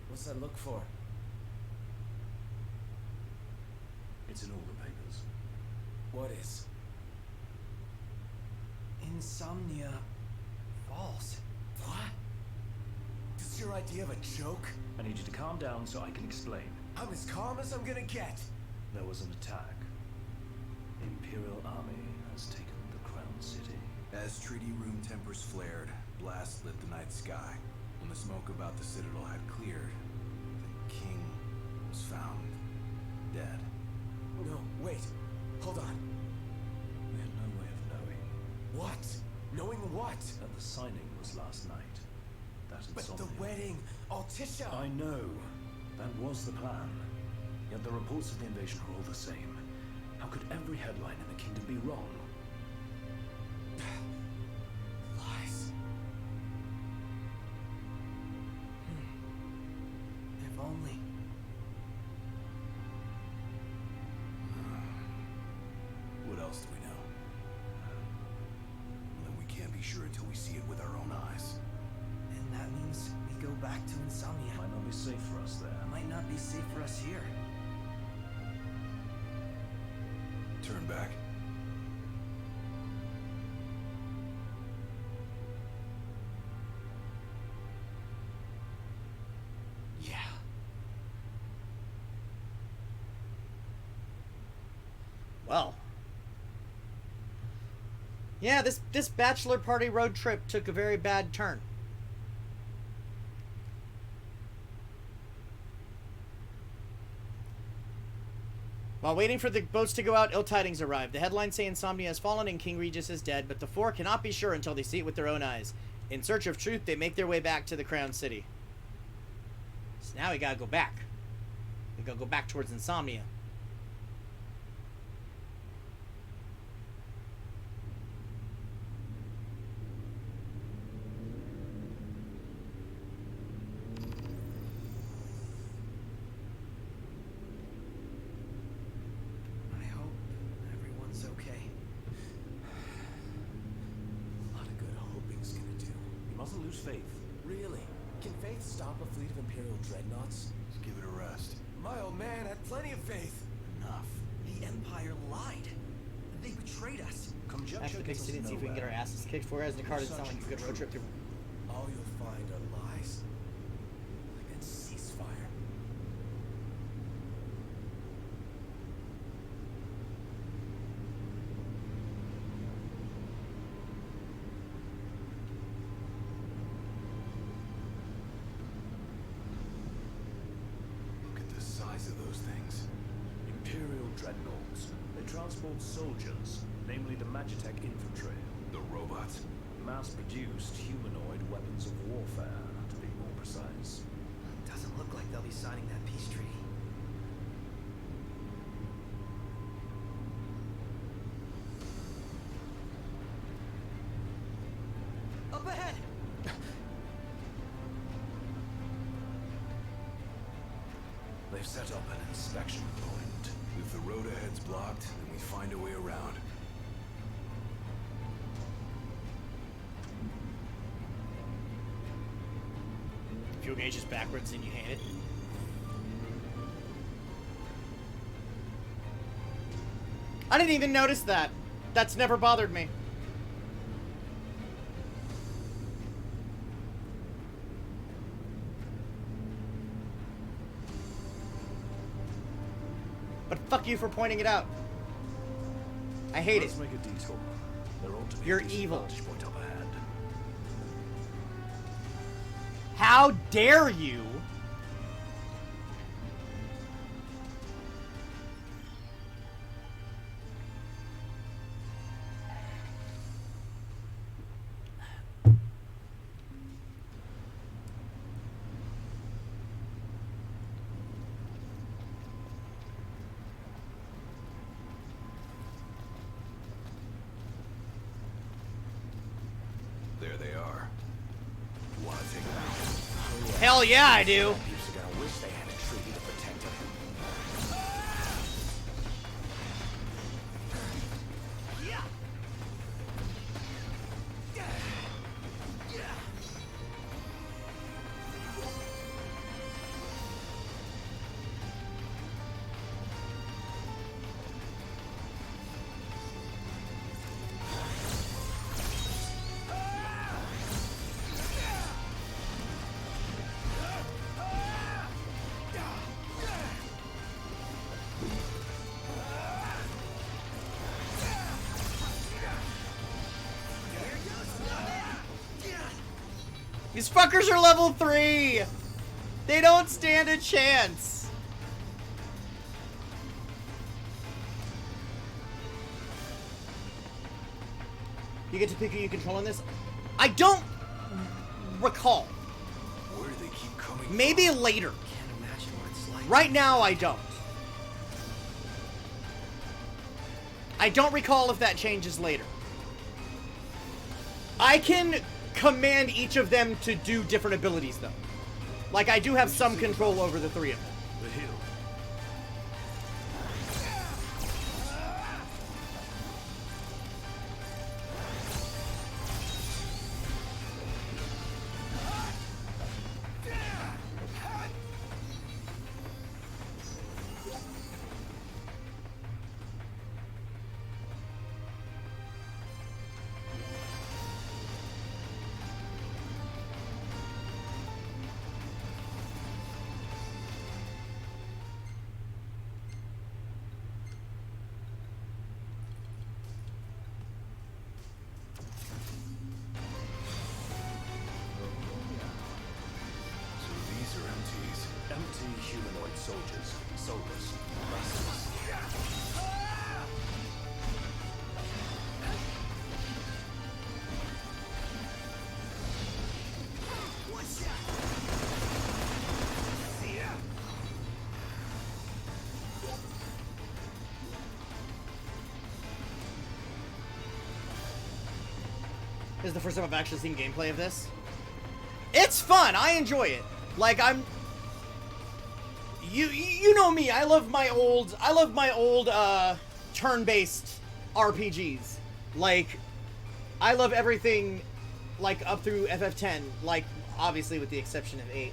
What's that look for? It's in all the papers. What is? Insomnia Falls. What? This is your idea of a joke? I need you to calm down so I can explain. I'm as calm as I'm gonna get. There was an attack. The Imperial Army has taken the Crown City. As treaty room tempers flared, blasts lit the night sky. When the smoke about the Citadel had cleared, the king was found dead. No, wait. Hold on. We had no way of knowing. What? Knowing what? That the signing was last night. That But insomnia. the wedding, Altisha. I know. That was the plan. Yet the reports of the invasion are all the same. How could every headline in the kingdom be wrong? Lies. If only. What else do we know? we see it with our own eyes. And that means we go back to Insomnia. Might not be safe for us there. Might not be safe for us here. Turn back. Yeah. Well. Yeah, this bachelor party road trip took a very bad turn. While waiting for the boats to go out, ill tidings arrive. The headlines say Insomnia has fallen and King Regis is dead, but the four cannot be sure until they see it with their own eyes. In search of truth, they make their way back to the Crown City. So now we gotta go back. We gotta go back towards Insomnia. I hope everyone's okay. A lot of good hoping's gonna do. You mustn't lose faith. Really? Can Faith stop a fleet of Imperial dreadnoughts? Let's give it a rest. My old man had plenty of faith. Enough. The Empire lied. They betrayed us. Back to the big city and see if we can get our asses kicked. 4 hours in the car doesn't sound like a good road trip through. All you'll find are lies. Like a ceasefire. Look at the size of those things. Imperial dreadnoughts. They transport soldiers, namely the Magitech infantry. The robots. Mass-produced humanoid weapons of warfare, to be more precise. Doesn't look like they'll be signing that peace treaty. Up ahead! They've set up an inspection point. If the road ahead's blocked, then we find a way around. Fuel gauge is backwards and you hand it. I didn't even notice that. That's never bothered me. But fuck you for pointing it out. I hate Let's it. make a detour. There ought to be You're a decent evil. vantage point up ahead. How dare you? There they are. Wanna take them out? Hell yeah, I do. Peeps are gonna wish they had a treaty to protect them. These fuckers are level 3. They don't stand a chance. You get to pick who you control in this? I don't recall. Where do they keep coming Maybe later. Can't imagine what it's like. Right now, I don't. I don't recall if that changes later. I can command each of them to do different abilities, though. Like, I do have some control over the 3 of them. The hill. soldiers, soulless, restless. This is the first time I've actually seen gameplay of this. It's fun. I enjoy it. Like you know me. I love my old turn-based RPGs. Like I love everything like up through FF10, like obviously with the exception of 8.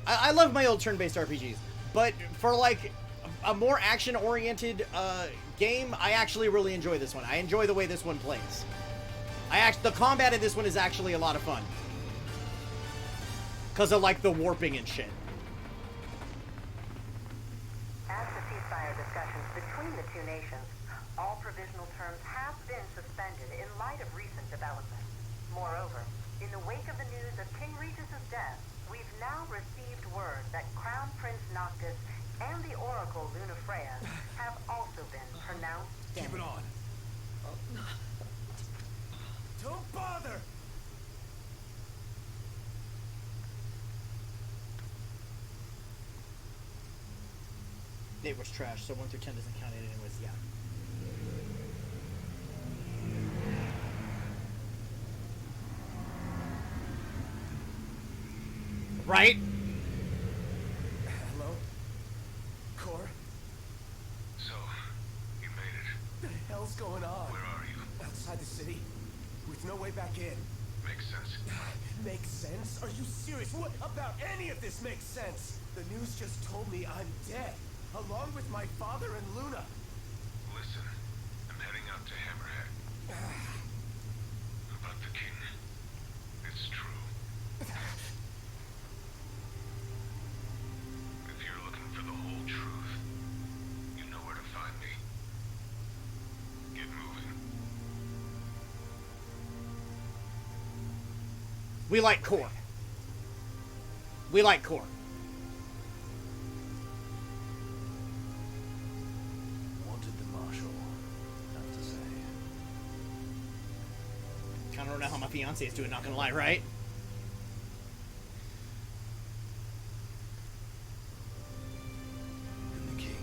I love my old turn-based RPGs, but for like a more action-oriented game, I actually really enjoy this one. I enjoy the way this one plays. The combat in this one is actually a lot of fun. Because of, like, the warping and shit. As the ceasefire discussions between the two nations, all provisional terms have been suspended in light of recent developments. Moreover, in the wake of the news of King Regis's death, we've now received word that Crown Prince Noctis and the Oracle Lunafreya have also been pronounced dead. Keep it on. Don't bother! It was trash, so 1 through 10 doesn't count it anyways, yeah. Right? Hello? Core? So, you made it. What the hell's going on? Where are you? Outside the city. With no way back in. Makes sense. Makes sense? Are you serious? What about any of this makes sense? The news just told me I'm dead, along with my father and Luna. Listen, I'm heading out to Hammerhead. About the king. It's true. If you're looking for the whole truth, you know where to find me. Get moving. We like Core. We like Core. Wanted the marshal, have to say. I don't know how my fiance is doing, not gonna lie, right? And the king.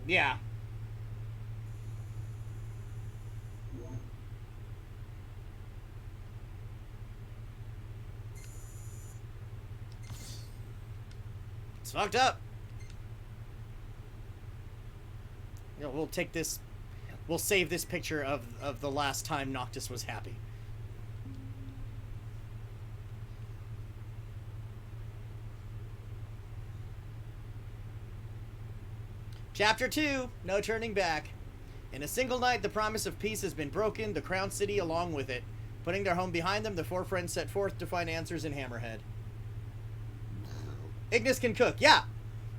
Yeah. It's fucked up. You know, we'll take this. We'll save this picture of the last time Noctis was happy. Chapter 2, no turning back. In a single night, the promise of peace has been broken, the Crown City along with it. Putting their home behind them, the four friends set forth to find answers in Hammerhead. Ignis can cook. Yeah,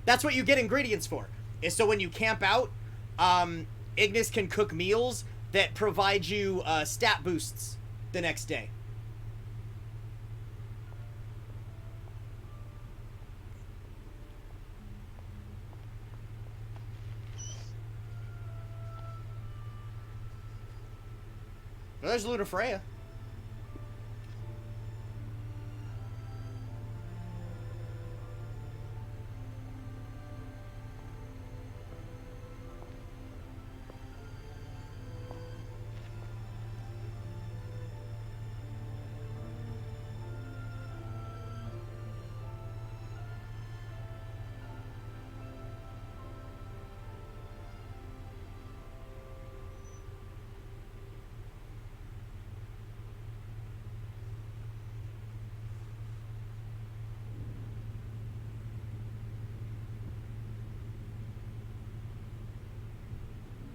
that's what you get ingredients for. Is so when you camp out, Ignis can cook meals that provide you stat boosts the next day. Well, there's Lunafreya.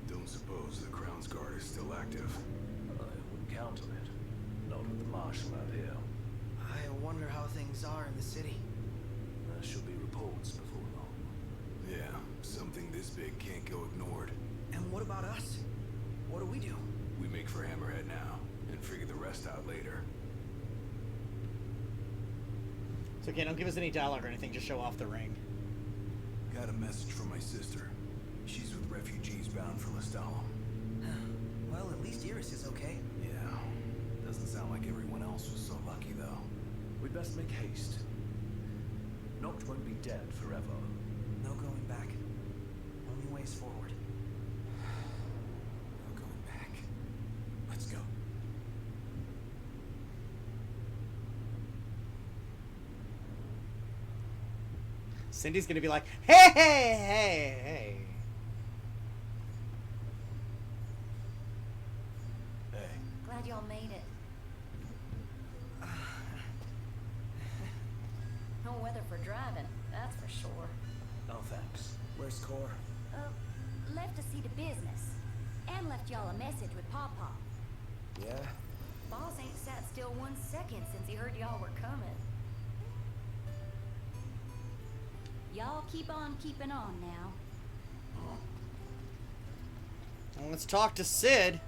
Don't suppose the Crown's Guard is still active? I wouldn't count on it. Not with the marshal out here. I wonder how things are in the city. There should be reports before long. Yeah, Something this big can't go ignored. And what about us? What do we do? We make for Hammerhead now, and figure the rest out later. It's okay, don't give us any dialogue or anything, just show off the ring. Got a message from my sister. She's with refugees bound for Lestalem. Well, at least Iris is okay. Yeah. Doesn't sound like everyone else was so lucky, though. We'd best make haste. Noct won't be dead forever. No going back. Only ways forward. No going back. Let's go. Cindy's gonna be like, hey, hey, hey, hey. Hey. Glad y'all made it. No weather for driving, that's for sure. No thanks. Where's Core? Left to see to business. And left y'all a message with Pawpaw. Yeah? Boss ain't sat still 1 second since he heard y'all were coming. Y'all keep on keeping on now. Well, let's talk to Sid.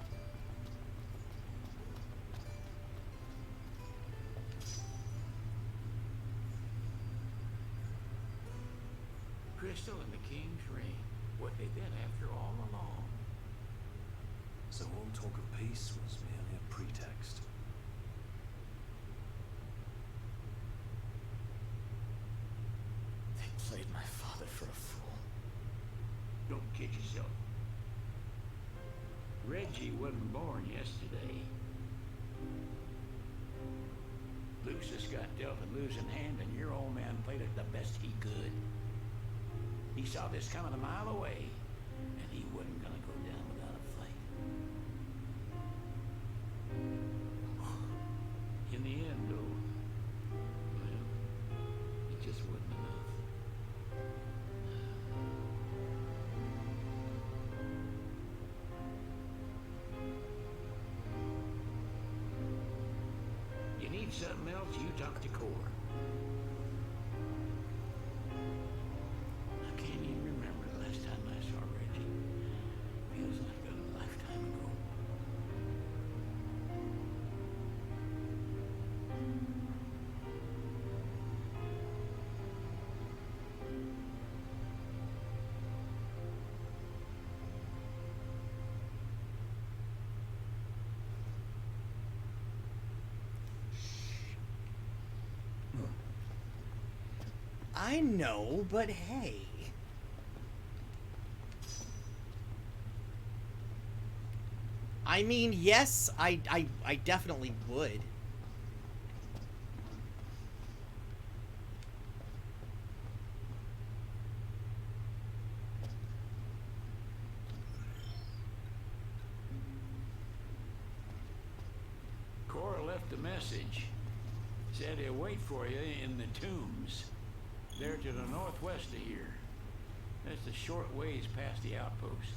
Crystal and the King's Ring. What they've been after all along. So all talk of peace was merely a pretext. They played my father for a fool. Don't kid yourself. Reggie wasn't born yesterday. Lucius got dealt a losing hand, and your old man played it the best he could. He saw this coming a mile away, and he wasn't gonna go down without a fight. In the end, though, well, it just wasn't enough. You need something else, you talk to Core. I can't even remember the last time I saw Reggie. Feels like a lifetime ago. I know, but hey. I mean, yes, I definitely would. Cora left a message. Said he'll wait for you in the tombs. They're to the northwest of here. That's a short ways past the outpost.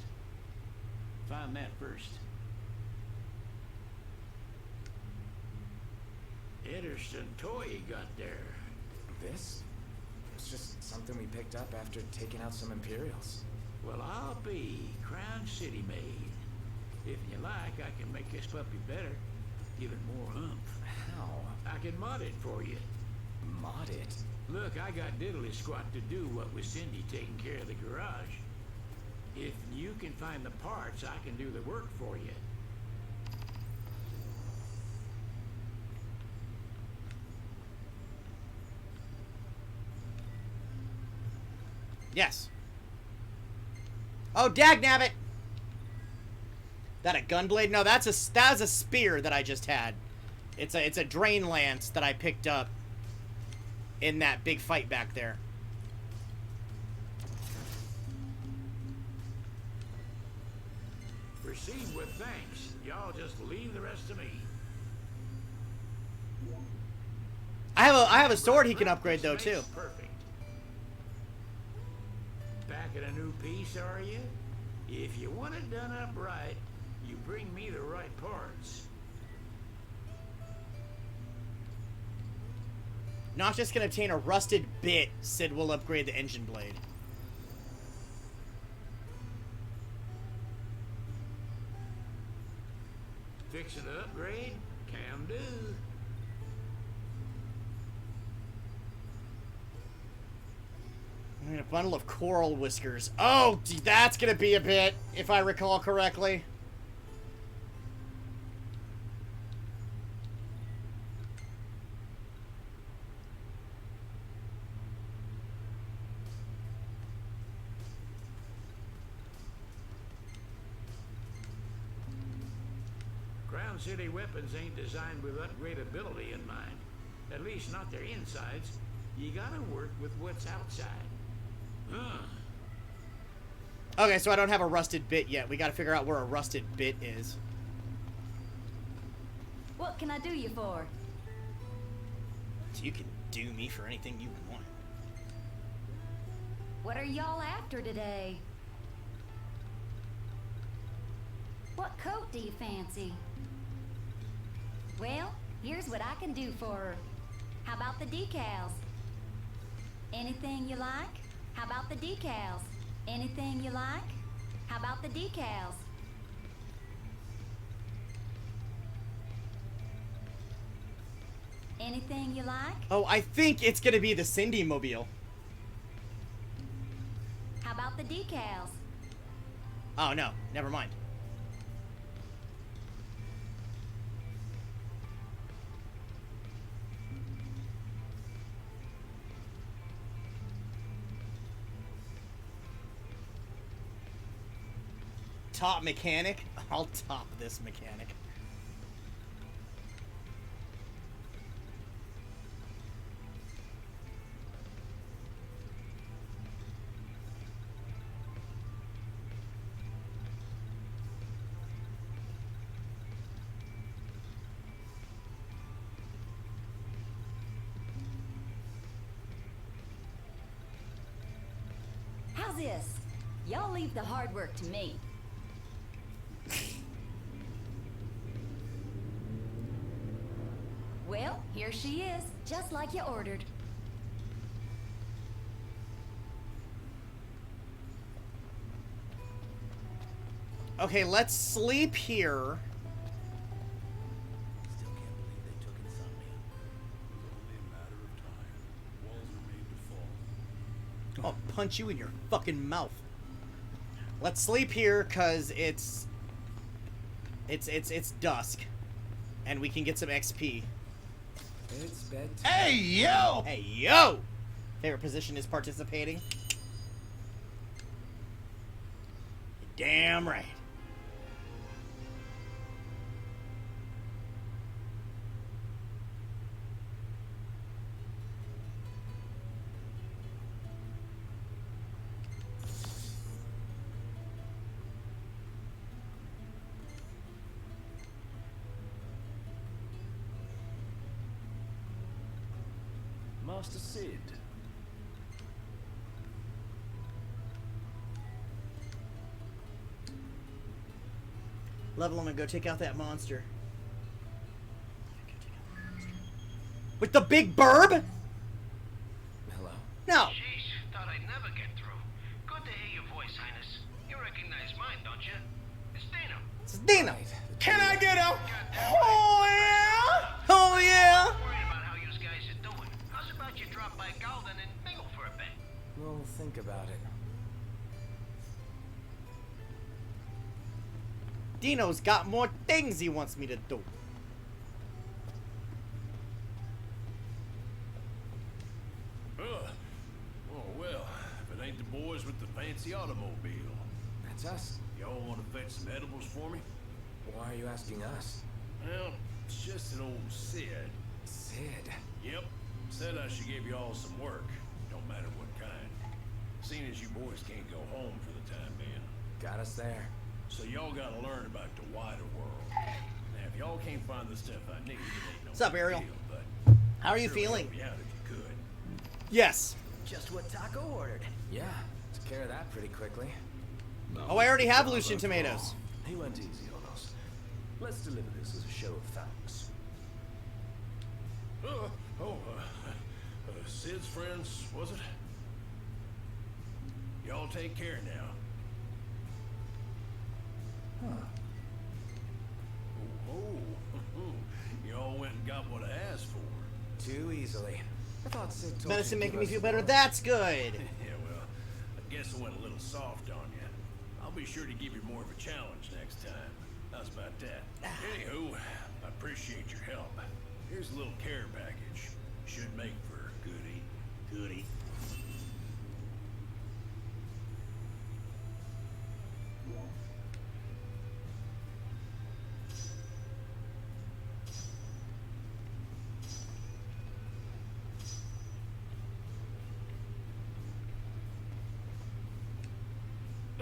Find that first. Ederson toy got there. This? It's just something we picked up after taking out some Imperials. Well, I'll be Crown City made. If you like, I can make this puppy better. Give it more oomph. How? I can mod it for you. Mod it? Look, I got diddly squat to do what with Cindy taking care of the garage. If you can find the parts, I can do the work for you. Yes. Oh, dagnabbit! That a gunblade? No, that's a spear that I just had. It's a drain lance that I picked up in that big fight back there. Proceed with thanks. Y'all just leave the rest to me. I have a sword he can upgrade though too. Perfect. Back at a new piece, are you? If you want it done up right, you bring me the right parts. Not just gonna obtain a rusted bit, Sid will upgrade the engine blade. Fixing to upgrade? Can do. And a bundle of coral whiskers. Oh, that's gonna be a bit, if I recall correctly. Ground City weapons ain't designed with upgradability in mind. At least not their insides. You gotta work with what's outside. Okay, so I don't have a rusted bit yet. We gotta figure out where a rusted bit is. What can I do you for? You can do me for anything you want. What are y'all after today? What coat do you fancy? Well, here's what I can do for her. How about the decals? Anything you like? How about the decals? Anything you like? How about the decals? Anything you like? Oh, I think it's gonna be the Cindy Mobile. How about the decals? Oh, no. Never mind. Top mechanic? I'll top this mechanic. How's this? Y'all leave the hard work to me. Well, here she is, just like you ordered. Okay, let's sleep here. Still can't believe they took Insomnia. It was only a matter of time. Walls were made to fall. I'll punch you in your fucking mouth. Let's sleep here, cause it's dusk, and we can get some XP. It's bedtime. Hey yo! Hey yo! Favorite position is participating. Damn right. Master Sid. Level him and go take out that monster. With the big burb? Hello? No. Jeez, thought I'd never get through. Good to hear your voice, Highness. You recognize mine, don't you? It's Dino. It's Dino. Can I get a oh yeah? Oh yeah? Worried about how you guys are doing. How's about you drop by Golden and mingle for a bit? We'll think about it. Dino's got more things he wants me to do. Oh, well, if it ain't the boys with the fancy automobile. That's us. Y'all want to fetch some edibles for me? Why are you asking us? Well, it's just an old Sid. Sid? Yep. Said I should give y'all some work. Don't matter what kind. Seeing as you boys can't go home for the time being. Got us there. So y'all gotta learn about the wider world. Now, if y'all can't find the stuff I need, it ain't no What's up, big Ariel? deal, but How are you I'd surely feeling? help you out if you could. Yes. Just what Taco ordered. Yeah, took care of that pretty quickly. Oh, I already have Lucian tomatoes. He went easy on us. Let's deliver this as a show of thanks. Sid's friends, was it? Y'all take care now. Huh. Oh, Medicine making me feel better. That's good. Yeah, well, I guess I went a little soft on you. I'll be sure to give you more of a challenge next time. How's about that? Anywho, I appreciate your help. Here's a little care package. Should make for a goodie.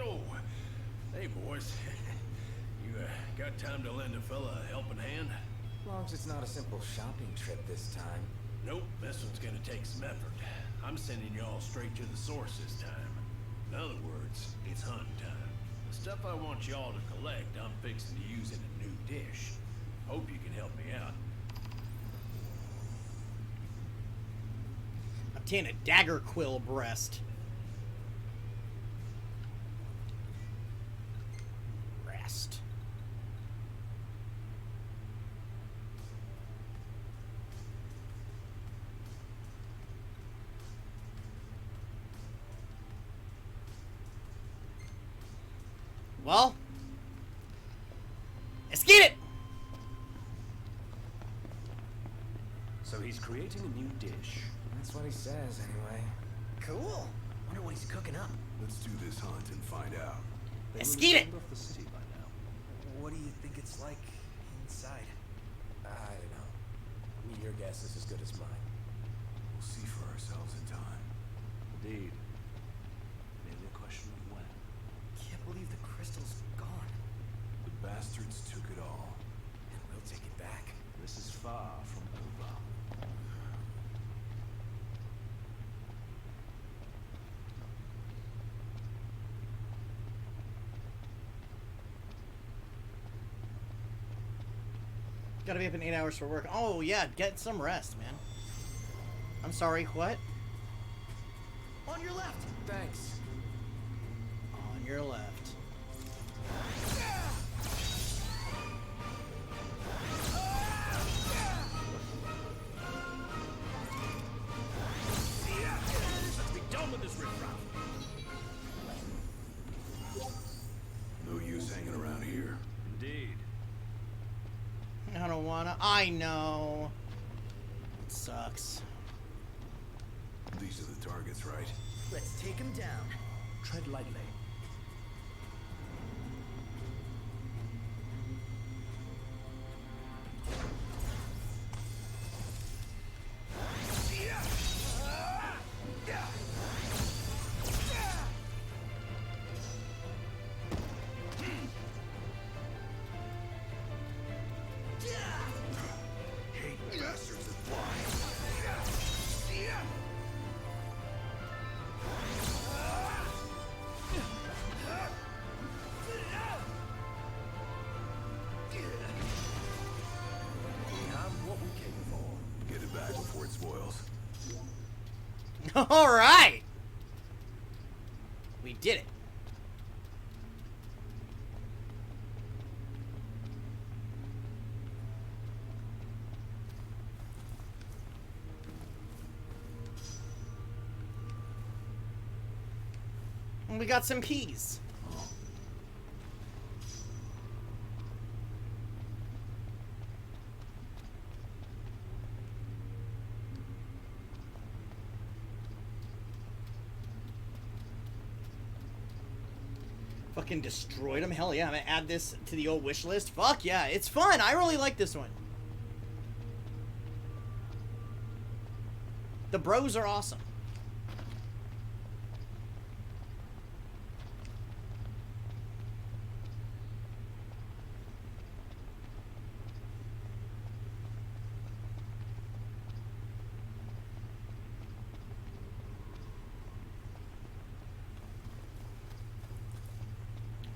Oh, hey boys. You got time to lend a fella a helping hand? As long as it's not a simple shopping trip this time. Nope, this one's gonna take some effort. I'm sending y'all straight to the source this time. In other words, it's hunt time. The stuff I want y'all to collect, I'm fixing to use in a new dish. Hope you can help me out. Obtain a dagger quill breast. Rest. Well, let's get it. So he's creating a new dish. That's what he says, anyway. Cool. Wonder what he's cooking up. Let's do this hunt and find out. Let's get it. Off the city by now. What do you think it's like inside? I don't know. Your guess is as good as mine. We'll see for ourselves in time. Indeed. Merely a question of when. Can't believe the crystal's gone. The bastards took it all. And we'll take it back. This is far from over. Gotta be up in 8 hours for work. Oh, yeah, get some rest, man. I'm sorry, what? On your left. Thanks. On your left. Let's be done with this riffraff. No use hanging around here. Indeed. I don't wanna. I know. It sucks. These are the targets, right? Let's take him down. Tread lightly. Hate bastards that fly. We have what we came for. Get it back before it spoils. All right. We did it. And we got some keys. Fucking destroyed them. Hell yeah, I'm gonna add this to the old wish list. Fuck yeah, it's fun. I really like this one. The bros are awesome.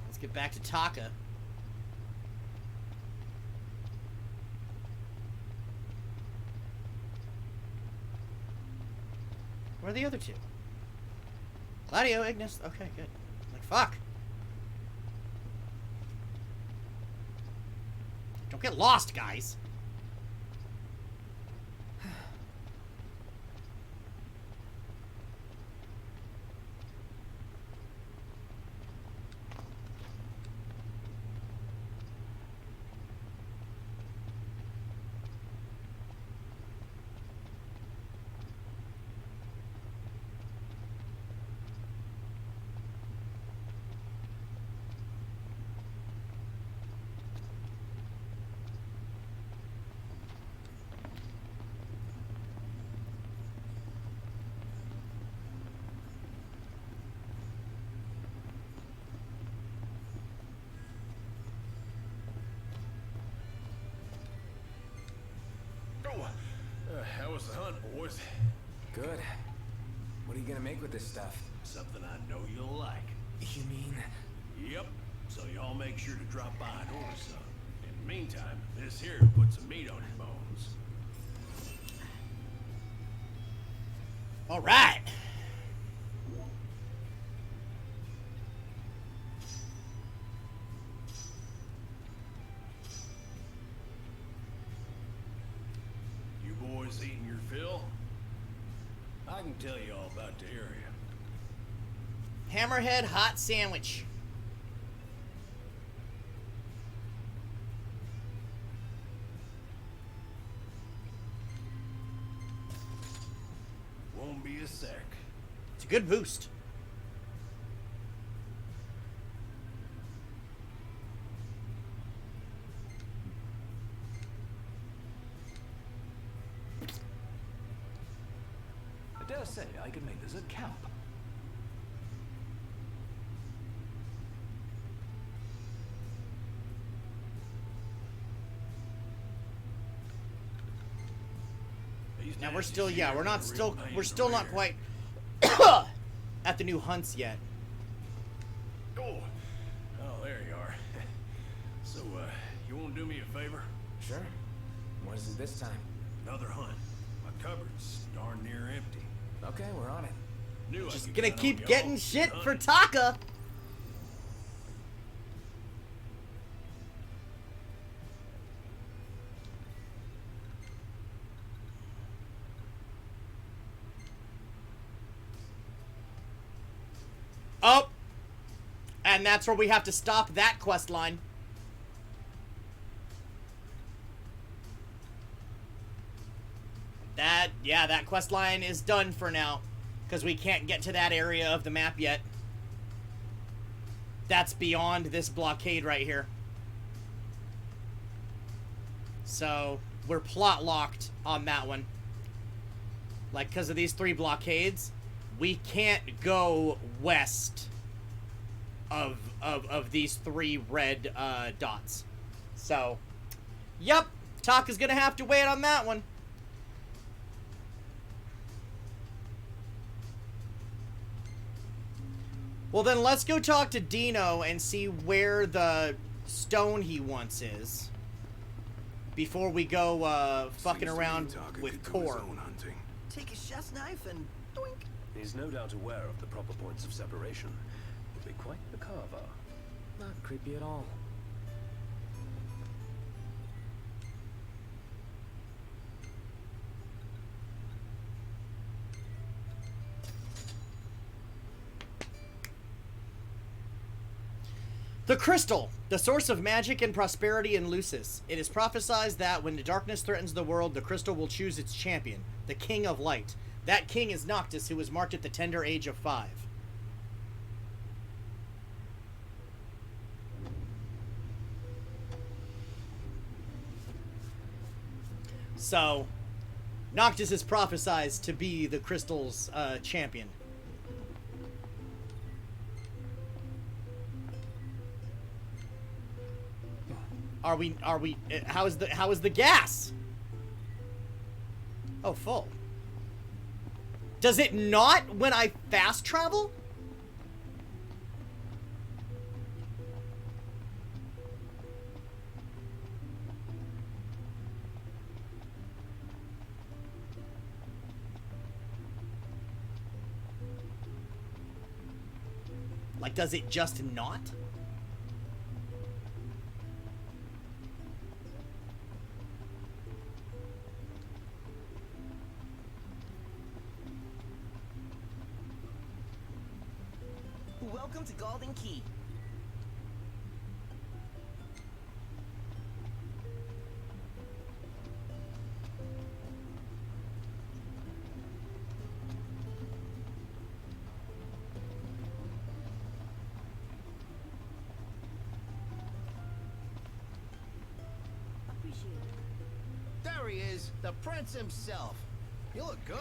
Let's get back to Taka. Where are the other two? Gladio, Ignis. Okay, good. Like, fuck. Don't get lost, guys. How was the hunt, boys? Good. What are you gonna make with this stuff? Something I know you'll like. You mean? Yep. So y'all make sure to drop by and order some. In the meantime, this here will put some meat on your bones. All right. You boys eating your fill? I can tell you all about the area. Hammerhead hot sandwich. Won't be a sec. It's a good boost. I dare say I could make this a camp. Now we're still, yeah, we're still not quite at the new hunts yet. Oh, there you are. So, you want to do me a favor? Sure. What is it this time? Another hunt. My cupboard's darn near empty. Okay, we're on it. Knew I Just could gonna count on keep y'all getting to shit hunt. for Taka. Oh, and that's where we have to stop that quest line. That quest line is done for now, because we can't get to that area of the map yet. That's beyond this blockade right here. So, we're plot locked on that one. Like, because of these 3 blockades, we can't go west of these 3 red dots. So, yep, Taka's gonna have to wait on that one. Well, then let's go talk to Dino and see where the stone he wants is before we go fucking around with Core. Take a chef's knife and doink. He's no doubt aware of the proper points of separation. He'll be quite the carver. Not creepy at all. The crystal, the source of magic and prosperity in Lucis. It is prophesied that when the darkness threatens the world, the crystal will choose its champion, the King of Light. That king is Noctis, who was marked at the tender age of 5. So, Noctis is prophesied to be the crystal's champion. Are we, how is the gas? Oh, full. Does it not when I fast travel? Like, does it just not? Welcome to Golden Key. Appreciate it. There he is, the prince himself. You look good.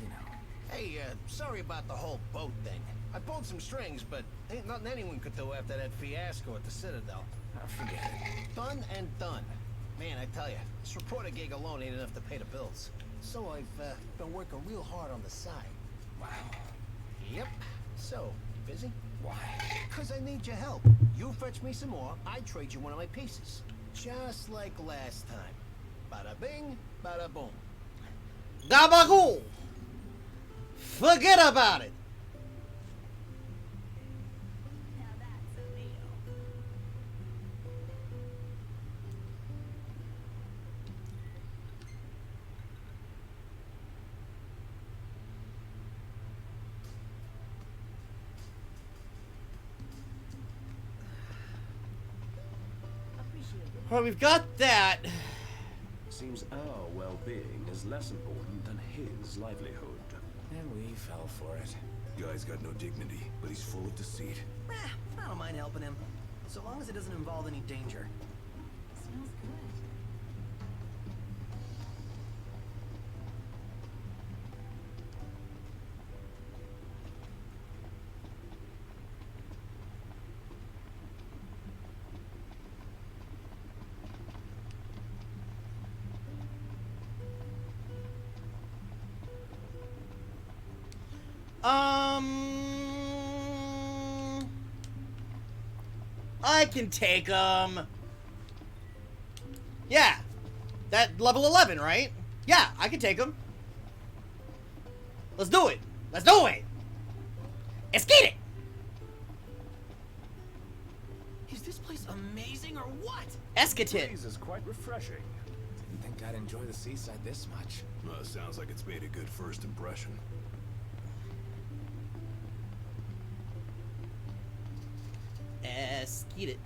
You know. Hey, sorry about the whole boat thing. I pulled some strings, but ain't nothing anyone could do after that fiasco at the Citadel. I forget it. Done and done. Man, I tell you, this reporter gig alone ain't enough to pay the bills. So I've been working real hard on the side. Wow. Yep. So, you busy? Why? Because I need your help. You fetch me some more, I trade you one of my pieces. Just like last time. Bada bing, bada boom. Gabagool! Forget about it! Now that's a deal. Well, we've got that. Seems our well-being is less important than his livelihood. And we fell for it. Guy's got no dignity, but he's full of deceit. I don't mind helping him. So long as it doesn't involve any danger. Smells good. I can take yeah, that level 11, right? Yeah, I can take him. Let's do it. Let's do it. Let's get it. Is this place amazing or what? Escatit. Breeze is quite refreshing. Didn't think I'd enjoy the seaside this much. Sounds like it's made a good first impression. Escatit it.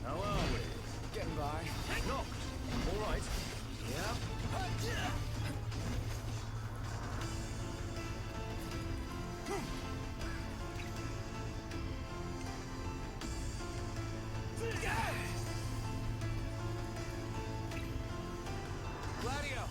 How are we? Getting by. Knocked. All right. Yep. Gladio!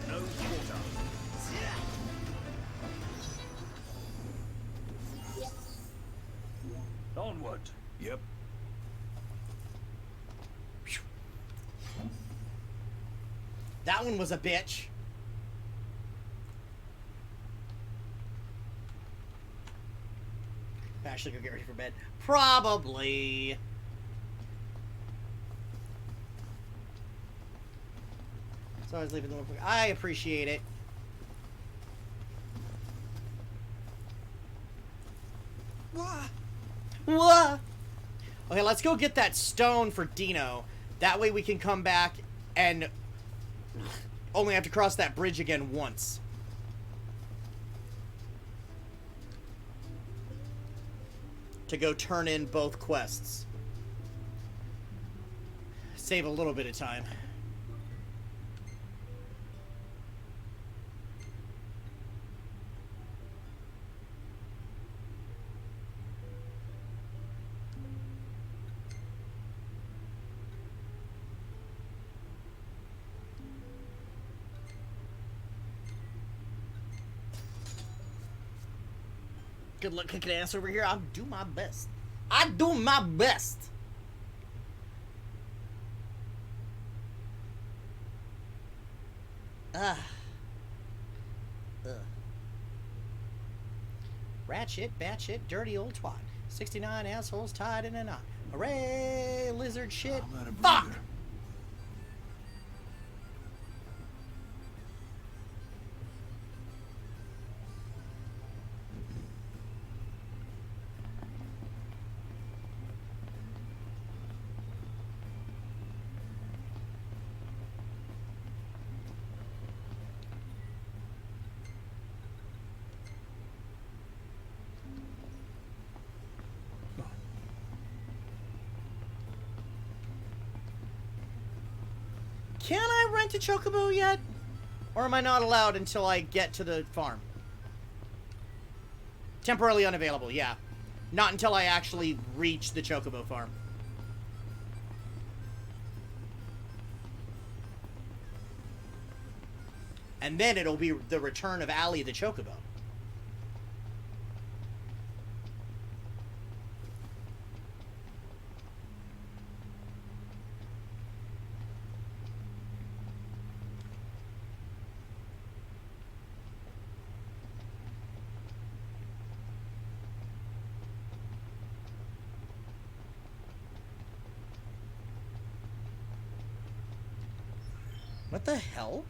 No quarter. Onward. Yep. That one was a bitch. Actually, go get ready for bed. Probably. So I was leaving the one. I appreciate it. What? Okay, let's go get that stone for Dino. That way we can come back and only have to cross that bridge again once. To go turn in both quests. Save a little bit of time. Good luck kicking ass over here. I'll do my best. I do my best. Ratchet, batshit, dirty old twat. 69 assholes tied in a knot. Hooray, lizard shit. Fuck! Can I rent a chocobo yet? Or am I not allowed until I get to the farm? Temporarily unavailable, yeah. Not until I actually reach the chocobo farm. And then it'll be the return of Allie the chocobo. What the hell?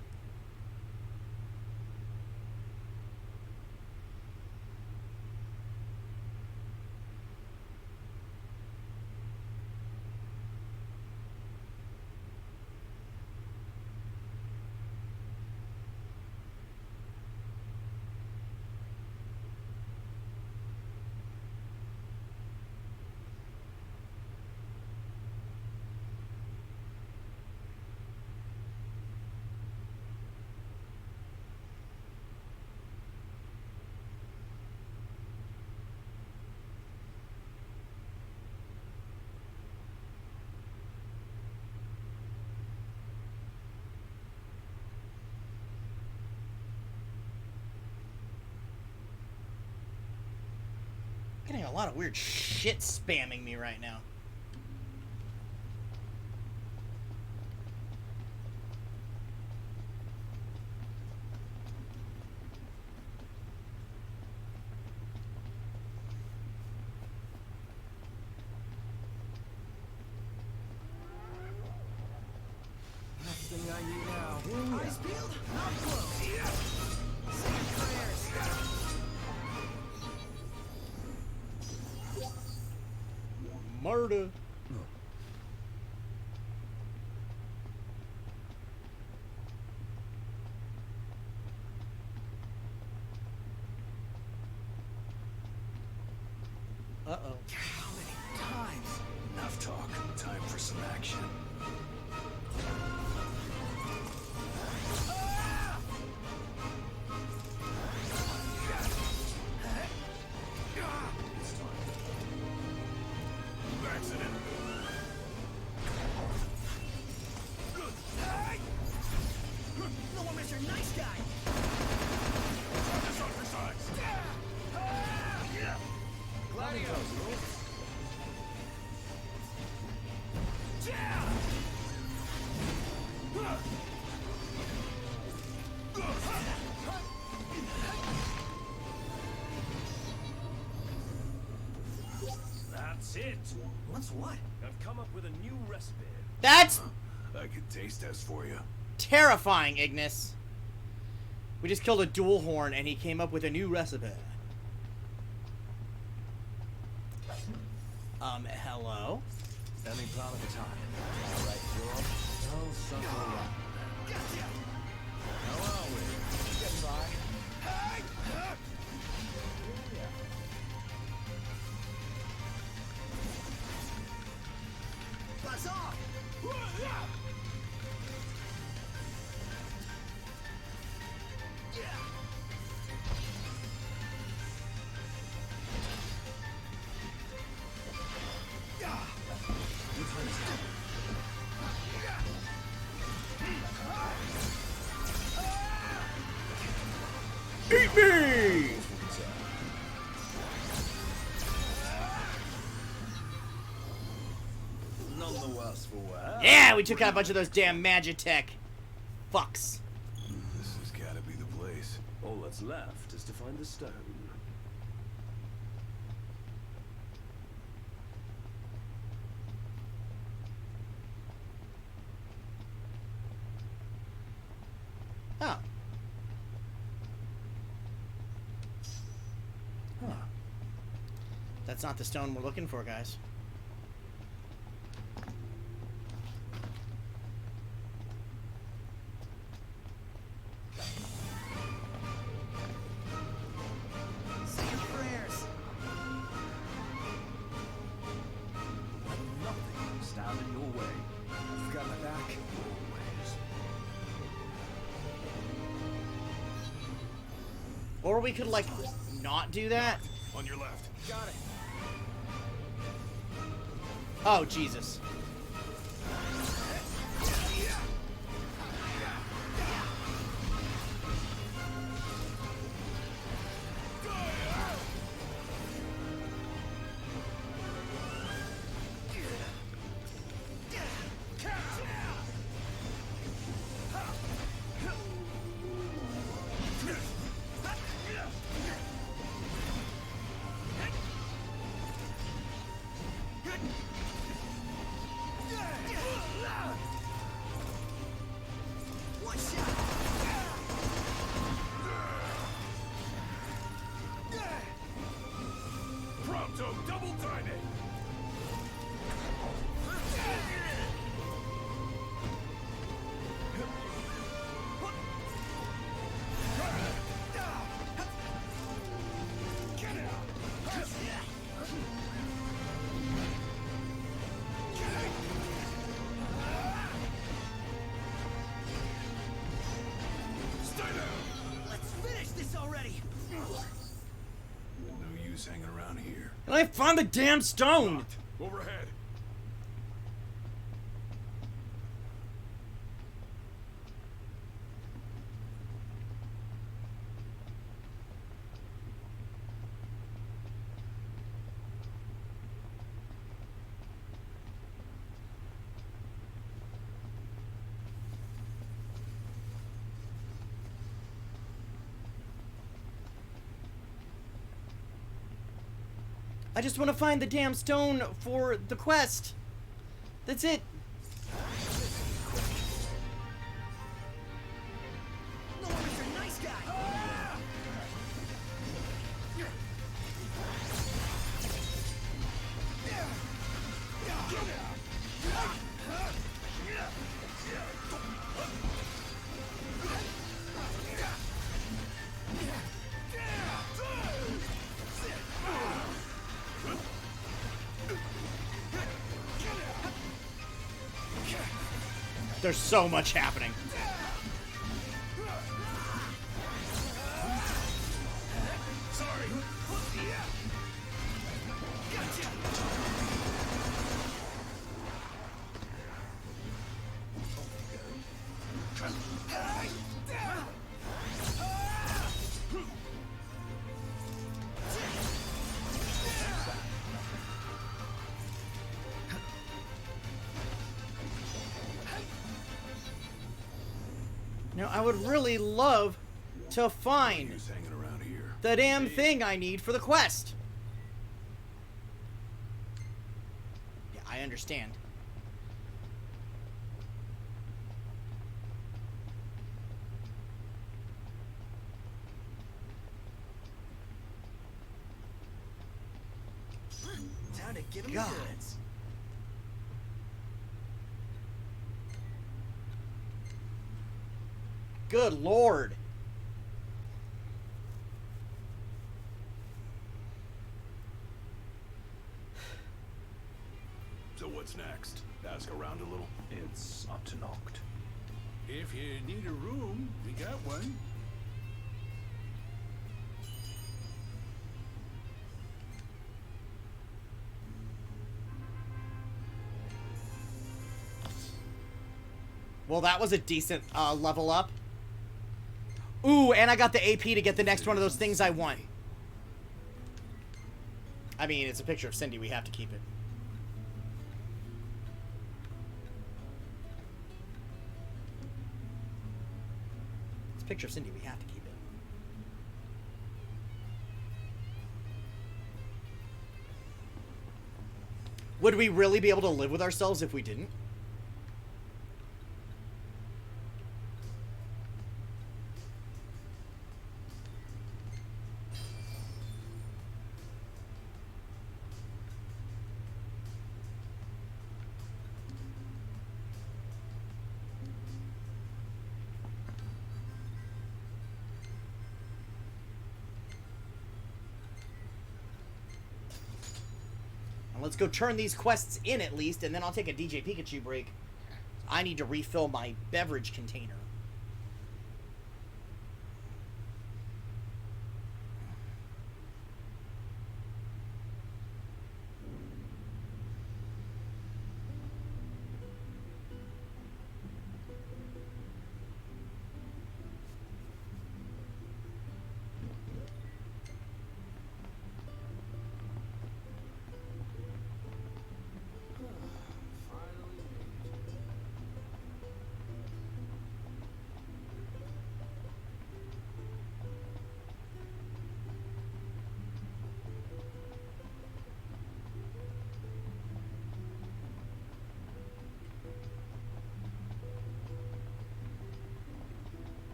Getting a lot of weird shit spamming me right now. Next thing I need now. Eyes peeled, mouth closed. Say prayers. Murder. Uh-oh. How many times? Enough talk. Time for some action. Accident. No one Mr. Nice Guy. This exercise. Gladios. That's it. What's what? I've come up with a new recipe. That's I could taste test for you. terrifying, Ignis. We just killed a dual horn and he came up with a new recipe. Hello? Any plan of attack? All right, George. I'll suckle around. Gotcha. How are we? Getting by. Buzz off. Eat me! None the worse for wear. Yeah, we took out a bunch of those damn Magitech fucks. This has gotta be the place. All that's left is to find the stone. Oh. Huh. That's not the stone we're looking for, guys. Say your prayers. Let nothing stand in your way. You've got my back. Always. Or we could, like, not do that. On your left. Got it. Oh, Jesus. Prompto double timing. Stay down. Let's finish this already. No use hanging around here. And I found the damn stone! Overhead. I just want to find the damn stone for the quest. That's it. No wonder you're a nice guy. There's so much happening. Now, I would really love to find Use hanging around here. the damn thing I need for the quest. Yeah, I understand. Time to give him God. the goods. Good Lord. So what's next? Ask around a little? It's up to Noct. If you need a room, we got one. Well, that was a decent level up. Ooh, and I got the AP to get the next one of those things I want. I mean, it's a picture of Cindy. We have to keep it. It's a picture of Cindy. We have to keep it. Would we really be able to live with ourselves if we didn't? Let's go turn these quests in at least, and then I'll take a DJ Pikachu break. I need to refill my beverage container.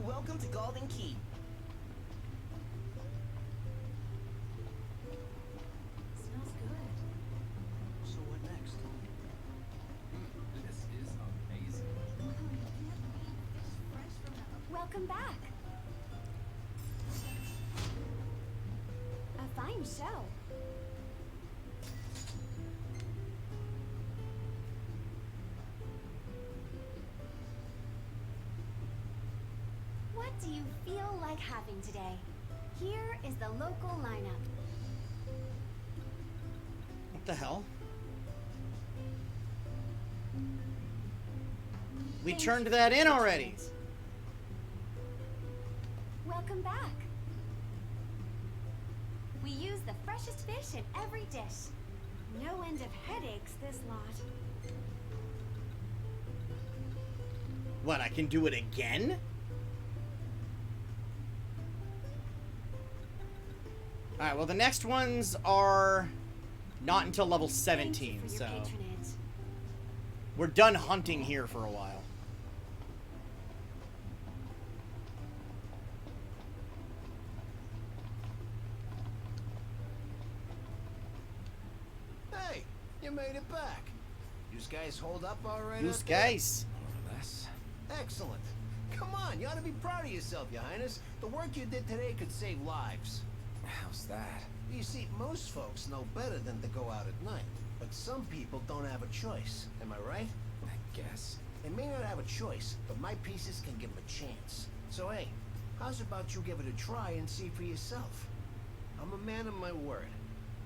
Welcome to Golden Key. Smells good. So what next? This is amazing. Welcome back. A fine show. What do you feel like having today? Here is the local lineup. What the hell? We turned that in already. Welcome back. We use the freshest fish in every dish. No end of headaches this lot. What, I can do it again? Alright, well the next ones are not until level 17, so we're done hunting here for a while. Hey, you made it back. You guys hold up all right? You out there? guys. More or less. Excellent. Come on, you ought to be proud of yourself, Your Highness. The work you did today could save lives. How's that? You see, most folks know better than to go out at night. But some people don't have a choice. Am I right? I guess. They may not have a choice, but my pieces can give them a chance. So hey, how's about you give it a try and see for yourself? I'm a man of my word.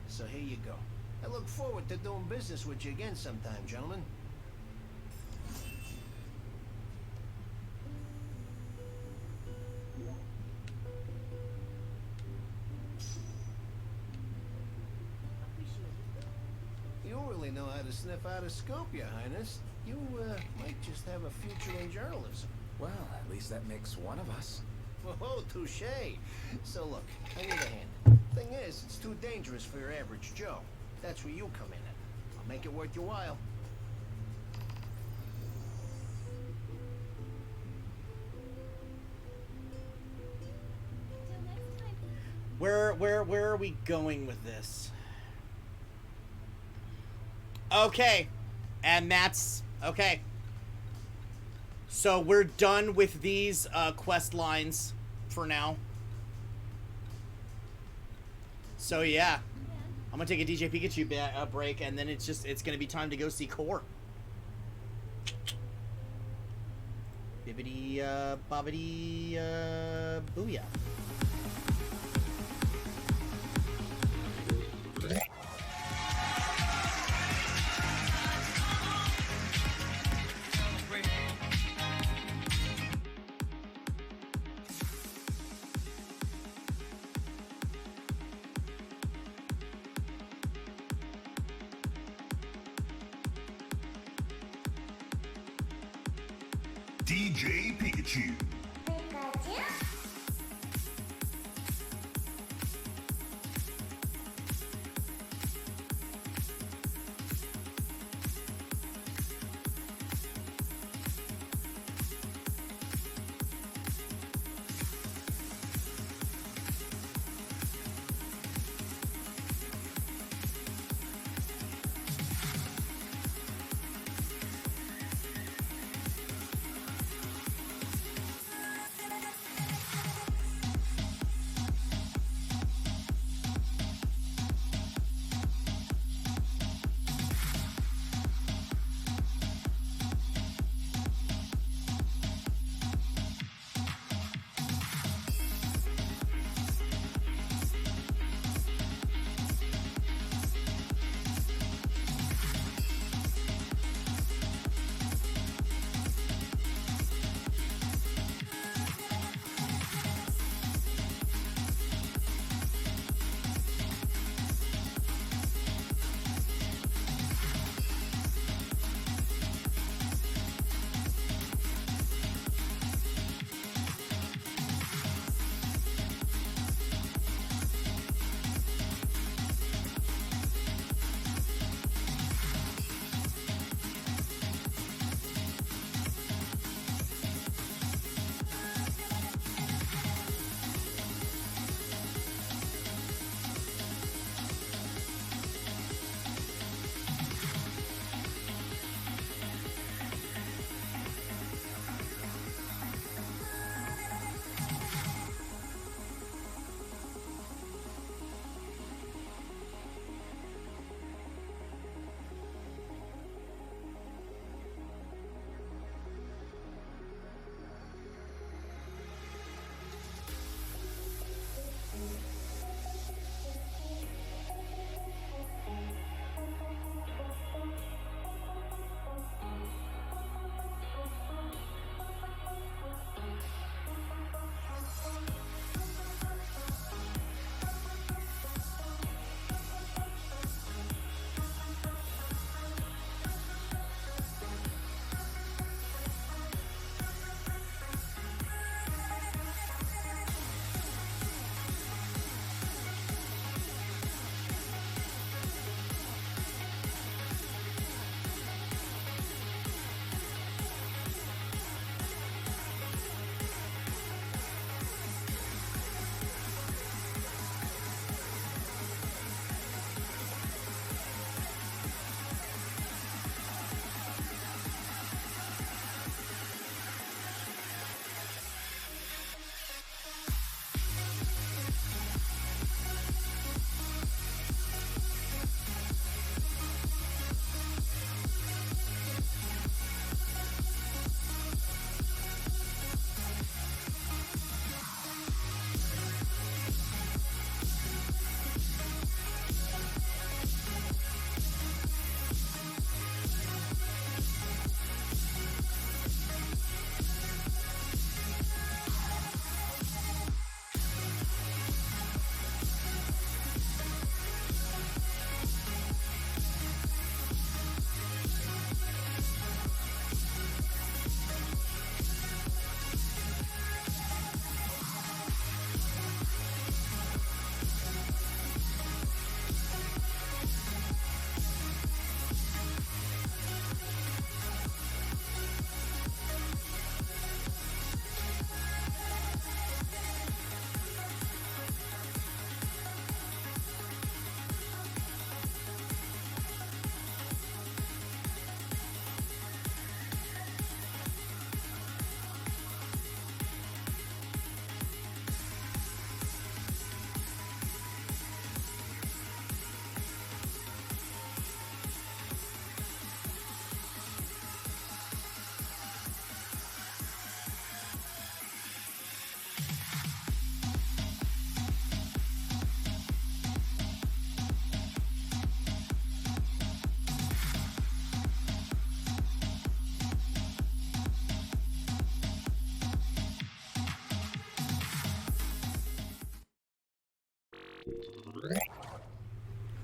So here you go. I look forward to doing business with you again sometime, gentlemen. You really know how to sniff out a scoop, Your Highness. You, might just have a future in journalism. Well, at least that makes one of us. Oh, touche. So look, I need a hand. Thing is, it's too dangerous for your average Joe. That's where you come in at. I'll make it worth your while. Where are we going with this? Okay. And that's okay. So we're done with these quest lines for now. So yeah, I'm gonna take a DJ Pikachu break, and then it's gonna be time to go see Core. Bibbidi bobbidi booyah. DJ Pikachu.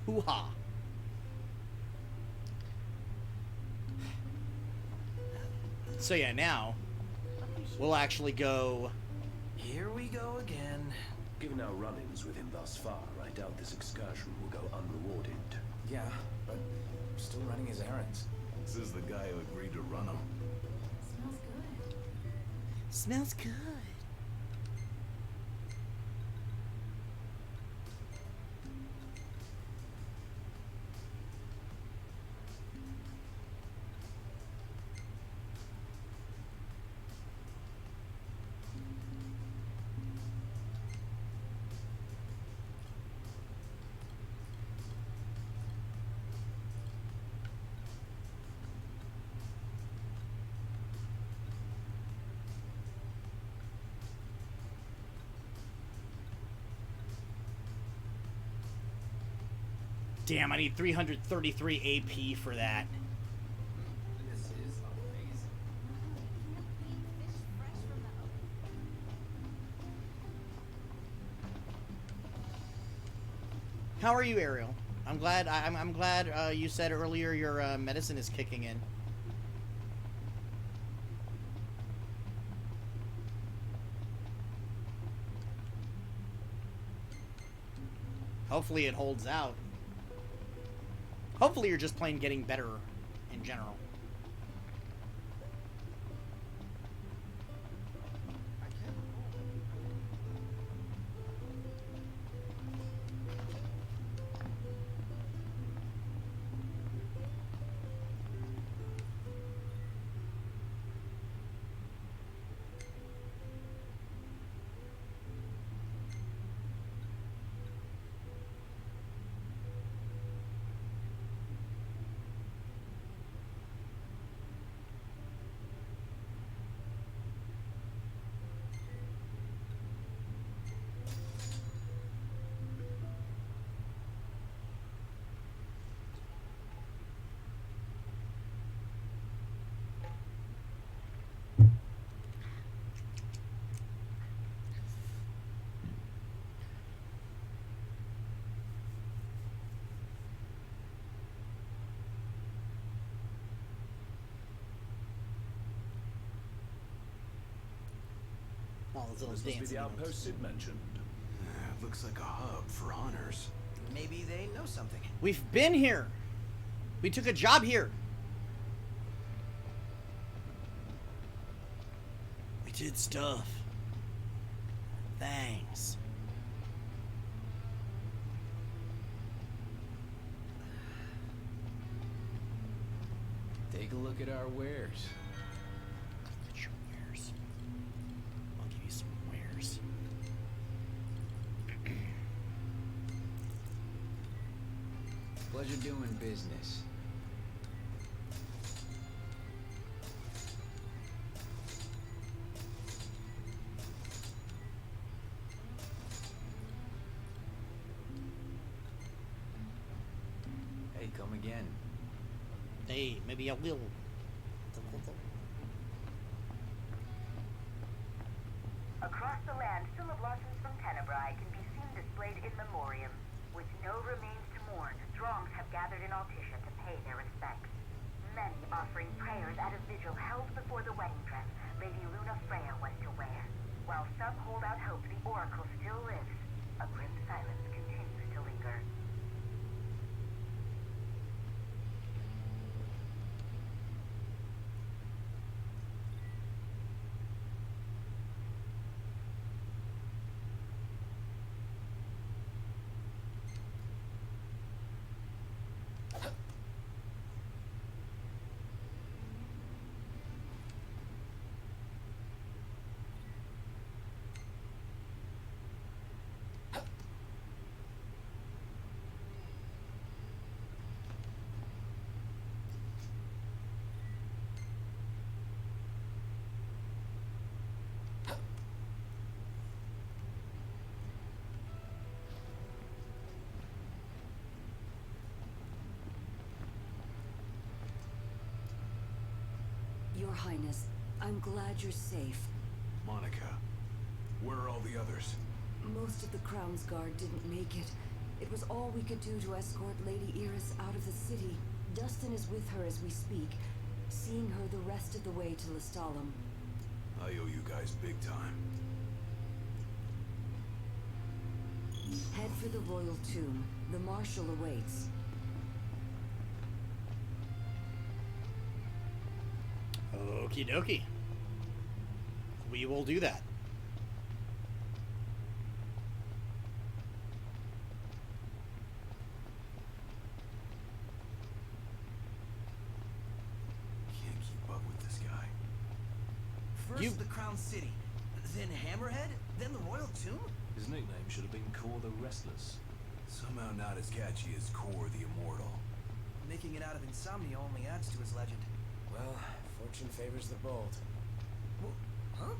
Hoo-ha. So yeah, now we'll actually go. Here we go again. Given our run-ins with him thus far, I doubt this excursion will go unrewarded. Yeah, but we're still running his errands. This is the guy who agreed to run him. Smells good. Smells good. Damn, I need 333 AP for that. This is amazing. How are you, Ariel? I'm glad. I'm glad you said earlier your medicine is kicking in. Hopefully it holds out. Hopefully you're just plain getting better in general. All those little This must be dancing the moves. outpost Sid mentioned. It looks like a hub for hunters. Maybe they know something. We've been here. We took a job here. We did stuff. Thanks. Take a look at our wares. Look at your wares. I'll give you some wares. Pleasure doing business. Hey, come again. Hey, maybe I will. Across the land, still of blossoms from Tenebrae can be seen displayed in memoriam. With no remains to mourn, throngs have gathered in Altissia to pay their respects. Many offering prayers at a vigil held before the wedding dress Lady Luna Freya was to wear. While some hold out hope the Oracle still lives, a grim silence continues to linger. Your Highness, I'm glad you're safe. Monica, where are all the others? Most of the Crown's Guard didn't make it. It was all we could do to escort Lady Iris out of the city. Dustin is with her as we speak, seeing her the rest of the way to Lestalem. I owe you guys big time. Head for the royal tomb. The marshal awaits. Okie dokie. We will do that. Can't keep up with this guy. First the Crown City, then Hammerhead, then the Royal Tomb? His nickname should have been Core the Restless. Somehow not as catchy as Core the Immortal. Making it out of insomnia only adds to his legend. Well, fortune favors the bold. Huh?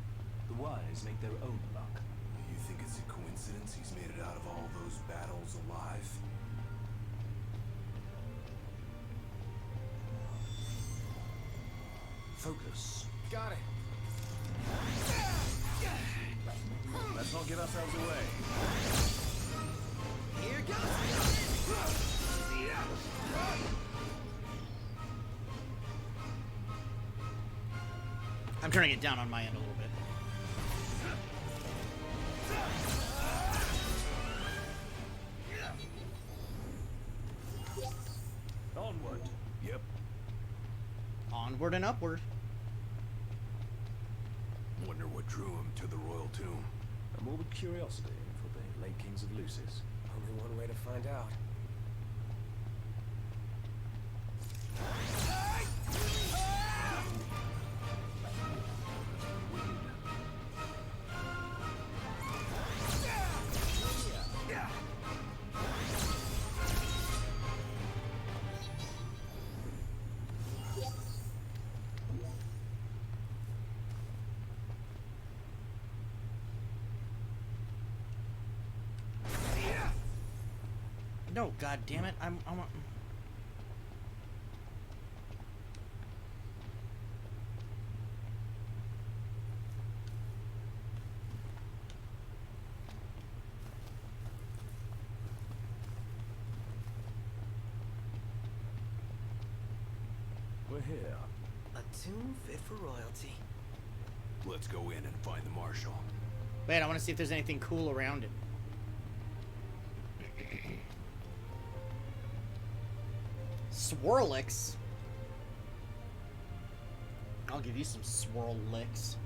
The wise make their own luck. You think it's a coincidence he's made it out of all those battles alive? Focus. Got it. Let's not get ourselves away. Here goes! I'm turning it down on my end a little bit. Onward. Yep. Onward and upward. Wonder what drew him to the Royal Tomb. A morbid curiosity for the late kings of Lucis. Only one way to find out. No, god damn it. I'm We're here. A tomb fit for royalty. Let's go in and find the Marshal. Wait, I want to see if there's anything cool around it. Swirlix? I'll give you some swirl licks.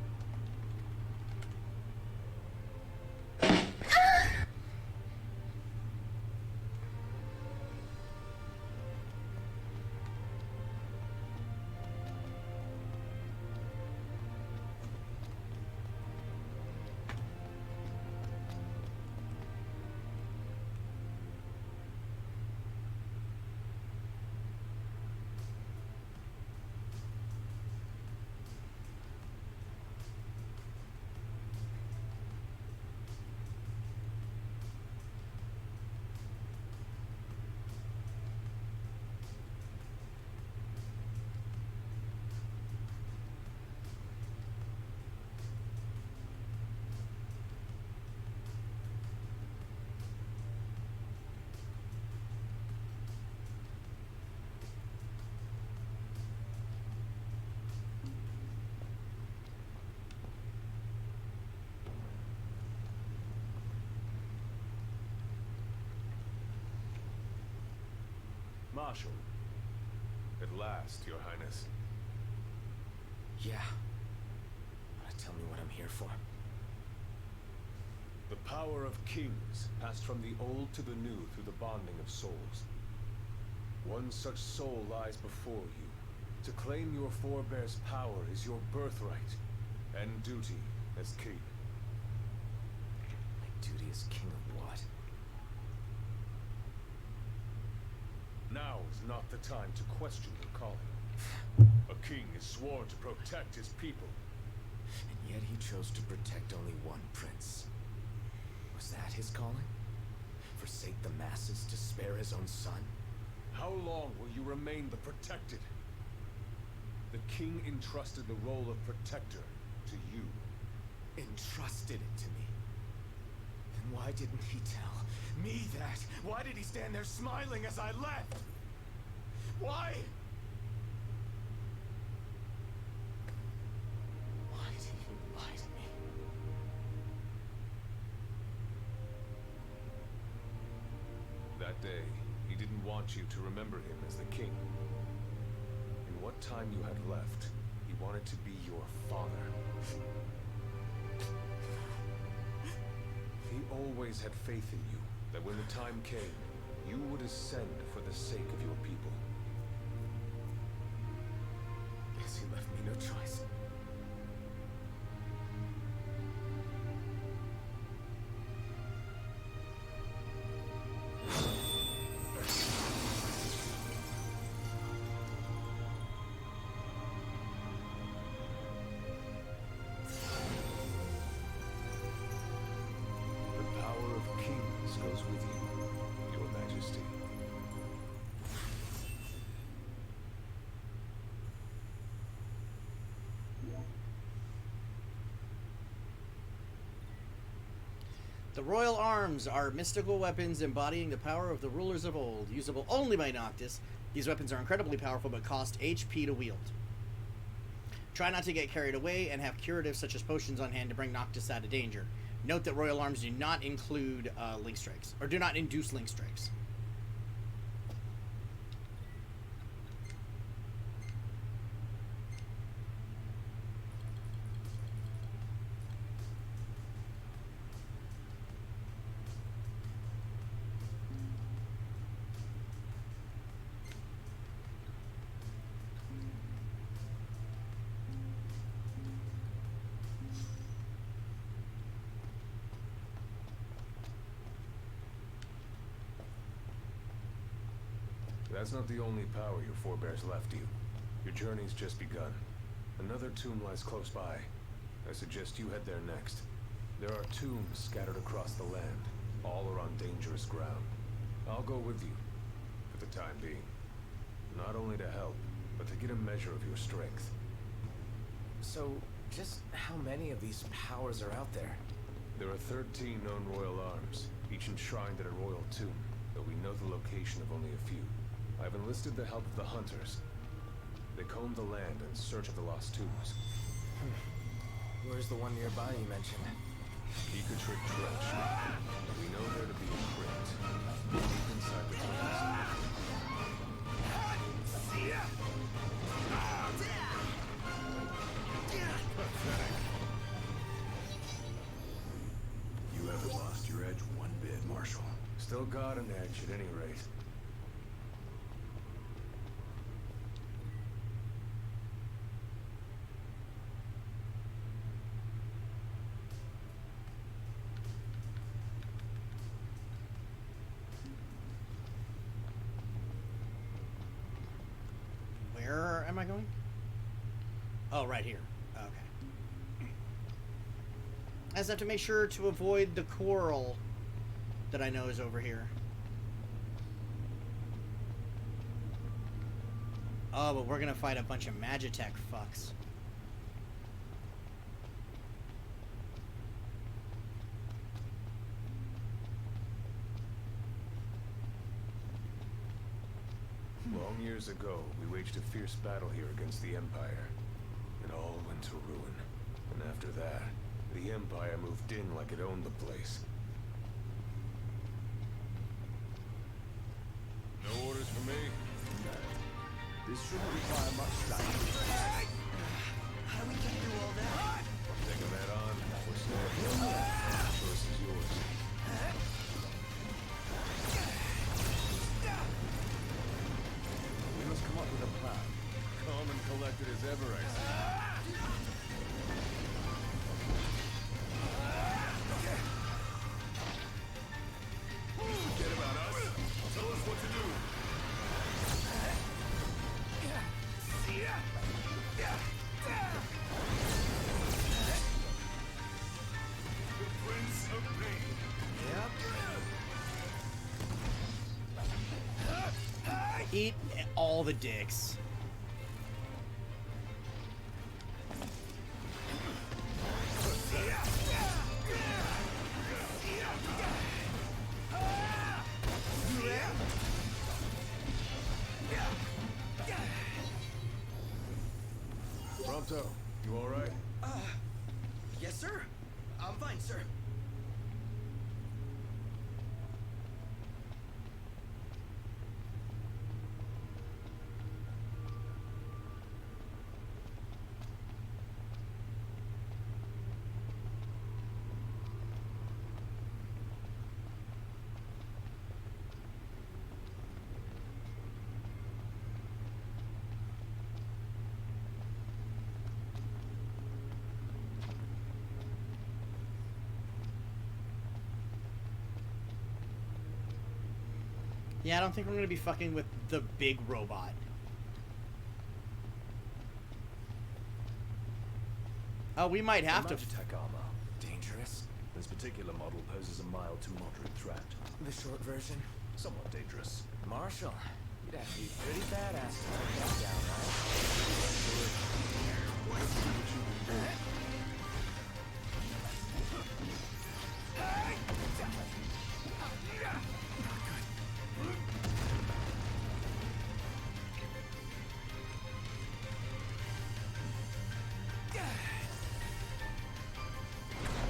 Marshal. At last, Your Highness. Yeah. Wanna tell me what I'm here for? The power of kings passed from the old to the new through the bonding of souls. One such soul lies before you. To claim your forebear's power is your birthright and duty as king. My duty as king of what? Now is not the time to question your calling. A king is sworn to protect his people. And yet he chose to protect only one prince. Was that his calling? Forsake the masses to spare his own son? How long will you remain the protected? The king entrusted the role of protector to you. Entrusted it to me. Why didn't he tell me that? Why did he stand there smiling as I left? Why? Why did he lie to me? That day, he didn't want you to remember him as the king. In what time you had left, he wanted to be your father. He always had faith in you, that when the time came, you would ascend for the sake of your people. Guess he left me no choice. The power of kings goes with you, Your Majesty. The royal arms are mystical weapons embodying the power of the rulers of old, usable only by Noctis. These weapons are incredibly powerful but cost HP to wield. Try not to get carried away and have curatives such as potions on hand to bring Noctis out of danger. Note that royal arms do not include link strikes, or do not induce link strikes. That's not the only power your forebears left you. Your journey's just begun. Another tomb lies close by. I suggest you head there next. There are tombs scattered across the land. All are on dangerous ground. I'll go with you, for the time being. Not only to help, but to get a measure of your strength. So, just how many of these powers are out there? There are 13 known royal arms, each enshrined at a royal tomb, though we know the location of only a few. I've enlisted the help of the hunters. They comb the land in search of the lost tombs. Where's the one nearby you mentioned? Peakatrick Trench. We know there to be a crypt, deep inside the tombs. Pathetic. You haven't lost your edge one bit, Marshal. Still got an edge at any rate. Where am I going? Oh, right here. Okay. I just have to make sure to avoid the coral that I know is over here. Oh, but we're gonna fight a bunch of Magitech fucks. Long years ago, we waged a fierce battle here against the Empire. It all went to ruin. And after that, the Empire moved in like it owned the place. No orders for me? This shouldn't require much time. How we can do all that? Taking that on, or staying. The choice is yours. We must come up with a plan. Calm and collected as ever, I see. Forget about us. Tell us what to do. The Prince of Pain. Eat all the dicks. You alright? Yes, sir. I'm fine, sir. Yeah, I don't think we're gonna be fucking with the big robot. Oh, we might have to. Magitech armor. Dangerous? This particular model poses a mild to moderate threat. The short version? Somewhat dangerous. Marshall, you'd have to be pretty badass to take that down, right? Let's see what you can do.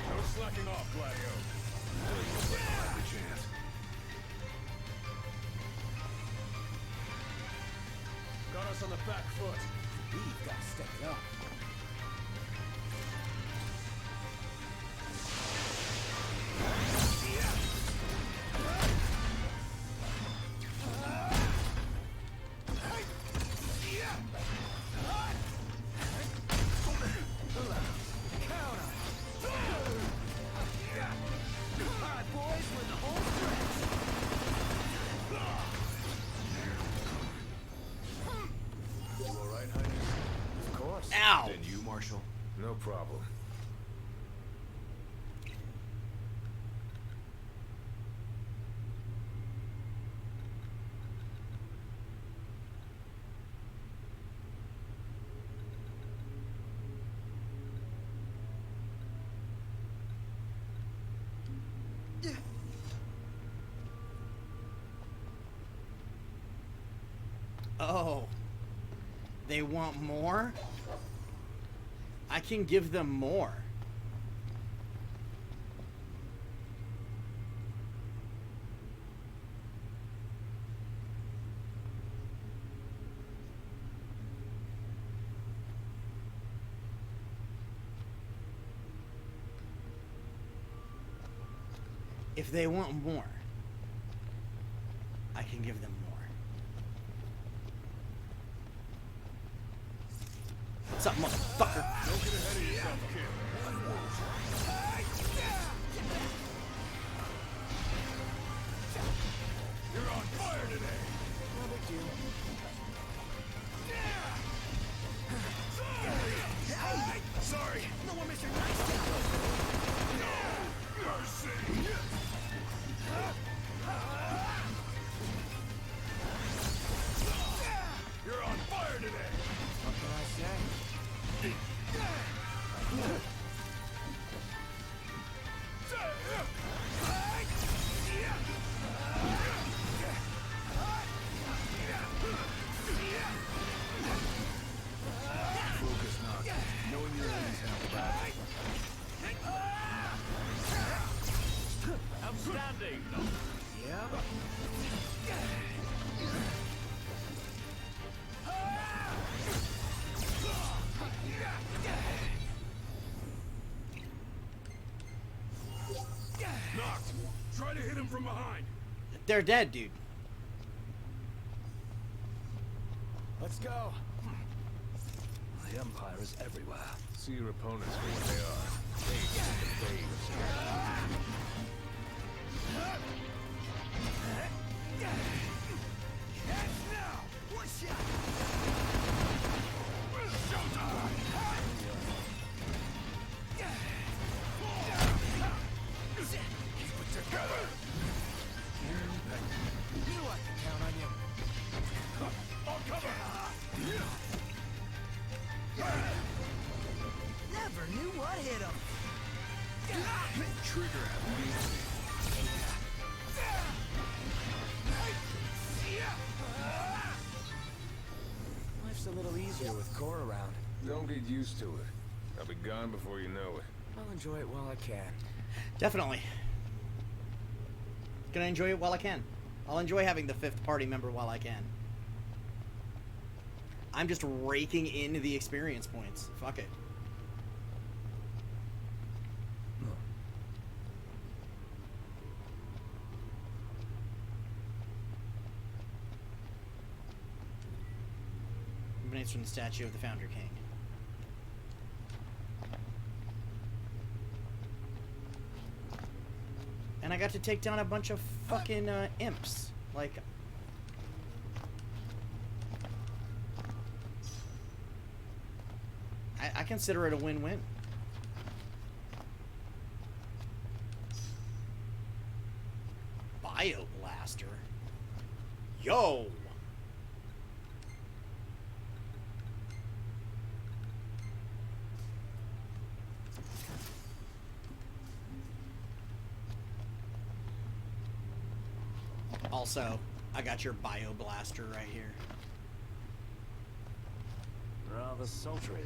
No slacking off, Gladio. Every chance. Got us on the back foot. We've got to step it up. You alright, Highness? Of course. Ow! Then you, Marshall? No problem. Oh. They want more? I can give them more. If they want more, I can give them more. What's up, motherfucker? Don't get ahead of yourself, kid. You're on fire today. No big deal. Sorry. No more Mr. Nice Mercy. You're on fire today. What can I say? Focus not. Knowing your enemies half the battle. Outstanding. Yep. Knocked. Try to hit him from behind. They're dead, dude. Let's go. The Empire is everywhere. See your opponents for what they are. Never knew what hit him. Trigger happy. Life's a little easier with Core around. Don't get used to it. I'll be gone before you know it. I'll enjoy it while I can. Definitely. Gonna enjoy it while I can. I'll enjoy having the 5th party member while I can. I'm just raking in the experience points. Fuck it. Emanates from the statue of the Founder King. And I got to take down a bunch of fucking imps. Like, I consider it a win-win. Bioblaster. Yo! Also, I got your Bioblaster right here. Rather sultry.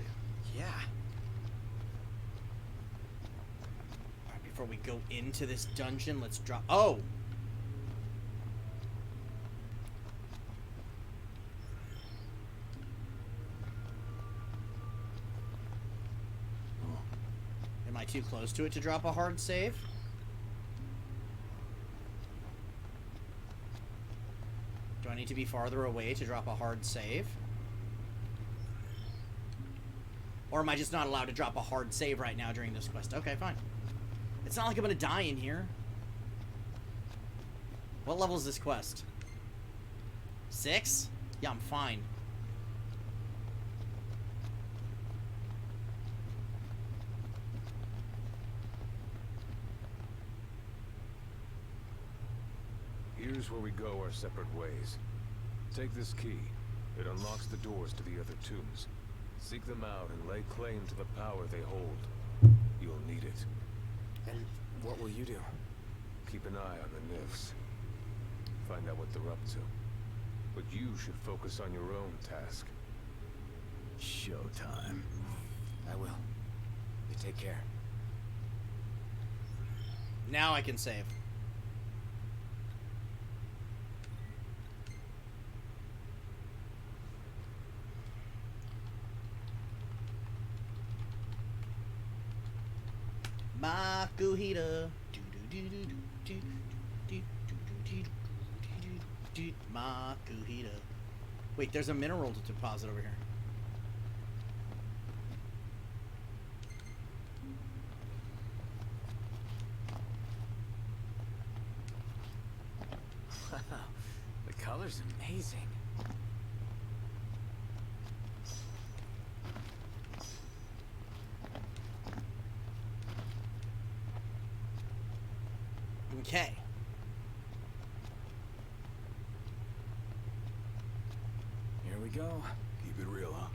Yeah. Alright, before we go into this dungeon, let's drop... Oh! Am I too close to it to drop a hard save? Do I need to be farther away to drop a hard save? Or am I just not allowed to drop a hard save right now during this quest? Okay, fine. It's not like I'm gonna die in here. What level is this quest? 6? Yeah, I'm fine. Here's where we go our separate ways. Take this key. It unlocks the doors to the other tombs. Seek them out and lay claim to the power they hold. You'll need it. And what will you do? Keep an eye on the nymphs. Find out what they're up to. But you should focus on your own task. Showtime. I will. You take care. Now I can save. Makuhita. Makuhita. Wait, there's a mineral to deposit over here. Wow, the color's amazing. Okay. Here we go. Keep it real, huh?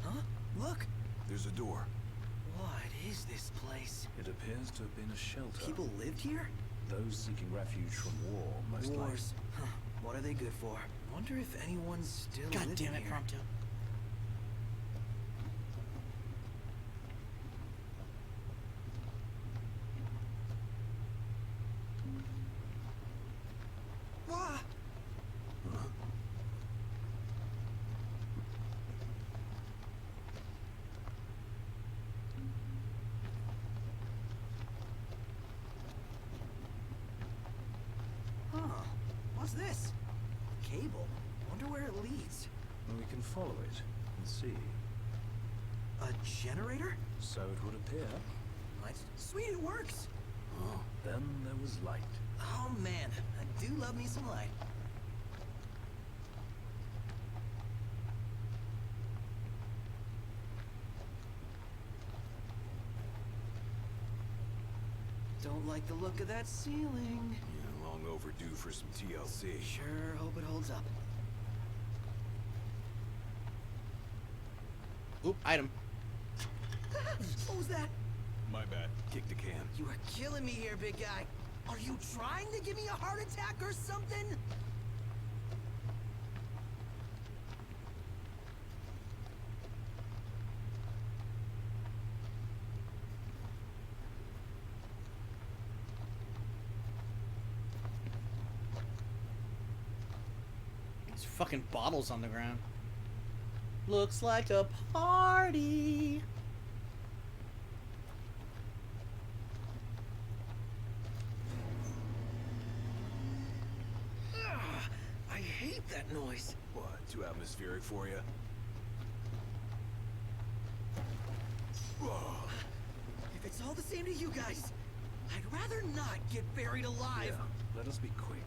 Huh? Look! There's a door. What is this place? It appears to have been a shelter. People lived here? Those seeking refuge from war, most likely. Wars. Huh. What are they good for? Wonder if anyone's still God living damn it, here. Prompto. Wah! Huh. What's this? A cable. Wonder where it leads. And we can follow it and see. A generator? So it would appear. Sweet, it works! Oh. Then there was light. Oh man, I do love me some light. Don't like the look of that ceiling. Yeah, long overdue for some TLC. Sure hope it holds up. Oop, item. What was that? My bad. Kick the can. You are killing me here, big guy. Are you trying to give me a heart attack or something? fucking bottles on the ground. Looks like a party. I hate that noise. What, too atmospheric for you? If it's all the same to you guys, I'd rather not get buried alive. Yeah, let us be quick.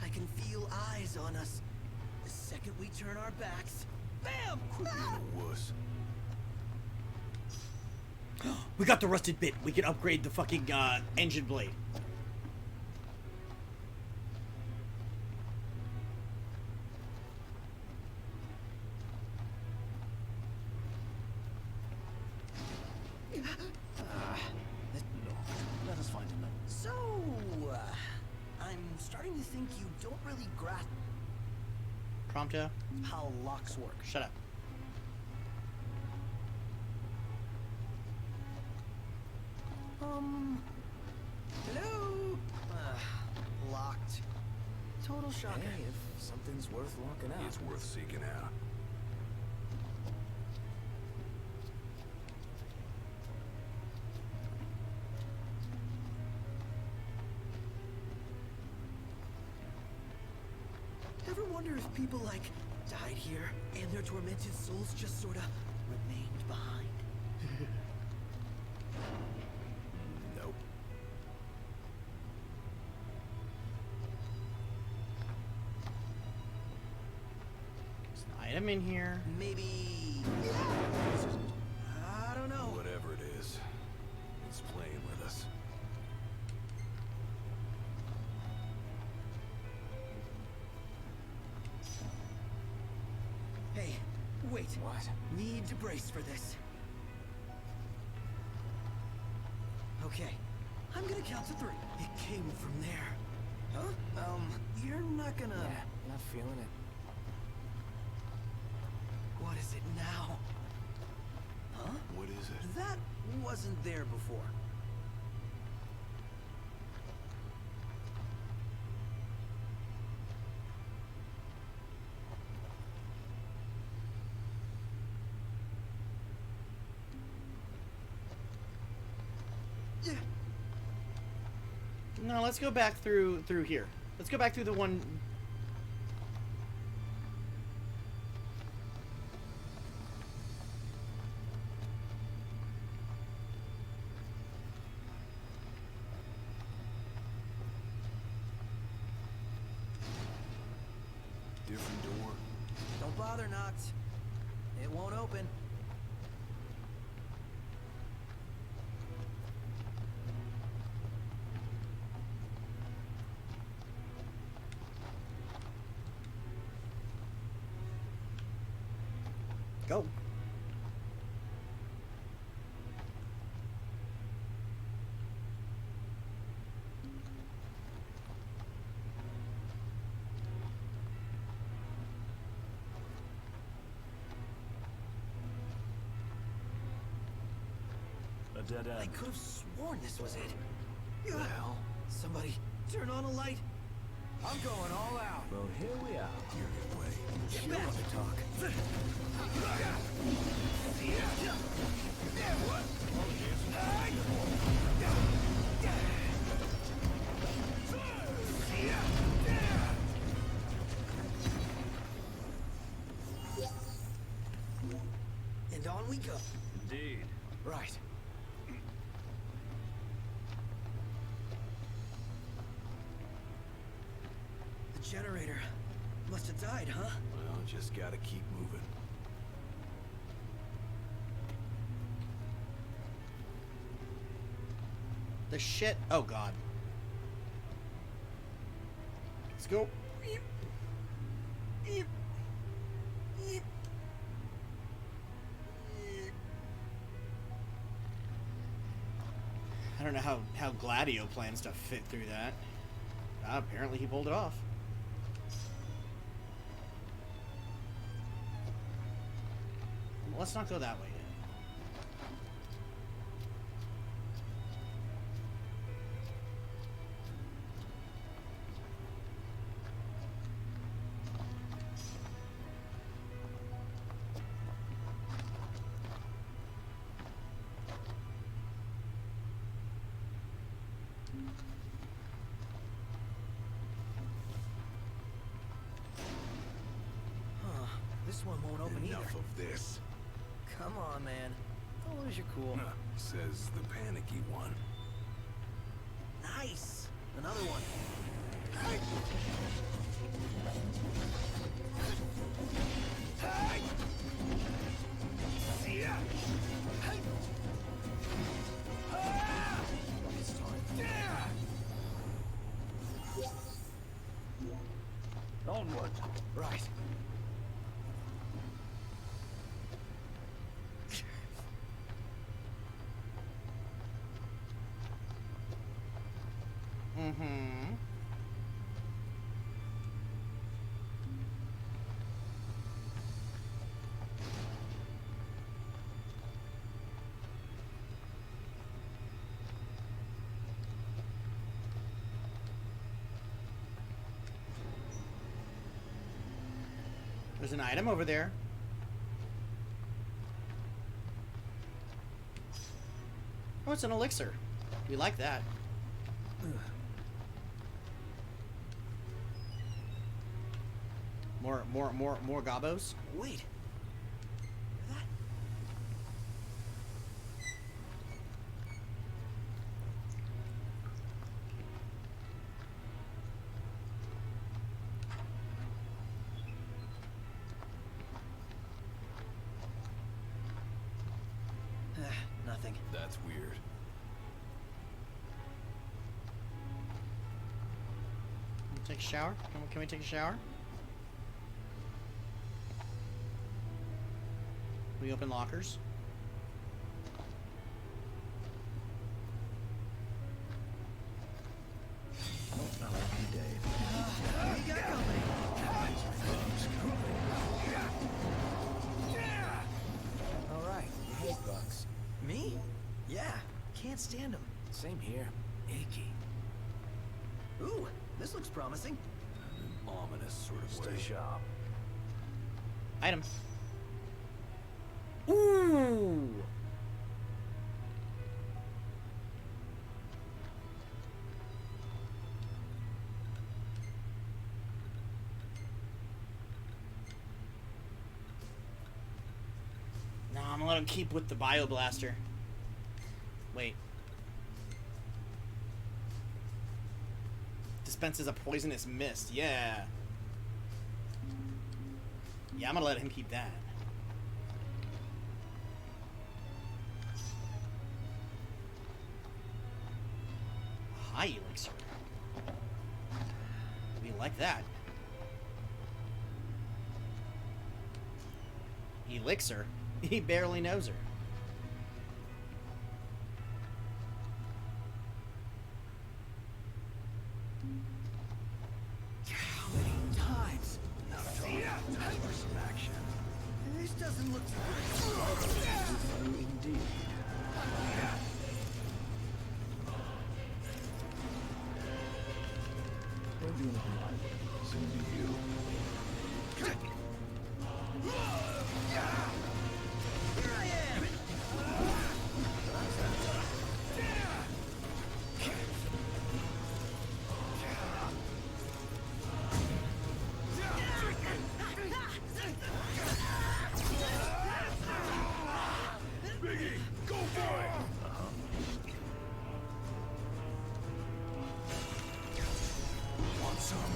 I can feel eyes on us. The second we turn our backs, bam! Quit being a wuss. We got the rusted bit. We can upgrade the fucking engine blade. Let us find him. So, I'm starting to think you don't really grasp Prompto? how locks work. Shut up. Hello? Locked. Total shocker. Hey, if something's worth locking out. It's worth seeking out. Ever wonder if people like died here and their tormented souls just sort of remained behind? Nope. There's an item in here. Maybe. I don't know. Whatever it is, it's playing with us. Hey, wait. What? Need to brace for this. Okay, I'm gonna count to 3. It came from there. Huh? You're not gonna... Yeah, not feeling it. What is it now? Huh? What is it? That wasn't there before. No, let's go back through here. Let's go back through the one. Different door. Don't bother, Nox. It won't open. Go. A dead I end. could have sworn this was it. Well, somebody turn on a light. I'm going all out. Well, here we are. You're your way. Get back. Want to talk? And on we go. Indeed. Right. The generator must have died, huh? Well, just gotta keep moving. The shit. Oh god. Let's go. Eep. Eep. Eep. Eep. I don't know how Gladio plans to fit through that. Apparently he pulled it off. Let's not go that way yet. Huh. This one won't open either. Enough of this. Come on, man. Don't lose your cool. Says the panicky one. Nice. Another one. Onward. Right. Mm-hmm. There's an item over there. Oh, it's an elixir. We like that. More gobos. Wait. Nothing. That's weird. Take a shower? Can we take a shower? We open lockers. All right, you hate bugs. Me? Yeah, can't stand them. Same here. Icky. Ooh, this looks promising. An ominous sort of way. Stay sharp. Item. Ooh. No, I'm gonna let him keep with the bio blaster. Wait. Dispenses a poisonous mist. Yeah. Yeah, I'm gonna let him keep that. High elixir. We like that. Elixir? He barely knows her. How many times? Time for some action. This doesn't look good. Indeed. Don't do anything I would. Same to you. Here I am! Biggie, go for it! Want some?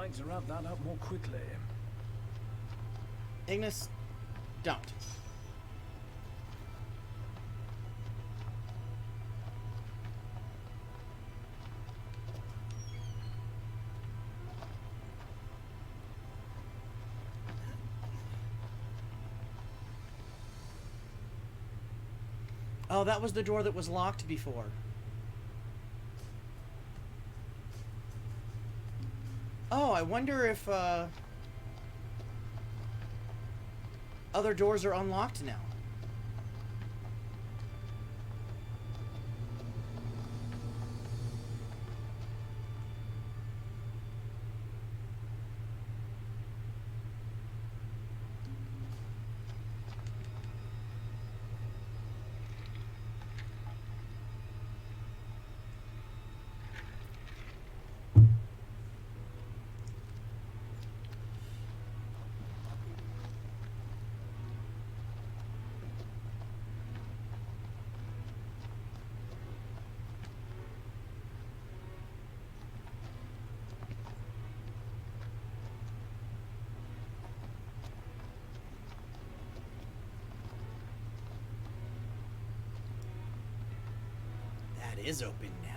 like to wrap that up more quickly. Ignis, don't. Oh, that was the door that was locked before. Oh, I wonder if, other doors are unlocked now. That is open now.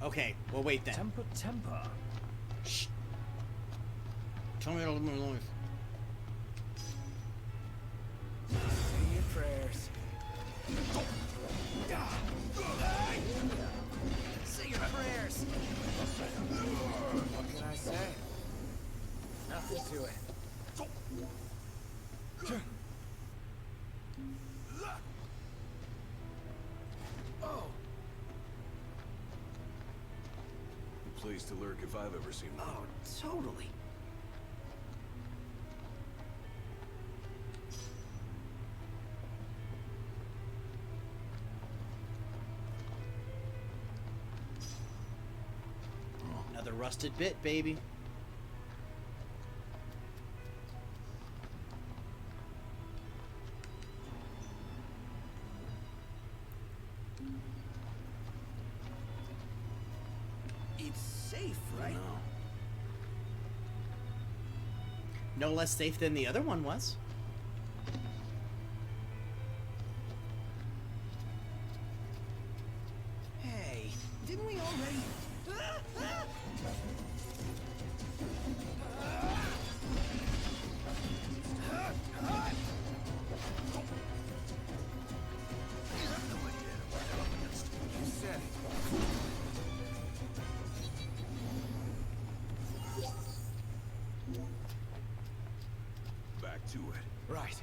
Okay, well wait then. Temper. Shh. Tell me to leave me alone. Say your prayers. Say your prayers. What can I say? Nothing to it. Oh. Place to lurk if I've ever seen one. Oh, totally. Another rusted bit, baby. It's safe, right? No less safe than the other one was. Hey, didn't we already? You said it. Back to it. Right.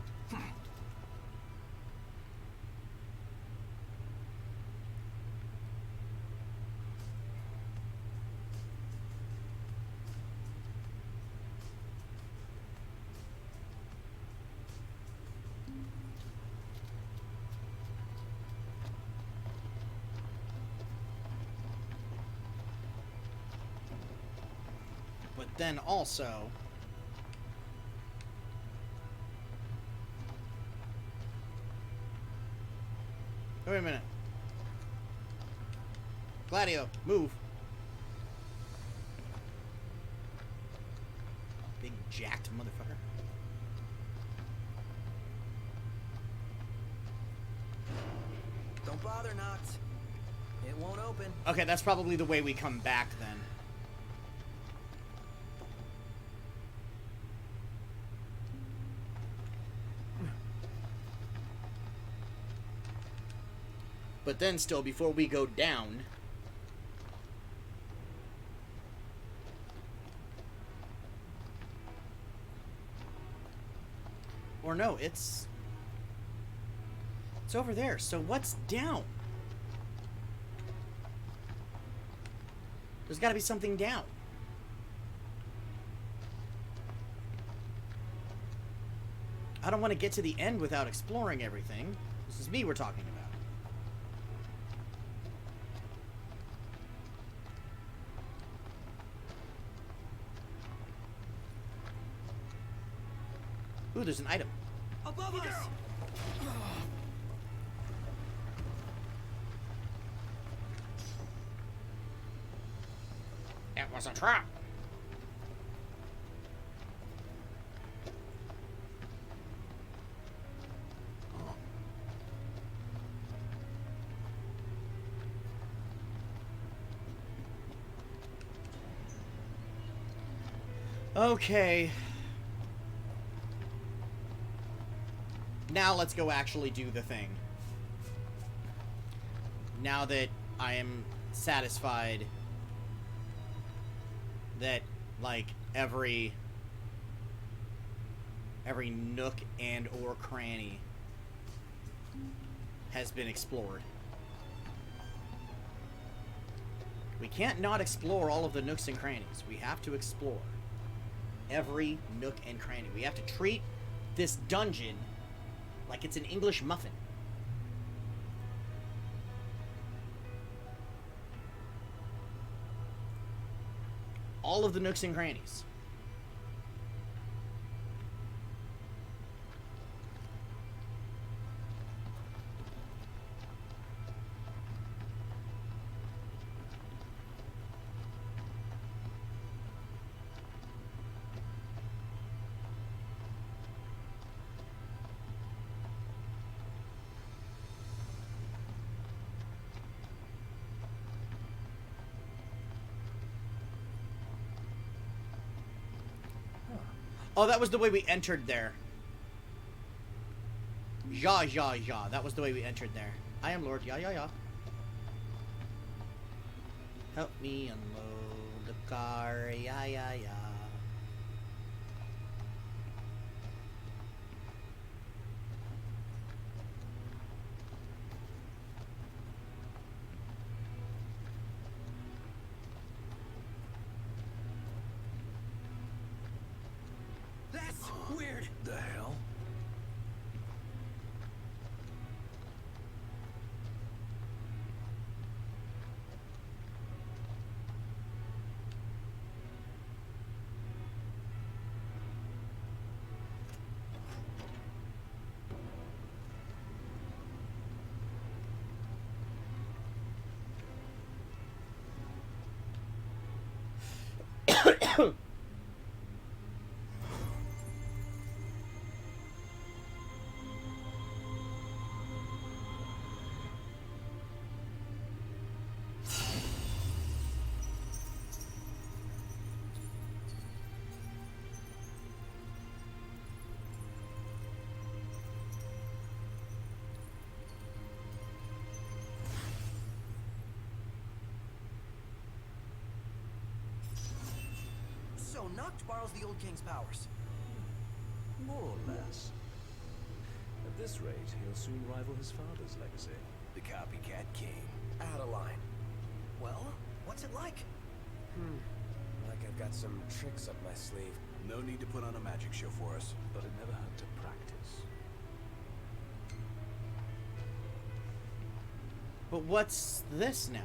But then also... Wait a minute. Gladio, move. Big jacked motherfucker. Don't bother, Noct. It won't open. Okay, that's probably the way we come back then. But then still, before we go down... Or no, it's over there. So what's down? There's got to be something down. I don't want to get to the end without exploring everything. This is me we're talking about. Ooh, there's an item. Above us! was a trap. Okay. Now let's go actually do the thing. Now that I am satisfied that, like, every nook and or cranny has been explored. We can't not explore all of the nooks and crannies. We have to explore every nook and cranny. We have to treat this dungeon like it's an English muffin. All of the nooks and crannies. Oh, that was the way we entered there. Ja, ja, ja. That was the way we entered there. I am Lord. Ya, ya, ya. Help me unload the car. Ya, ya, ya. That's weird. The hell? So Noct borrows the old king's powers. More or less. At this rate, he'll soon rival his father's legacy. The copycat king. Adeline. Well, what's it like? Like I've got some tricks up my sleeve. No need to put on a magic show for us. But it never hurt to practice. But what's this now?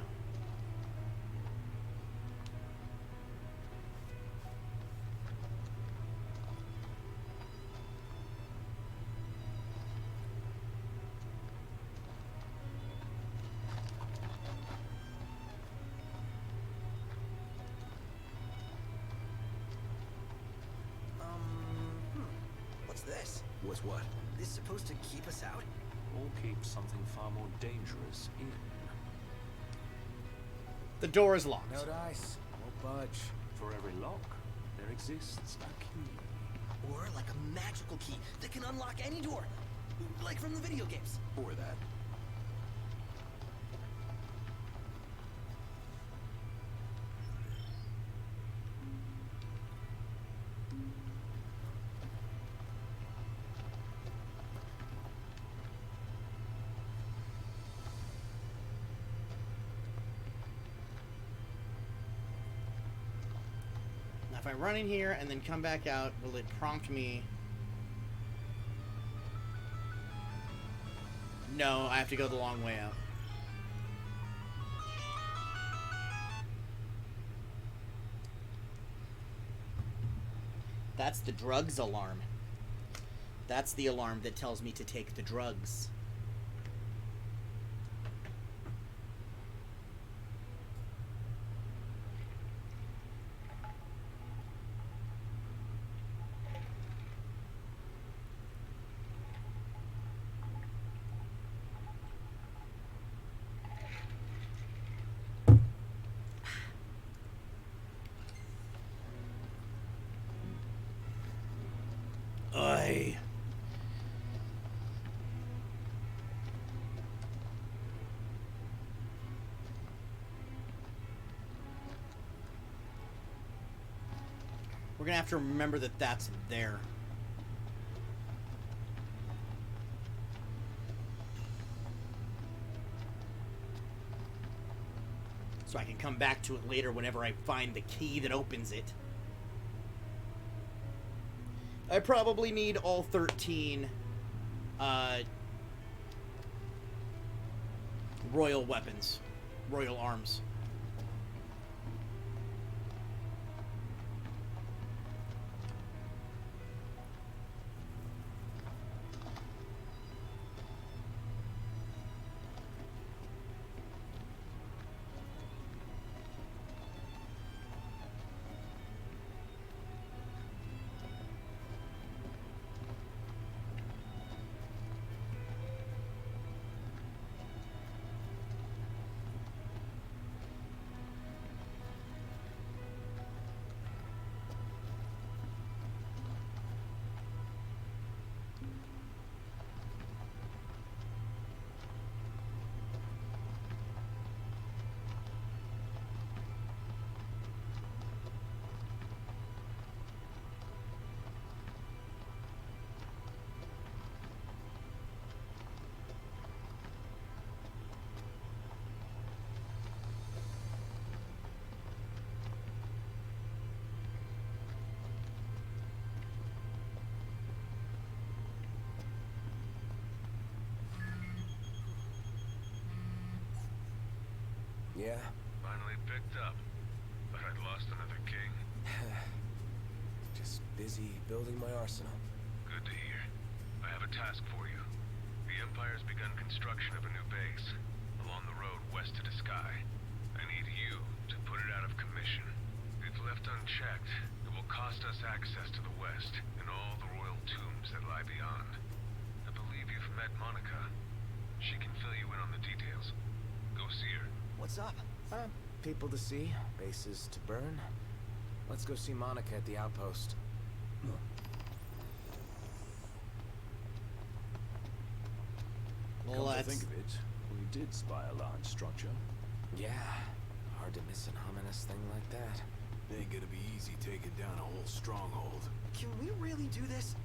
What's this? What's what? This supposed to keep us out? Or keep something far more dangerous in. The door is locked. No dice. Won't budge. For every lock, there exists a key. Or like a magical key that can unlock any door. Like from the video games. Or that. Now, if I run in here and then come back out, will it prompt me? No, I have to go the long way out. That's the drugs alarm. That's the alarm that tells me to take the drugs. gonna have to remember that that's there. So I can come back to it later whenever I find the key that opens it. I probably need all 13 royal weapons, royal arms. Yeah? Finally picked up. Thought I'd lost another king. Just busy building my arsenal. Good to hear. I have a task for you. The Empire's begun construction of a new base along the road west to the sky. I need you to put it out of commission. If left unchecked, it will cost us access to the west and all the royal tombs that lie beyond. I believe you've met Monica. She can fill you in on the details. Go see her. What's up? People to see, bases to burn. Let's go see Monica at the outpost. Come to think of it, we did spy a large structure. Yeah, hard to miss an ominous thing like that. Ain't gonna be easy taking down a whole stronghold. Can we really do this?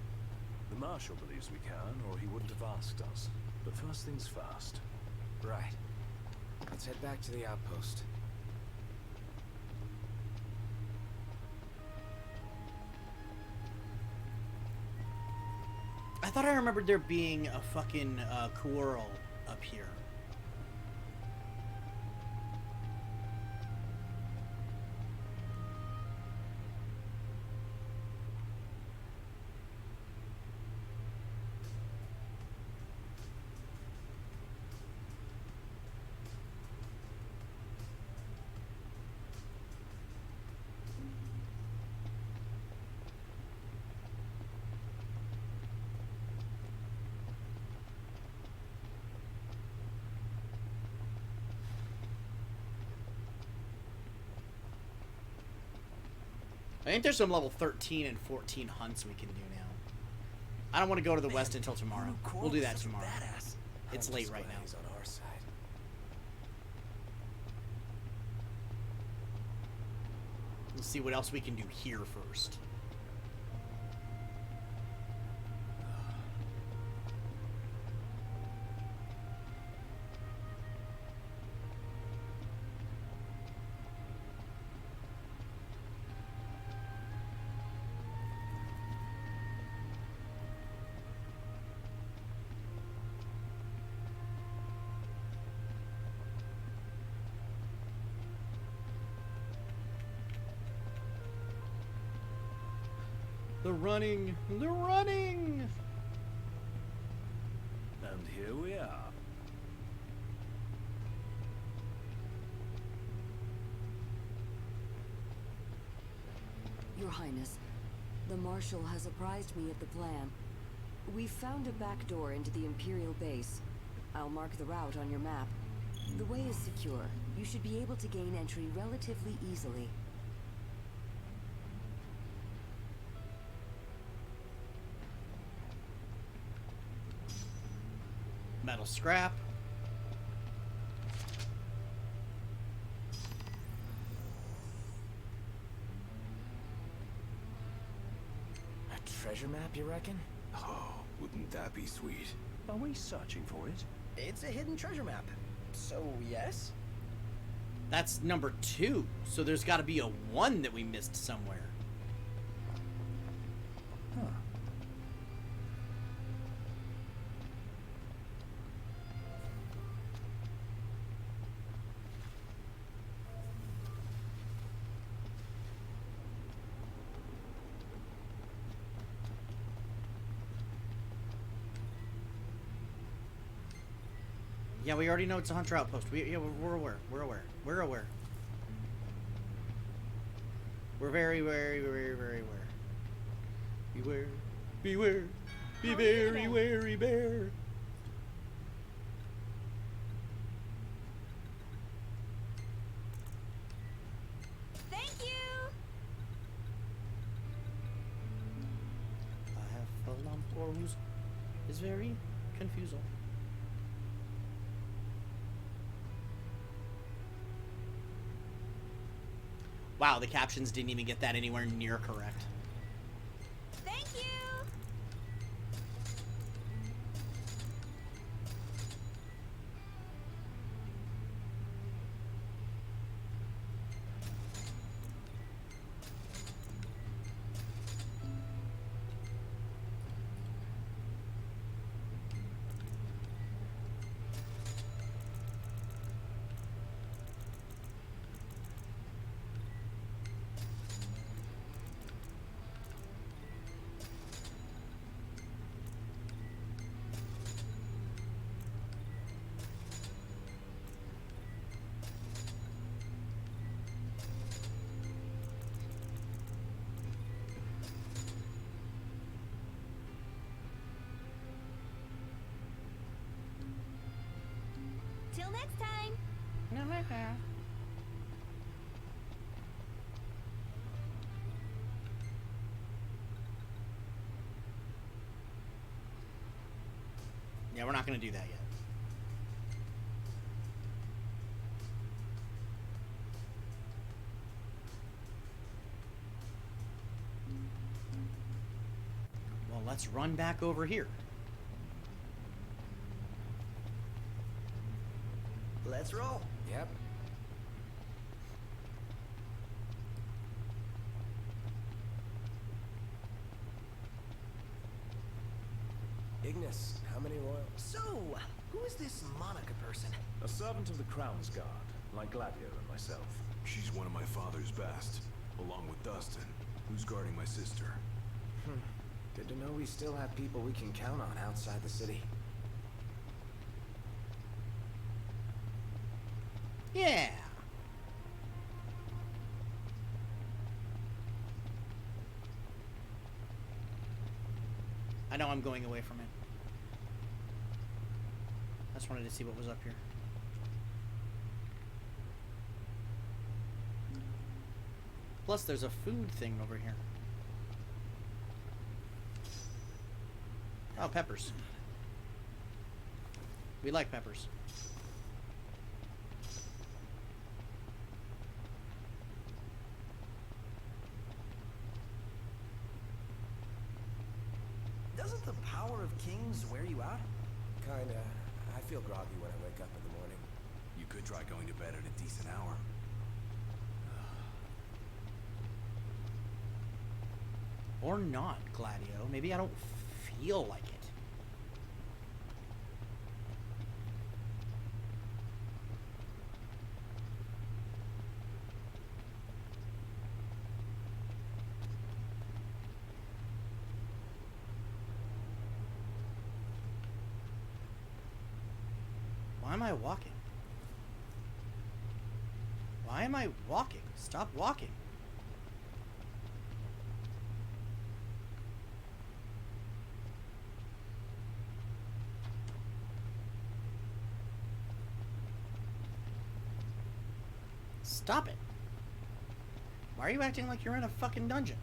The Marshal believes we can, or he wouldn't have asked us. But first things first. Right. Let's head back to the outpost. I thought I remembered there being a fucking quarrel up here. I think there's some level 13 and 14 hunts we can do now. I don't want to go to the west until tomorrow. We'll do that tomorrow. It's late right now. He's on our side. We'll see what else we can do here first. The running! The running! And here we are. Your Highness, the Marshal has apprised me of the plan. We've found a back door into the Imperial base. I'll mark the route on your map. The way is secure. You should be able to gain entry relatively easily. Metal scrap. treasure map, you reckon? Oh, wouldn't that be sweet? Are we searching for it? It's a hidden treasure map. So, yes? That's number 2. So there's got to be a 1 that we missed somewhere. Huh. Yeah, we already know it's a hunter outpost. We're aware. We're aware. We're aware. We're very, very, very, very aware. Beware. Beware. Be very wary bear. Thank you. I have a lump or who's is very confusing. Wow, the captions didn't even get that anywhere near correct. Thank you. Till next time. Yeah, we're not going to do that yet. Well, let's run back over here. Let's roll. Yep. Ignis, how many royals? So, who is this Monica person? A servant of the Crown's Guard, like Gladio and myself. She's one of my father's best, along with Dustin, who's guarding my sister. Good to know we still have people we can count on outside the city. Yeah. I know I'm going away from it. I just wanted to see what was up here. Plus, there's a food thing over here. Oh, peppers. We like peppers. Doesn't the power of kings wear you out? Kinda. I feel groggy when I wake up in the morning. You could try going to bed at a decent hour. Or not, Gladio. Maybe I don't feel like it. Why am I walking? Why am I walking? Stop walking. Stop it. Why are you acting like you're in a fucking dungeon?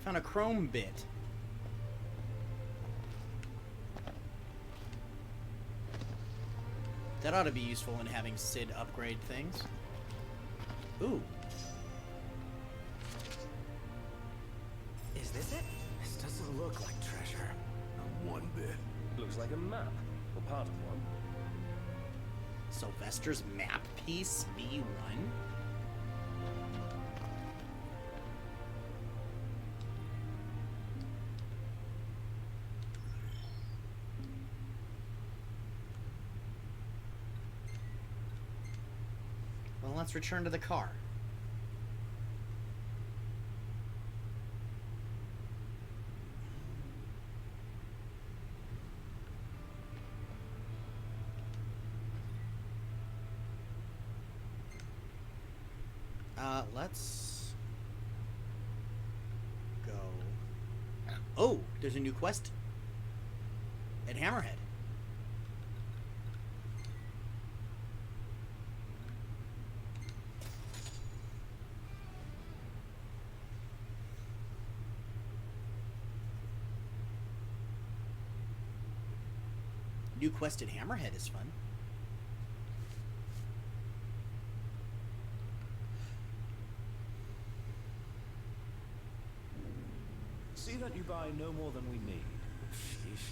I found a chrome bit. That ought to be useful in having Sid upgrade things. Ooh. Is this it? This doesn't look like treasure. Not one bit. Looks like a map, or part of one. Sylvester's map piece V1. Well, let's return to the car. Let's go. Oh, there's a new quest at Hammerhead. New quest at Hammerhead is fun. See that you buy no more than we need. Sheesh.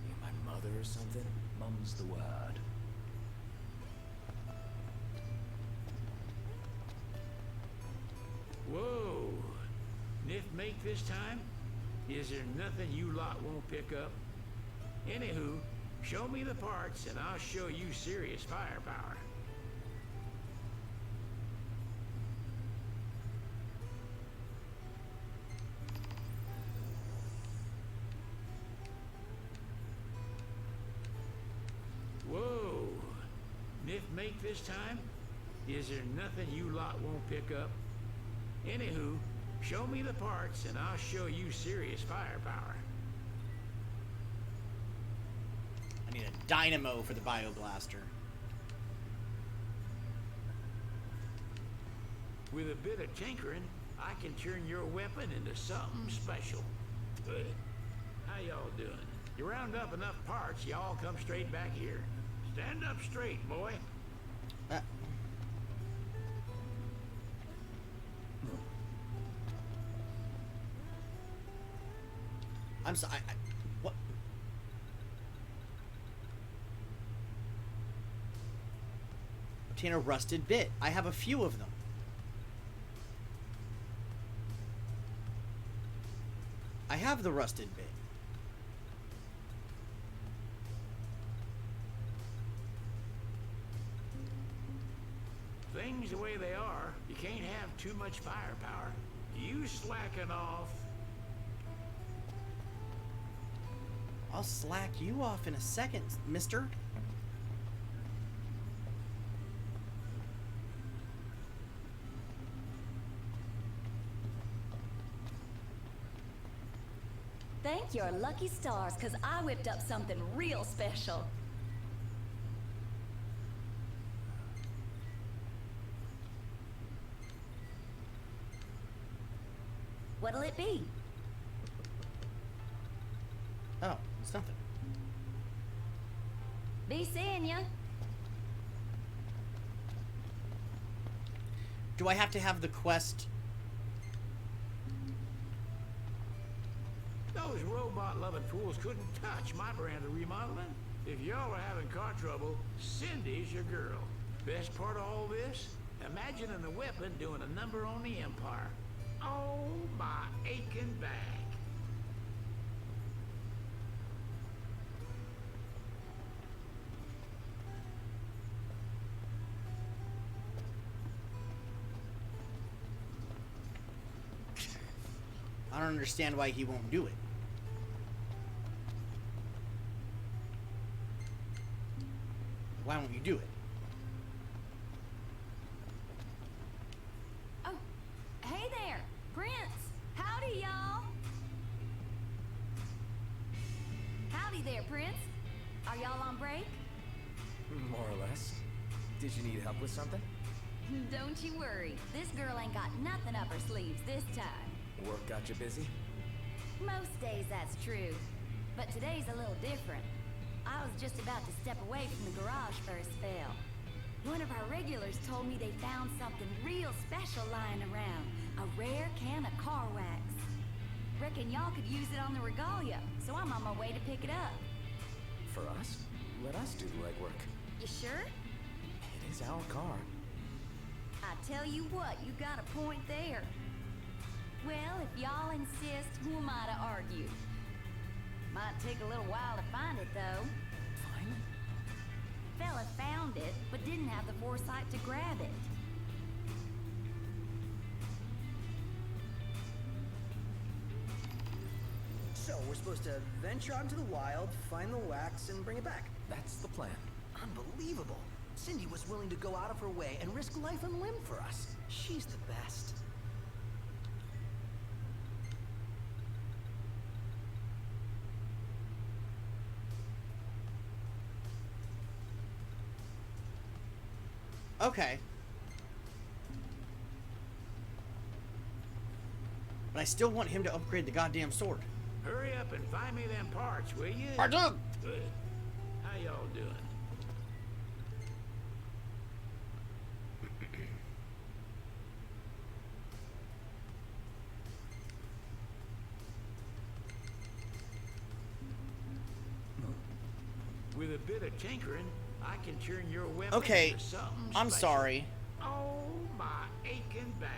You my mother or something? Mum's the word. Whoa. Niff make this time? Is there nothing you lot won't pick up? Anywho, show me the parts and I'll show you serious firepower. Whoa. Niff make this time? Is there nothing you lot won't pick up? Anywho, show me the parts and I'll show you serious firepower. I need a dynamo for the bioblaster. With a bit of tinkering, I can turn your weapon into something special. Good. How y'all doing? You round up enough parts, y'all come straight back here. Stand up straight, boy. I'm sorry. What? Obtain a rusted bit. I have a few of them. I have the rusted bit. Things the way they are, you can't have too much firepower. You slacking off. I'll slack you off in a second, mister. Thank your lucky stars, 'cause I whipped up something real special. What'll it be? Oh, it's nothing. Be seeing ya. Do I have to have the quest? Those robot-loving fools couldn't touch my brand of remodeling. If y'all are having car trouble, Cindy's your girl. Best part of all this? Imagining the weapon doing a number on the Empire. Oh, my aching back. I don't understand why he won't do it. Why won't you do it? Oh, hey there, Prince. Howdy, y'all. Howdy there, Prince. Are y'all on break? More or less. Did you need help with something? Don't you worry. This girl ain't got nothing up her sleeves this time. Work got you busy? Most days that's true, but today's a little different. I was just about to step away from the garage for a spell. One of our regulars told me they found something real special lying around. A rare can of car wax. Reckon y'all could use it on the regalia, so I'm on my way to pick it up. For us? Let us do the legwork. You sure? It is our car. I tell you what, you got a point there. Well, if y'all insist, who am I to argue? Might take a little while to find it, though. Fine. Fella found it, but didn't have the foresight to grab it. So, we're supposed to venture out into the wild, find the wax, and bring it back. That's the plan. Unbelievable. Cindy was willing to go out of her way and risk life and limb for us. She's the best. Okay. But I still want him to upgrade the goddamn sword. Hurry up and find me them parts, will you? I do. Good. How y'all doing? With a bit of tinkering, I can turn your weapon Okay, into something I'm special. sorry. Oh, my aching back.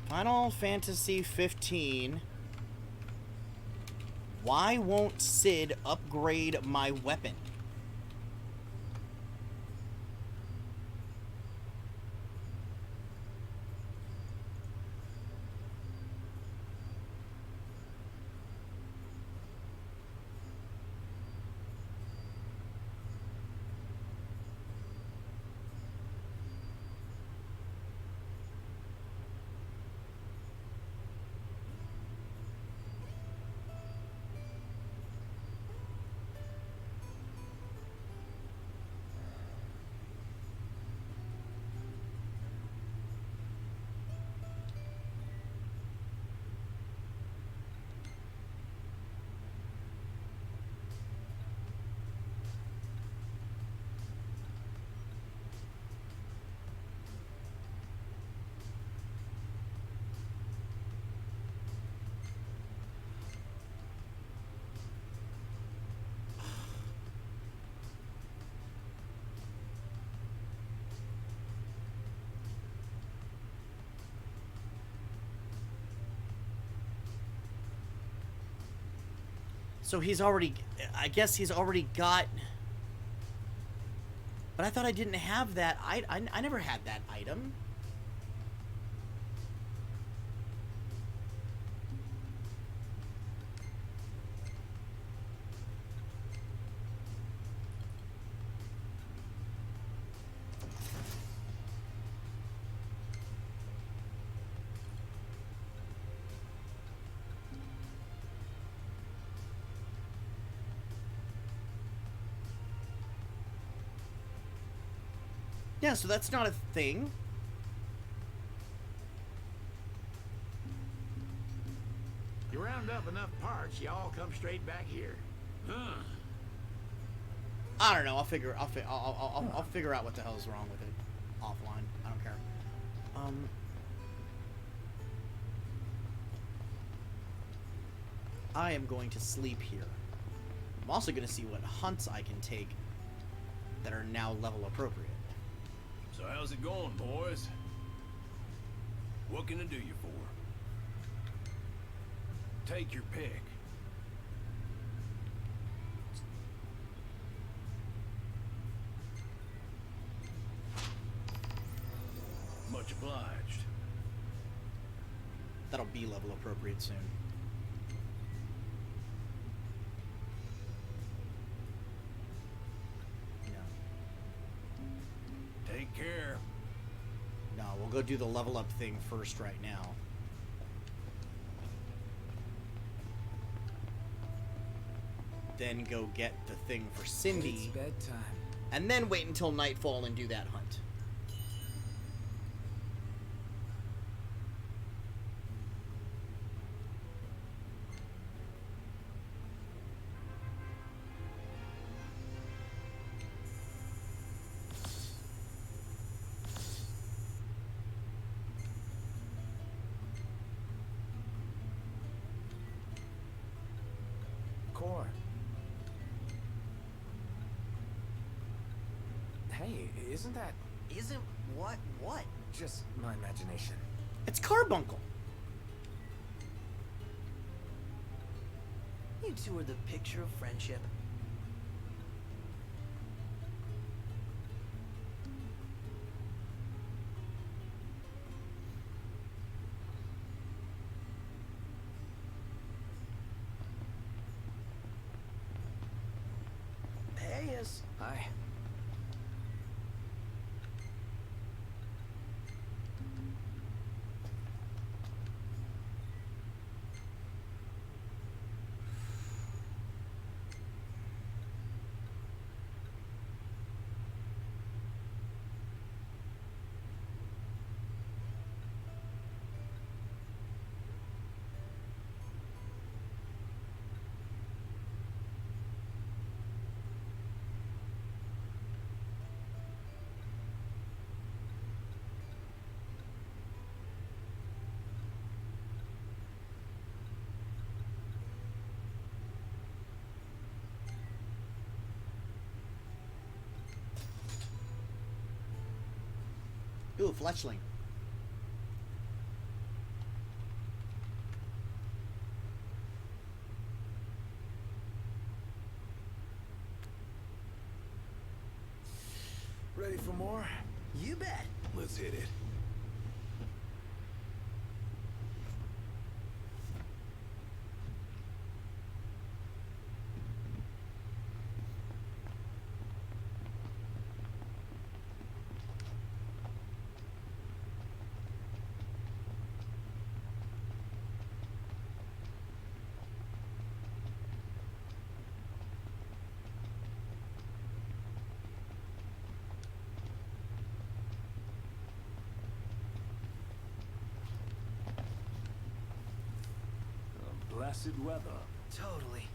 Final Fantasy 15. Why won't Sid upgrade my weapon? So he's already, I guess he's already got, but I thought I didn't have that. I never had that item. Yeah, so that's not a thing. You round up enough parts, you all come straight back here. Huh. I don't know. I'll figure out what the hell's wrong with it offline. I don't care. I am going to sleep here. I'm also going to see what hunts I can take that are now level appropriate. So how's it going, boys? What can I do you for? Take your pick. Much obliged. That'll be level appropriate soon. Take care. No, we'll go do the level up thing first right now. Then go get the thing for Cindy. It's bedtime. And then wait until nightfall and do that hunt. Isn't what? Just my imagination. It's Carbuncle. You two are the picture of friendship. Hey, yes. Hi. Ooh, fletchling. Ready for more? You bet. Let's hit it. Blessed weather. Totally.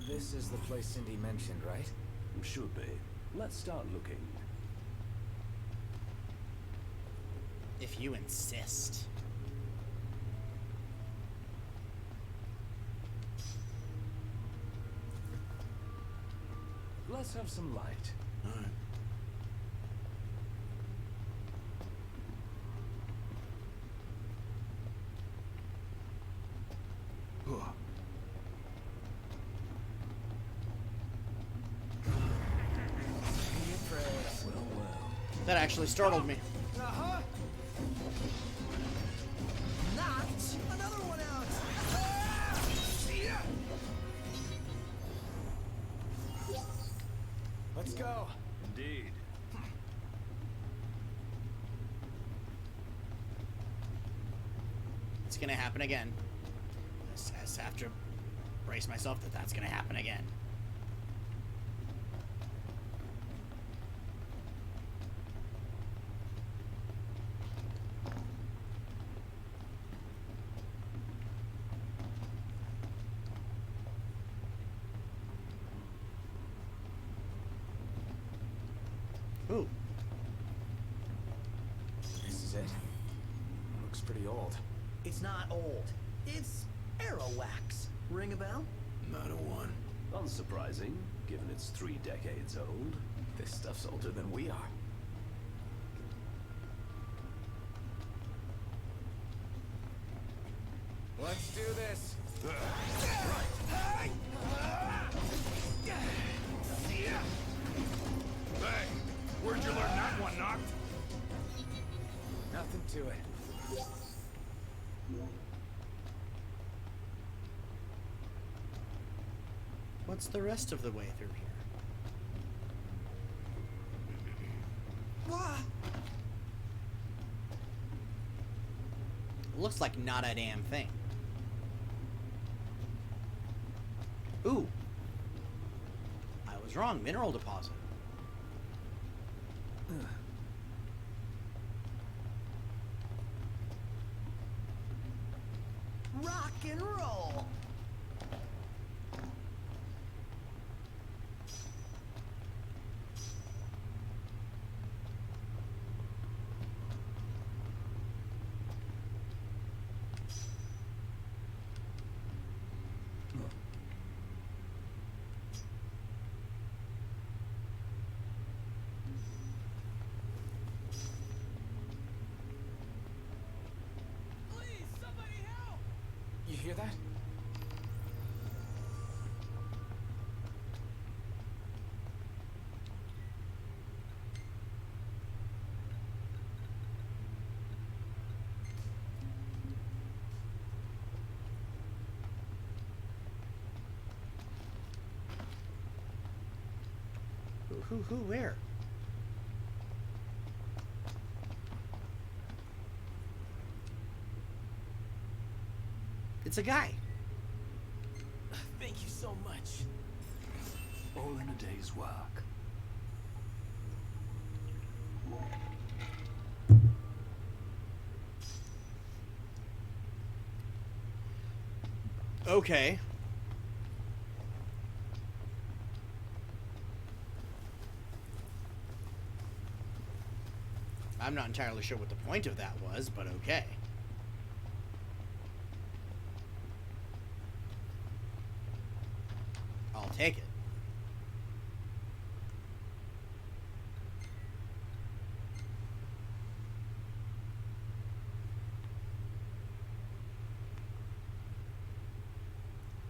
This is the place Cindy mentioned, right? Should be. Let's start looking. If you insist. Let's have some light. All right. That actually startled me. Uh-huh. Knocked another one out. Let's go. Indeed. It's gonna happen again. I just have to brace myself that that's gonna happen again. Ooh. This is it. Looks pretty old. It's not old. It's arrow wax. Ring a bell? Not a one. Unsurprising, given it's 3 decades old. This stuff's older than we are. Let's do this. Hey, where'd you learn that one, Knocked? Nothing to it. What's the rest of the way through here? Looks like not a damn thing. Ooh. I was wrong. Mineral deposit. Rock and roll. hear that? Who, where? It's a guy. Thank you so much. All in a day's work. Okay. I'm not entirely sure what the point of that was, but okay. I'll take it.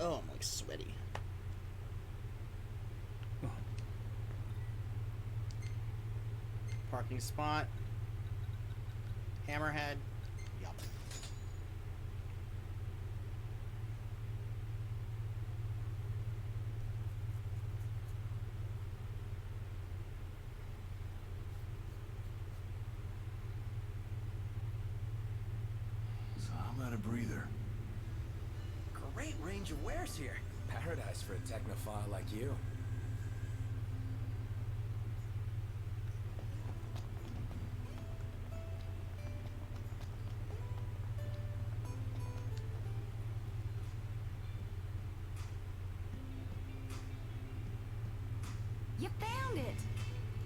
Oh, I'm like sweaty. Parking spot. Hammerhead. Yup. So how about a breather? Great range of wares here. Paradise for a technophile like you. You found it!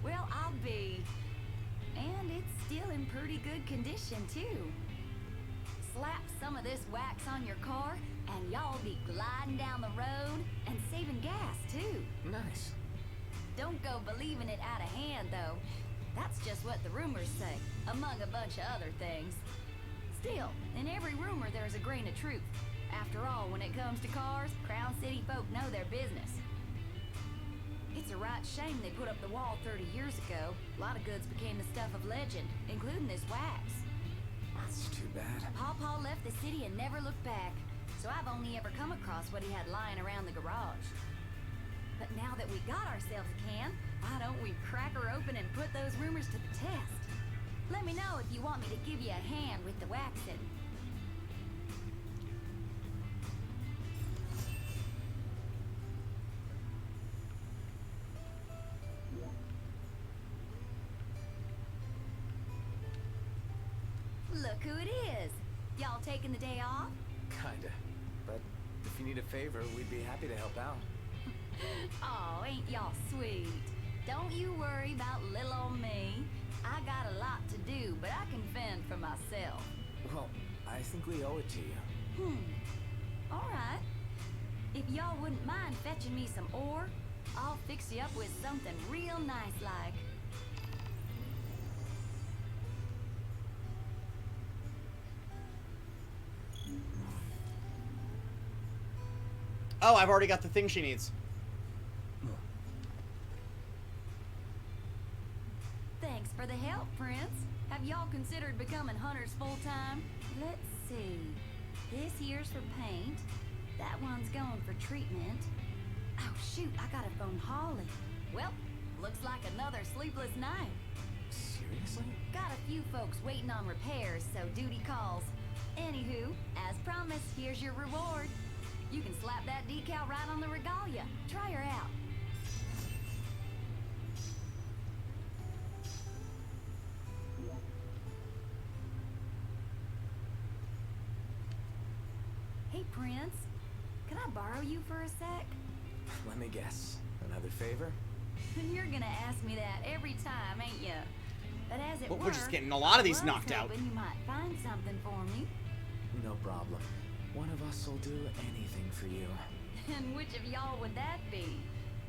Well, I'll be. And it's still in pretty good condition, too. Slap some of this wax on your car, and y'all be gliding down the road and saving gas, too. Nice. Don't go believing it out of hand, though. That's just what the rumors say, among a bunch of other things. Still, in every rumor there's a grain of truth. After all, when it comes to cars, Crown City folk know their business. It's a right shame they put up the wall 30 years ago. A lot of goods became the stuff of legend, including this wax. That's too bad. Pawpaw left the city and never looked back, so I've only ever come across what he had lying around the garage. But now that we got ourselves a can, why don't we crack her open and put those rumors to the test? Let me know if you want me to give you a hand with the waxing. Look who it is. Y'all taking the day off? Kinda. But if you need a favor, we'd be happy to help out. Oh, ain't y'all sweet. Don't you worry about little old me. I got a lot to do, but I can fend for myself. Well, I think we owe it to you. Alright. If y'all wouldn't mind fetching me some ore, I'll fix you up with something real nice like. Oh, I've already got the thing she needs. Thanks for the help, Prince. Have y'all considered becoming hunters full-time? Let's see. This here's for paint. That one's going for treatment. Oh, shoot, I gotta phone Holly. Well, looks like another sleepless night. Seriously? Got a few folks waiting on repairs, so duty calls. Anywho, as promised, here's your reward. You can slap that decal right on the regalia. Try her out. Hey, Prince. Can I borrow you for a sec? Let me guess. Another favor? You're gonna ask me that every time, ain't ya? But as it But were, we're just getting a lot of these I was knocked out. hoping you might find something for me. No problem. One of us will do anything for you. And which of y'all would that be?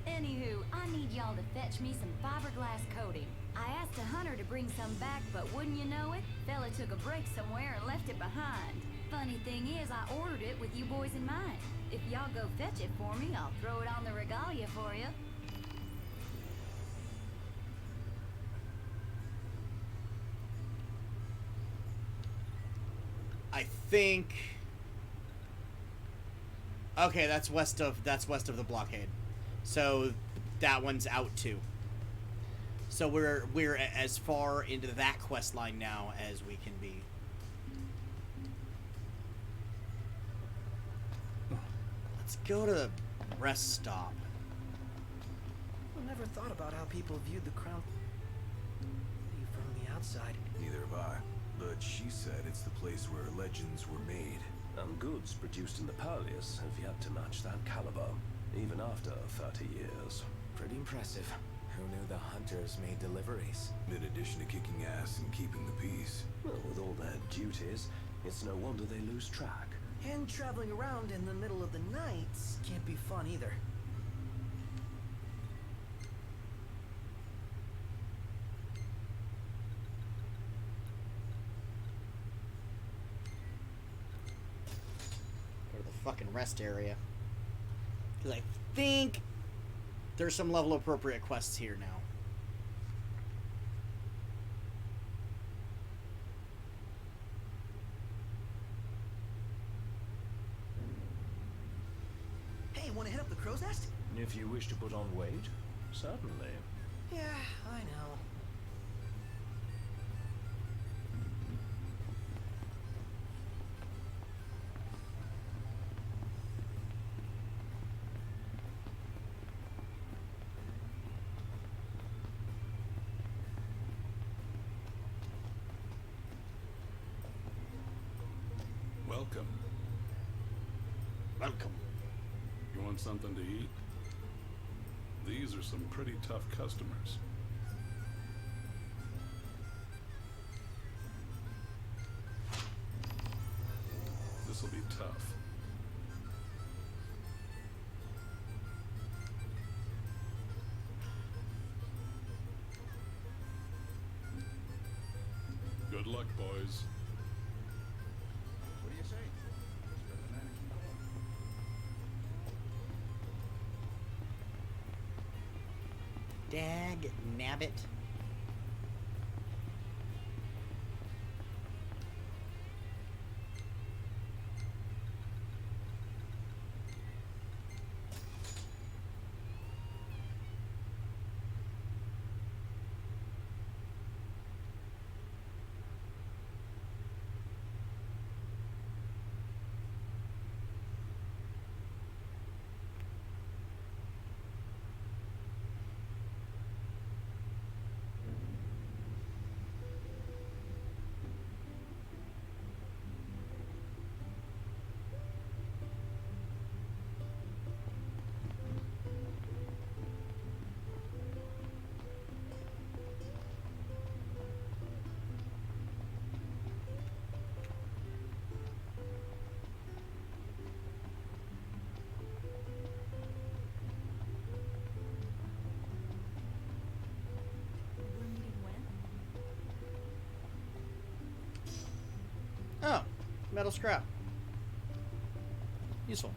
Anywho, I need y'all to fetch me some fiberglass coating. I asked a hunter to bring some back, but wouldn't you know it? Fella took a break somewhere and left it behind. Funny thing is, I ordered it with you boys in mind. If y'all go fetch it for me, I'll throw it on the regalia for you. I think. Okay, that's west of the blockade. So that one's out too. So we're as far into that quest line now as we can be. Let's go to the rest stop. I never thought about how people viewed the crown from the outside. Neither have I. But she said it's the place where legends were made. And goods produced in the palace have yet to match that caliber, even after 30 years. Pretty impressive. Who knew the hunters made deliveries? In addition to kicking ass and keeping the peace. Well, with all their duties, it's no wonder they lose track. And traveling around in the middle of the night can't be fun either. Go to the fucking rest area. Because I think there's some level appropriate quests here now. Hey, wanna hit up the crow's nest? If you wish to put on weight, certainly. Yeah, I know. Welcome. Welcome. You want something to eat? These are some pretty tough customers. This'll be tough. Good luck, boys. What do you say? Dag nabbit. Oh, metal scrap. Useful.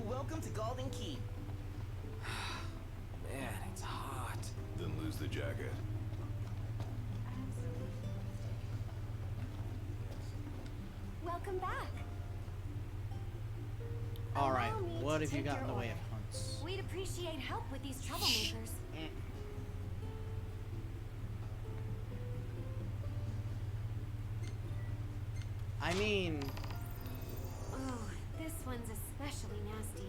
Welcome to Golden Key. Man, it's hot. Then lose the jacket. Welcome back. Alright, Allow me what to have you take got in your the way order. of hunts? We'd appreciate help with these troublemakers. I mean, Oh, this one's especially nasty.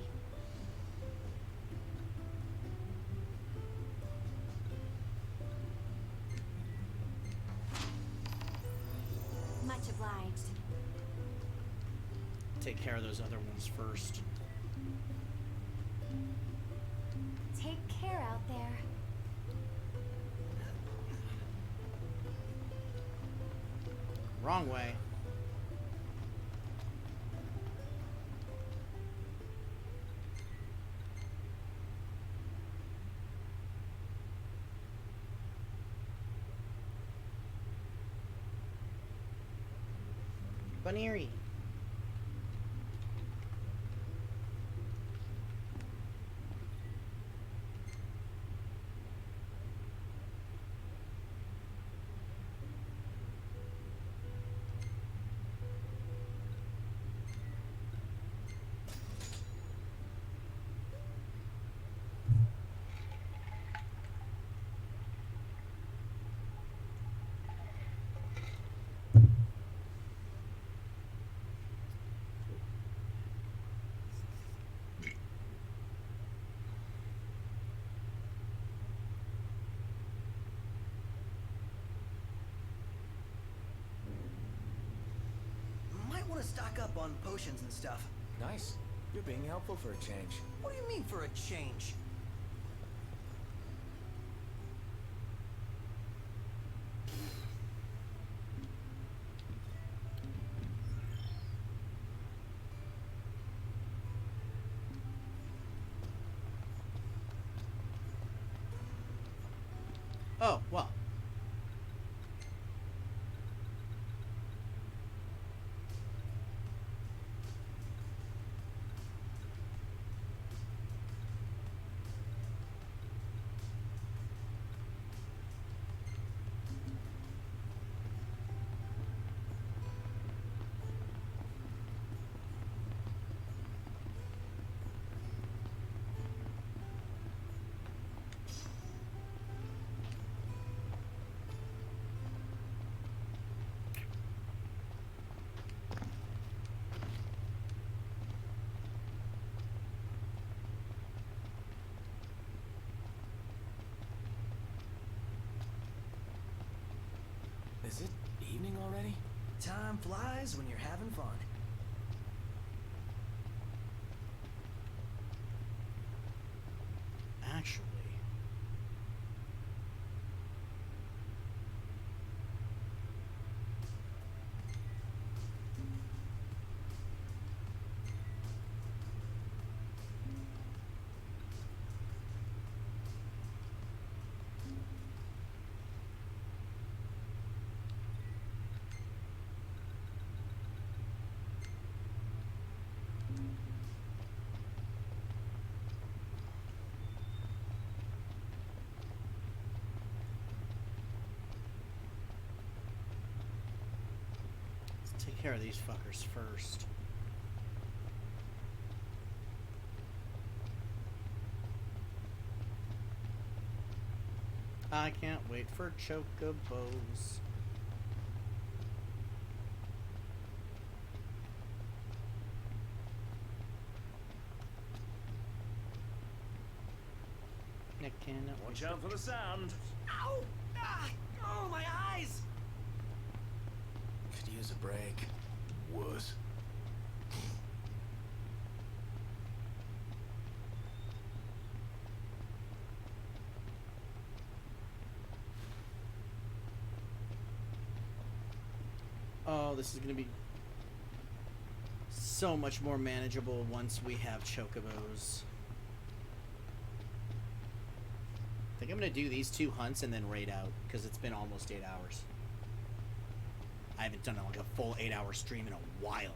Much obliged. take care of those other ones first. Take care out there. Wrong way. Bunnery. Might want to stock up on potions and stuff. Nice. You're being helpful for a change. What do you mean for a change? Oh, well. Is it evening already? Time flies when you're having fun. Actually. Let's take care of these fuckers first. I can't wait for chocobos. Nick cannot Watch out for the sound. Ow! Ah! Oh, my eyes! Could use a break. Was. Oh, this is gonna be so much more manageable once we have chocobos. I think I'm gonna do these 2 hunts and then raid out, because it's been almost 8 hours. I haven't done like a full 8-hour stream in a while.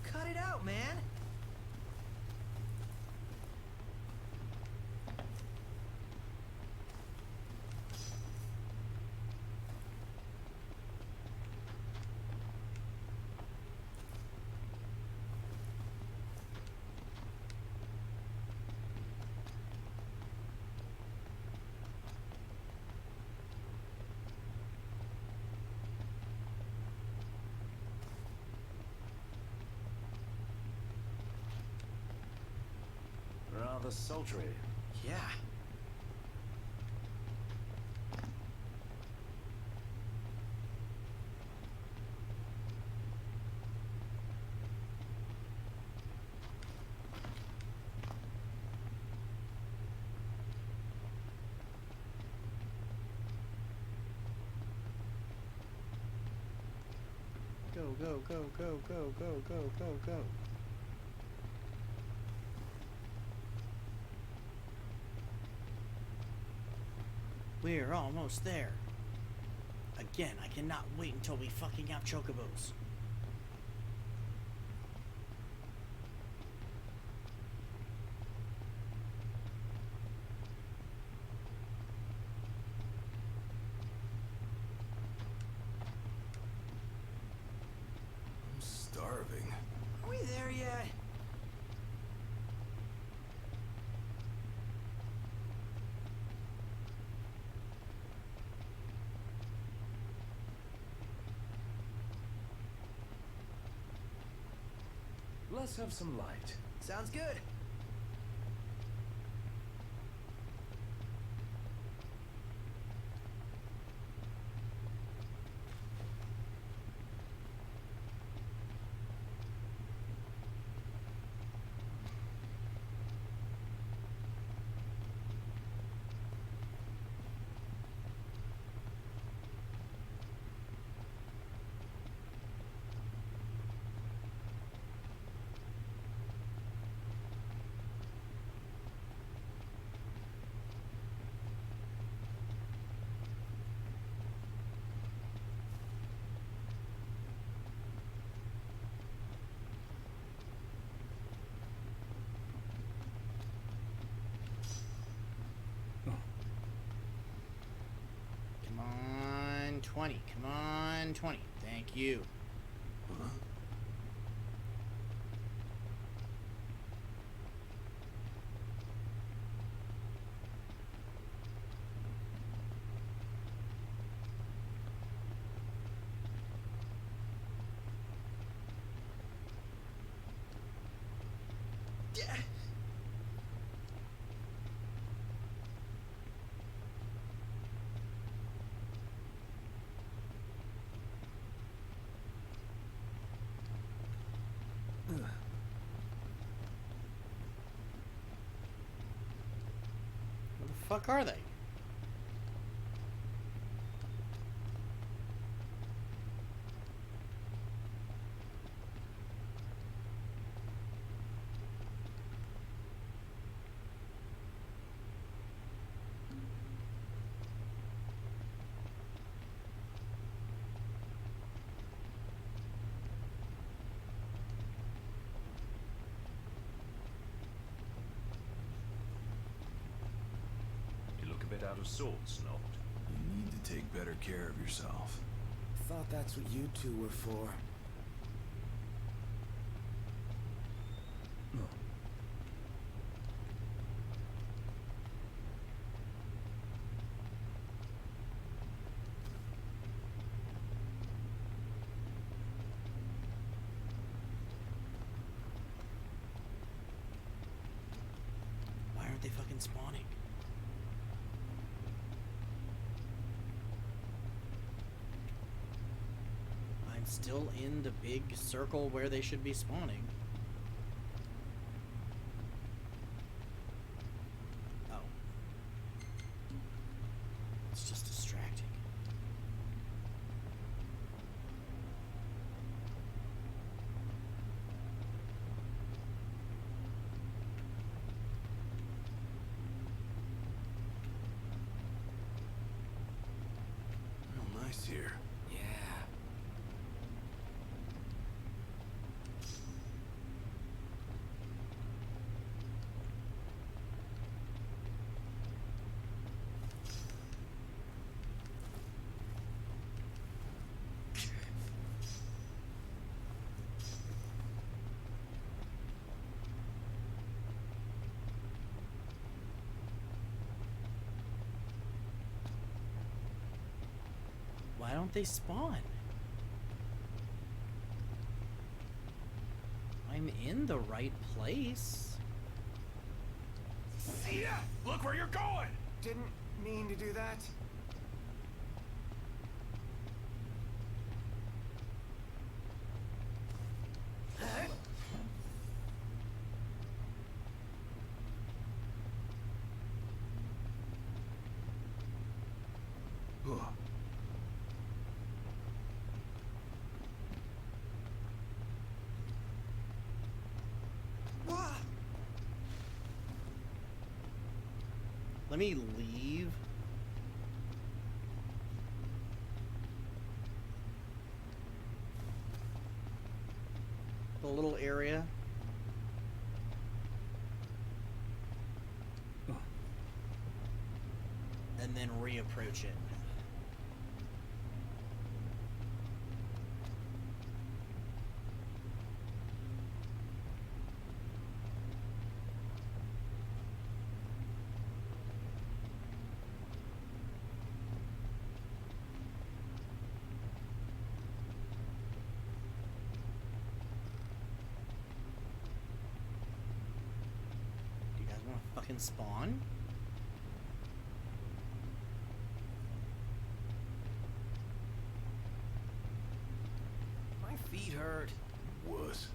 Cut it out, man! Rather sultry. Yeah. Go, go, go, go, go, go, go, go, go. We're almost there. Again, I cannot wait until we fucking have chocobos. I'm starving. Are we there yet? Let's have some light. Sounds good. Come on, 20. Come on, 20. Thank you. Where the fuck are they? You look a bit out of sorts, Noct. You need to take better care of yourself. Thought that's what you two were for. Why aren't they fucking spawning? I'm still in the big circle where they should be spawning. Oh. It's just distracting. Real nice here. Yeah. Why don't they spawn? I'm in the right place. See ya! Look where you're going! Didn't mean to do that. Let me leave. The little area. And then reapproach it. Do you guys want to fucking spawn? My feet hurt. Was.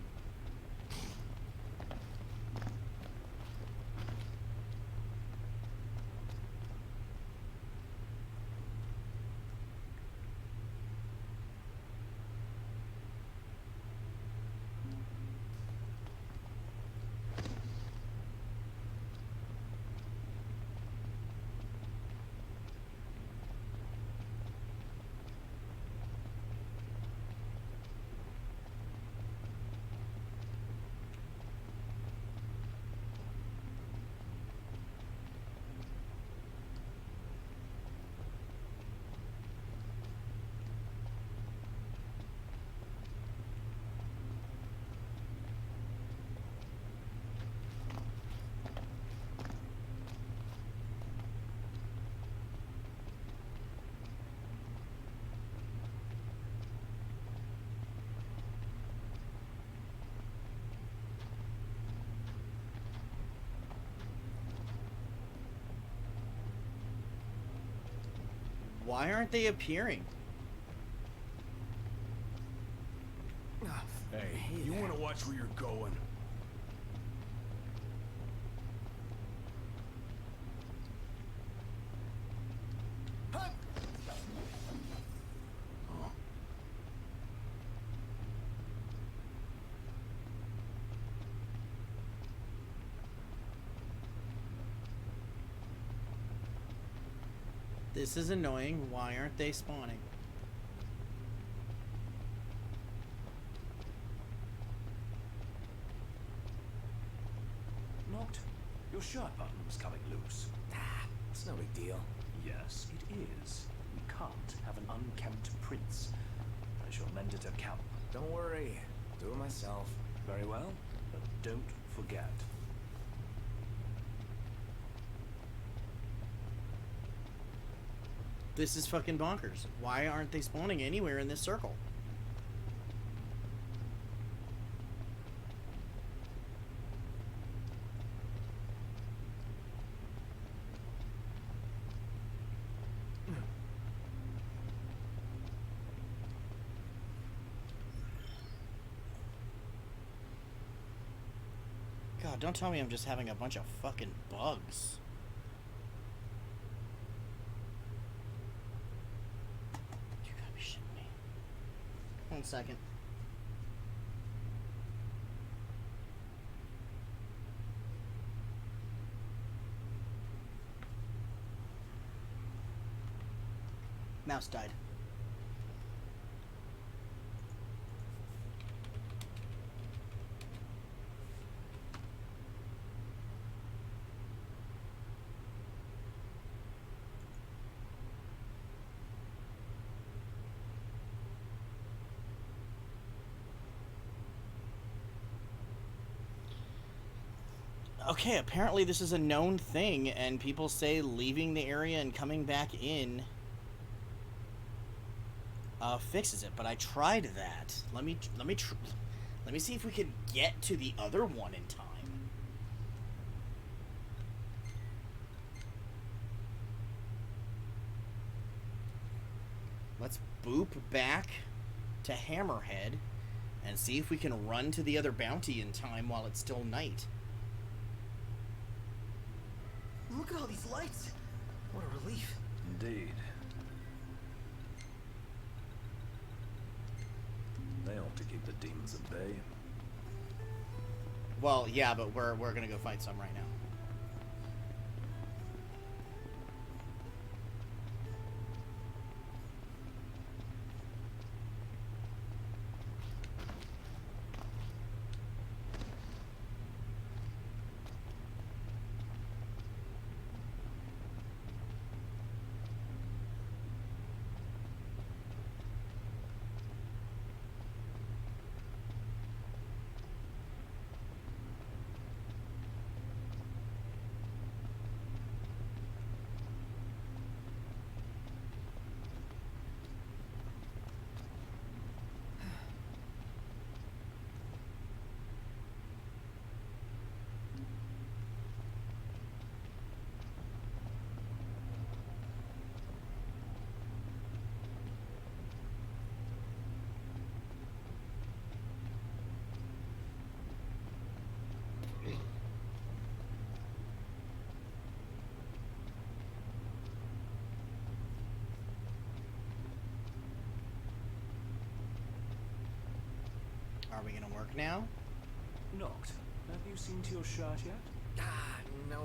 Why aren't they appearing? Hey, you want to watch where you're going? This is annoying. Why aren't they spawning? Locked. Your shirt button was coming loose. It's no big deal. Yes, it is. We can't have an unkempt prince. I shall mend it at camp. Don't worry. Do it myself. Very well, but don't forget. This is fucking bonkers. Why aren't they spawning anywhere in this circle? God, don't tell me I'm just having a bunch of fucking bugs. You gotta be shitting me. 1 second. Mouse died. Okay, apparently this is a known thing, and people say leaving the area and coming back in fixes it. But I tried that. Let me see if we can get to the other one in time. Let's boop back to Hammerhead and see if we can run to the other bounty in time while it's still night. Look at all these lights. What a relief. Indeed. They ought to keep the demons at bay. Well, yeah, but we're gonna go fight some right now. Are we gonna work now? Noct, have you seen to your shirt yet? Ah, no.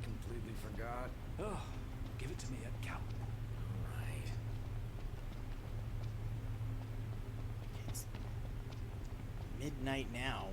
Completely forgot. Oh, give it to me at Cal. Alright. It's midnight now.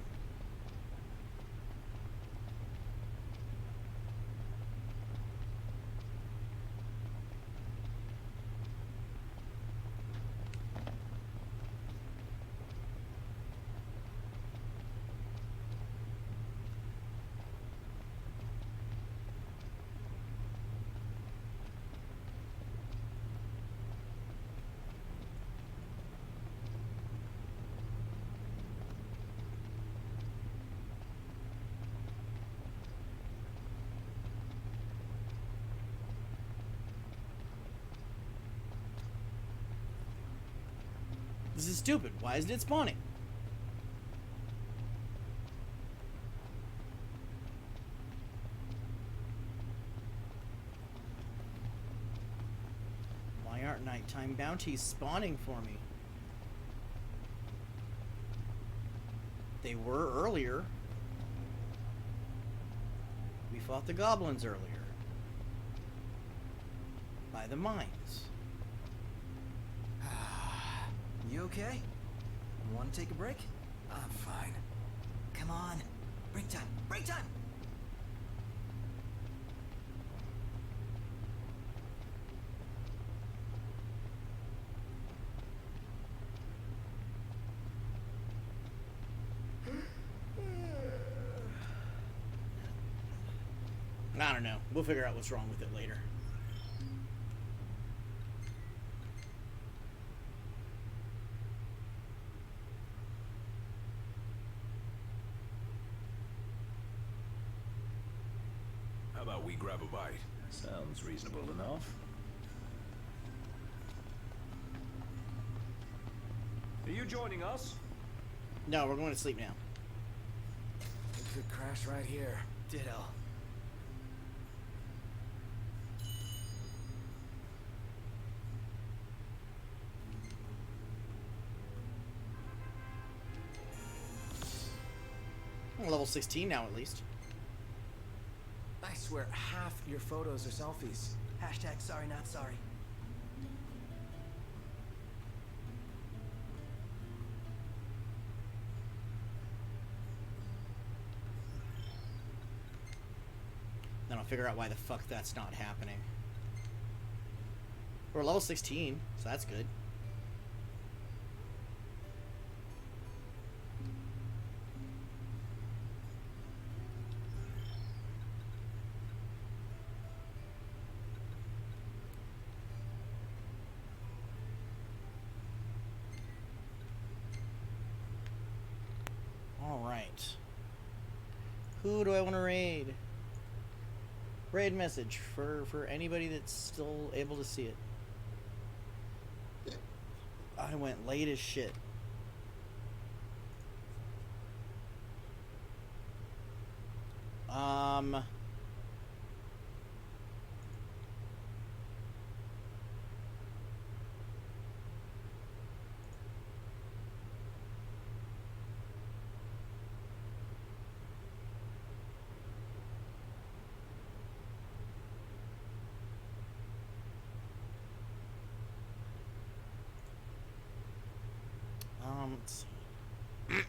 This is stupid. Why isn't it spawning? Why aren't nighttime bounties spawning for me? They were earlier. We fought the goblins earlier. By the mines. You okay? Want to take a break? I'm fine. Come on. Break time. Break time! I don't know. We'll figure out what's wrong with it later. How about we grab a bite? Sounds reasonable enough. Are you joining us? No, we're going to sleep now. We could crash right here. Ditto. I'm level 16 now, at least. I swear, half your photos are selfies. Hashtag sorry not sorry. Then I'll figure out why the fuck that's not happening. We're level 16, so that's good. Alright. Who do I want to raid? Raid message for anybody that's still able to see it. I went late as shit. Let's see.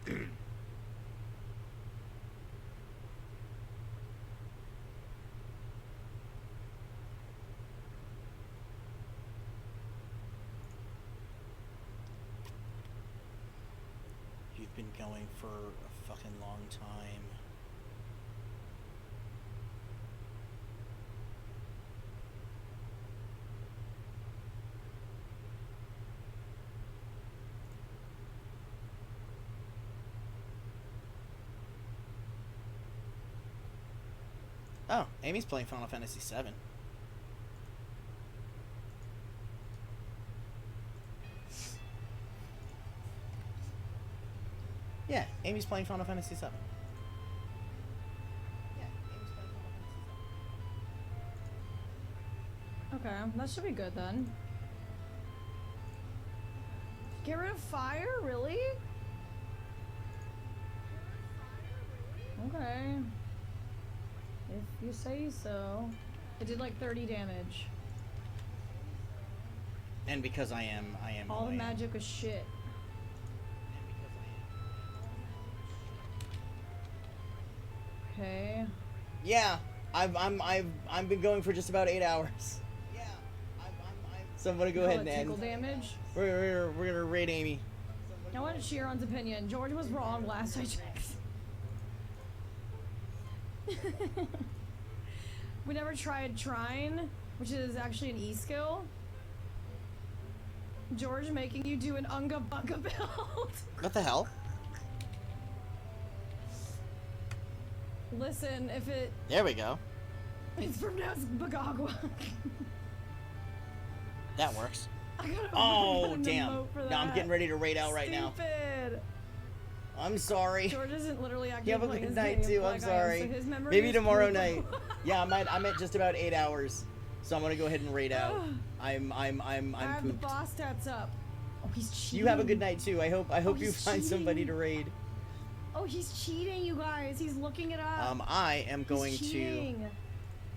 You've been going for a fucking long time. Oh, Amy's playing Final Fantasy VII. Yeah, Amy's playing Final Fantasy VII. Okay, that should be good then. Get rid of fire? Really? You say so. It did like 30 damage. And because I am All who the I am. magic was shit. Okay. Yeah, I've been going for just about 8 hours. Yeah, so I'm gonna go ahead and Tickle end. damage. We're gonna raid Amy. I want Chiron's opinion. George was wrong last I checked. We never tried Trine, which is actually an E skill. George making you do an Unga Bunga build. What the hell? Listen, if it... There we go. It's pronounced Bagagwa. That works. I gotta Oh, open an damn. emote for No, I'm that. getting ready to raid out right now. Stupid. I'm sorry. George isn't literally actually You have a playing good this night game too. like I'm I am, sorry. so his memory Maybe is tomorrow poop. night. Yeah, I'm at just about 8 hours, so I'm gonna go ahead and raid out. I'm I have the pooped. boss stats up. Oh, he's cheating. You have a good night too. I hope you he's find somebody cheating. to raid. Oh, he's cheating, you guys. He's looking it up. I am going He's to cheating.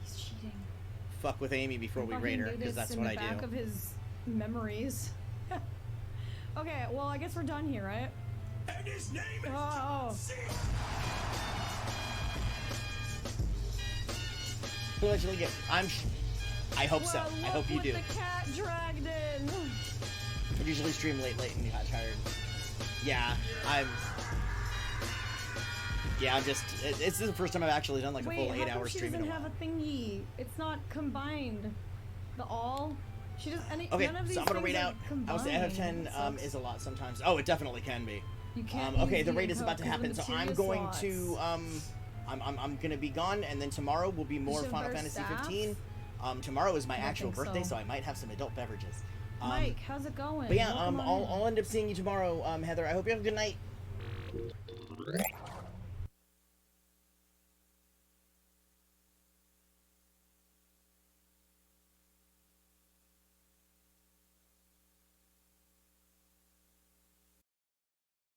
He's cheating. fuck with Amy before we Fucking raid her, did because this that's in what the I back do. of his memories. Okay, well, I guess we're done here, right? And his name is Oh. We'll actually get. I hope so. Well, I hope you look do. what the cat dragged in. I usually stream late and got tired. Yeah, I'm just. It's the first time I've actually done like a Wait, full how 8 come hour she stream in doesn't a while. have a thingy? It's not combined. The all. She does any. Okay, None of these so I'm gonna things raid are out. I would say out of 10 combined. is a lot sometimes. Oh, it definitely can be. You can't Okay, use the the raid is about to info 'cause happen, of the so I'm materia going to I'm gonna be gone, and then tomorrow will be more should Final bear Fantasy staff? 15. Tomorrow is my I don't actual think birthday, so. so I might have some adult beverages. Mike, how's it going? But yeah, Welcome on in. I'll end up seeing you tomorrow, Heather. I hope you have a good night.